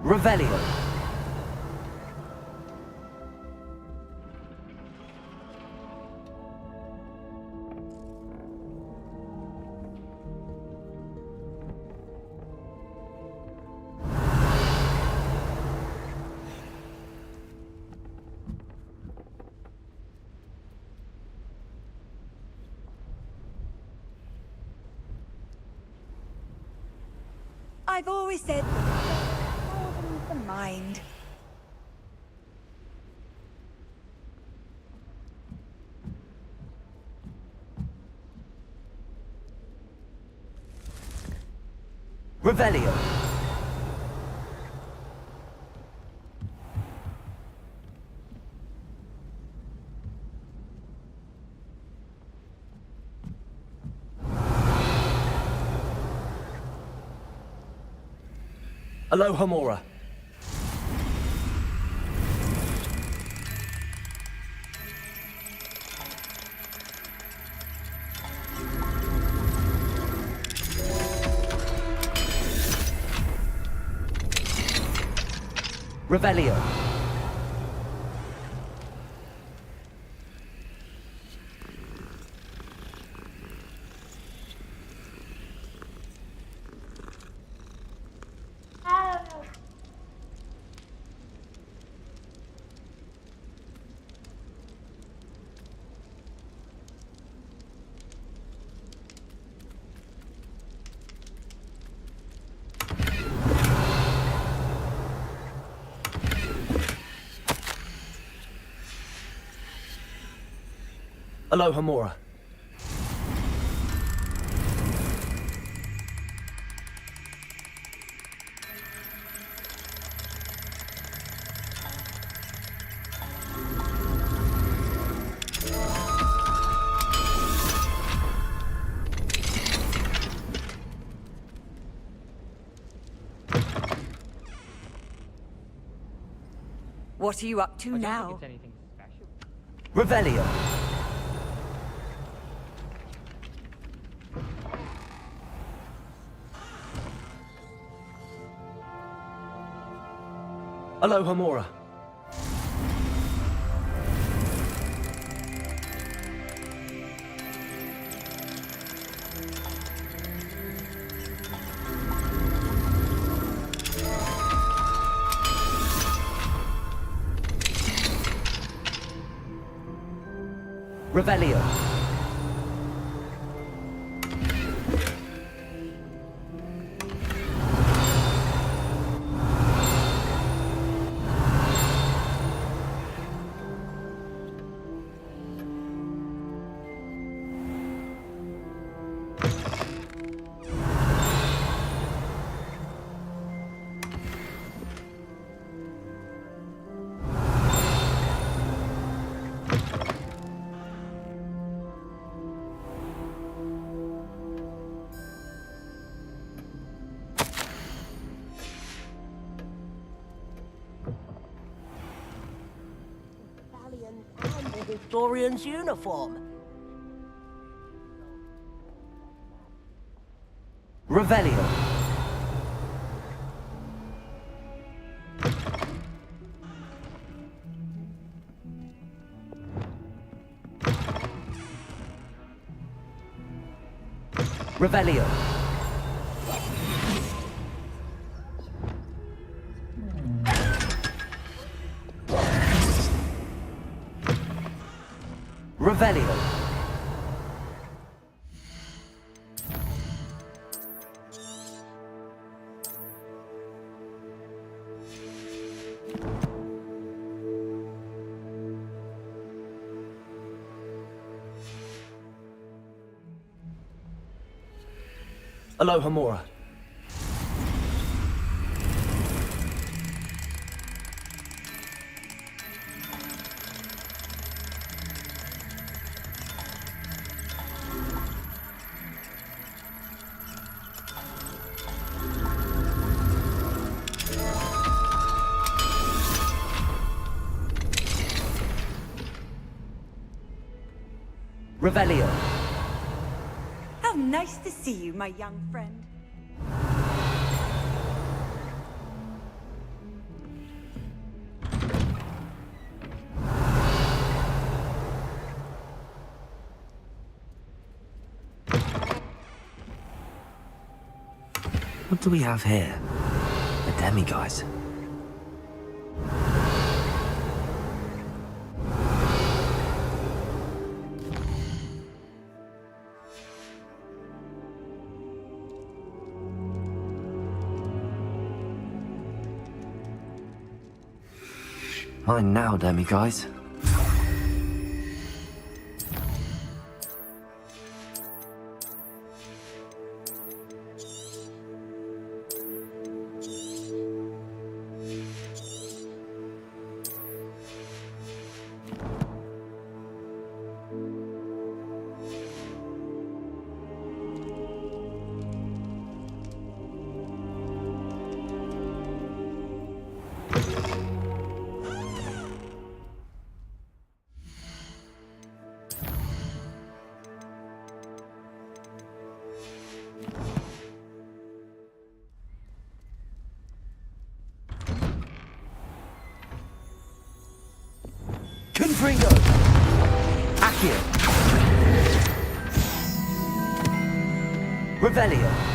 Revelio. I've always said that the mind. Revelio. Alohomora. Revelio. Alohomora. What are you up to now? Revelio. Alohomora. Revelio. And the historian's uniform. Revelio. Revelio. Revelio. Aloha Mora. Revelio. How nice to see you, my young friend. What do we have here? The demiguise. Mine now, demiguise. Confringo. Accio. Revelio.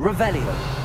Revelio.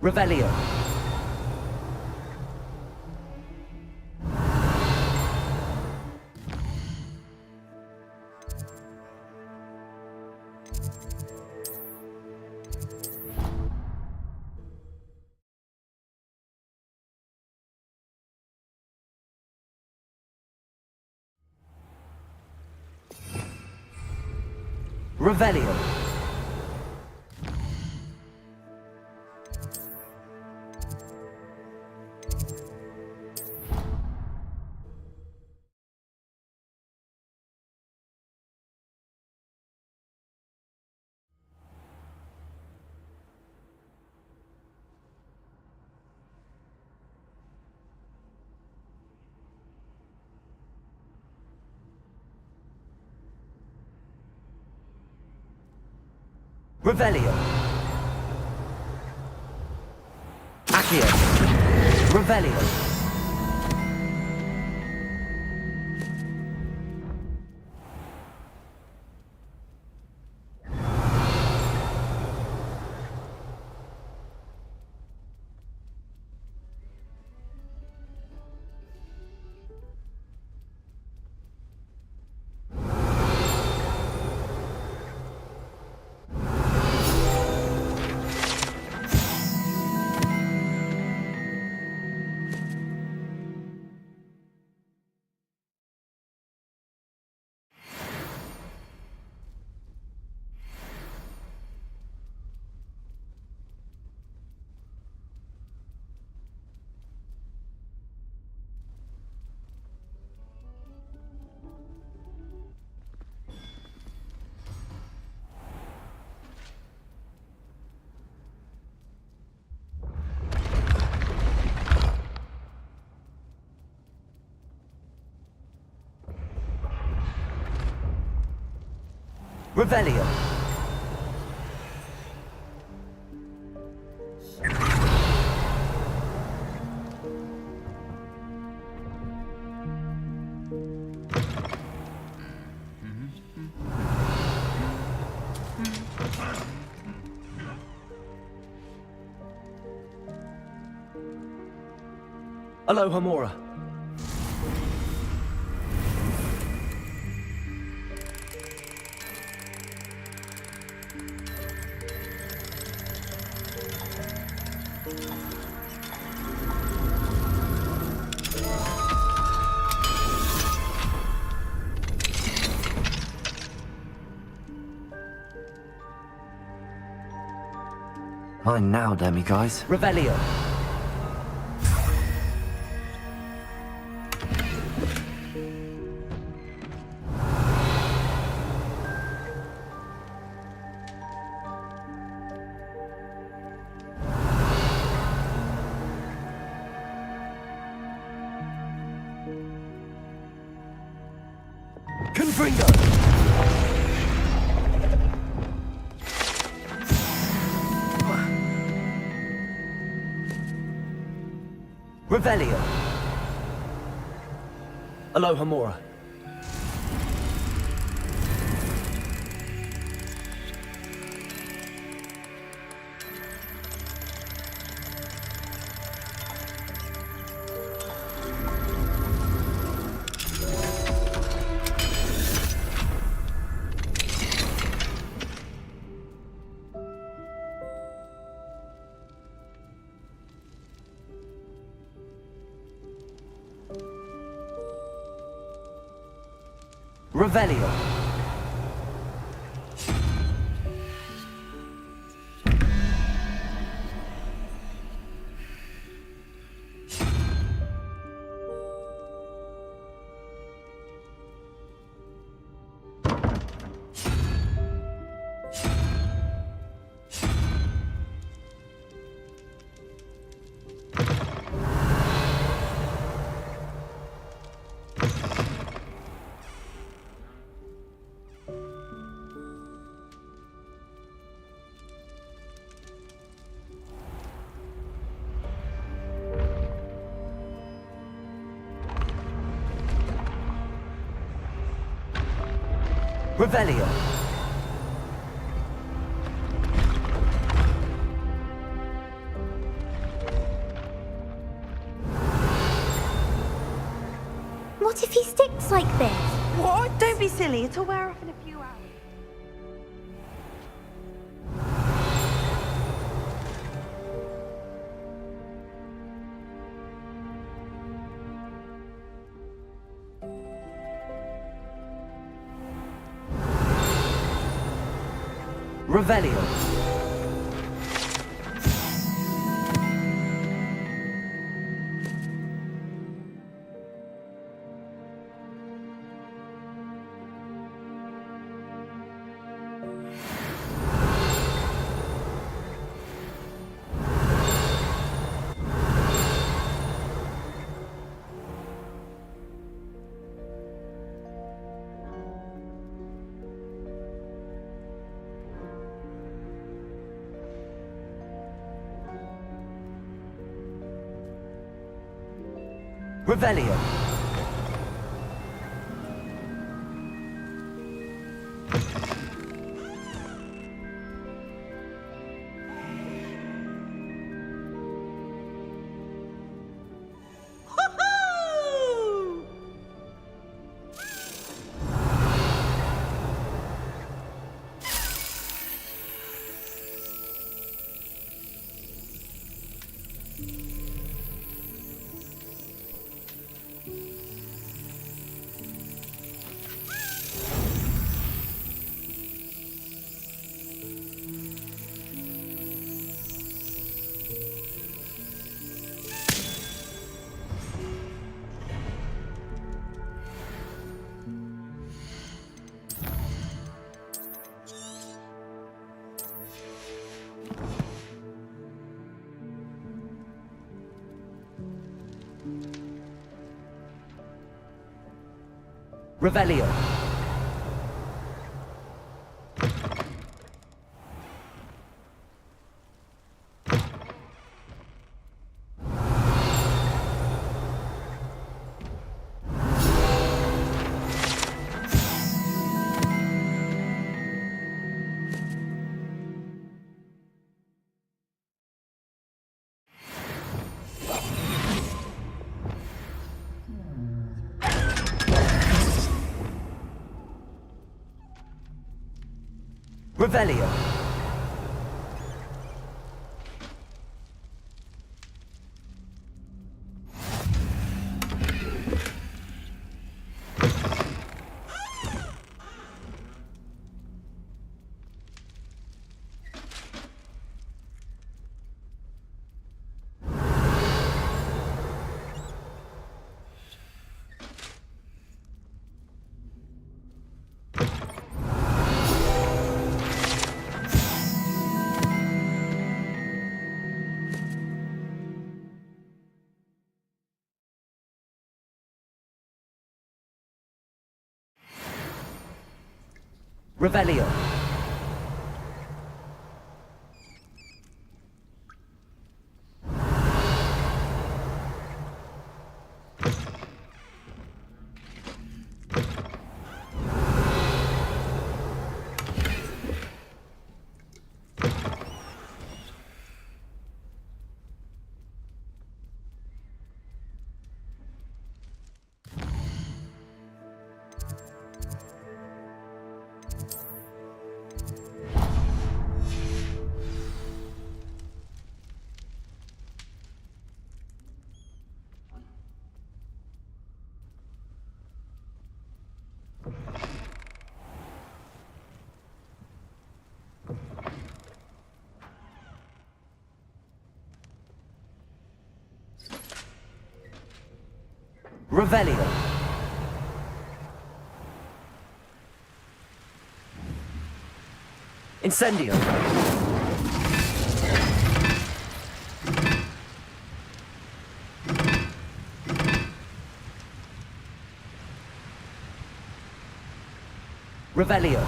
Revelio. Revelio. Revelio. Accio. Revelio. Revelio. Aloha Mora. Mine now, demiguise. Revelio. Confringo. Revelio. Aloha Mora. Revelio. Revelio. What if he sticks like this? What? Don't be silly. It'll wear off in a few hours. Revelio. Revelio. Revelio. Revelio. Revelio. Revelio. Incendio. Revelio.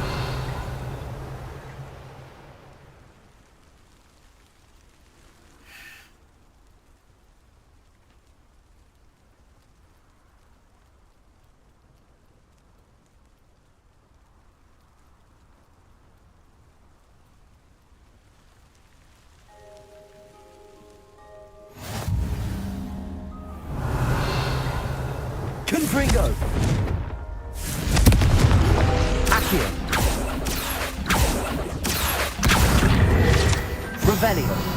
Confringo. Accio. Revelio.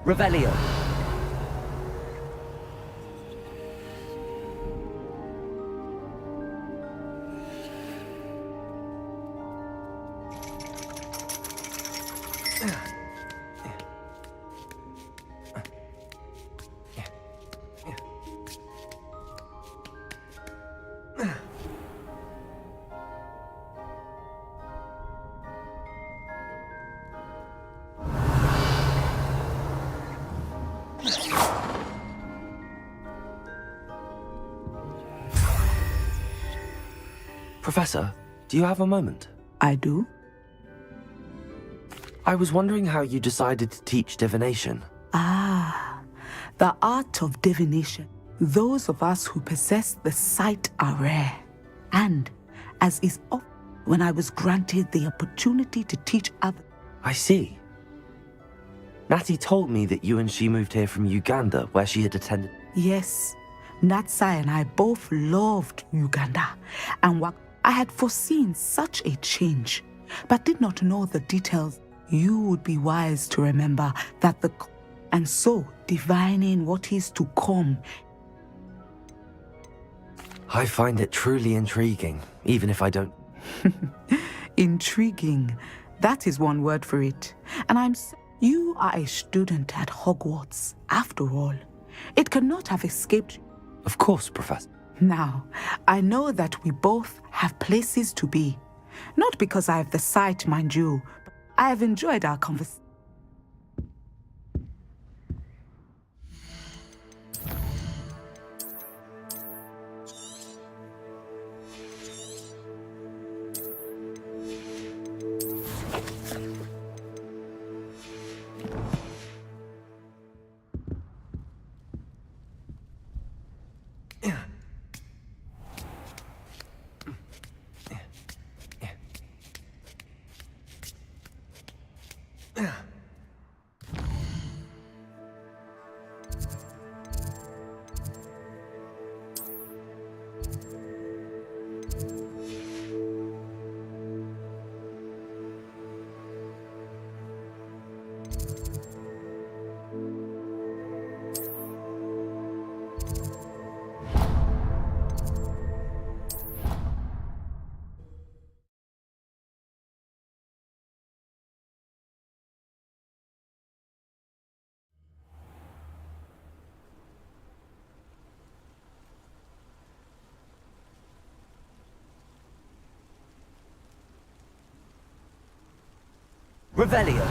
Revelio. Professor, do you have a moment? I do. I was wondering how you decided to teach divination. Ah, the art of divination. Those of us who possess the sight are rare. And, as is often when I was granted the opportunity to teach others. I see. Natty told me that you and she moved here from Uganda, where she had attended. Yes, Natsai and I both loved Uganda, and I had foreseen such a change, but did not know the details. You would be wise to remember that and so divining what is to come. I find it truly intriguing, even if I don't. Intriguing. That is one word for it. And you are a student at Hogwarts, after all. It cannot have escaped you. Of course, Professor. Now, I know that we both have places to be. Not because I have the sight, mind you, but I have enjoyed our conversation. Revelio.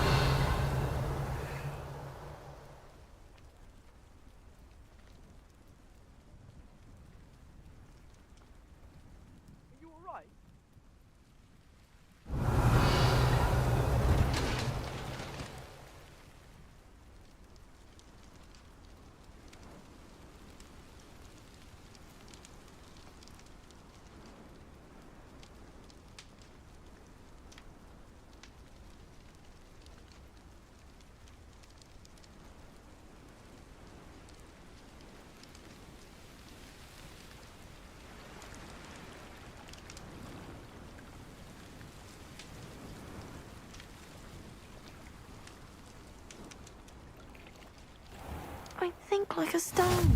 I think like a stone.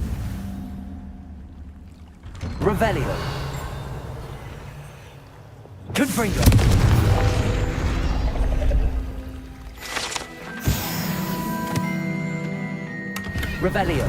Revelio. Confringo. Revelio.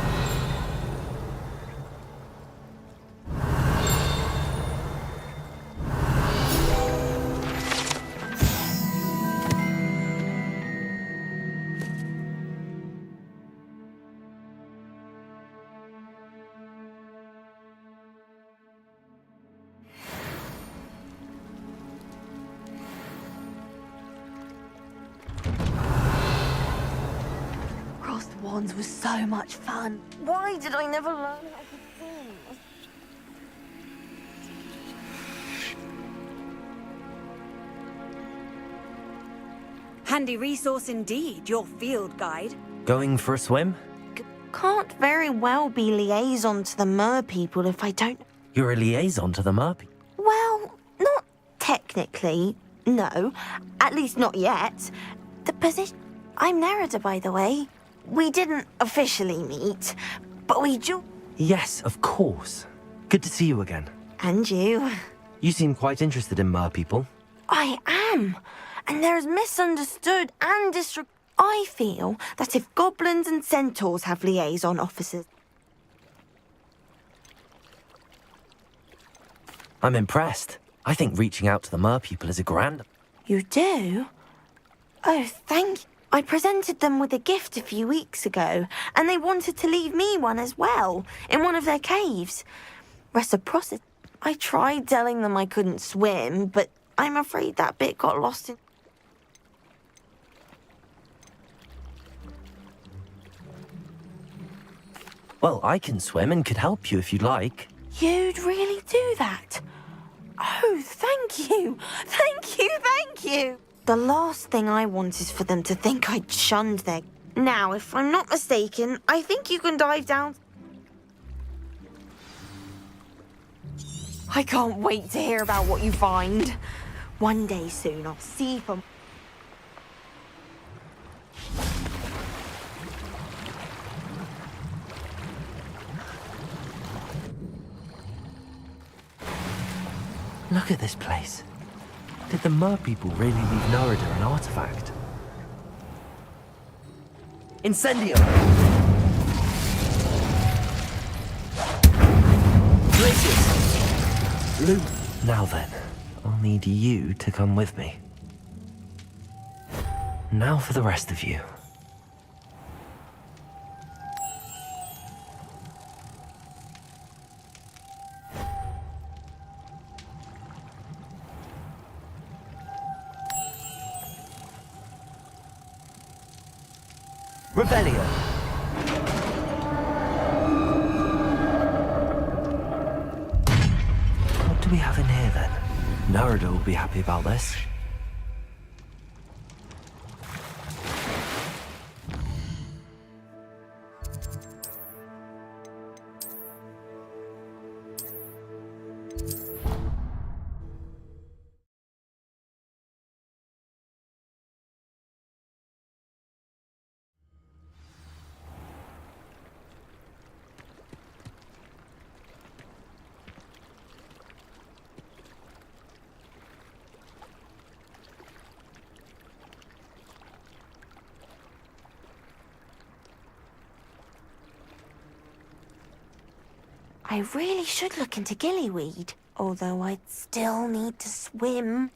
Crossed wands was so much fun. Why did I never learn how to sing? Handy resource indeed, your field guide. Going for a swim? Can't very well be liaison to the mer people if I don't... You're a liaison to the Merpy. Well, not technically, no. At least not yet. The position... I'm Nerida, by the way. We didn't officially meet, but we Yes, of course. Good to see you again. And you. You seem quite interested in mer people. I am. And there's misunderstood and I feel that if goblins and centaurs have liaison officers... I'm impressed. I think reaching out to the mer people is a grand... You do? Oh, thank you. I presented them with a gift a few weeks ago, and they wanted to leave me one as well, in one of their caves. Reciprocity. I tried telling them I couldn't swim, but I'm afraid that bit got lost in... Well, I can swim and could help you if you'd like. You'd really do that? Oh, thank you! Thank you, thank you! The last thing I want is for them to think I'd shunned their... Now, if I'm not mistaken, I think you can dive down... I can't wait to hear about what you find. One day soon, I'll see from... Look at this place. Did the mer people really leave Norida an artifact? Incendio! Blazes! Blue. Now then, I'll need you to come with me. Now for the rest of you. Revelio. What do we have in here then? Norida will be happy about this. I really should look into gillyweed, although I'd still need to swim.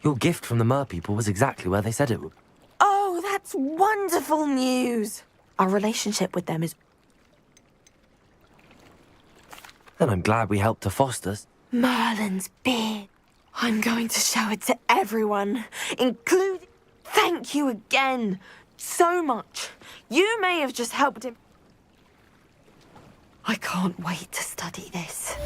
Your gift from the mer people was exactly where they said it would. Oh, that's wonderful news! Our relationship with them is... Then I'm glad we helped to foster. Merlin's beard. I'm going to show it to everyone, including... Thank you again, so much. You may have just helped him. I can't wait to study this.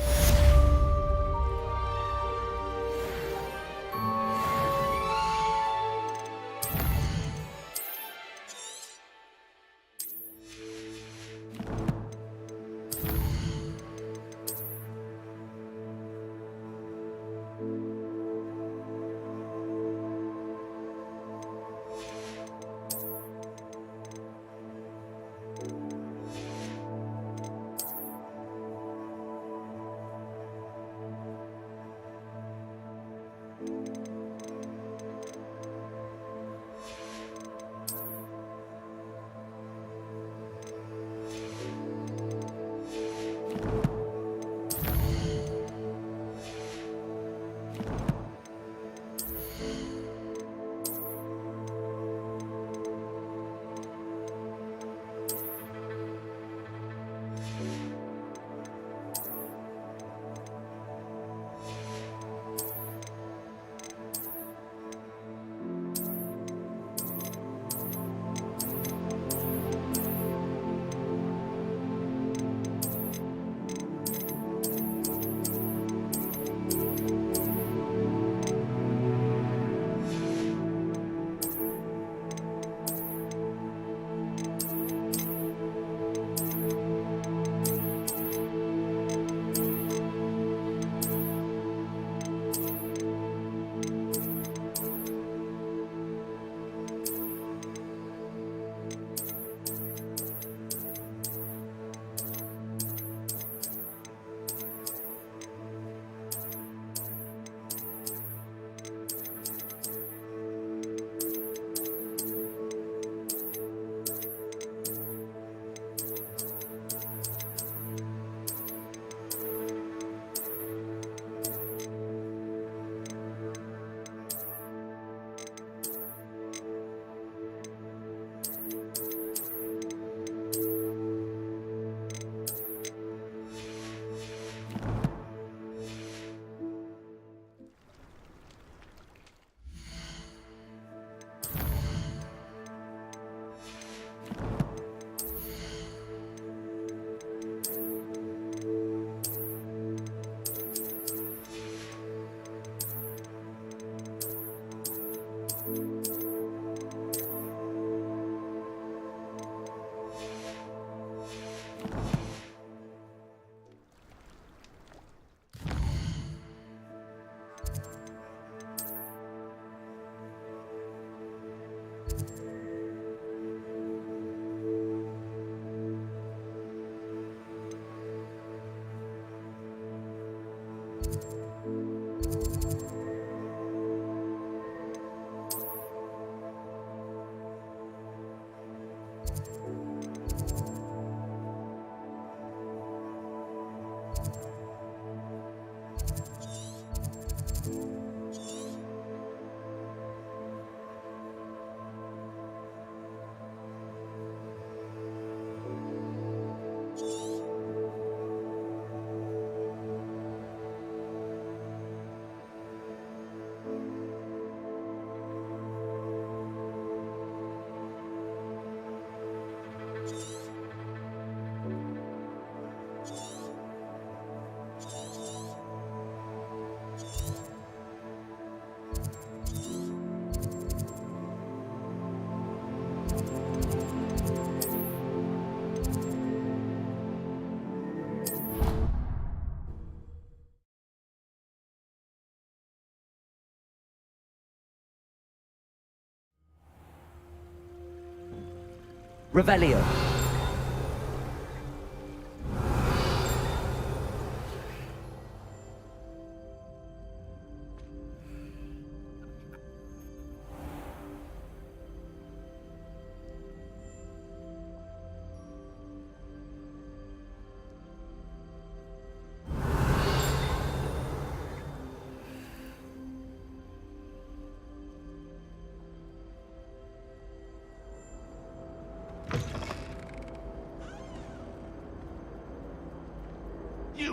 Revelio.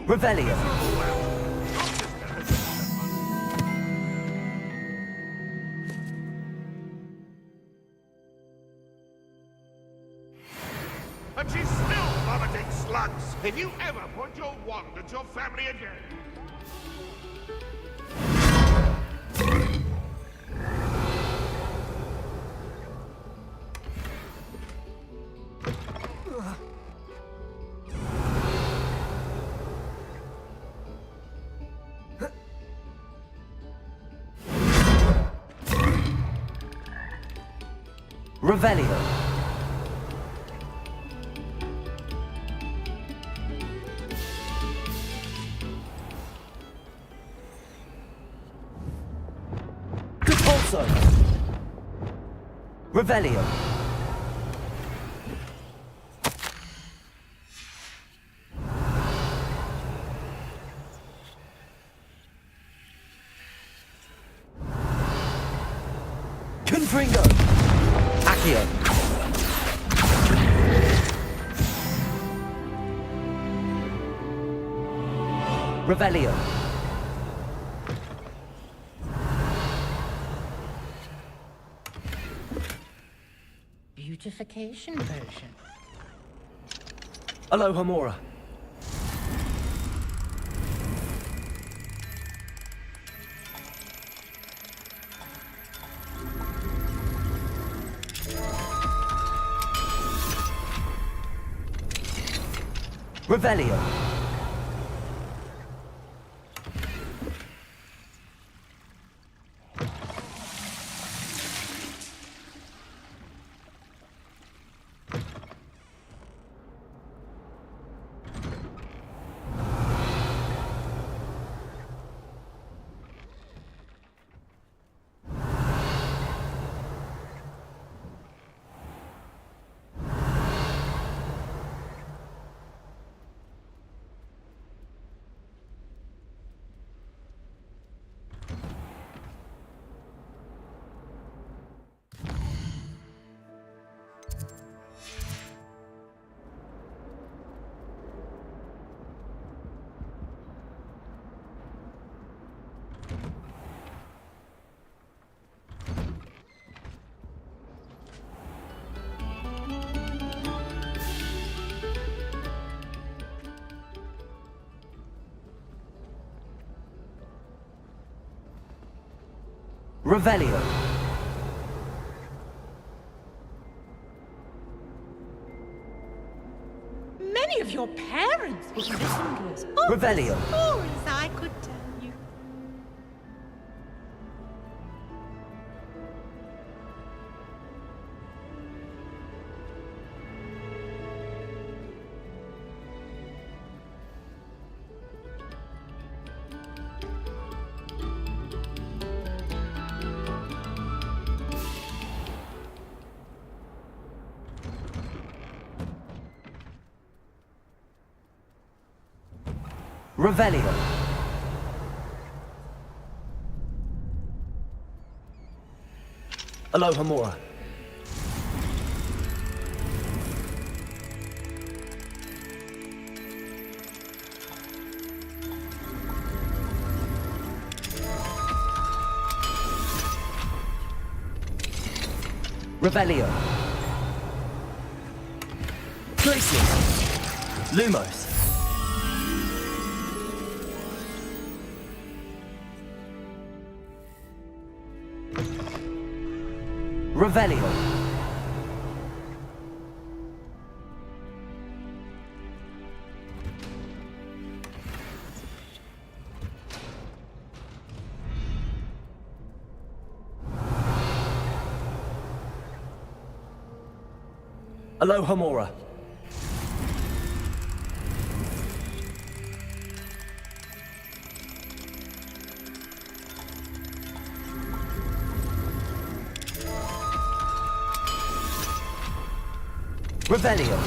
Revelio. And she's still vomiting slugs! If you ever point your wand at your family again... Revelio. Compulso. Revelio. Confringo. Accio. Revelio. Beautification potion. Alohomora. Revelio. Revelio. Many of your parents would listen to us. All Revelio. the stories I could tell you. Revelio. Alohomora. Revelio. Glacius. Lumos. Revelio. Alohomora. Revelio.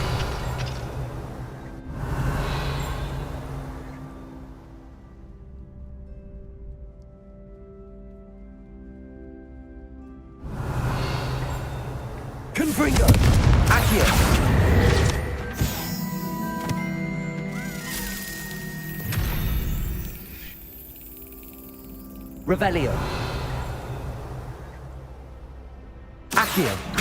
Confringo. Accio. Revelio. Accio.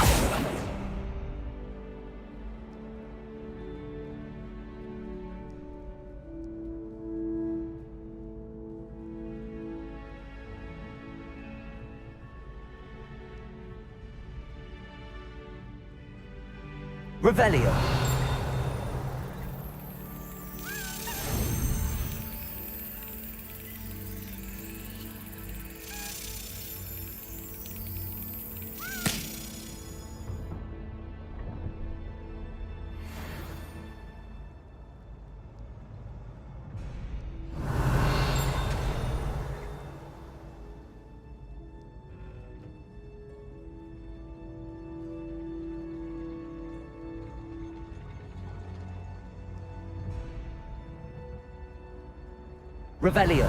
Revelio. Revelio.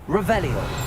Revelio.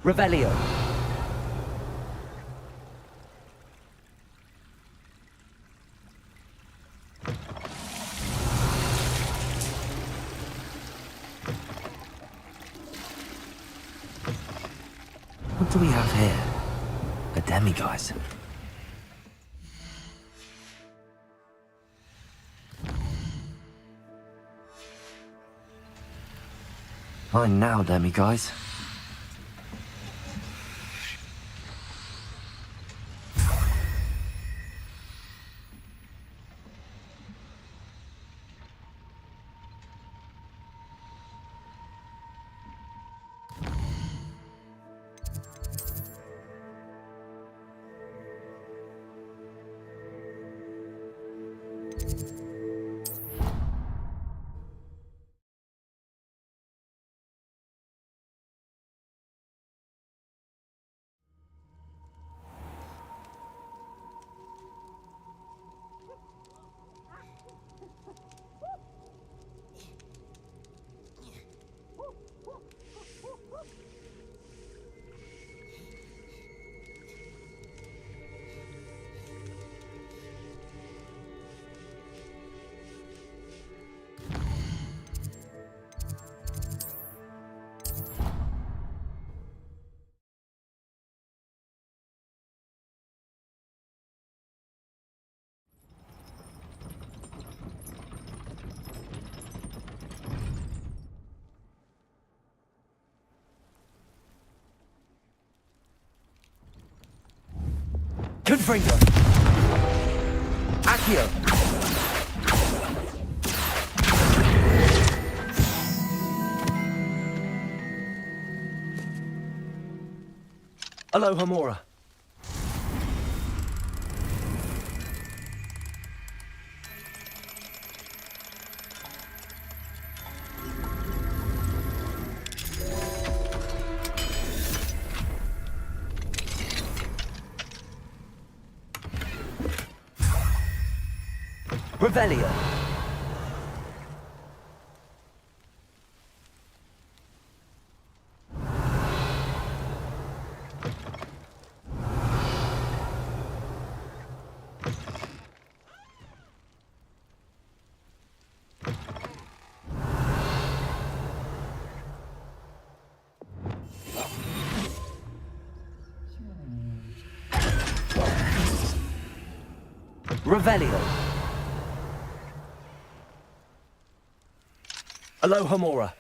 Revelio. What do we have here? A demiguise. Fine now, demiguise. Confringo. Accio. Aloha Mora. Revelio. Revelio. Aloha Mora.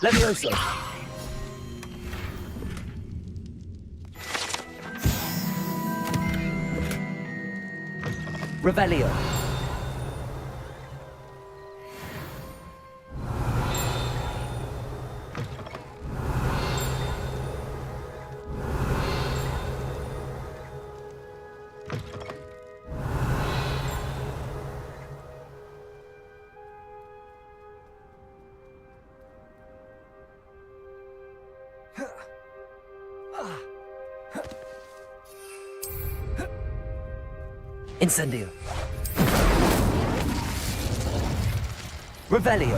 Levioso. Revelio. Incendio. Revelio.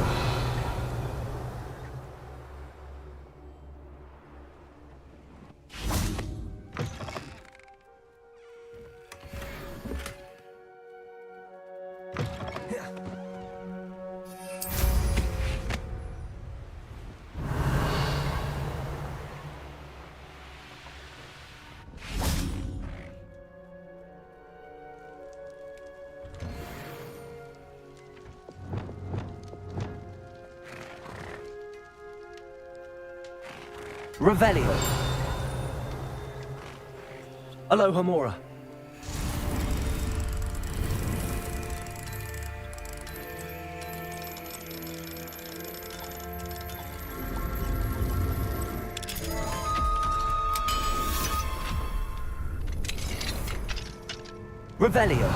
Revelio. Aloha Mora. Revelio.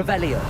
Revelio.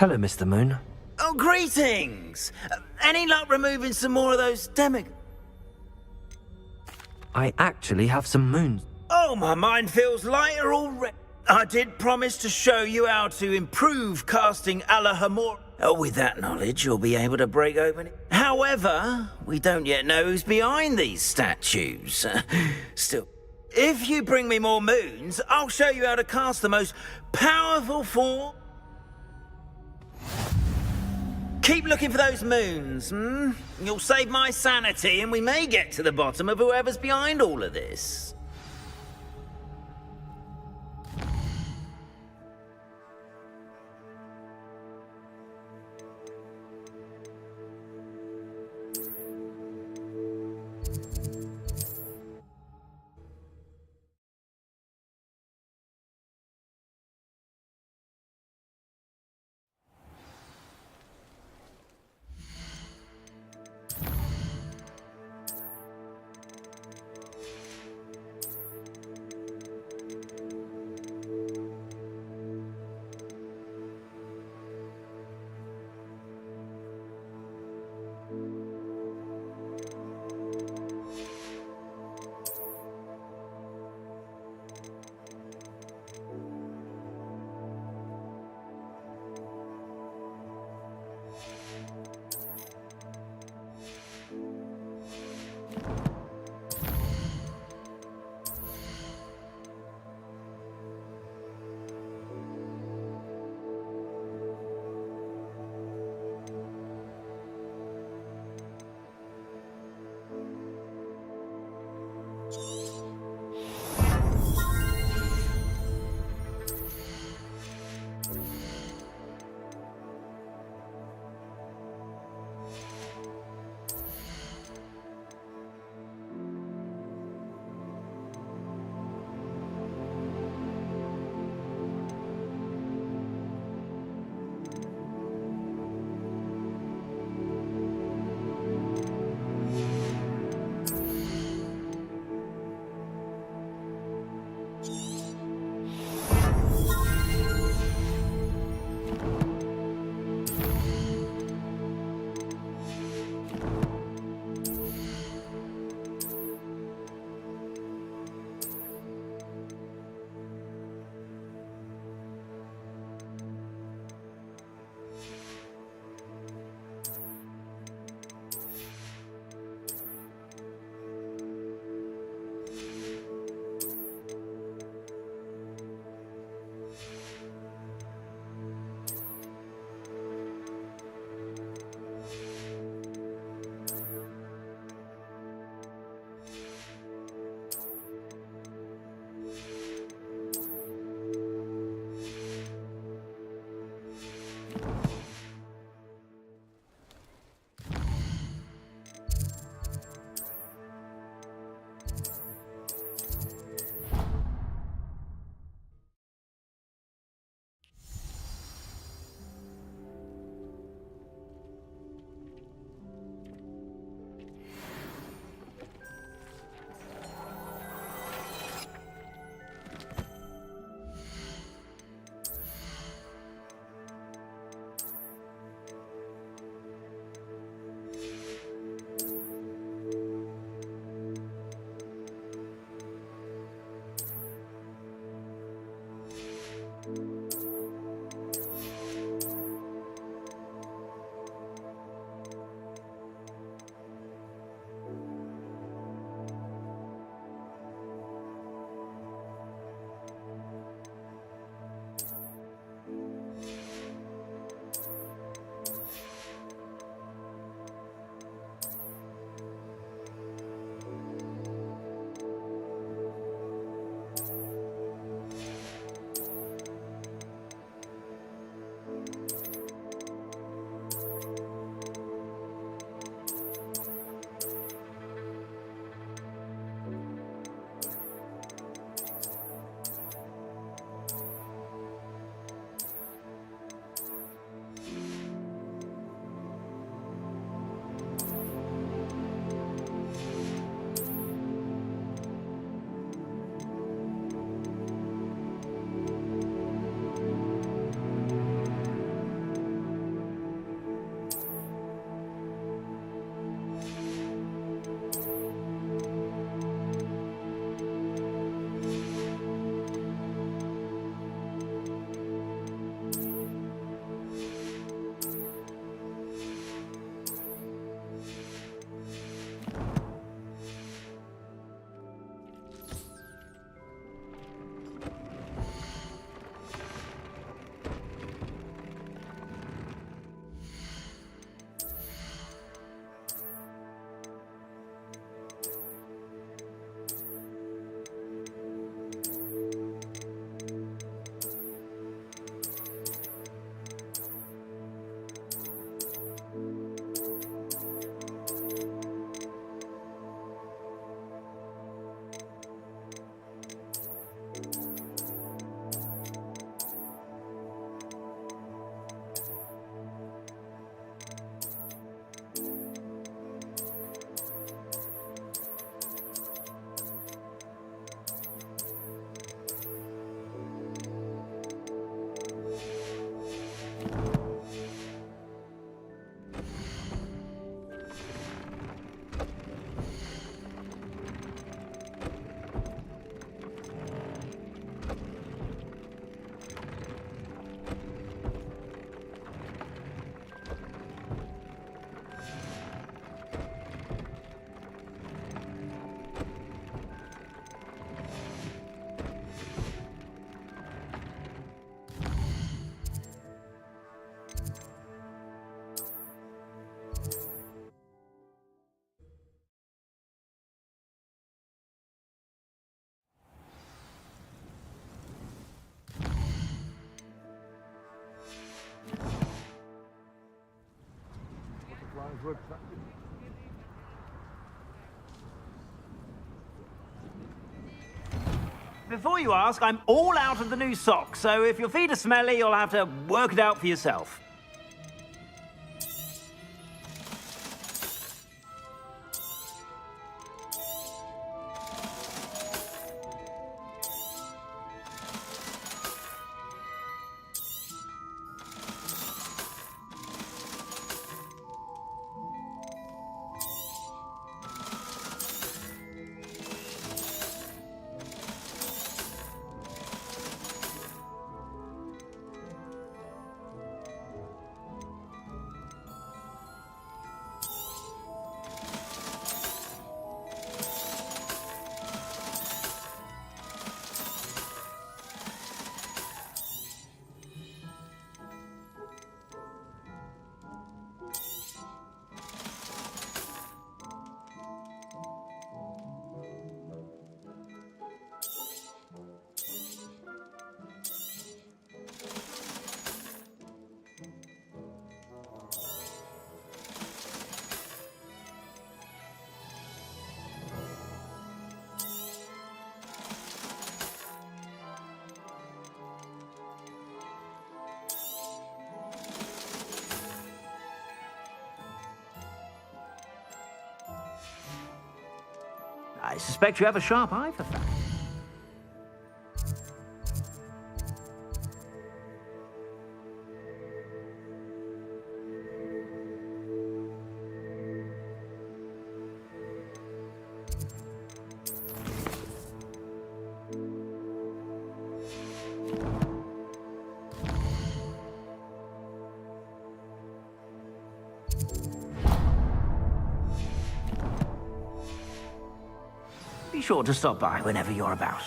Hello, Mr. Moon. Oh, greetings! Any luck removing some more of those I actually have some moons. Oh, my mind feels lighter already. I did promise to show you how to improve casting Hamor. Oh, with that knowledge, you'll be able to break open it. However, we don't yet know who's behind these statues. Still, if you bring me more moons, I'll show you how to cast the most powerful form. Keep looking for those moons, You'll save my sanity, and we may get to the bottom of whoever's behind all of this. to attract him. Before you ask, I'm all out of the new socks, so if your feet are smelly, you'll have to work it out for yourself. I suspect you have a sharp eye for that. Be sure to stop by whenever you're about.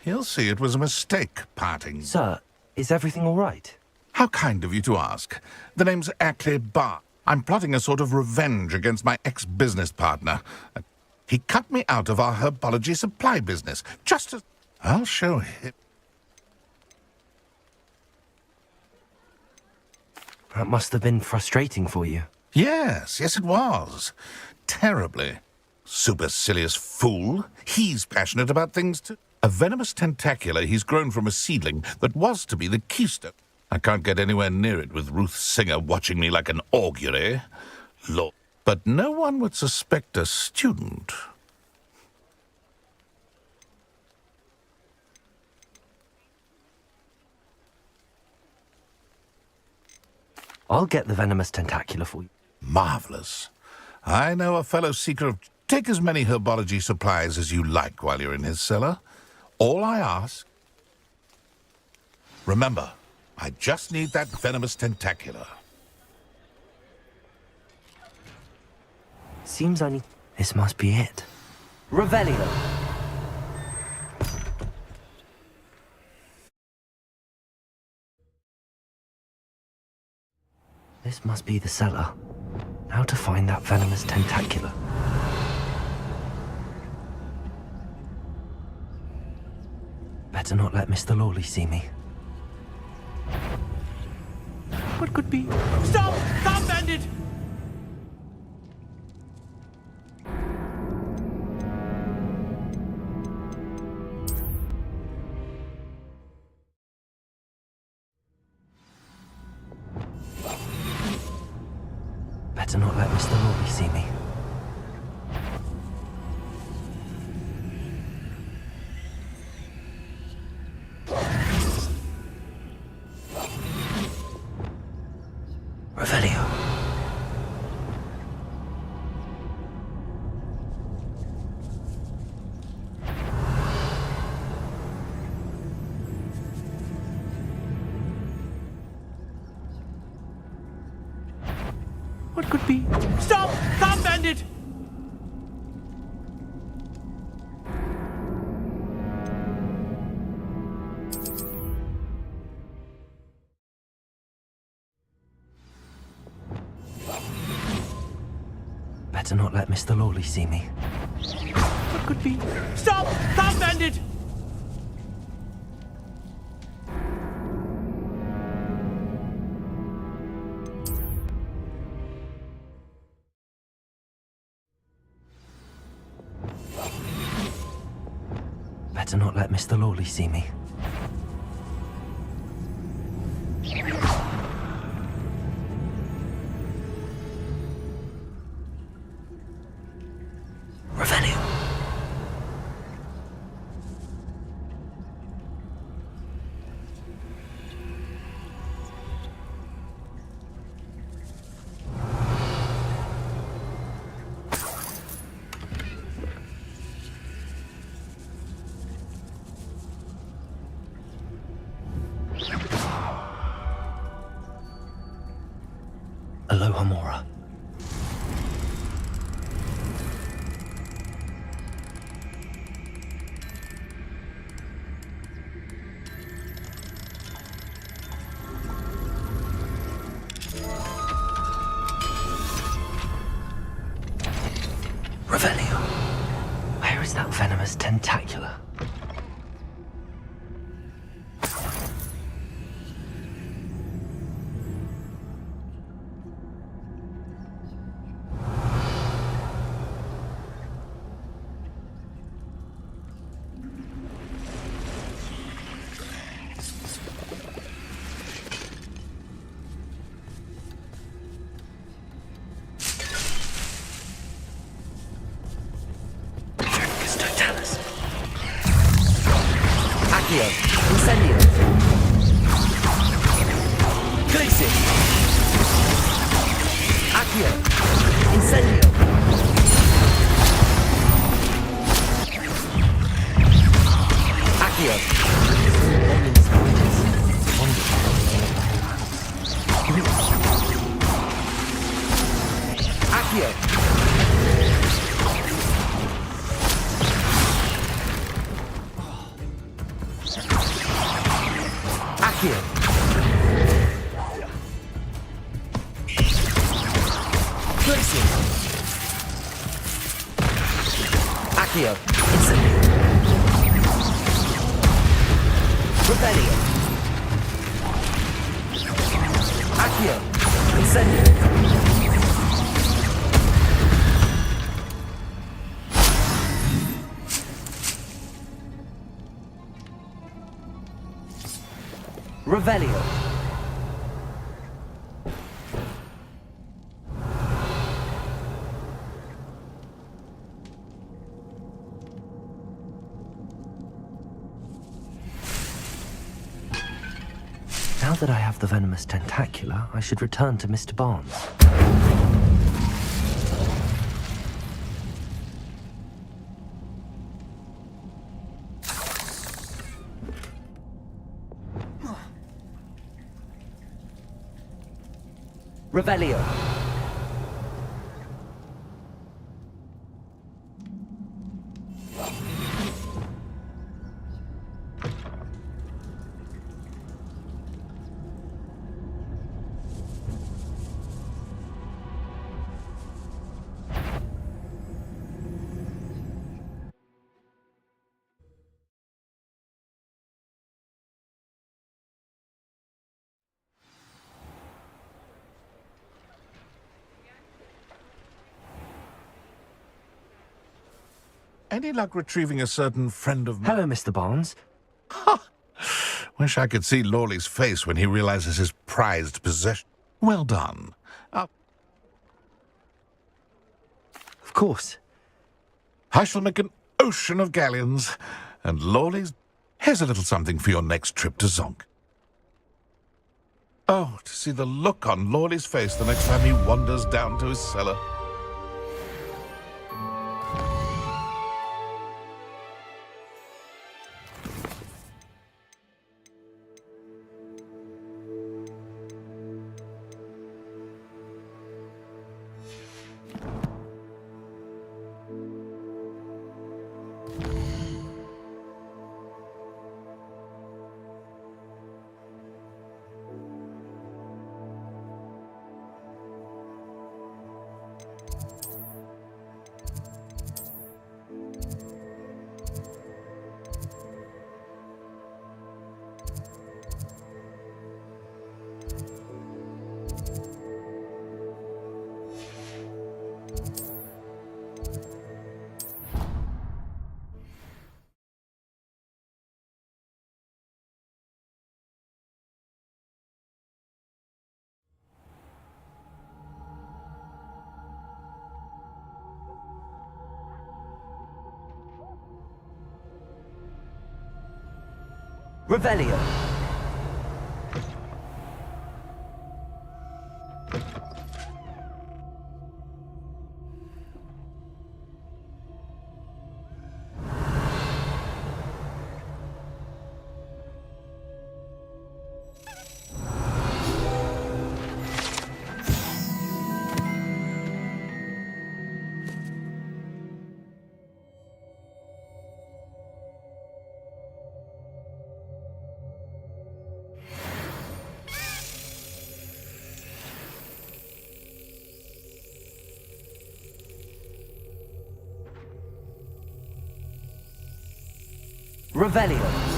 He'll see it was a mistake parting. Sir, is everything all right? How kind of you to ask. The name's Ackley Bar. I'm plotting a sort of revenge against my ex-business partner. He cut me out of our herbology supply business, just as... I'll show him. That must have been frustrating for you. Yes, it was. Terribly. Supercilious fool. He's passionate about things too. A venomous tentacular he's grown from a seedling that was to be the keystone. I can't get anywhere near it with Ruth Singer watching me like an augury. Lord. But no one would suspect a student. I'll get the venomous tentacular for you. Marvelous. I know a fellow seeker of... Take as many herbology supplies as you like while you're in his cellar. All I ask... Remember, I just need that venomous tentacular. Seems I need... This must be it. Revelio. This must be the cellar. How to find that venomous tentacular? Better not let Mr. Lawley see me. What could be? Stop! Stop, bandit! Better not let Mr. Lawley see me. Revelio. What could be? Stop! Stop, bandit! Better not let Mr. Lawley see me. What could be? Stop! Stop, bandit! Better not let Mr. Lawley see me. Revelio. Aloha Mora. Revelio. Where is that venomous tentacula? Accio, incendio. Glitzy. Accio, incendio. Accio. Accio. Accio. Glitzy. Accio, incendio. Revelio. Accio, incendio. Revelio. Now that I have the venomous tentacula, I should return to Mr. Barnes. Revelio. Any luck retrieving a certain friend of mine? Hello, Mr. Barnes. Wish I could see Lawley's face when he realizes his prized possession. Well done. Of course. I shall make an ocean of galleons. And Lawley's... Here's a little something for your next trip to Zonk. Oh, to see the look on Lawley's face the next time he wanders down to his cellar. Revelio. Revelio.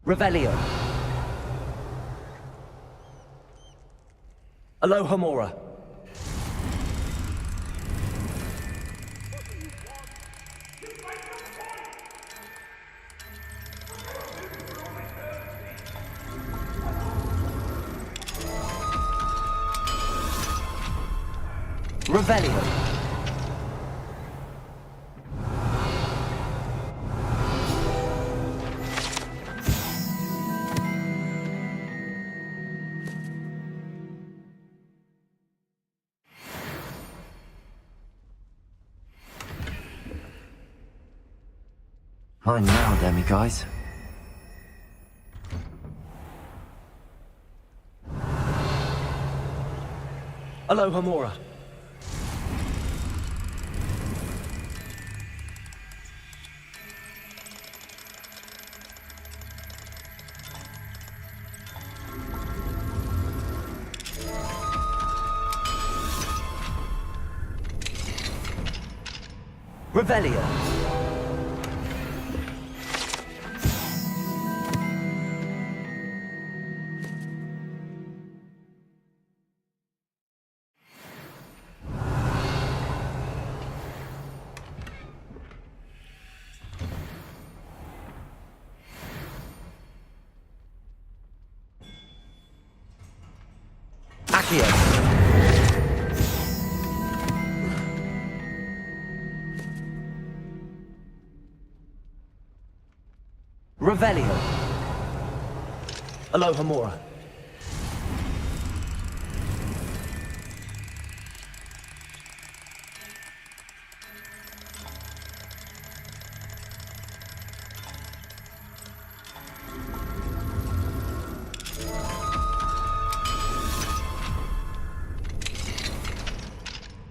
Revelio. Alohomora. Revelio. Mine now, demi guys. Alohomora. Revelio. Accio. Revelio. Alohomora.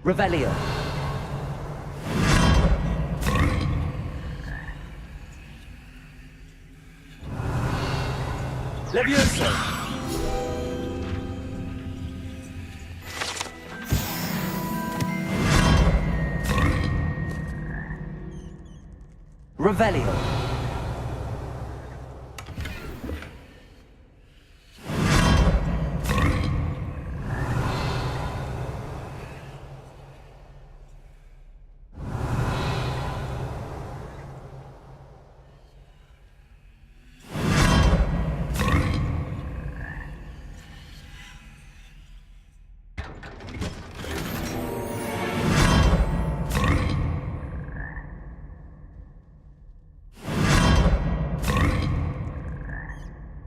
Revelio. Levioso. Revelio.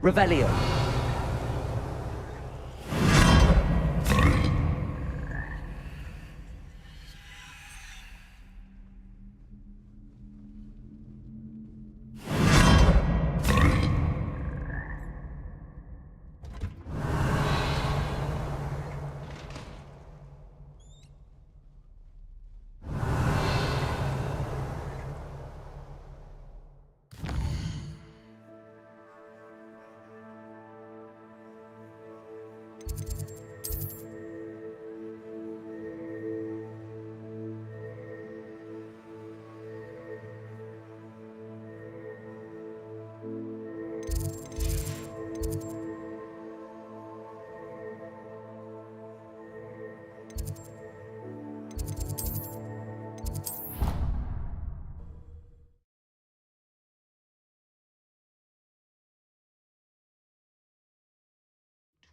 Revelio.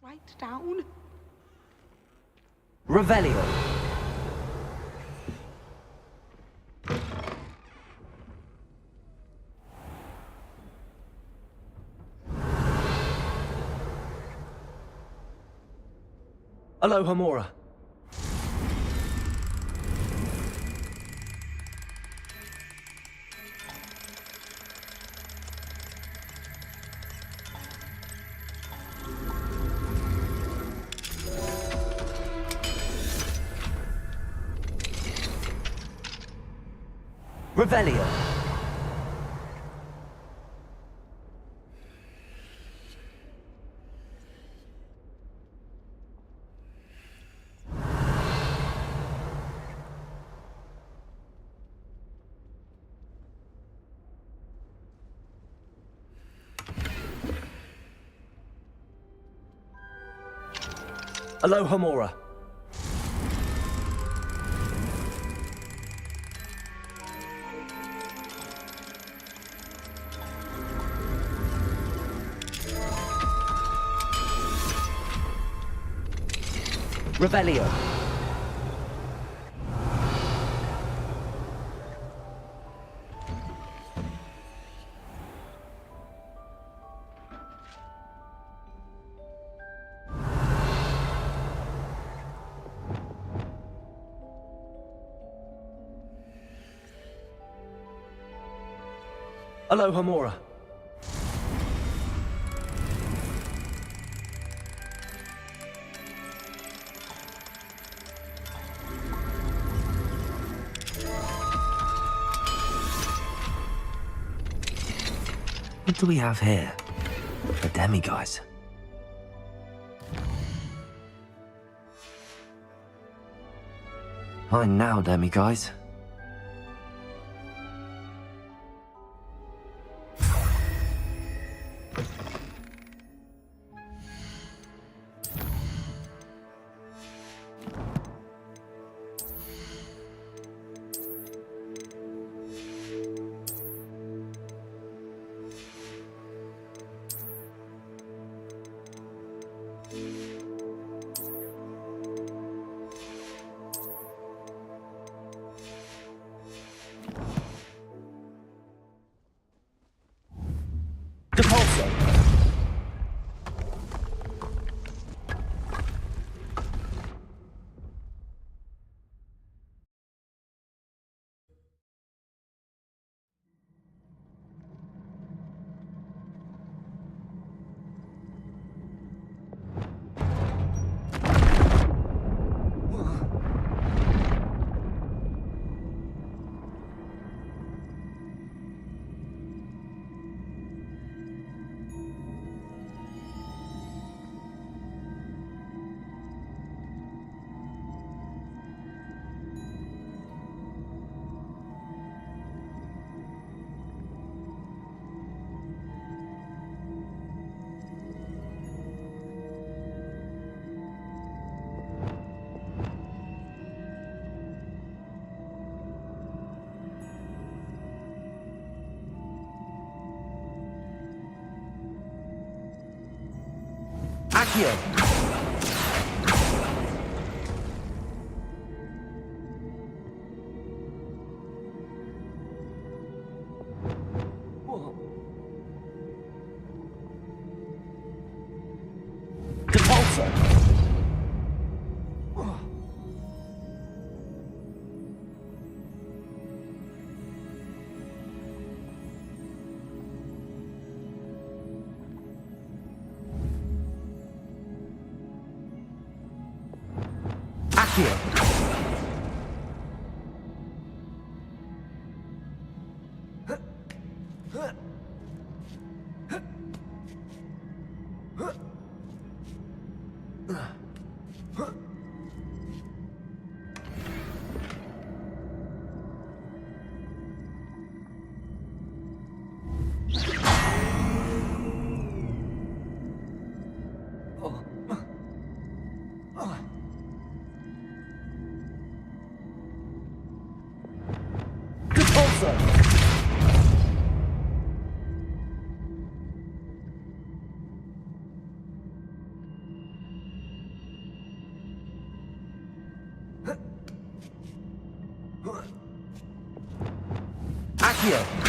Right down. Revelio. Alohomora. Revelio. Alohomora. Revelio. Alohomora. What do we have here? A demiguise. Fine now, demiguise. Depulso. Accio. Depulso. Accio. Accio.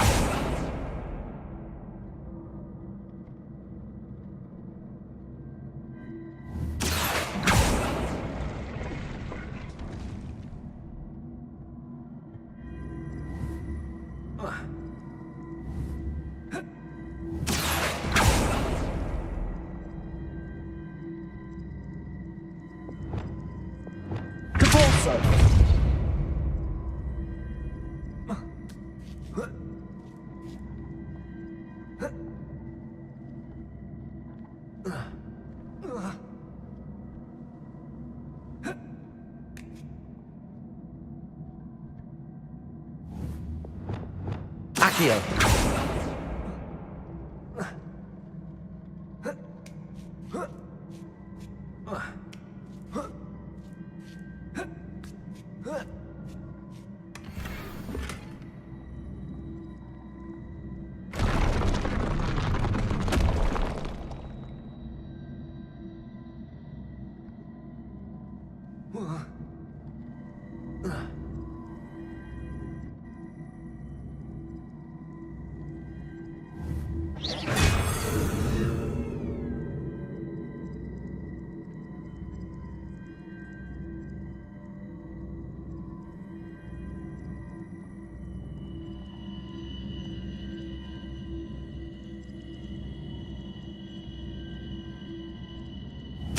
Accio.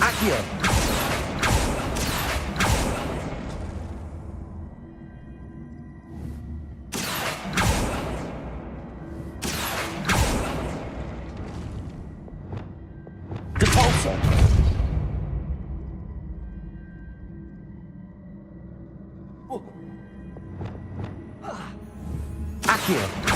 Accio. Repulsor. Accio.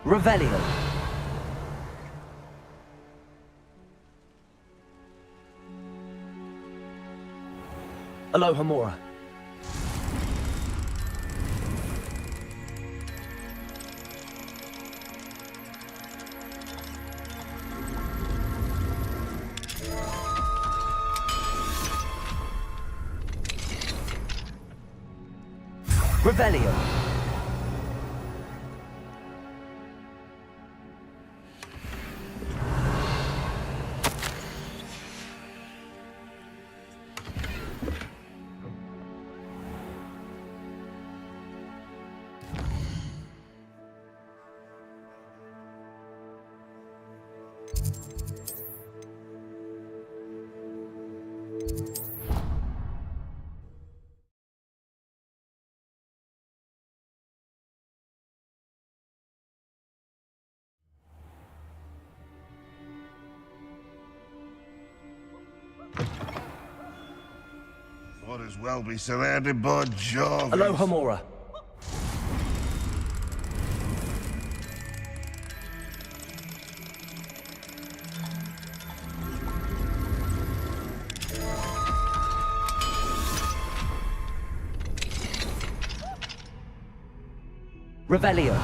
Revelio. Alohomora. Revelio. Might as well be surrounded by Jarvis. Alohomora. Revelio.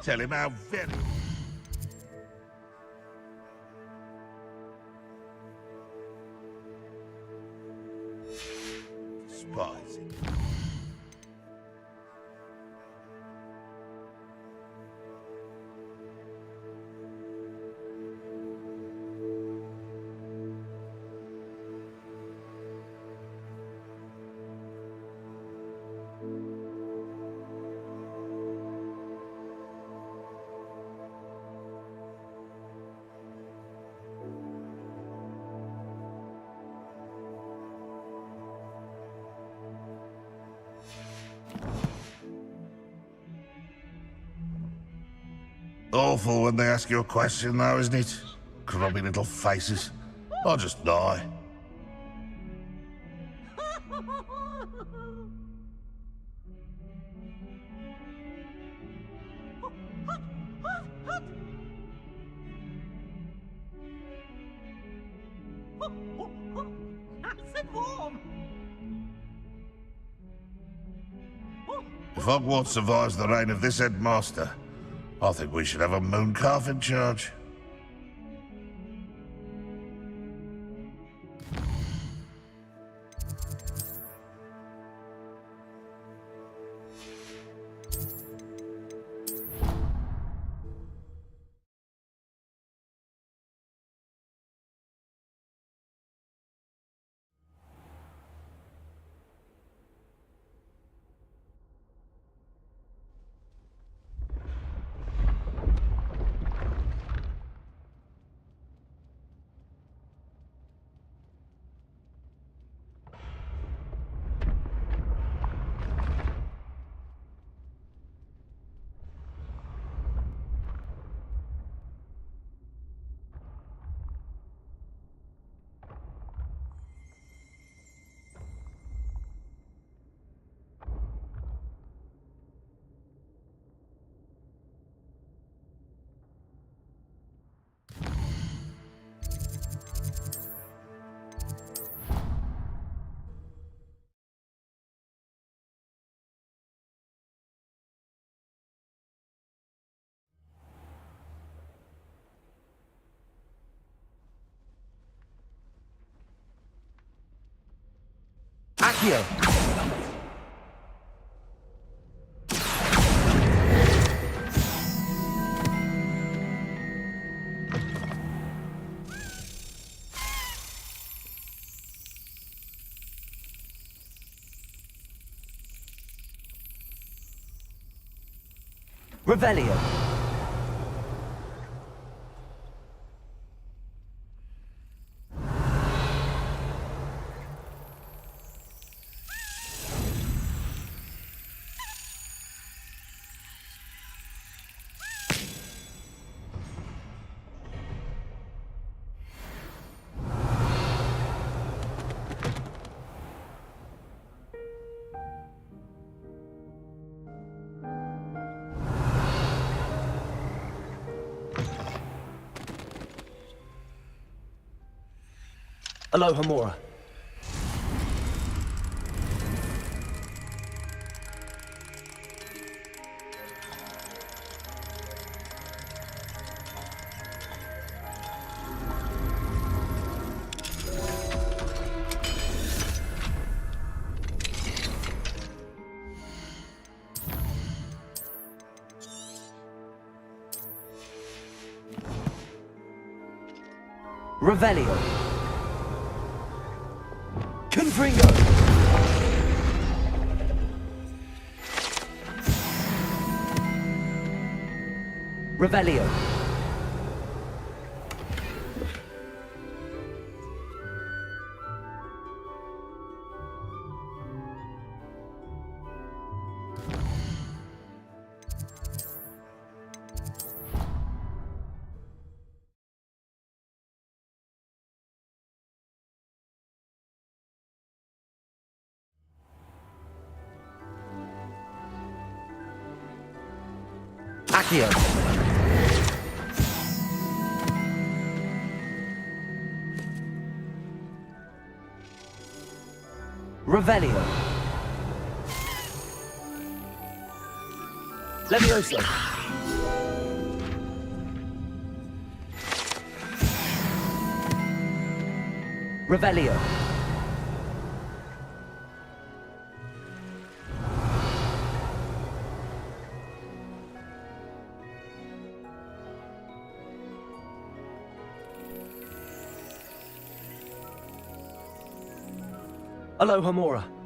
Tell him how very... Despising. Awful when they ask you a question, though, isn't it? Grubby little faces. I'll just die. If Hogwarts survives the reign of this headmaster, I think we should have a moon calf in charge. Accio. Revelio. Aloha Mora. Revelio. Confringo. Revelio. Accio. Revelio. Levioso. Revelio. Alohomora.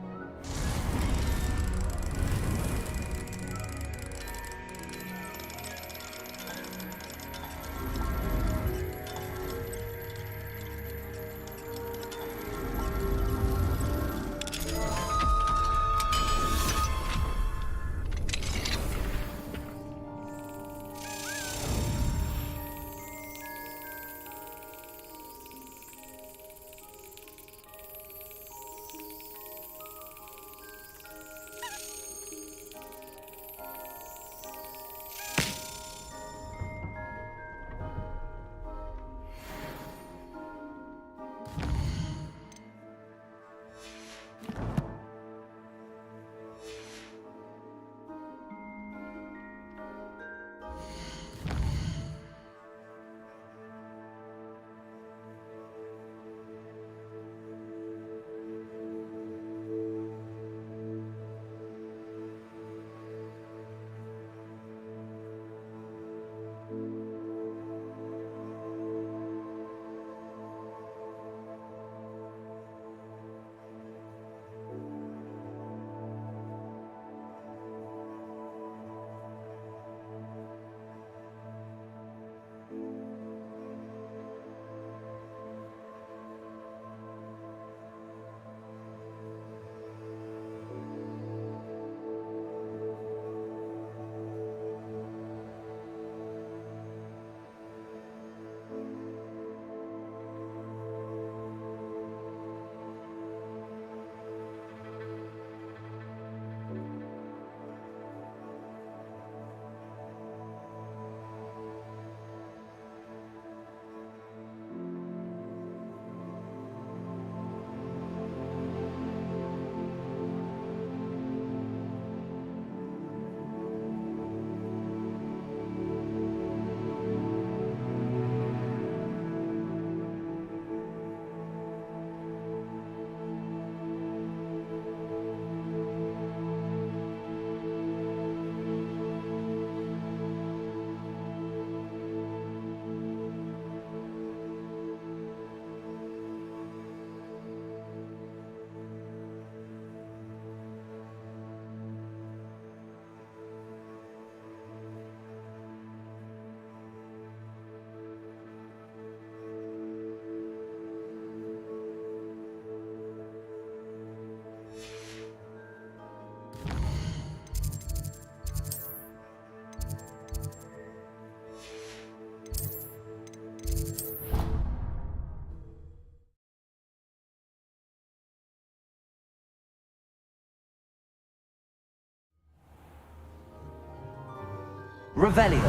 Revelio.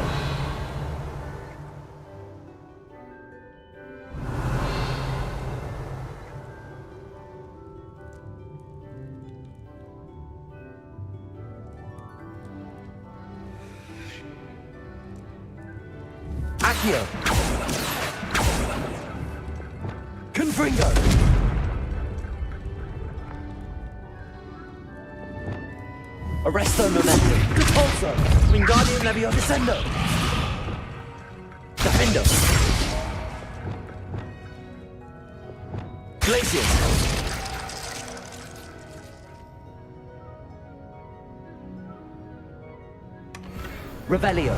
Accio. Confringo. Arresto momentum. Repulso. Wingardium Levio Descendo. Defendo. Glacius. Revelio.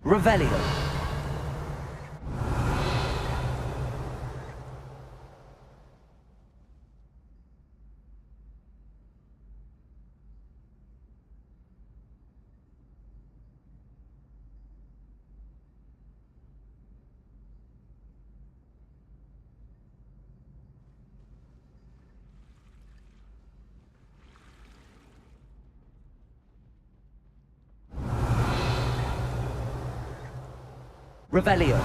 Revelio. Revelio.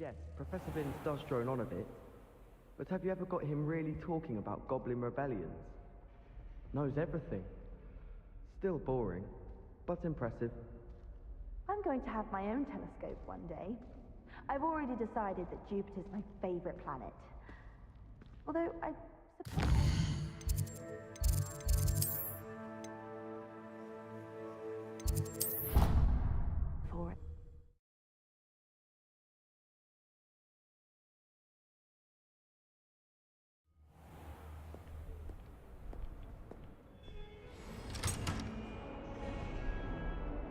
Yes, Professor Binns does drone on a bit, but have you ever got him really talking about goblin rebellions? Knows everything. Still boring, but impressive. I'm going to have my own telescope one day. I've already decided that Jupiter's my favorite planet. Although I suppose... For it.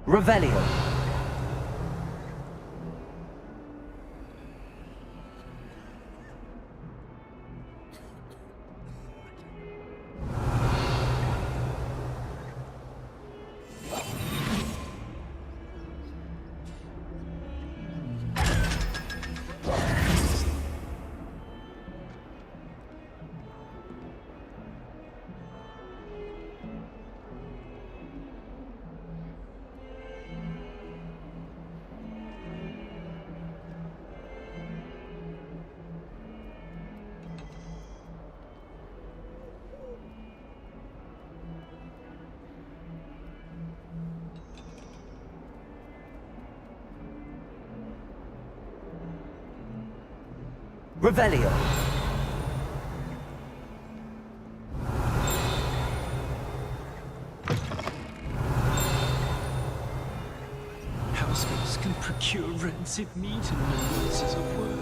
Revelio. Revelio. Housemates can procure rancid meat in no uses of word.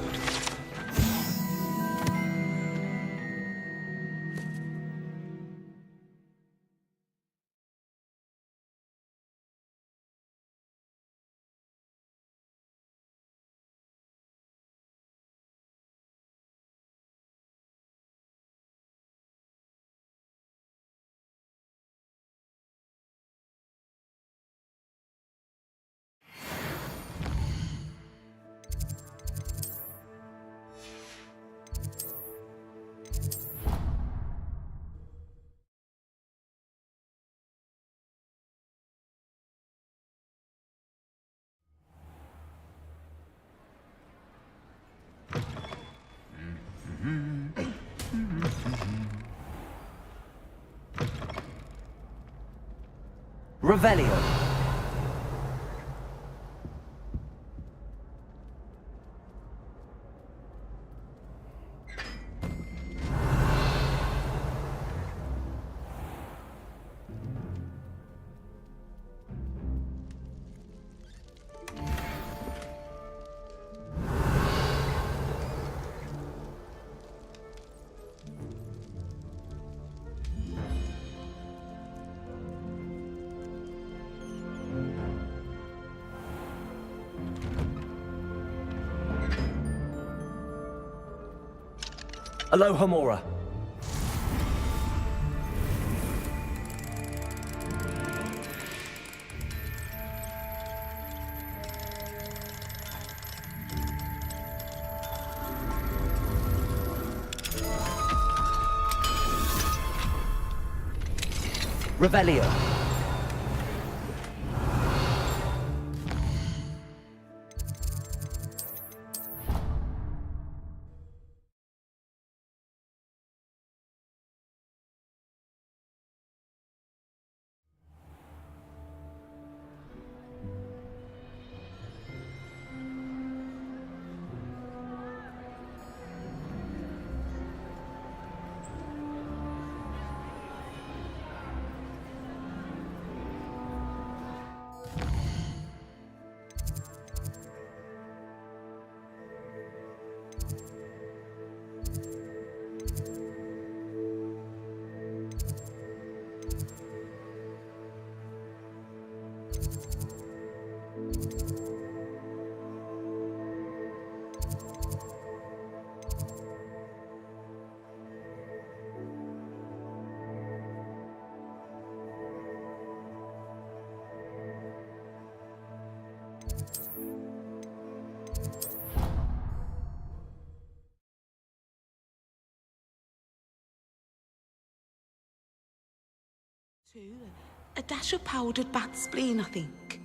Revelio. Aloha Mora. Revelio. A dash of powdered bat spleen, I think.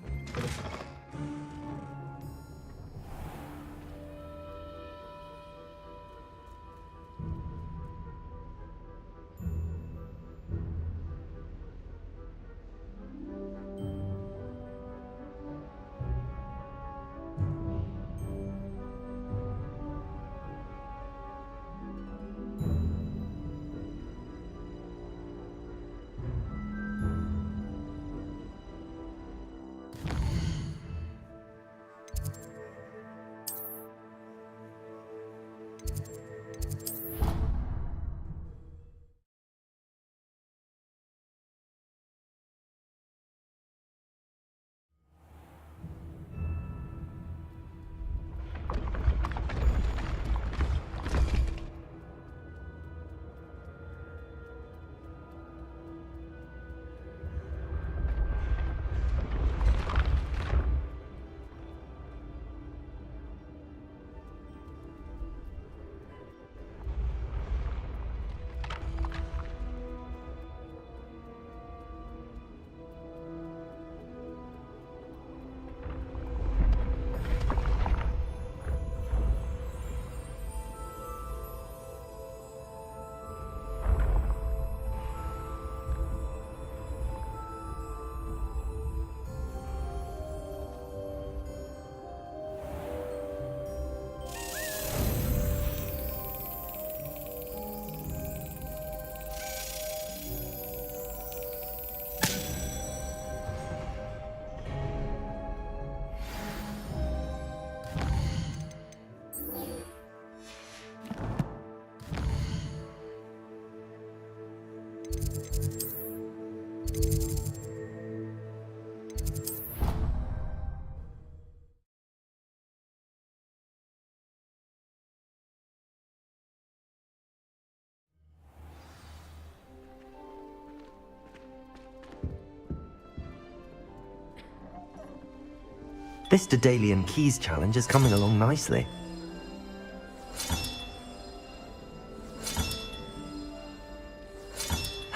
This Daedalian Keys challenge is coming along nicely.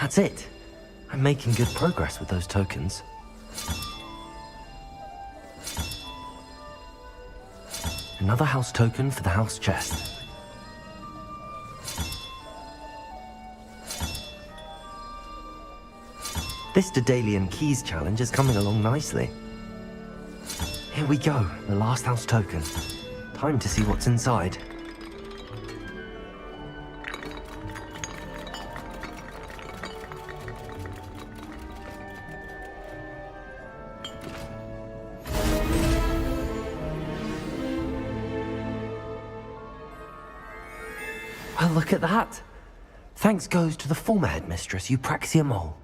That's it. I'm making good progress with those tokens. Another house token for the house chest. This Daedalian Keys challenge is coming along nicely. Here we go, the last house token. Time to see what's inside. Well, look at that. Thanks goes to the former headmistress, Eupraxia Mole.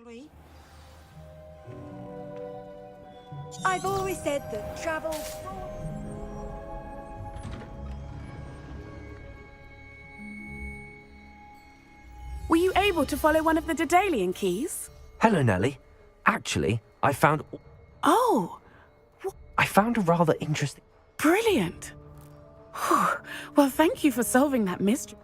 3. I've always said that travel... Were you able to follow one of the Daedalian keys? Hello, Nellie. Actually, I found Oh, a rather interesting... brilliant. Whew. Well, thank you for solving that mystery.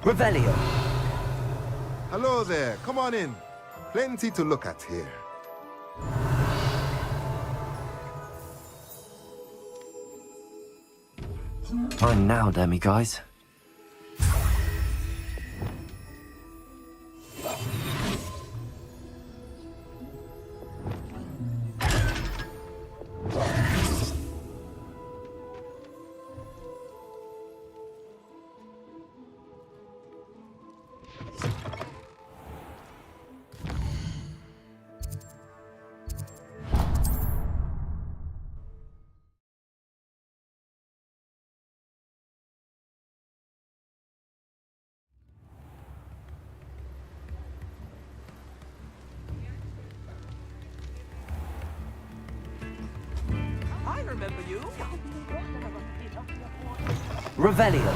Revelio. Hello there, come on in. Plenty to look at here. Time now, demi-guys. I remember you. Revelio.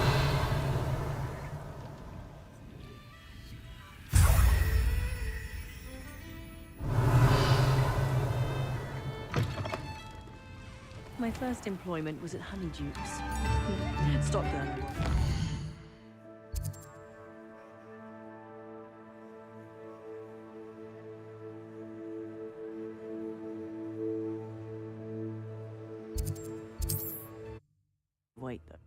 My first employment was at Honeydukes. Stop there. Wait, though.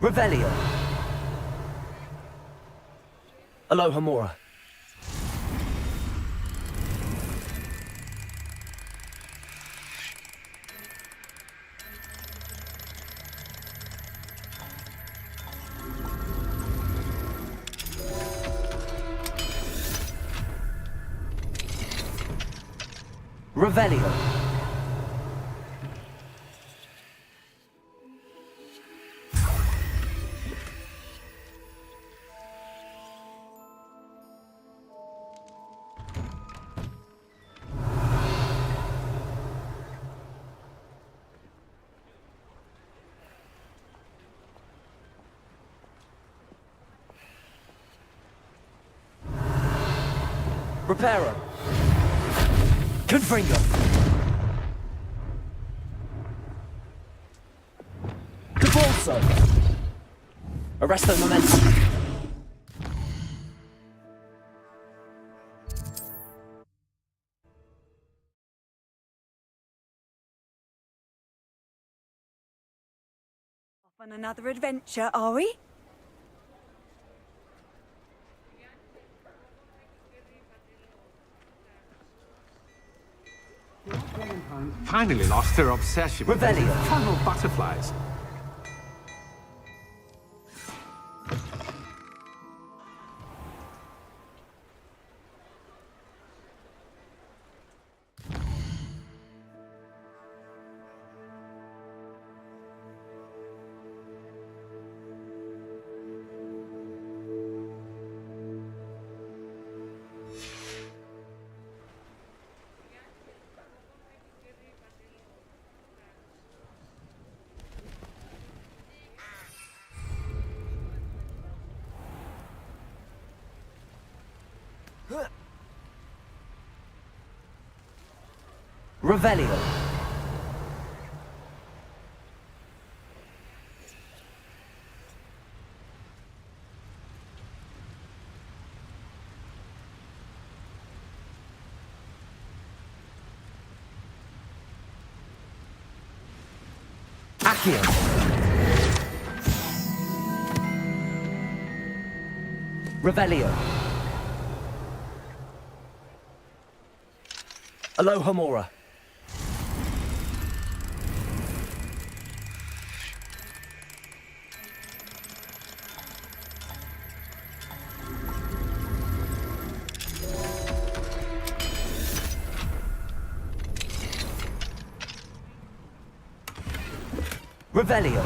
Revelio. Aloha Mora. Revelio. Reparo. Confringo. Cabalso. Arresto momentum. On another adventure, are we? Finally lost her obsession with those Revelio. infernal butterflies. Revelio. Accio. Revelio. Alohomora. Revelio.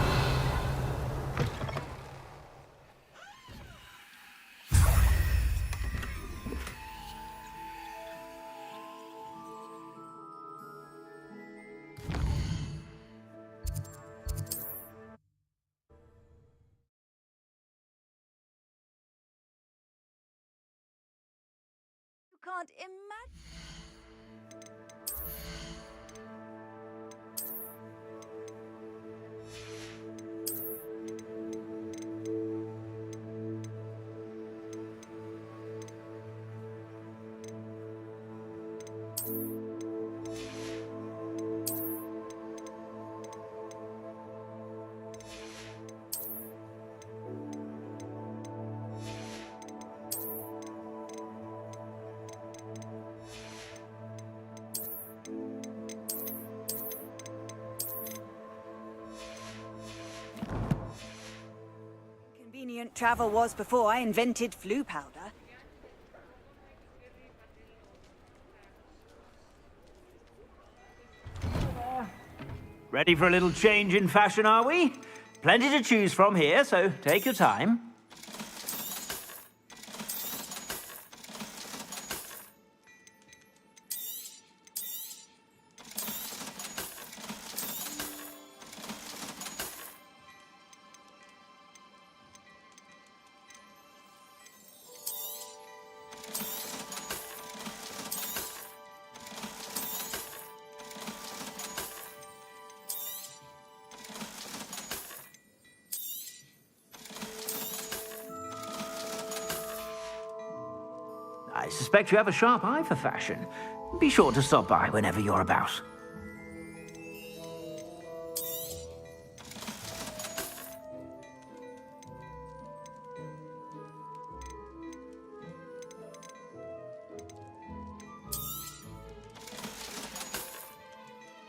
You can't imagine. Convenient travel was before I invented flu powder. Ready for a little change in fashion, are we? Plenty to choose from here, so take your time. I suspect you have a sharp eye for fashion. Be sure to stop by whenever you're about.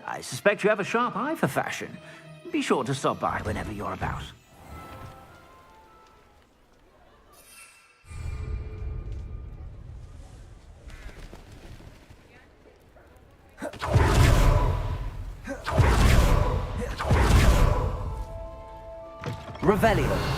I suspect you have a sharp eye for fashion. Be sure to stop by whenever you're about. Revelio.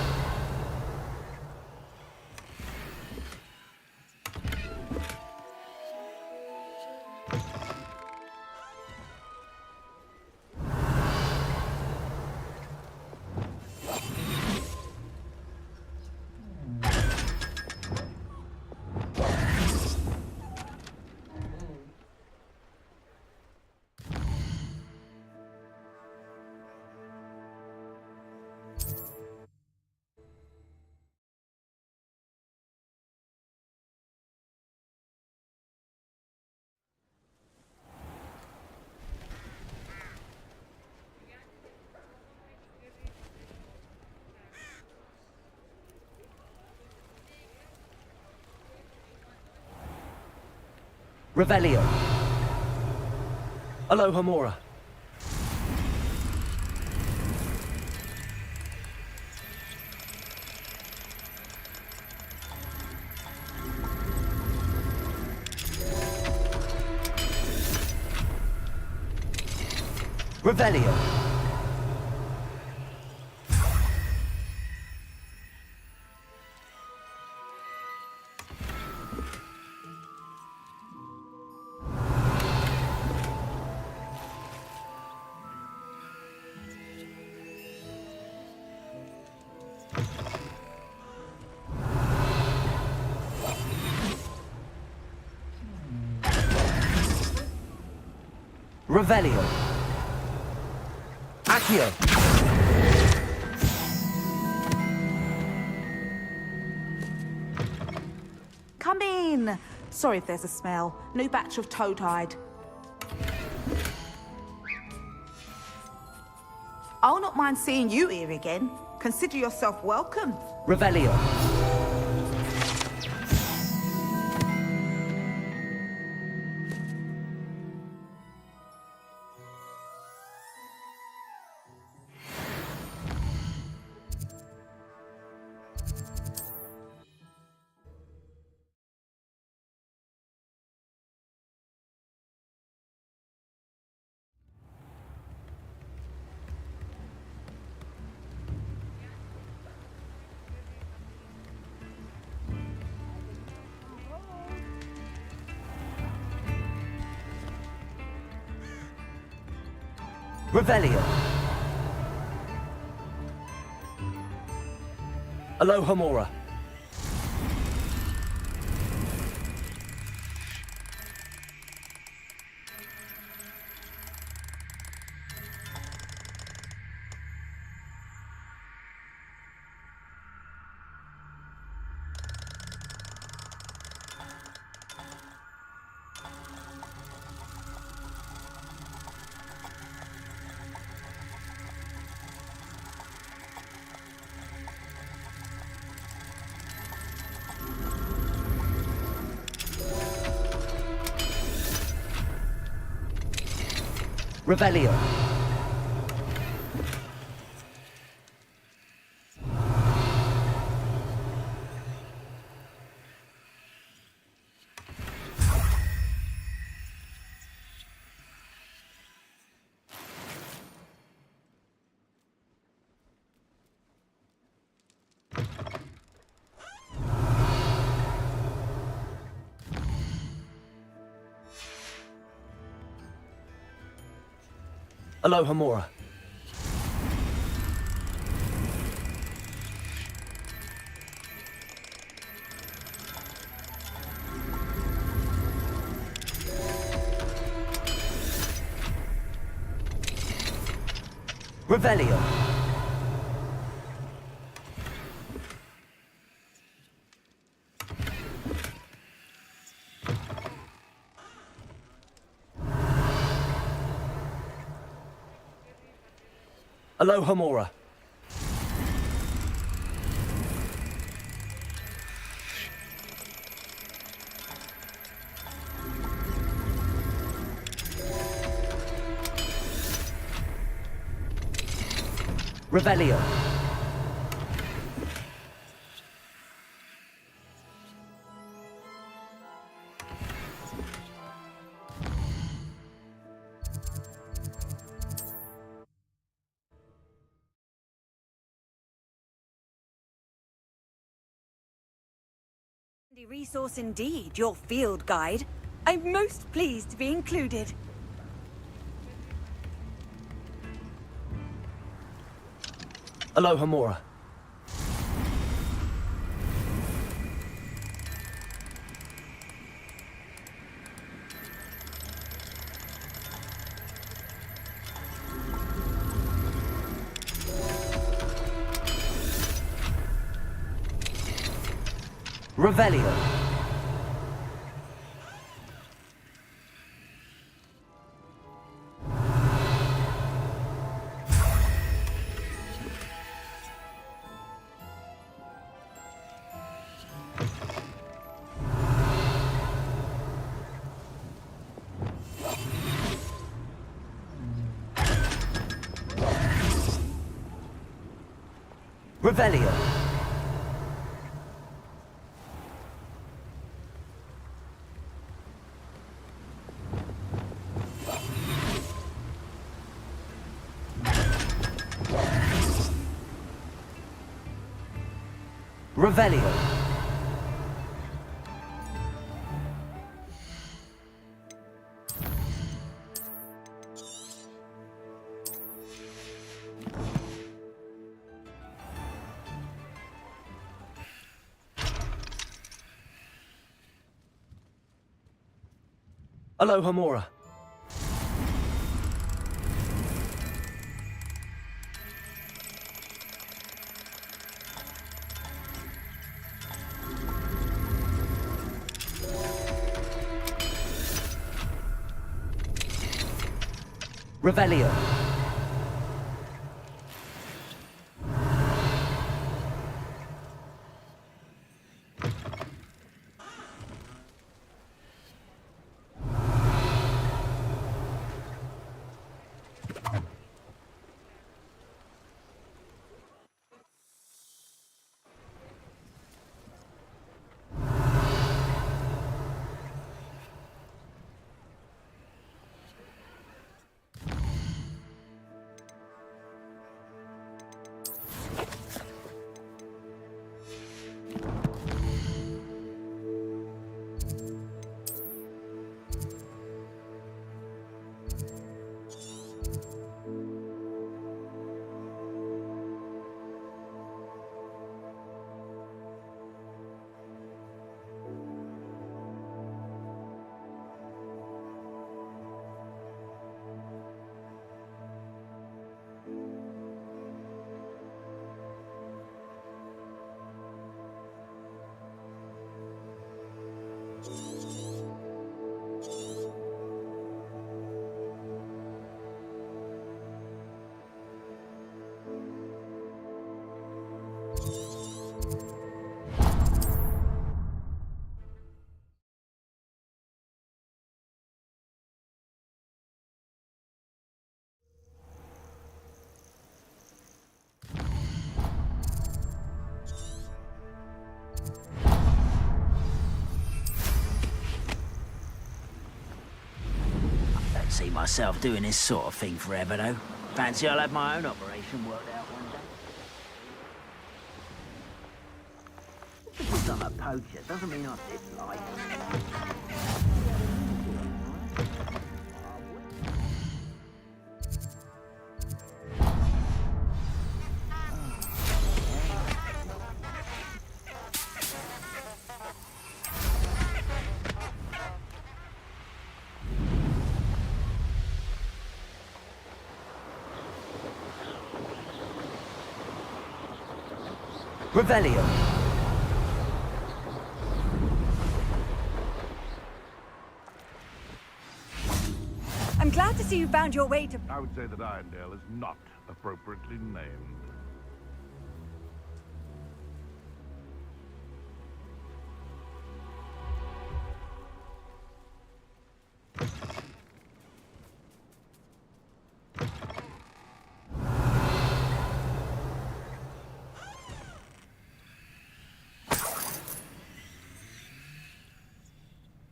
Revelio. Alohomora. Revelio. Revelio. Accio. Come in. Sorry if there's a smell. New batch of toad-hide. I'll not mind seeing you here again. Consider yourself welcome. Revelio. Revelio. Alohomora. Revelio. Alohomora. Revelio. Alohomora. Revelio. Resource indeed, your field guide. I'm most pleased to be included. Alohomora. Revelio. Revelio. Revelio. Alohomora. Revelio. See myself doing this sort of thing forever, though. Fancy I'll have my own operation worked out one day. Because I'm a poacher doesn't mean I dislike Revelio. I'm glad to see you found your way to... I would say that Irondale is not appropriately named.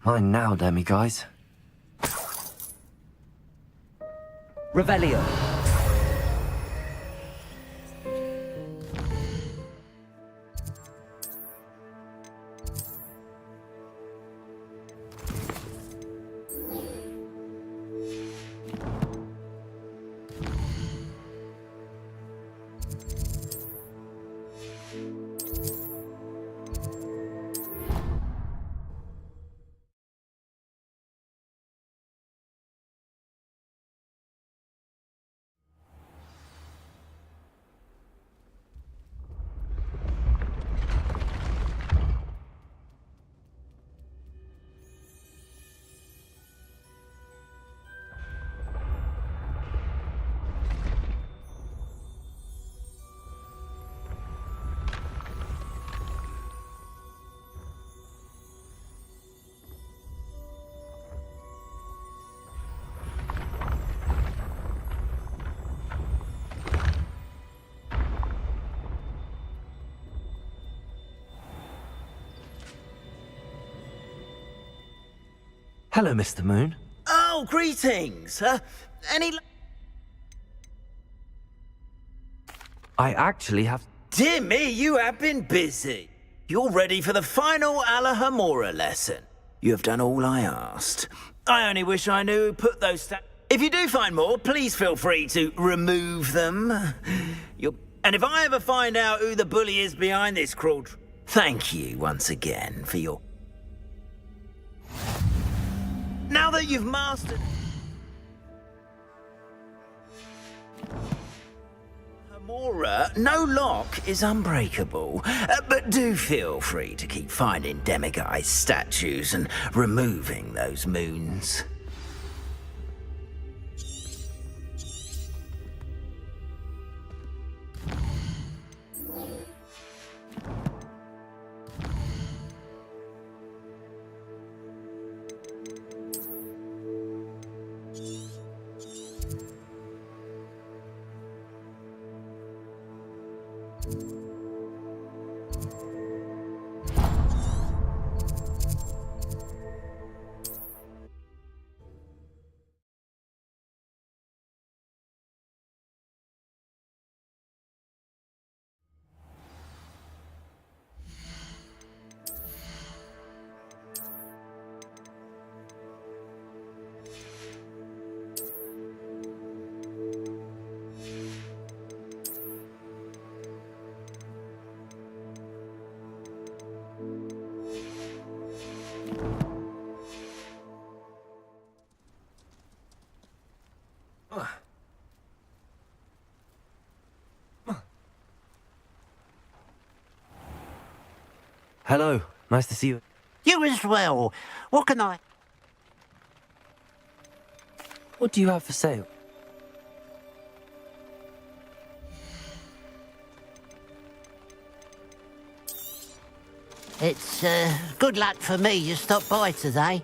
Mine now, demi-guys. Revelio. Hello, Mr. Moon. Oh, greetings. Any... I actually have... Dear me, you have been busy. You're ready for the final Alahamora lesson. You have done all I asked. I only wish I knew who put those If you do find more, please feel free to remove them. And if I ever find out who the bully is behind this cruel... Thank you once again for your... Now that you've mastered... Hamora, no lock is unbreakable. But do feel free to keep finding demiguise statues and removing those moons. Hello, nice to see you. You as well. What can I... What do you have for sale? It's good luck for me you stopped by today.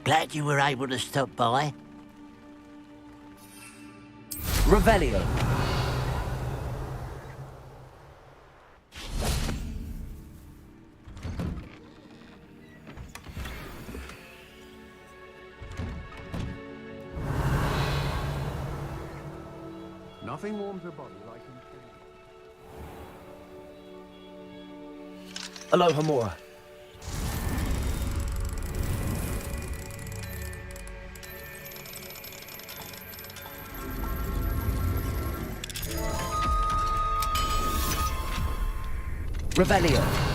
Glad you were able to stop by. Revelio. Nothing warms a body like... Hello, Hamora. Revelio.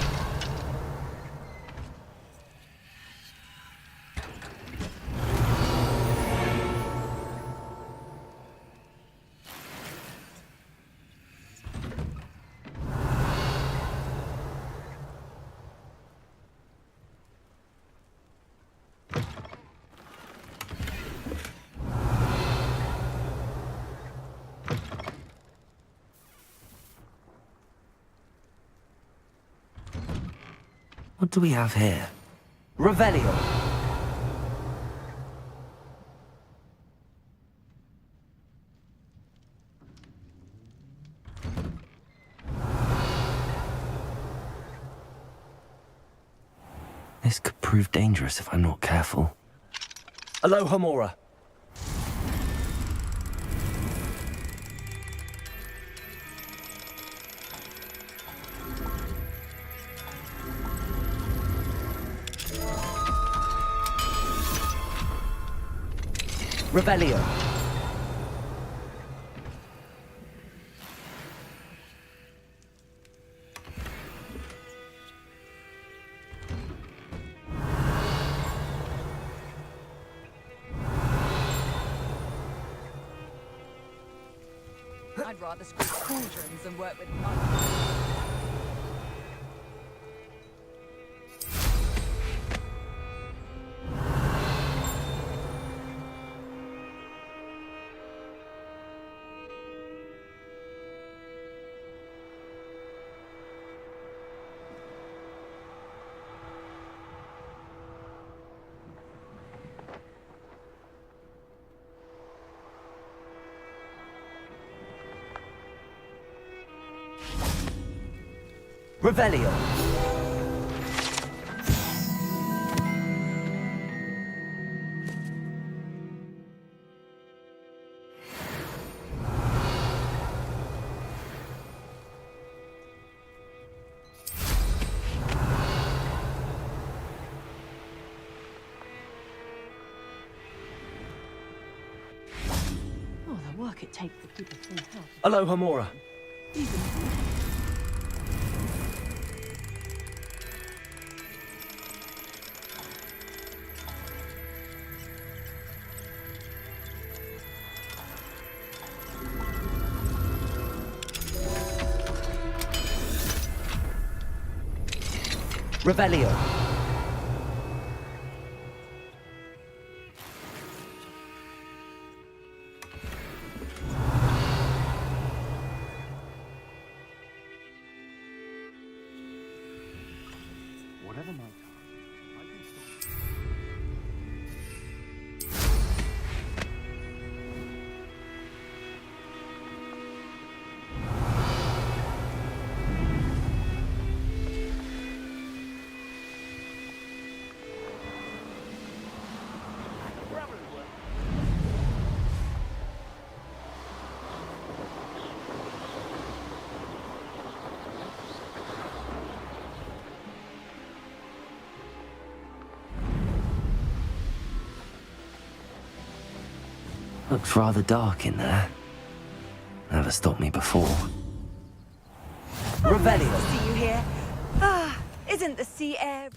What do we have here? Revelio. This could prove dangerous if I'm not careful. Hello, Hamora. Revelio. I'd rather screw cauldrons than work with money. Revelio. Oh, the work it takes to keep a full house. Alohomora. Revelio. Whatever my Looks rather dark in there. Never stopped me before. Revelio. See you here. Ah, isn't the sea air...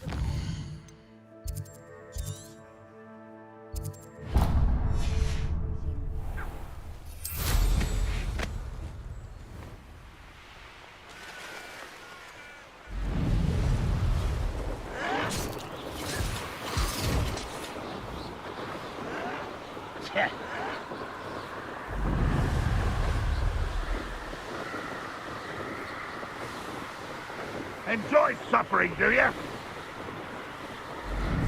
Enjoy suffering, do you?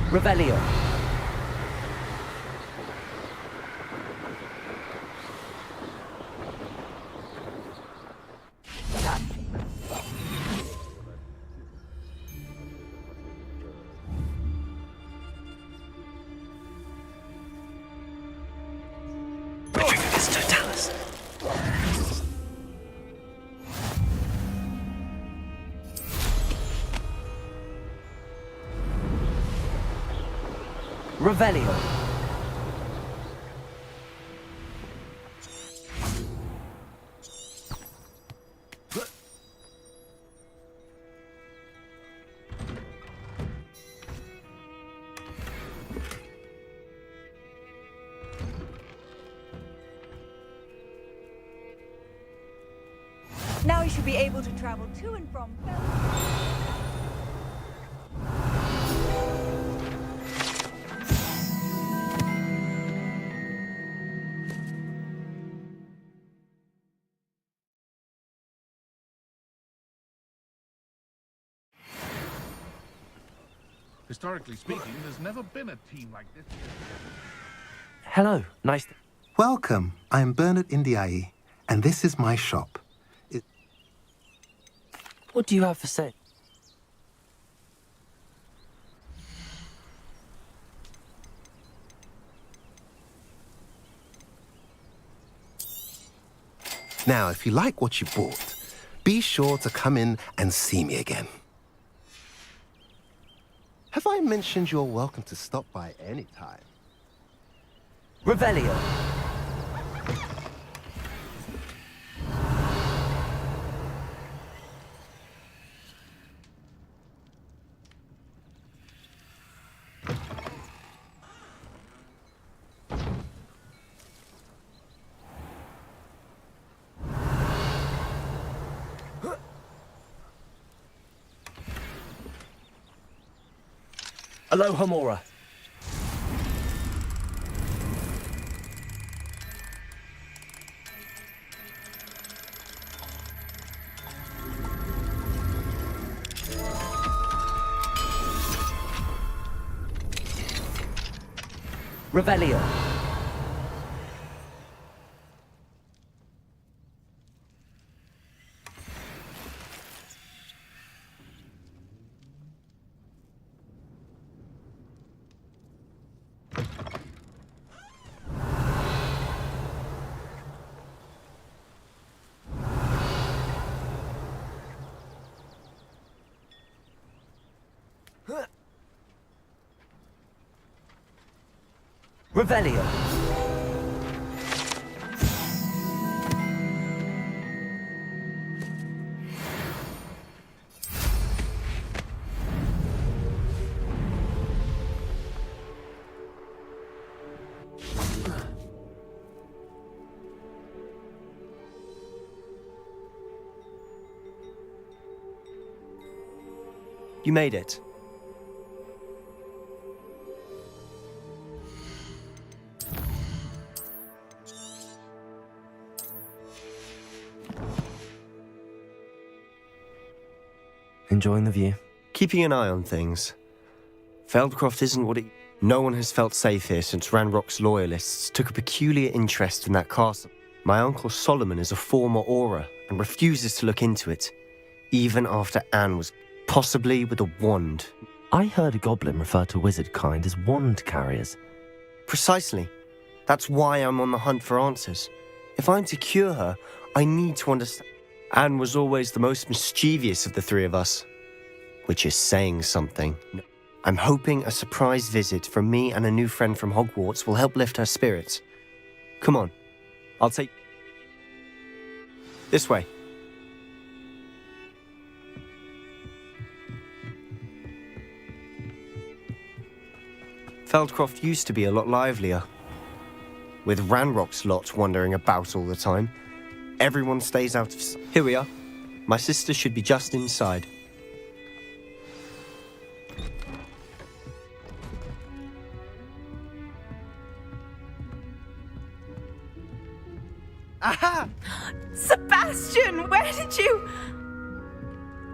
Revelio. Revelio. Now you should be able to travel to and from... Historically speaking, there's never been a team like this. Hello, nice to... Welcome. I am Bernard Indiaye, and this is my shop. What do you have for sale? Now, if you like what you bought, be sure to come in and see me again. Have I mentioned you're welcome to stop by any time? Revelio. Alohomora. Revelio. Revelio. You made it. Enjoying the view? Keeping an eye on things. Feldcroft isn't what it... No one has felt safe here since Ranrock's loyalists took a peculiar interest in that castle. My uncle Solomon is a former Auror and refuses to look into it, even after Anne was possibly with a wand. I heard a goblin refer to wizard kind as wand carriers. Precisely. That's why I'm on the hunt for answers. If I'm to cure her, I need to understand. Anne was always the most mischievous of the three of us, which is saying something. I'm hoping a surprise visit from me and a new friend from Hogwarts will help lift her spirits. Come on, I'll take... This way. Feldcroft used to be a lot livelier, with Ranrock's lot wandering about all the time. Everyone stays out of sight. Here we are. My sister should be just inside. Aha! Sebastian, where did you...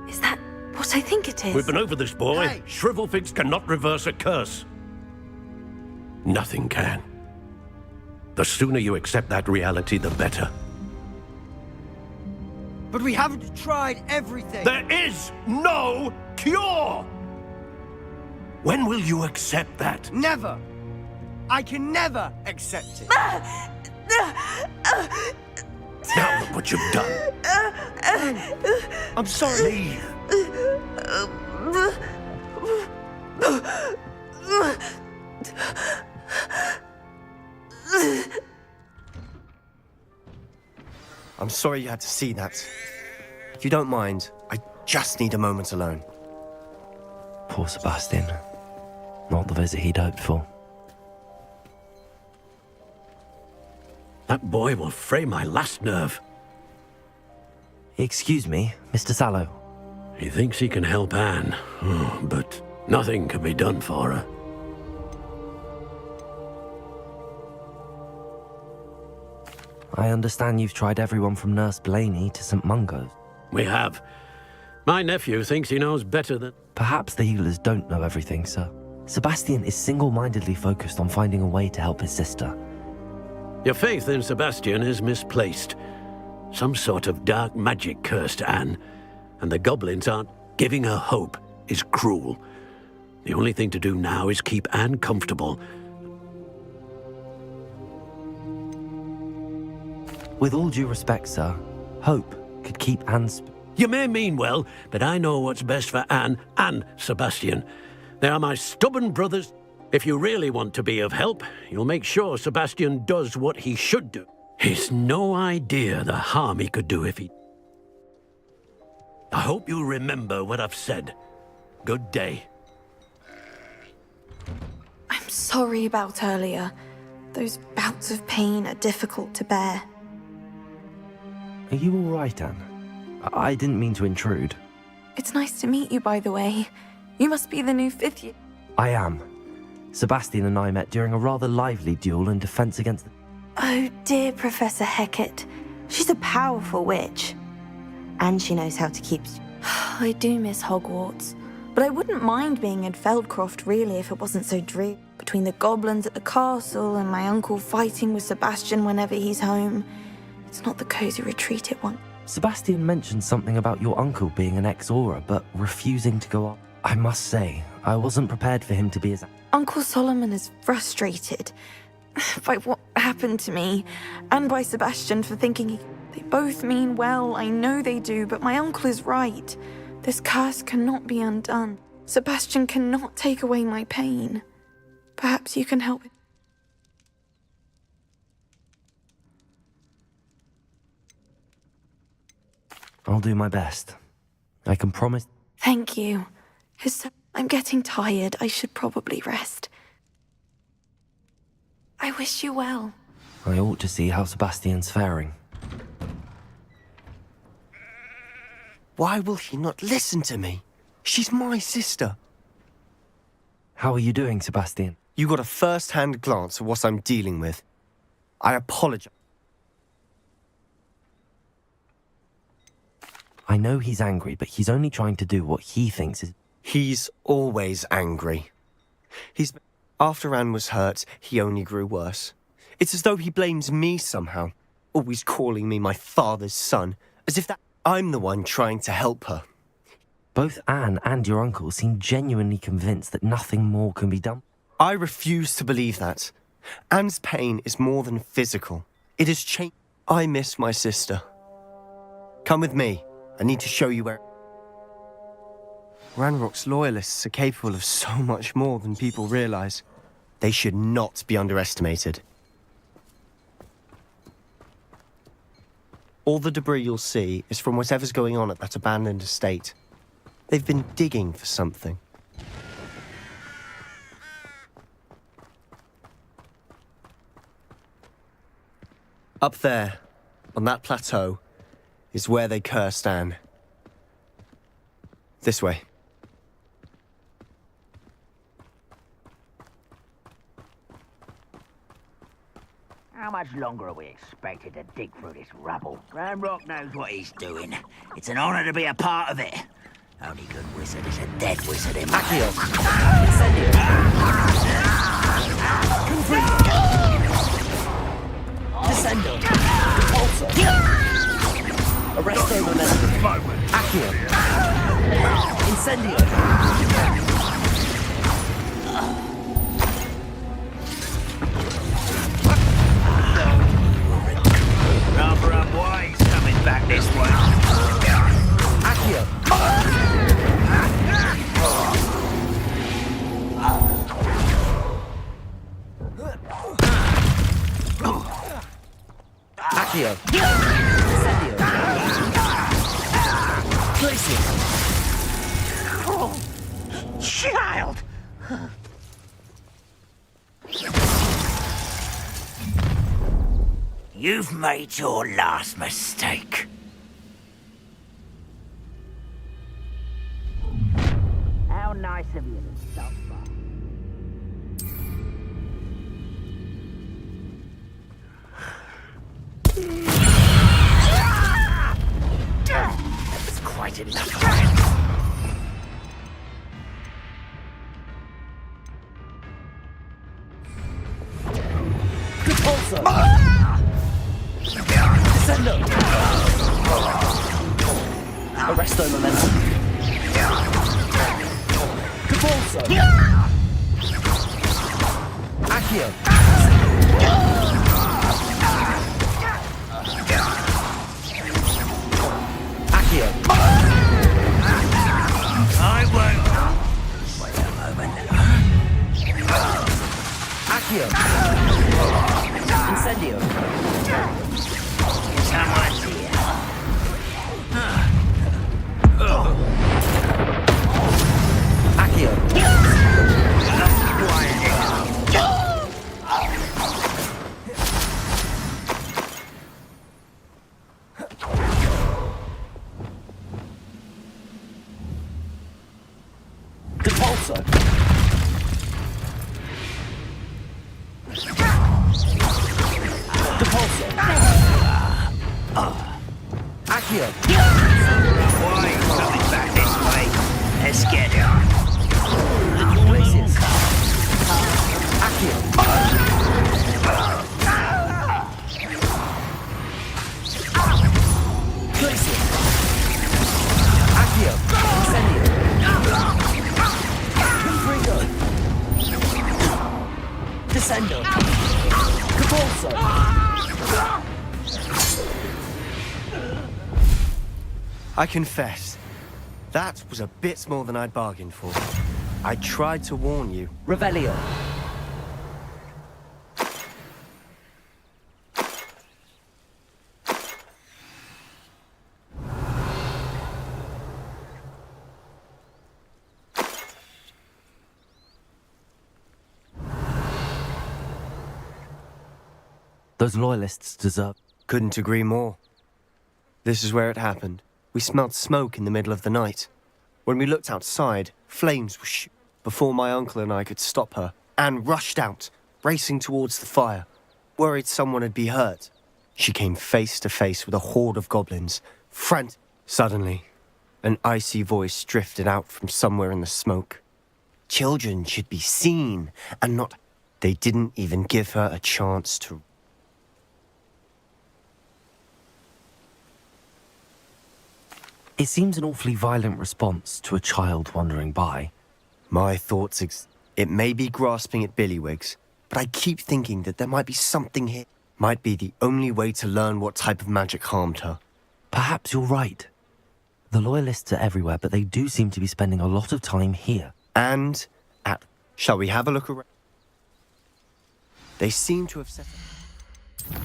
Is that what I think it is? We've been over this, boy. Hey. Shrivelfigs cannot reverse a curse. Nothing can. The sooner you accept that reality, the better. But we haven't tried everything. There is no cure! When will you accept that? Never. I can never accept it. Now look what you've done. I'm sorry. Leave. I'm sorry you had to see that. If you don't mind, I just need a moment alone. Poor Sebastian. Not the visit he'd hoped for. That boy will fray my last nerve. Excuse me, Mr. Sallow. He thinks he can help Anne, but nothing can be done for her. I understand you've tried everyone from Nurse Blaney to St. Mungo's. We have. My nephew thinks he knows better than... Perhaps the healers don't know everything, sir. Sebastian is single-mindedly focused on finding a way to help his sister. Your faith in Sebastian is misplaced. Some sort of dark magic cursed Anne, and the goblins aren't... Giving her hope is cruel. The only thing to do now is keep Anne comfortable. With all due respect, sir, hope could keep Anne's... You may mean well, but I know what's best for Anne and Sebastian. They are my stubborn brothers. If you really want to be of help, you'll make sure Sebastian does what he should do. He's no idea the harm he could do if he... I hope you'll remember what I've said. Good day. I'm sorry about earlier. Those bouts of pain are difficult to bear. Are you all right, Anne? I didn't mean to intrude. It's nice to meet you, by the way. You must be the new 5th year. I am. Sebastian and I met during a rather lively duel in defense against the... Oh, dear Professor Hecat. She's a powerful witch. And she knows how to keep... I do miss Hogwarts. But I wouldn't mind being in Feldcroft, really, if it wasn't so dreary. Between the goblins at the castle and my uncle fighting with Sebastian whenever he's home. It's not the cozy retreat it wants. Sebastian mentioned something about your uncle being an ex-Auror, but refusing to go up. I must say, I wasn't prepared for him to be as... Uncle Solomon is frustrated by what happened to me, and by Sebastian for thinking they both mean well. I know they do, but my uncle is right. This curse cannot be undone. Sebastian cannot take away my pain. Perhaps you can help. I'll do my best. I can promise. Thank you. I'm getting tired. I should probably rest. I wish you well. I ought to see how Sebastian's faring. Why will he not listen to me? She's my sister. How are you doing, Sebastian? You got a first-hand glance at what I'm dealing with. I apologize. I know he's angry, but he's only trying to do what he thinks is... He's always angry. After Anne was hurt, he only grew worse. It's as though he blames me somehow, always calling me my father's son, as if I'm the one trying to help her. Both Anne and your uncle seem genuinely convinced that nothing more can be done. I refuse to believe that. Anne's pain is more than physical. It has changed. I miss my sister. Come with me. I need to show you where... Ranrock's loyalists are capable of so much more than people realize. They should not be underestimated. All the debris you'll see is from whatever's going on at that abandoned estate. They've been digging for something. Up there, on that plateau, is where they cursed Anne. This way. How much longer are we expected to dig through this rubble? Ranrock knows what he's doing. It's an honor to be a part of it. Only good wizard is a dead wizard in my Descendo. Repulsor. Arresto momentum. Accio. Incendio. Rather unwise coming back this way. Accio. Accio. Incendio. Glacier. Oh, child! You've made your last mistake. How nice of you to stop by. That was quite enough. Repulsor. Descendo. Arresto momentum. Repulsor. Accio. Accio. I won't. Wait a moment. Accio. Incendio. Someone's here. Accio. Repulsor. Repulsor. Accio. Why coming back this way? Let's get it. Glacius. Accio. Glacius. Accio. Incendio. Confringo. Descendo. Repulsor. I confess, That was a bit more than I'd bargained for. I tried to warn you. Revelio. Those loyalists deserve... Couldn't agree more. This is where it happened. We smelled smoke in the middle of the night. When we looked outside, flames were Before my uncle and I could stop her, Anne rushed out, racing towards the fire, worried someone had been hurt. She came face to face with a horde of goblins, Suddenly, an icy voice drifted out from somewhere in the smoke. Children should be seen, and not... They didn't even give her a chance to... It seems an awfully violent response to a child wandering by. My thoughts it may be grasping at billywhigs, but I keep thinking that there might be something here. Might be the only way to learn what type of magic harmed her. Perhaps you're right. The loyalists are everywhere, but they do seem to be spending a lot of time here. And at... Shall we have a look around? They seem to have set up...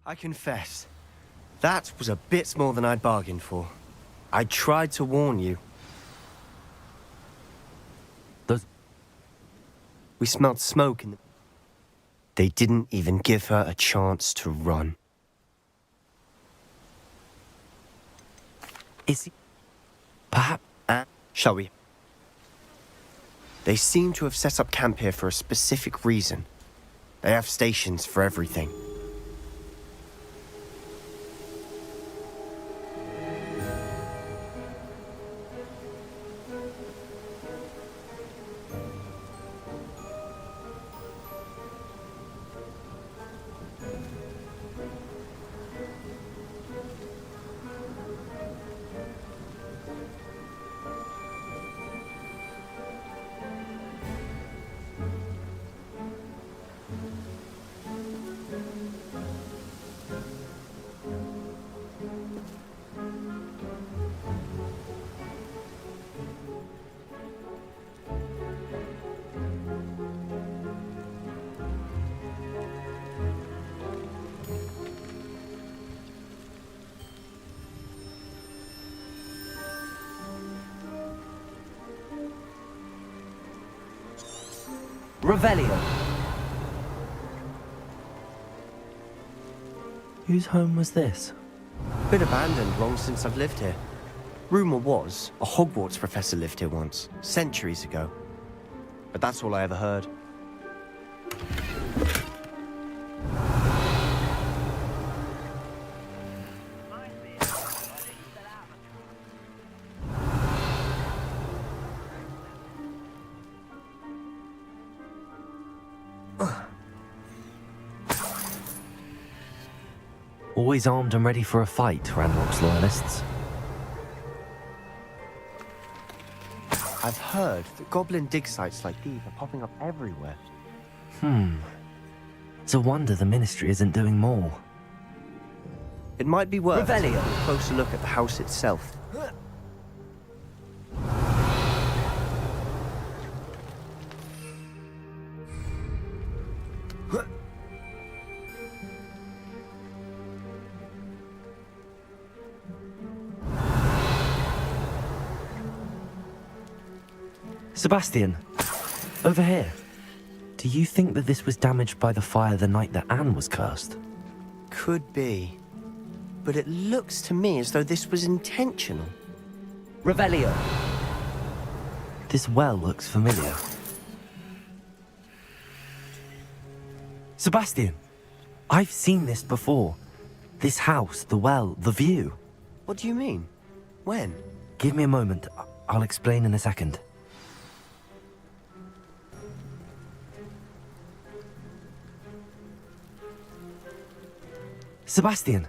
I confess, that was a bit more than I'd bargained for. I tried to warn you. We smelled smoke in the... They didn't even give her a chance to run. Is he... Perhaps... Shall we? They seem to have set up camp here for a specific reason. They have stations for everything. Revelio. Whose home was this? Been abandoned long since I've lived here. Rumour was, a Hogwarts professor lived here once, centuries ago. But that's all I ever heard. Always armed and ready for a fight, Ranrock's loyalists. I've heard that goblin dig sites like these are popping up everywhere. It's a wonder the Ministry isn't doing more. It might be worth Revelio. taking a closer look at the house itself. Sebastian, over here. Do you think that this was damaged by the fire the night that Anne was cursed? Could be. But it looks to me as though this was intentional. Revelio. This well looks familiar. Sebastian, I've seen this before. This house, the well, the view. What do you mean? When? Give me a moment. I'll explain in a second. Sebastian,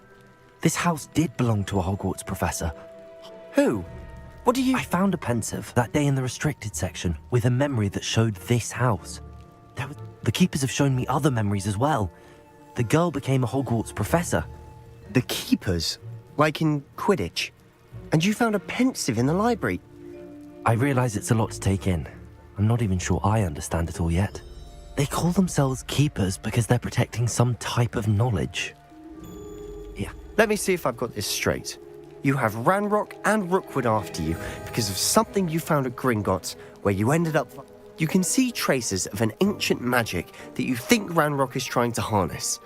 this house did belong to a Hogwarts professor. Who? What do you... I found a pensive that day in the restricted section with a memory that showed this house. The keepers have shown me other memories as well. The girl became a Hogwarts professor. The keepers? Like in Quidditch? And you found a pensive in the library? I realize it's a lot to take in. I'm not even sure I understand it all yet. They call themselves keepers because they're protecting some type of knowledge. Yeah. Let me see if I've got this straight. You have Ranrock and Rookwood after you because of something you found at Gringotts, where you ended up... You can see traces of an ancient magic that you think Ranrock is trying to harness.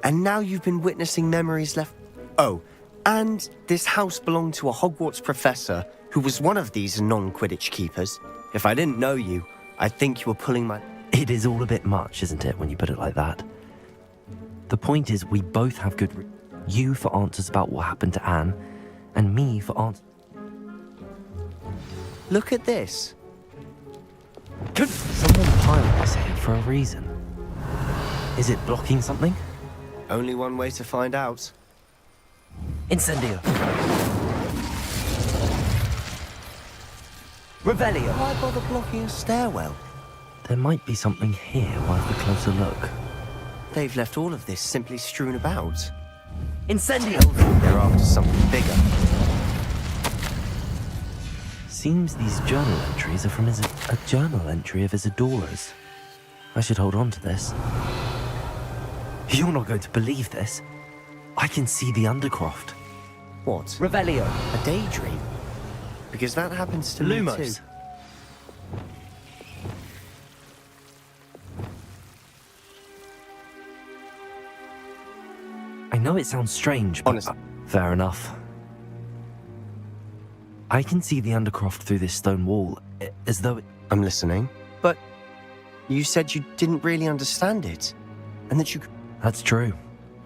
And now you've been witnessing memories left... Oh, and this house belonged to a Hogwarts professor who was one of these non-Quidditch keepers. If I didn't know you, I'd think you were pulling my... It is all a bit much, isn't it, when you put it like that? The point is, we both have good... You for answers about what happened to Anne, and me for answers... Look at this. Could someone piled this here for a reason? Is it blocking something? Only one way to find out. Incendio. Revelio. Why bother blocking a stairwell? There might be something here worth a closer look. They've left all of this simply strewn about. Incendio. They're after something bigger. Seems these journal entries are from a journal entry of Isadora's. I should hold on to this. You're not going to believe this. I can see the Undercroft. What? Revelio. A daydream? Because that happens to me too. Lumos. I know it sounds strange, but honestly, fair enough. I can see the Undercroft through this stone wall, as though it... I'm listening. But you said you didn't really understand it, and that you... That's true,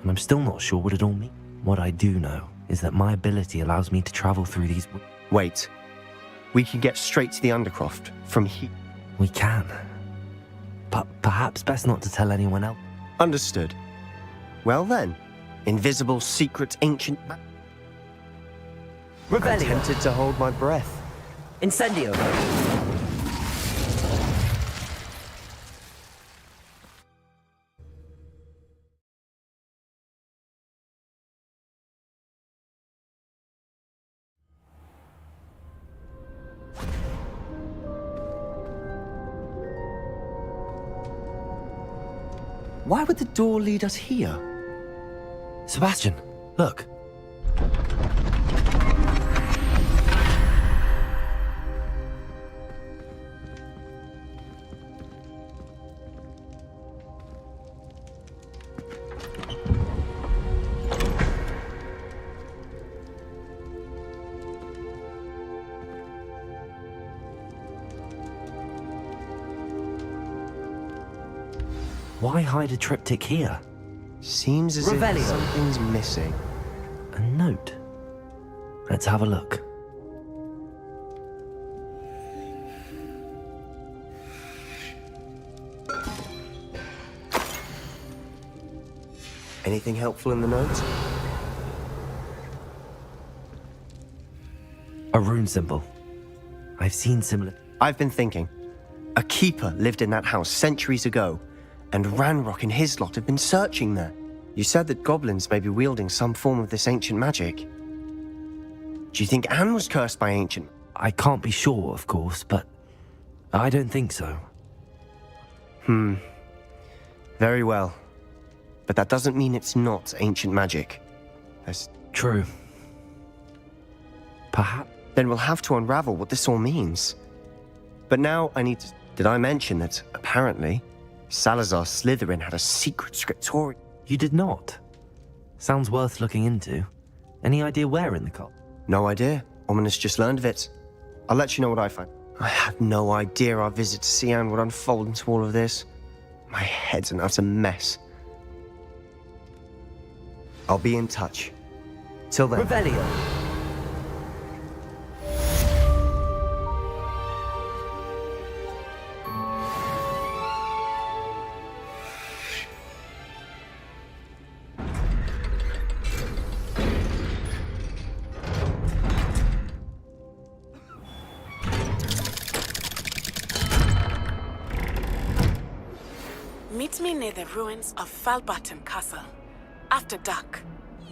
and I'm still not sure what it all means. What I do know is that my ability allows me to travel through these... Wait. We can get straight to the Undercroft from here. We can. But perhaps best not to tell anyone else. Understood. Well then, invisible, secret, ancient... I'm tempted to hold my breath. Incendio. Why would the door lead us here? Sebastian, look. Why hide a triptych here? Seems as if something's missing. A note. Let's have a look. Anything helpful in the note? A rune symbol. I've seen similar... I've been thinking. A keeper lived in that house centuries ago, and Ranrock and his lot have been searching there. You said that goblins may be wielding some form of this ancient magic. Do you think Anne was cursed by ancient? I can't be sure, of course, but I don't think so. Very well. But that doesn't mean it's not ancient magic. That's true. Perhaps. Then we'll have to unravel what this all means. But now I need to... Did I mention that, apparently, Salazar Slytherin had a secret scriptorium? You did not. Sounds worth looking into. Any idea where in the cult? No idea. Ominous just learned of it. I'll let you know what I find. I had no idea our visit to Cian would unfold into all of this. My head's an utter mess. I'll be in touch. Till then. Revelio. Meet me near the ruins of Falbottom Castle. After dark.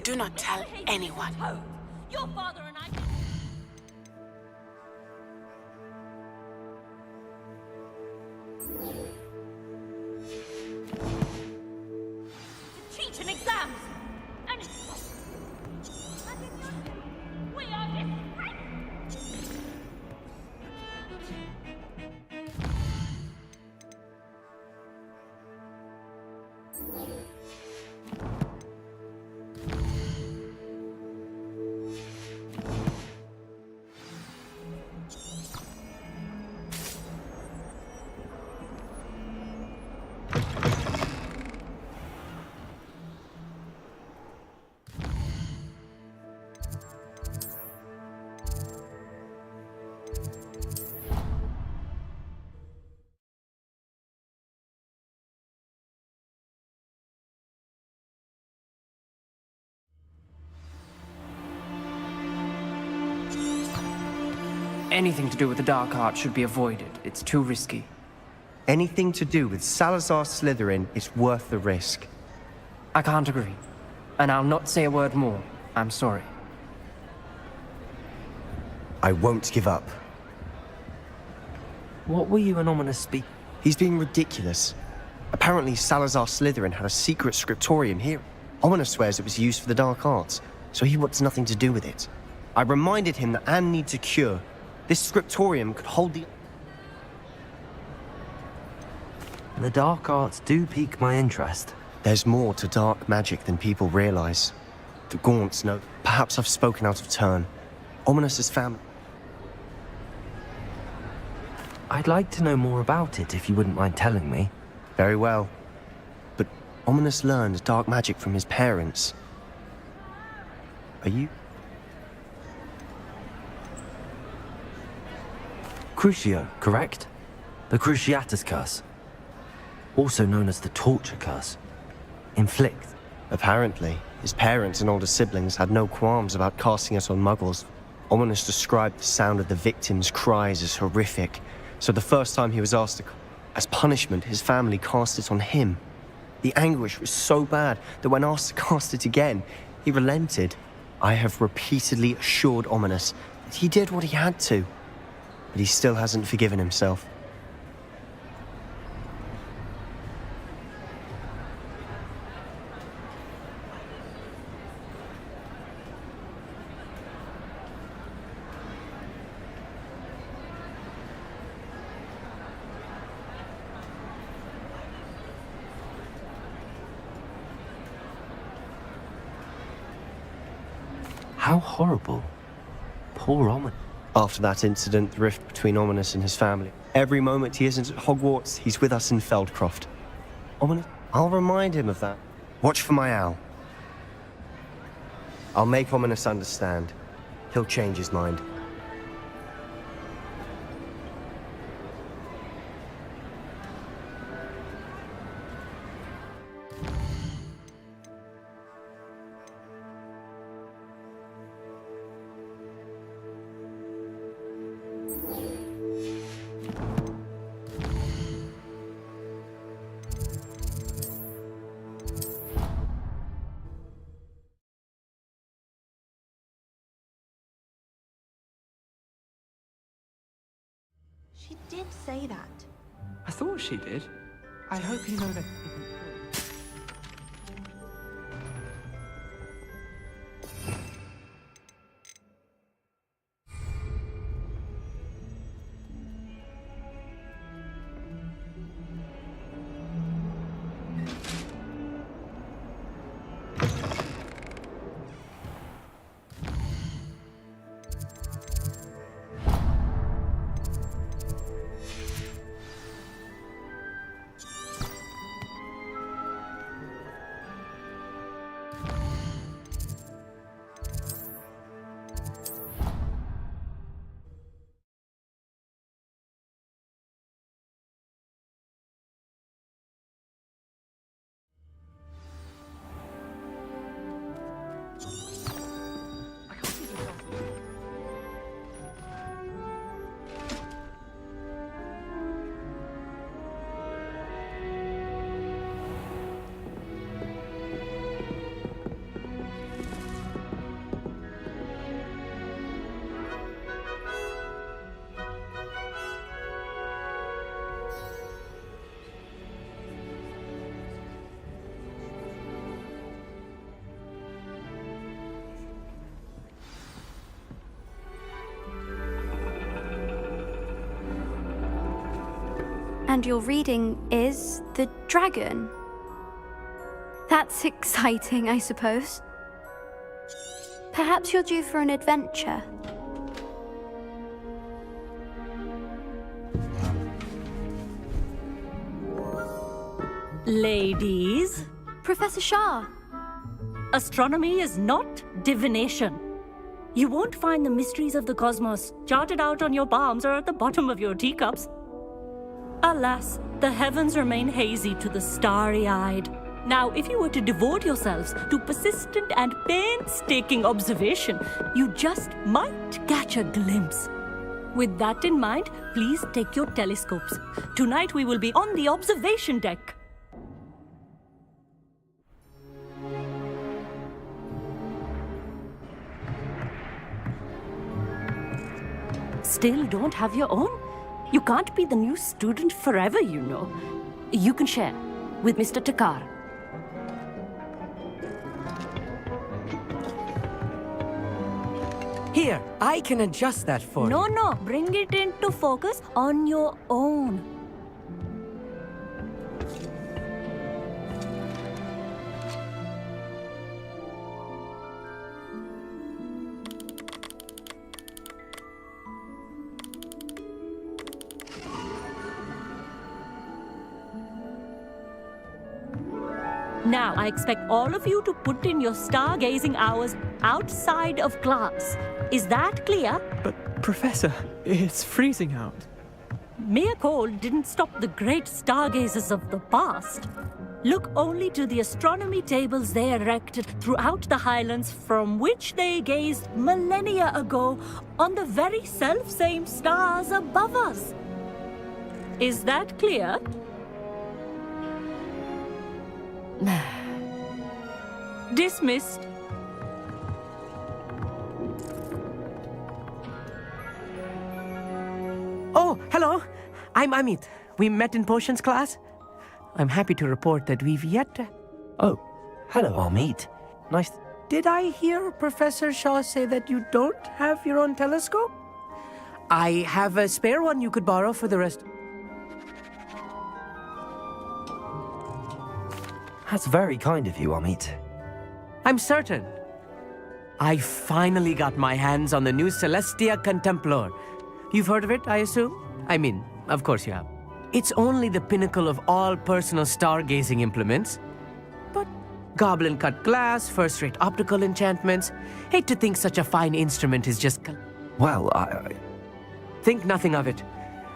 Do not tell anyone. Your father and I... Cheat in exams! And... We are disgraced! Anything to do with the dark art should be avoided. It's too risky. Anything to do with Salazar Slytherin is worth the risk. I can't agree. And I'll not say a word more. I'm sorry. I won't give up. What were you and Ominous speak? He's being ridiculous. Apparently Salazar Slytherin had a secret scriptorium here. Ominous swears it was used for the dark arts, so he wants nothing to do with it. I reminded him that Anne needs a cure. This scriptorium could hold the... The dark arts do pique my interest. There's more to dark magic than people realize. The Gaunts know. Perhaps I've spoken out of turn. Ominous's family... I'd like to know more about it if you wouldn't mind telling me. Very well. But Ominous learned dark magic from his parents. Are you... Crucio, correct? The Cruciatus Curse. Also known as the Torture Curse. Inflict. Apparently, his parents and older siblings had no qualms about casting it on Muggles. Ominous described the sound of the victims' cries as horrific, so the first time he was asked to... As punishment, his family cast it on him. The anguish was so bad that when asked to cast it again, he relented. I have repeatedly assured Ominous that he did what he had to. But he still hasn't forgiven himself. How horrible. Poor Ominous. After that incident, the rift between Ominous and his family. Every moment he isn't at Hogwarts, he's with us in Feldcroft. Ominous, I'll remind him of that. Watch for my owl. I'll make Ominous understand. He'll change his mind. She did say that. I thought she did. I hope you know that isn't true. understand you're reading is the dragon. That's exciting, I suppose. Perhaps you're due for an adventure. Ladies, Professor Shah. astronomy is not divination. You won't find the mysteries of the cosmos charted out on your palms or at the bottom of your teacups. Alas, the heavens remain hazy to the starry-eyed. Now, if you were to devote yourselves to persistent and painstaking observation, you just might catch a glimpse. With that in mind, please take your telescopes. Tonight we will be on the observation deck. Still don't have your own? You can't be the new student forever, you know. You can share with Mr. Takar. Here, I can adjust that for you. No, bring it into focus on your own. Now, I expect all of you to put in your stargazing hours outside of class. Is that clear? But, Professor, it's freezing out. Mere cold didn't stop the great stargazers of the past. Look only to the astronomy tables they erected throughout the highlands from which they gazed millennia ago on the very self-same stars above us. Is that clear? Dismissed. Oh, hello. I'm Amit. We met in potions class. I'm happy to report that we've yet to... Oh, hello, Amit. Nice. Did I hear Professor Shaw say that you don't have your own telescope? I have a spare one you could borrow for the rest. That's very kind of you, Amit. I'm certain. I finally got my hands on the new Celestia Contemplar. You've heard of it, I assume? I mean, of course you have. It's only the pinnacle of all personal stargazing implements. But goblin-cut glass, first-rate optical enchantments. Hate to think such a fine instrument is just... Well, I... Think nothing of it.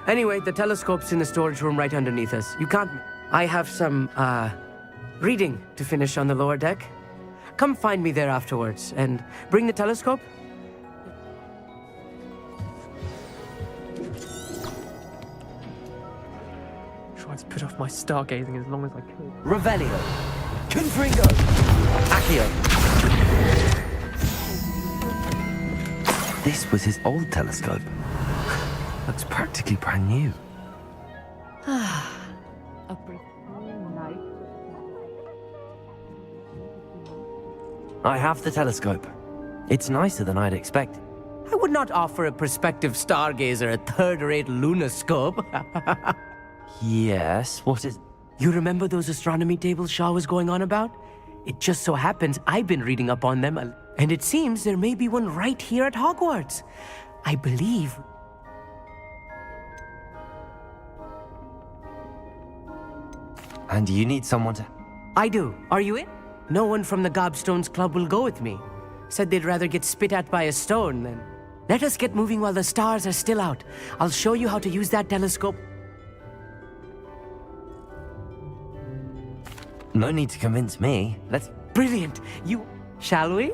Anyway, the telescope's in the storage room right underneath us. You can't... I have some, reading to finish on the lower deck. Come find me there afterwards, and bring the telescope. Tried to put off my stargazing as long as I could. Revelio. Confringo. Accio. This was his old telescope. Looks practically brand new. A pretty night. I have the telescope. It's nicer than I'd expected. I would not offer a prospective stargazer a third-rate lunoscope. Yes, what is... You remember those astronomy tables Shaw was going on about? It just so happens I've been reading up on them, and it seems there may be one right here at Hogwarts. I believe... And you need someone to... I do. Are you in? No one from the Gobstones Club will go with me. Said they'd rather get spit at by a stone than... Let us get moving while the stars are still out. I'll show you how to use that telescope. No need to convince me. Let's... Brilliant. You... Shall we?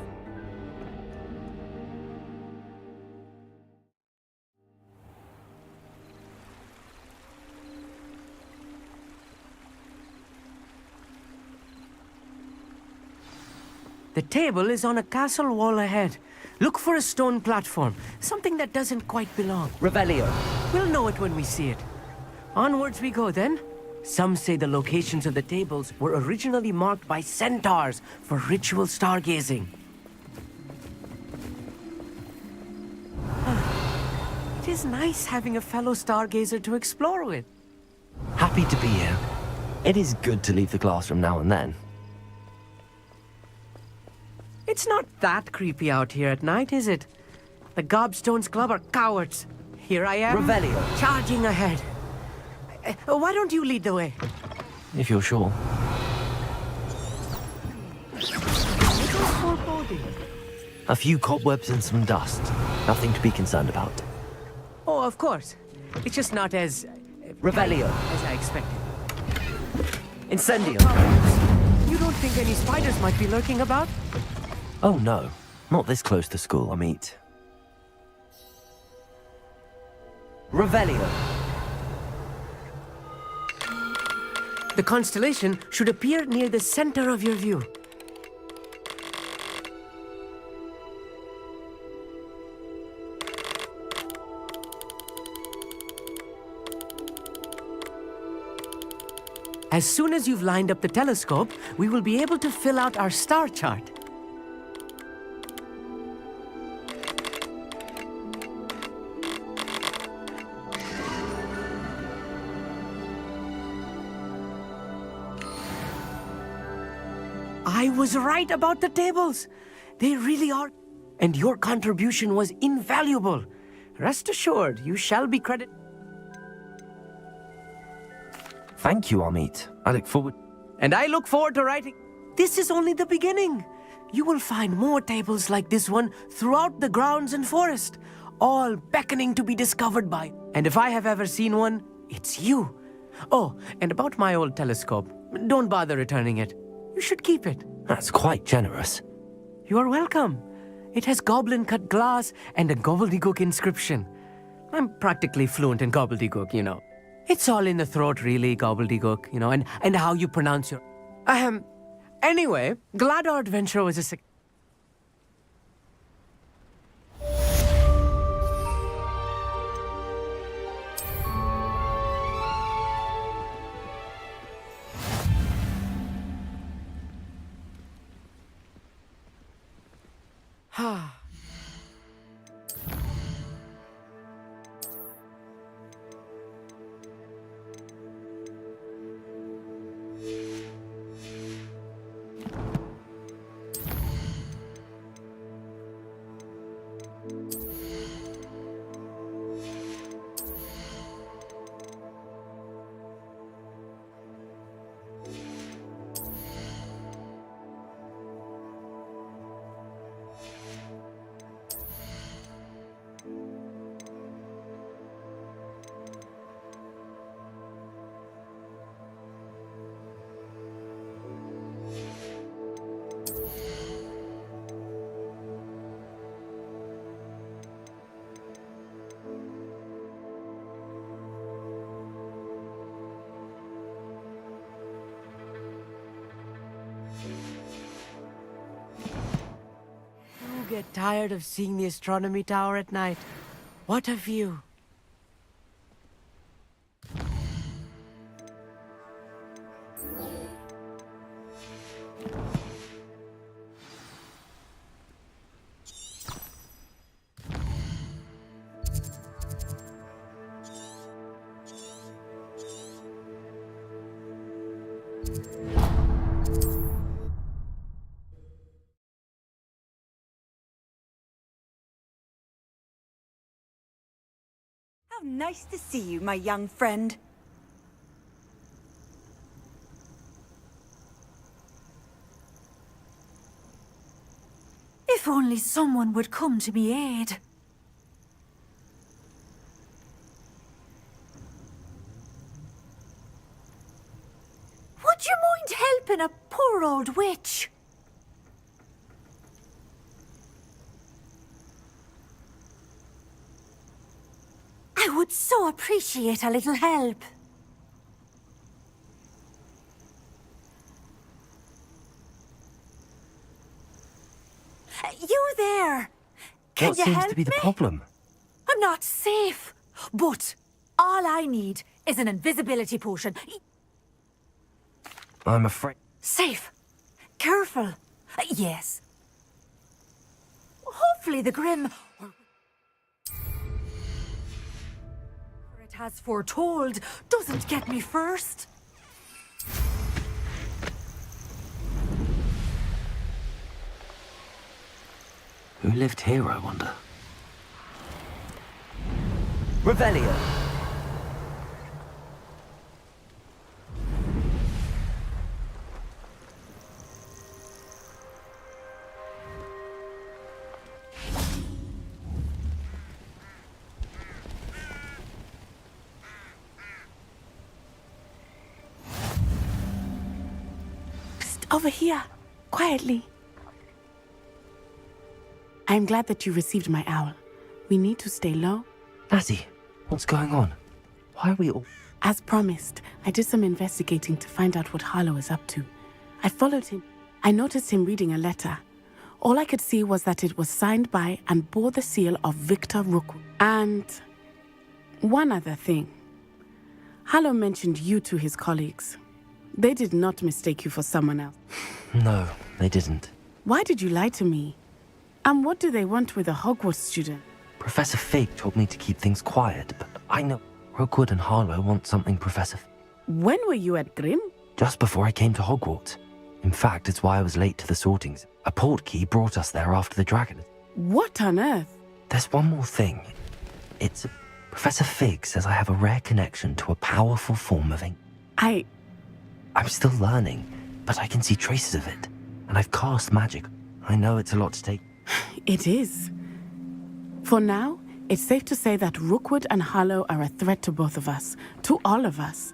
The table is on a castle wall ahead. Look for a stone platform, something that doesn't quite belong. Revelio. We'll know it when we see it. Onwards we go then. Some say the locations of the tables were originally marked by centaurs for ritual stargazing. It is nice having a fellow stargazer to explore with. Happy to be here. It is good to leave the classroom now and then. It's not that creepy out here at night, is it? The Gobstones Club are cowards. Here I am, Revelio. charging ahead. Why don't you lead the way? If you're sure. A few cobwebs and some dust. Nothing to be concerned about. Oh, of course. It's just not as... Revelio. As I expected. Incendio. You don't think any spiders might be lurking about? Oh no, not this close to school, Amit. Revelio. The constellation should appear near the center of your view. As soon as you've lined up the telescope, we will be able to fill out our star chart. I was right about the tables. They really are. And your contribution was invaluable. Rest assured, you shall be credited. Thank you, Amit. I look forward... And I look forward to writing. This is only the beginning. You will find more tables like this one throughout the grounds and forest, all beckoning to be discovered by. And if I have ever seen one, it's you. Oh, and about my old telescope, don't bother returning it. You should keep it. That's quite generous. You are welcome. It has goblin-cut glass and a gobbledygook inscription. I'm practically fluent in gobbledygook, you know. It's all in the throat, really, gobbledygook, you know, and how you pronounce your... Anyway, glad our adventure was a... Get tired of seeing the astronomy tower at night. What a view. How nice to see you, my young friend. If only someone would come to me aid. Would you mind helping a poor old witch? I would so appreciate a little help. You there? Can What you seems help to be the me? problem? I'm not safe, but all I need is an invisibility potion. I'm afraid... Safe. Careful. Yes. Hopefully the Grim... has foretold doesn't get me first. Who lived here, I wonder? Revelio. Over here, quietly. I'm glad that you received my owl. We need to stay low. Natty, what's going on? Why are we all... As promised, I did some investigating to find out what Harlow is up to. I followed him. I noticed him reading a letter. All I could see was that it was signed by and bore the seal of Victor Rookwood. And one other thing. Harlow mentioned you to his colleagues. They did not mistake you for someone else. No, they didn't. Why did you lie to me? And what do they want with a Hogwarts student? Professor Fig told me to keep things quiet, but I know Rookwood and Harlow want something, Professor. When were you at Grimm? Just before I came to Hogwarts. In fact, it's why I was late to the sortings. A portkey brought us there after the dragon. What on earth? There's one more thing. Professor Fig says I have a rare connection to a powerful form of ink. I'm still learning, but I can see traces of it. And I've cast magic. I know it's a lot to take. It is. For now, it's safe to say that Rookwood and Harlow are a threat to both of us, to all of us.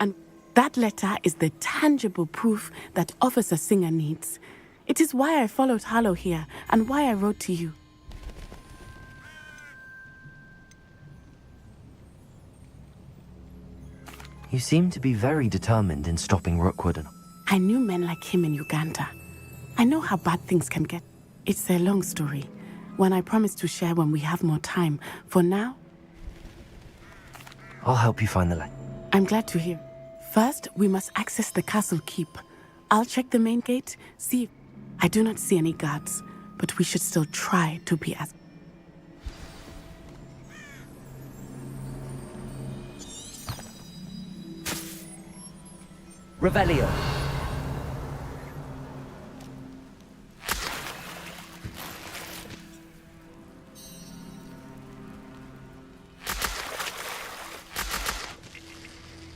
And that letter is the tangible proof that Officer Singer needs. It is why I followed Harlow here, and why I wrote to you. You seem to be very determined in stopping Rookwood and... I knew men like him in Uganda. I know how bad things can get. It's a long story, one I promise to share when we have more time. For now... I'll help you find the letter. I'm glad to hear. First, we must access the castle keep. I'll check the main gate, see... I do not see any guards, but we should still try to be as... Revelio.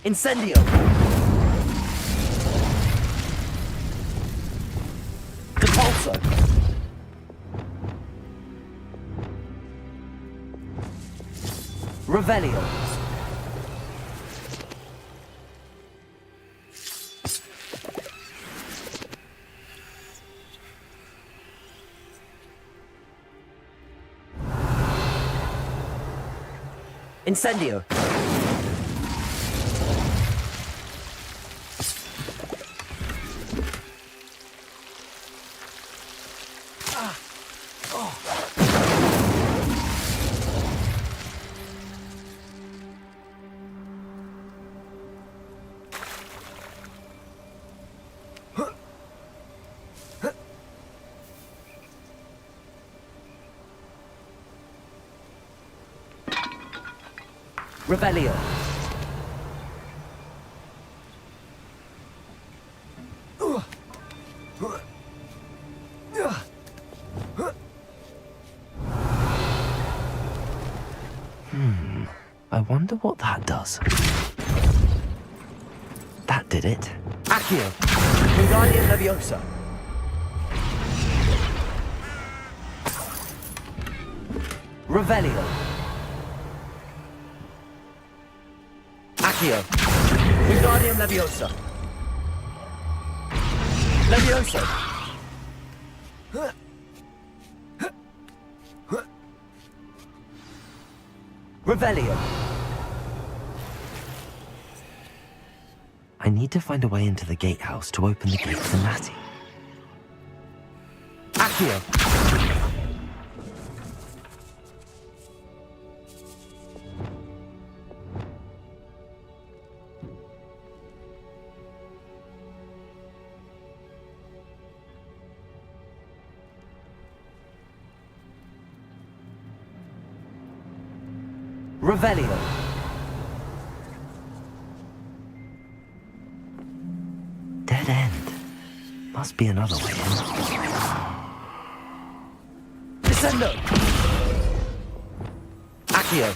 Incendio. Depulso. Revelio. Incendio. Revelio. I wonder what that does. That did it. Accio. Wingardium Leviosa. Revelio. Accio. Wingardium Leviosa. Leviosa. Revelio. I need to find a way into the gatehouse to open the gate for Natty. Accio. Revelio. Must be another way in. Descendo! Accio!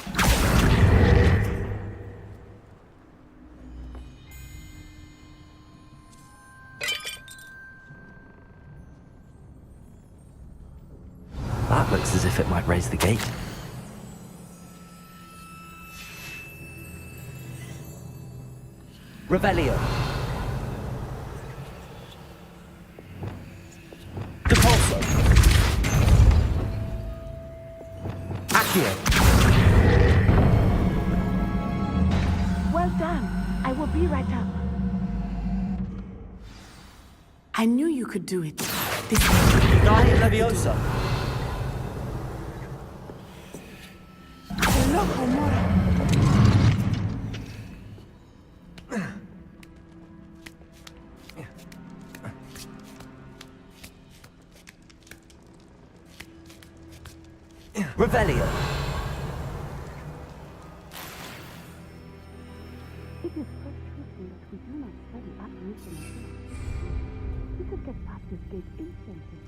That looks as if it might raise the gate. Revelio. Depulso. Accio. Well done. I will be right up. I knew you could do it. This Guardian Leviosa. Loco, Mora. Revelio. It is frustrating that we do not study apparition. We could get past this gate instantly.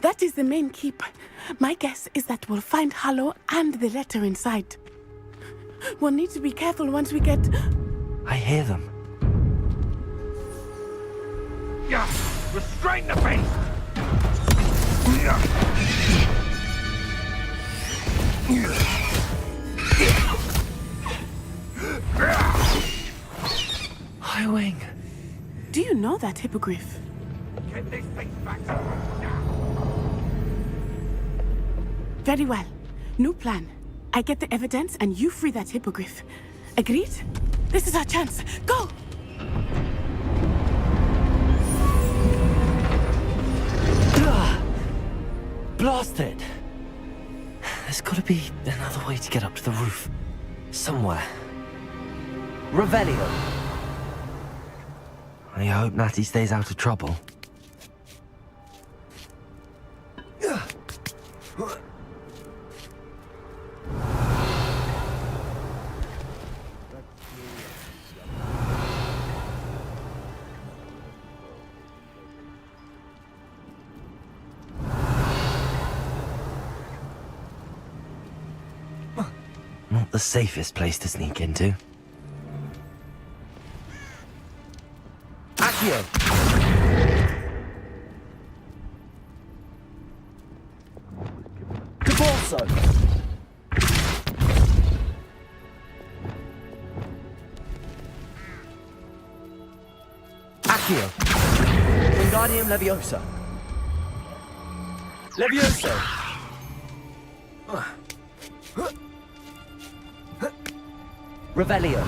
That is the main keep. My guess is that we'll find Hallow and the letter inside. We'll need to be careful once we get... I hear them. Yeah, restrain the beast! Highwing. Do you know that hippogriff? Get this beast back to Very well. New plan. I get the evidence and you free that hippogriff. Agreed? This is our chance. Go! Blasted! There's gotta be another way to get up to the roof. Somewhere. Revelio. I hope Natty stays out of trouble. Not the safest place to sneak into. Accio. Depulso. Accio. Wingardium Leviosa. Levioso. Revelio.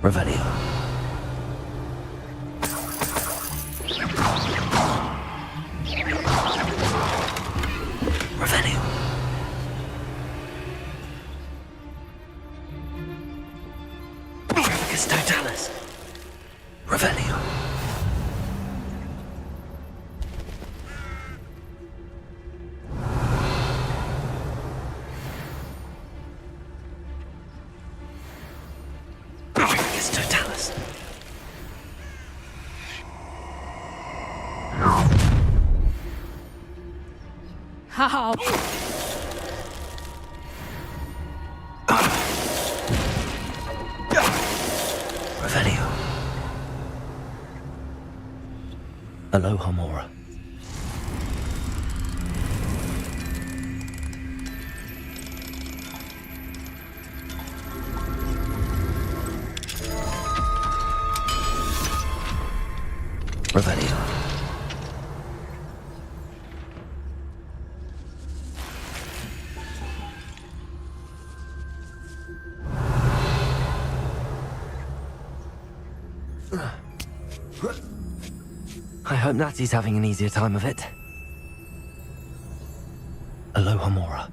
Revelio. Revelio. Trafficus Totalis. Revelio. Trafficus Totalis. How? Revelio. Aloha Mora. Revelio. I hope Natty's having an easier time of it. Aloha Mora.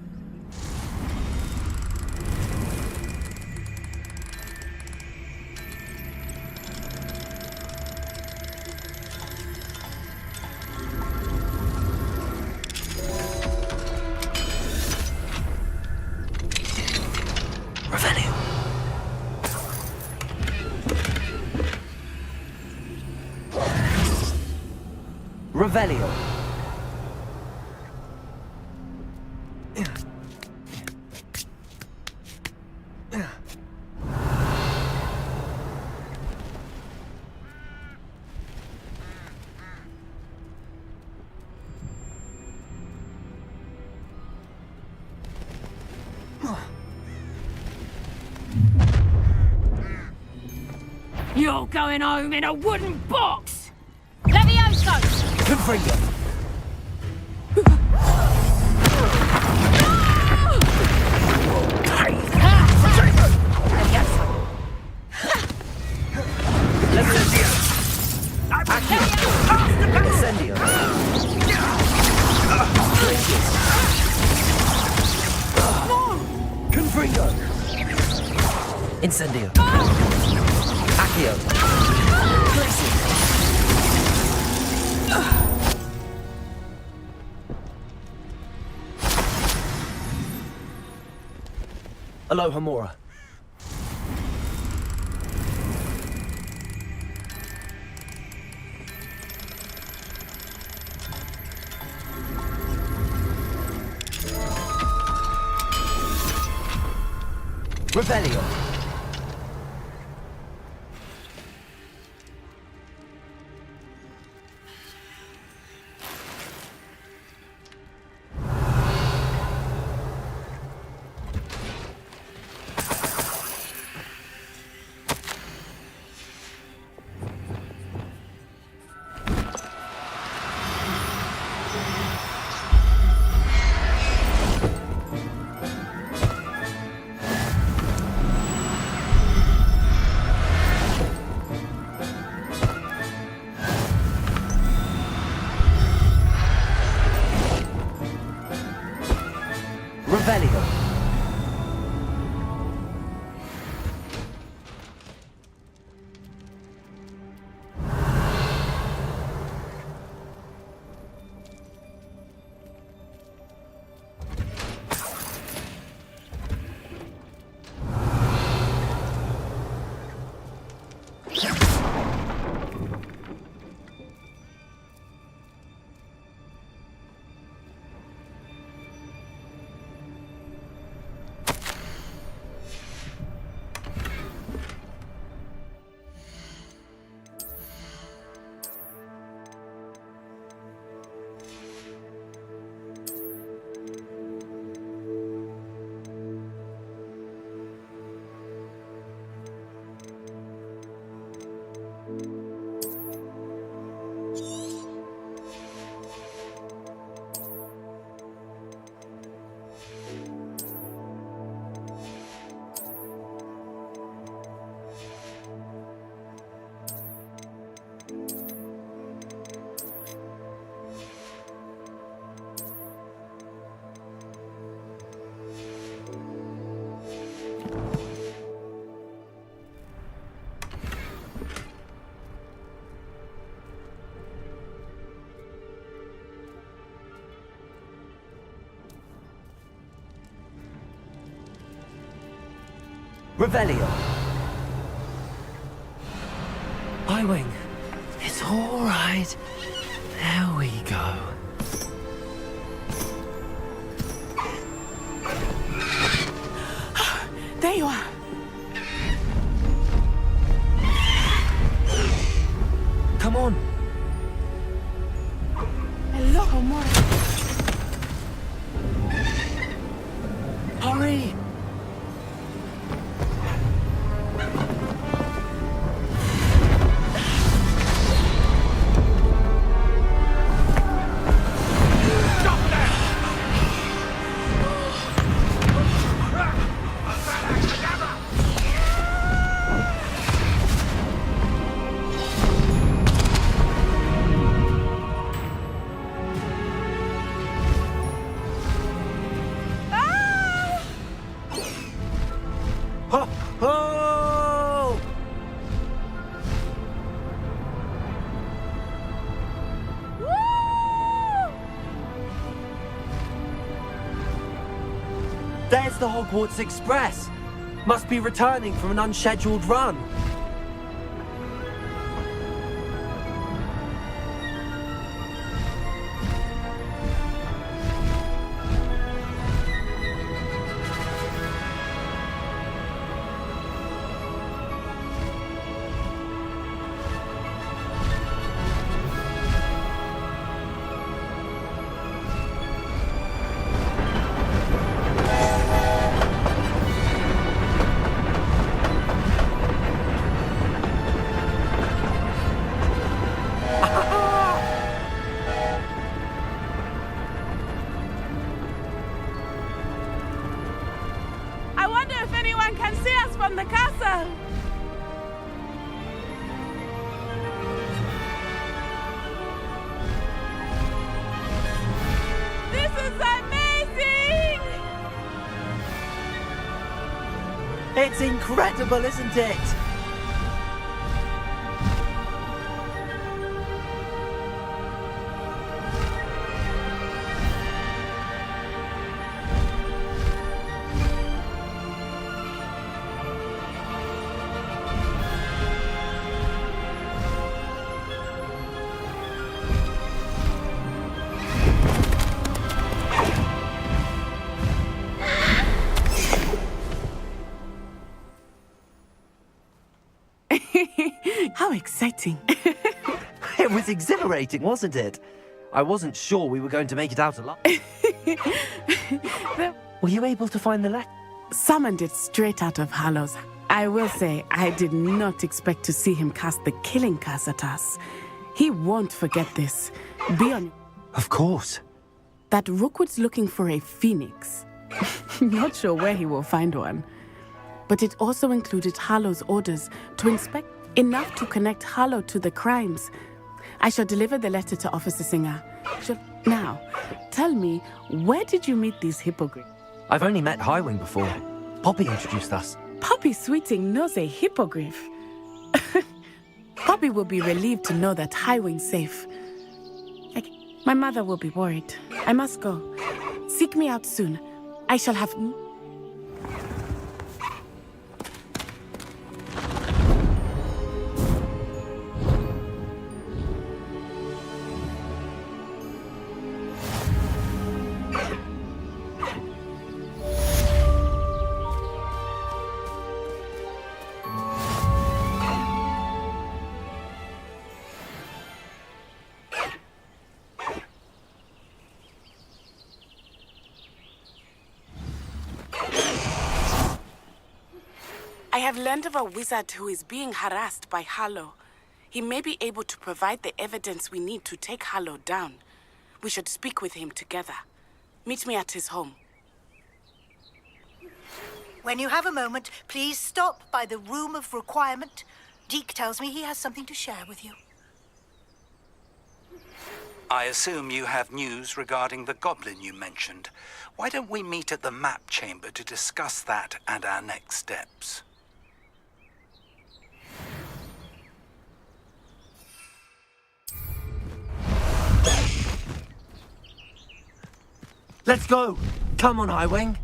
Revelio. You're going home in a wooden box! Levioso! Confringo. Incendio. Confringo. Incendio. Accio. Aloha Mora. Revelio. Revelio. Revelio. I-Wing. It's all right. There we go. There you are. Come on. Hello, Mora. Hurry. Oh! There's the Hogwarts Express. Must be returning from an unscheduled run. one can see us from the castle! This is amazing! It's incredible, isn't it? How exciting. It was exhilarating, wasn't it? I wasn't sure we were going to make it out alive. Were you able to find the letter? Summoned it straight out of Harlow's. I will say, I did not expect to see him cast the killing curse at us. He won't forget this. Be on... Of course. That Rookwood's looking for a phoenix. Not sure where he will find one. But it also included Harlow's orders to inspect enough to connect Harlow to the crimes. I shall deliver the letter to Officer Singer. Now, tell me, where did you meet these hippogriffs? I've only met Highwing before. Poppy introduced us. Poppy Sweeting knows a hippogriff. Poppy will be relieved to know that Highwing's safe. My mother will be worried. I must go. Seek me out soon. I shall have... I have learned of a wizard who is being harassed by Harlow. He may be able to provide the evidence we need to take Harlow down. We should speak with him together. Meet me at his home. When you have a moment, please stop by the Room of Requirement. Deke tells me he has something to share with you. I assume you have news regarding the goblin you mentioned. Why don't we meet at the map chamber to discuss that and our next steps? Let's go! Come on, Highwing!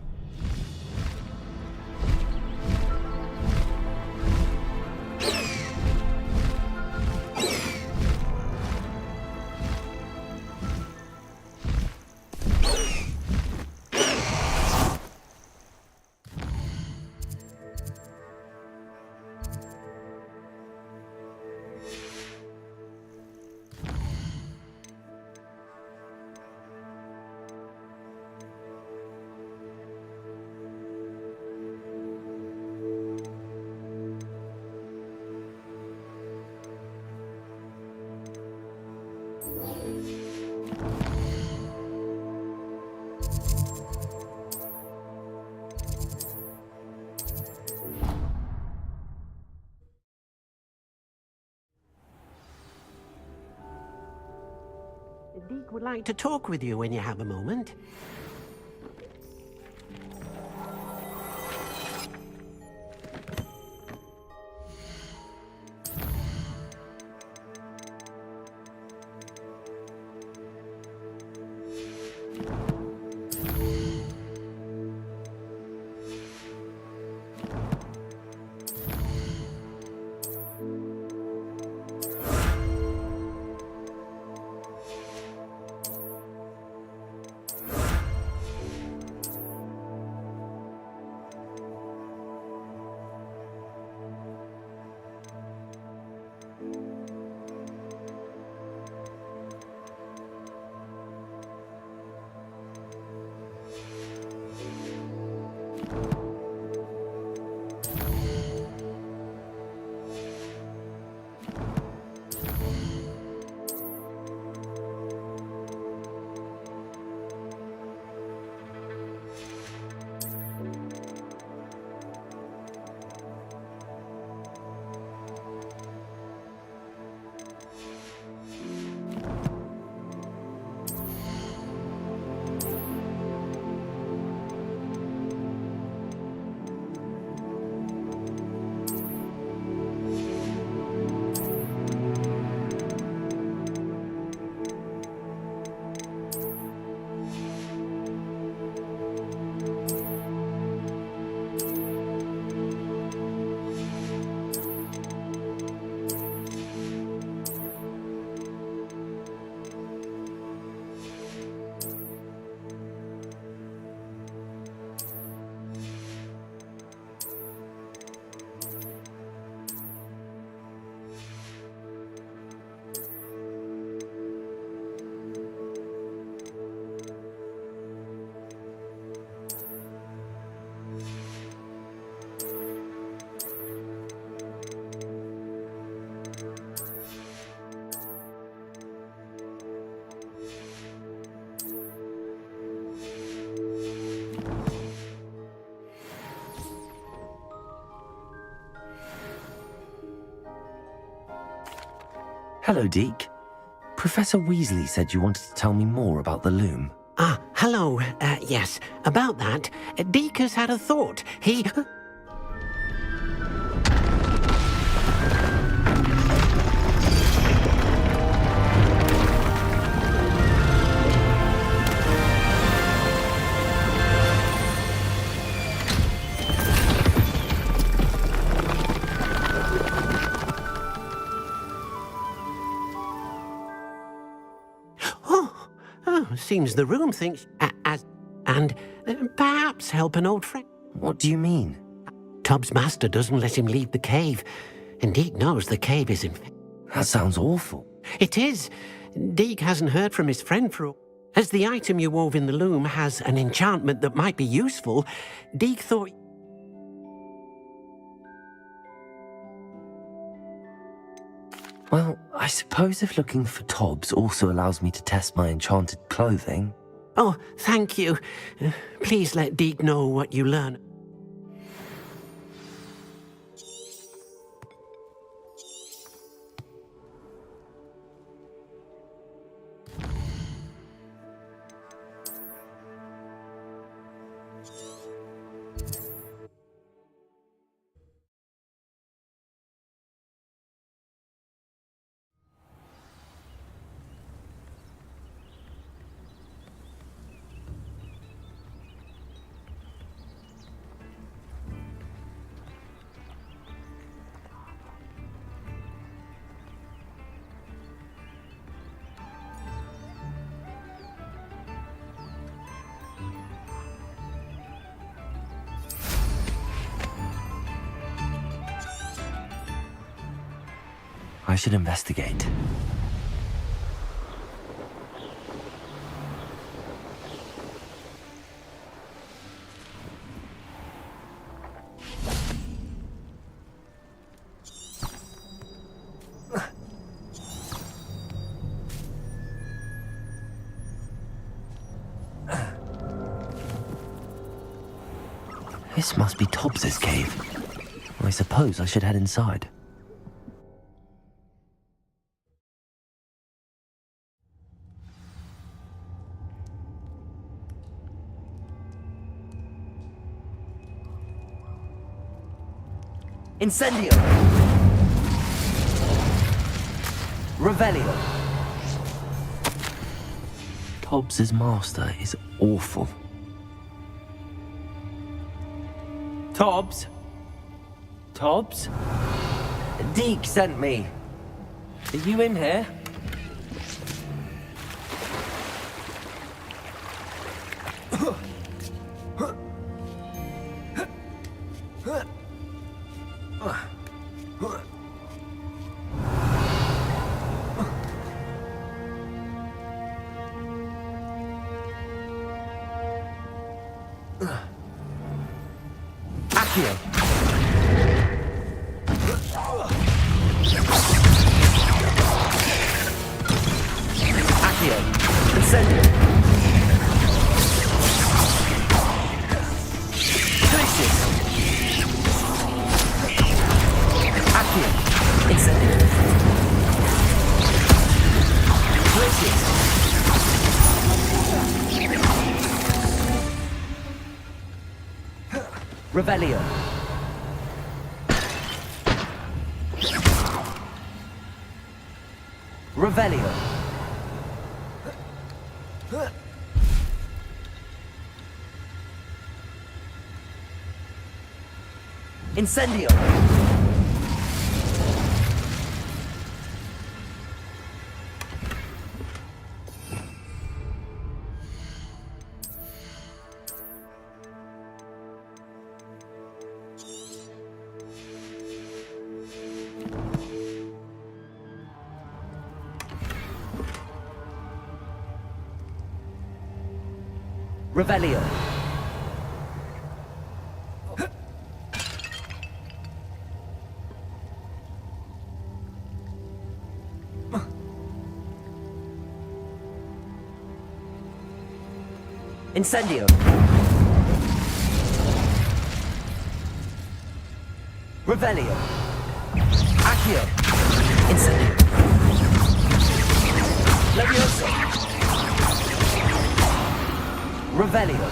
Deke would like to talk with you when you have a moment. Hello, Deke. Professor Weasley said you wanted to tell me more about the loom. Ah, hello. Yes, about that, Deke has had a thought. He... Seems the room thinks and perhaps help an old friend. What do you mean? Tubbs' master doesn't let him leave the cave, and Deke knows the cave is infected. That sounds awful. It is. Deke hasn't heard from his friend for... As the item you wove in the loom has an enchantment that might be useful, Deke thought... Well, I suppose if looking for Tobbs also allows me to test my enchanted clothing... Oh, thank you. Please let Deke know what you learn. I should investigate. This must be Tobbs's cave. I suppose I should head inside. Incendio! Revelio! Tobbs's master is awful. Tobbs? Tobbs? Deke sent me. Are you in here? Accio. Accio. Incendio. Glacius. Accio. Incendio. Glacius. Revelio. Revelio. Incendio. Revelio. Incendio. Revelio. Accio. Incendio. Levioso. Revelio.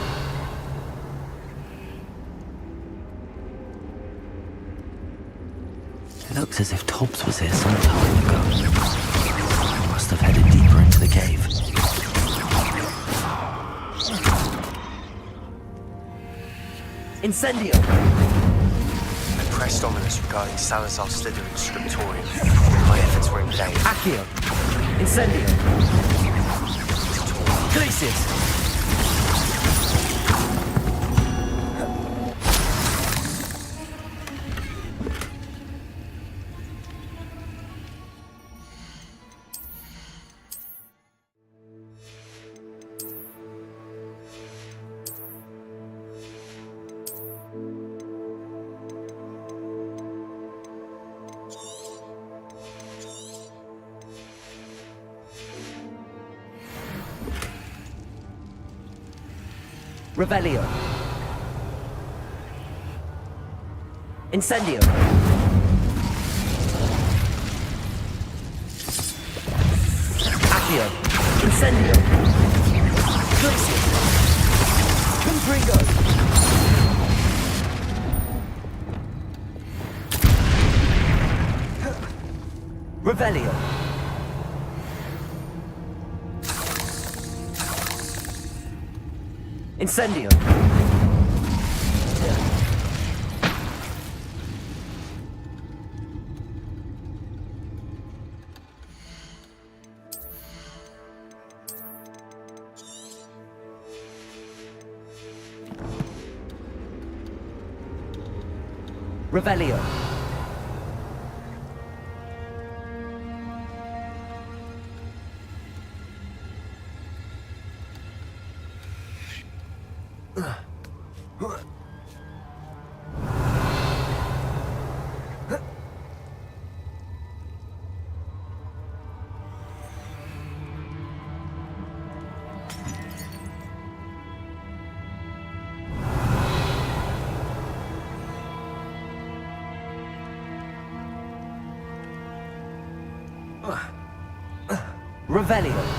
It looks as if Tobbs was here some time ago. He must have headed deeper into the cave. Incendio! I pressed ominous regarding Salazar Slytherin's scriptorium. My efforts were in vain. Accio! Incendio! Glacius! Revelio. Incendio. Accio. Incendio. Glacius. Confringo. Revelio. Incendio. Revelio. Revelio.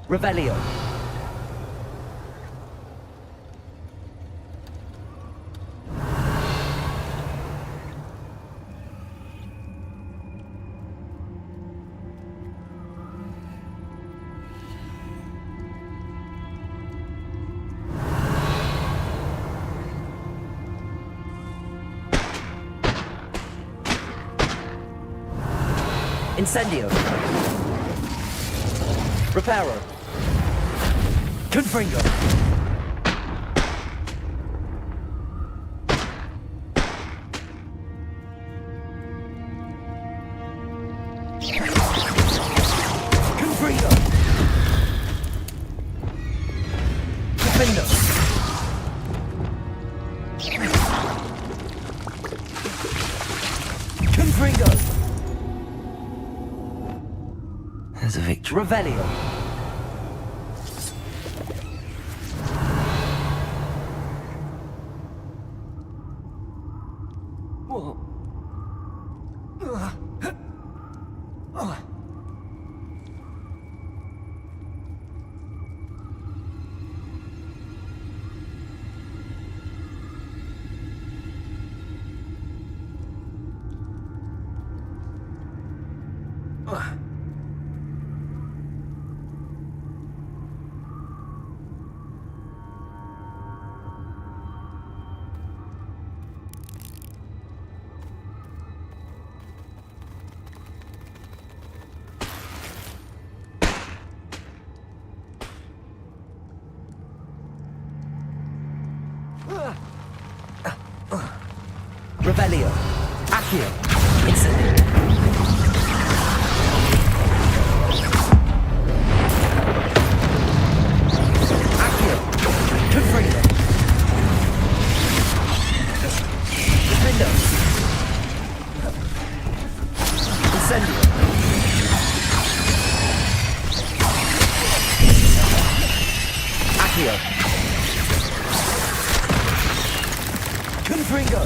Revelio. Incendio. Reparo. Confringo. Confringo. Defendo. Confringo. There's a victory. Revelio. Revelio. Accio. Incendio. Accio. Confringo. Defendo. Incendio. Accio. Confringo.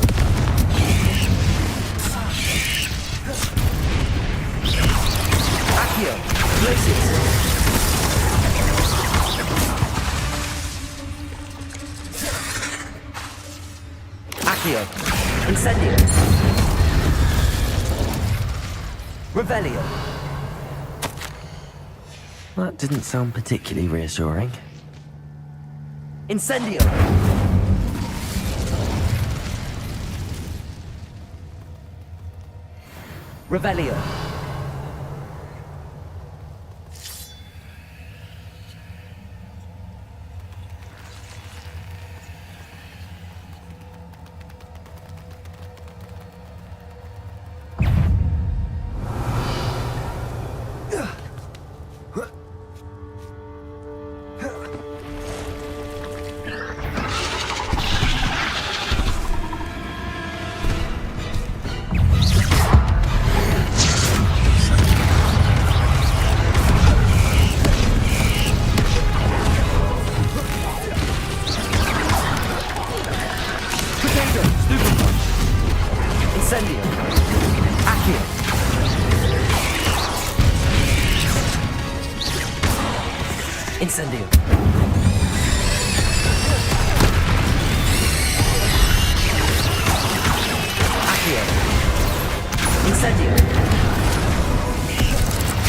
Accio. Glacius. Accio. Incendio. Revelio. That didn't sound particularly reassuring. Incendio. Revelio. Incendio. Accio. Incendio. Accio. Incendio.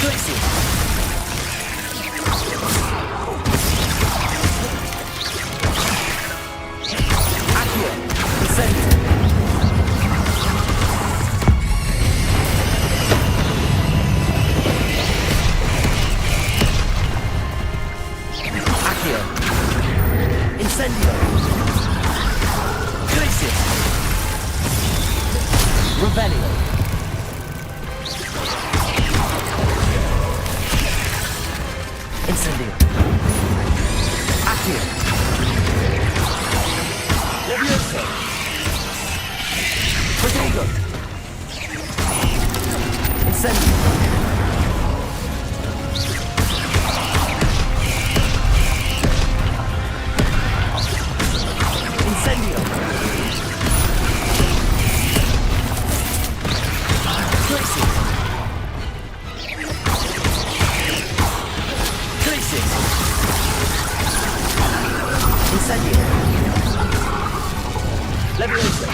Glacius. Accio. Incendio. Incendio. Glacius. Revelio. Incendio. Accio. Levioso. Protego. Incendio. Incendio. Glacius. Glacius. Incendio. Levioso.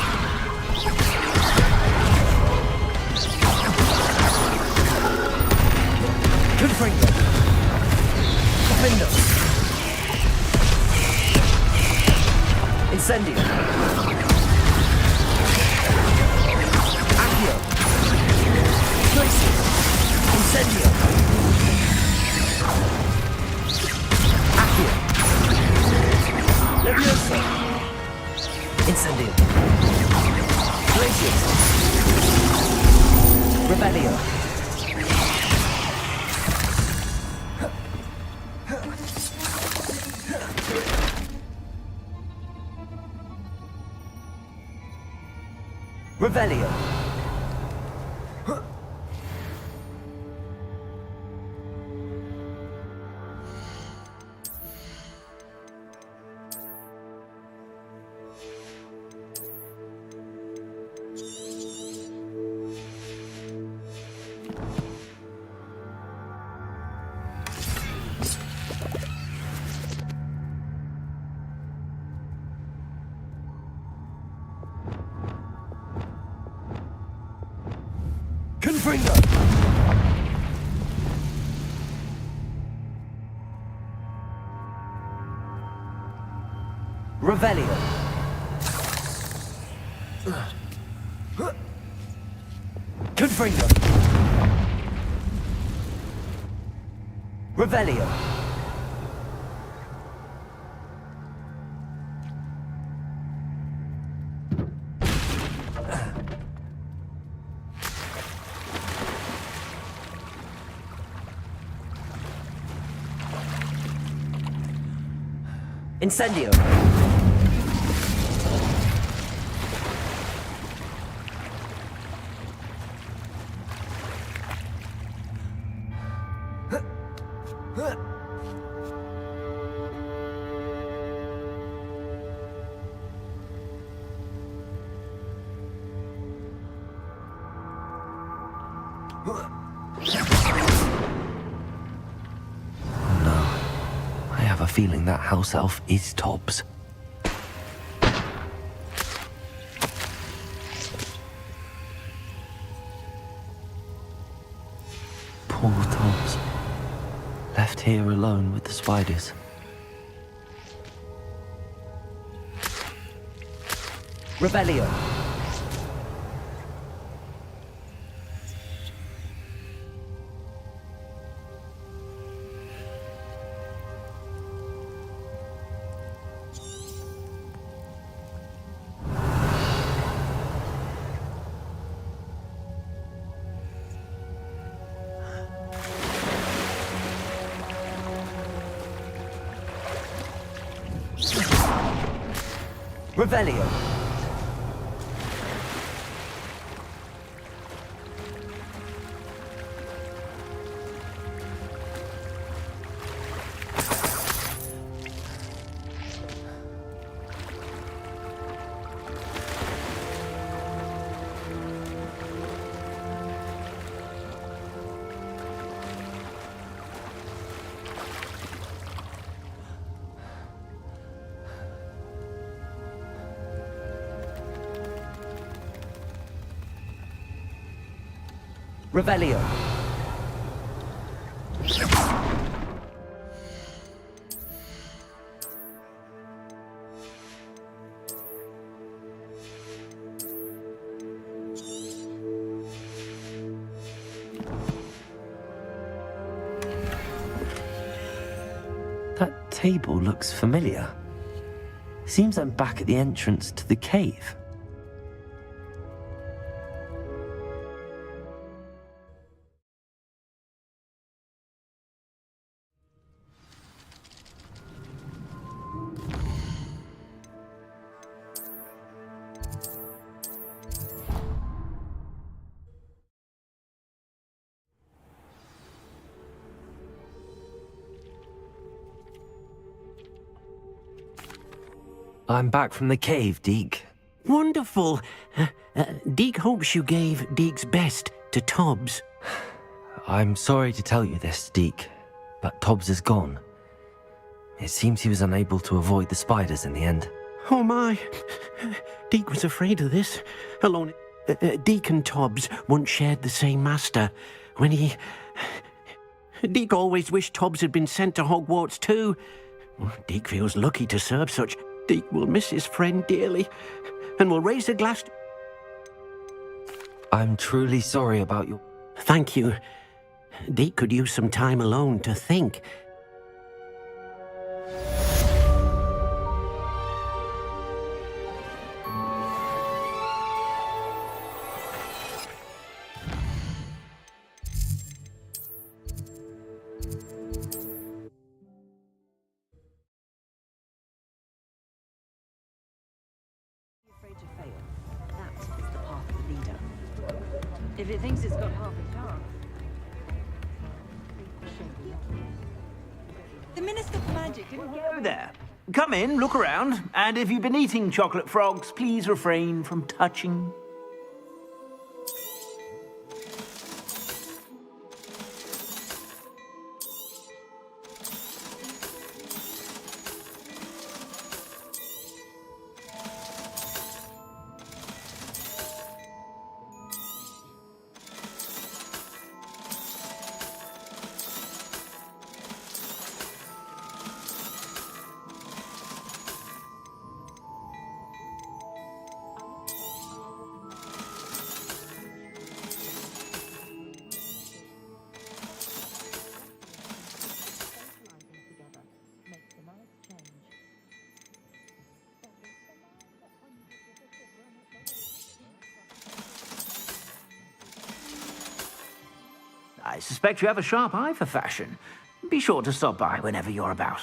Confringo. Defendo. Incendio. Accio. Glacius. Incendio. Accio. Levioso. Incendio. Glacius. Revelio. Revelio. Confringo. Revelio. Confringo. Revelio. Incendio! I have a feeling that house elf is Tobbs. Poor Tobbs. Left here alone with the spiders. Rebellion! Revelio. Revelio. That table looks familiar. Seems I'm back at the entrance to the cave. I'm back from the cave, Deke. Wonderful. Deke hopes you gave Deke's best to Tobbs. I'm sorry to tell you this, Deke, but Tobbs is gone. It seems he was unable to avoid the spiders in the end. Oh my. Deke was afraid of this. Alone. Deke and Tobbs once shared the same master. When he... Deke always wished Tobbs had been sent to Hogwarts too. Deke feels lucky to serve such... Deke will miss his friend dearly, and will raise a glass... I'm truly sorry about your... Thank you. Deke could use some time alone to think. If it thinks it's got half a chance. The Minister for Magic didn't go there. Come in, look around, and if you've been eating chocolate frogs, please refrain from touching. I suspect you have a sharp eye for fashion. Be sure to stop by whenever you're about.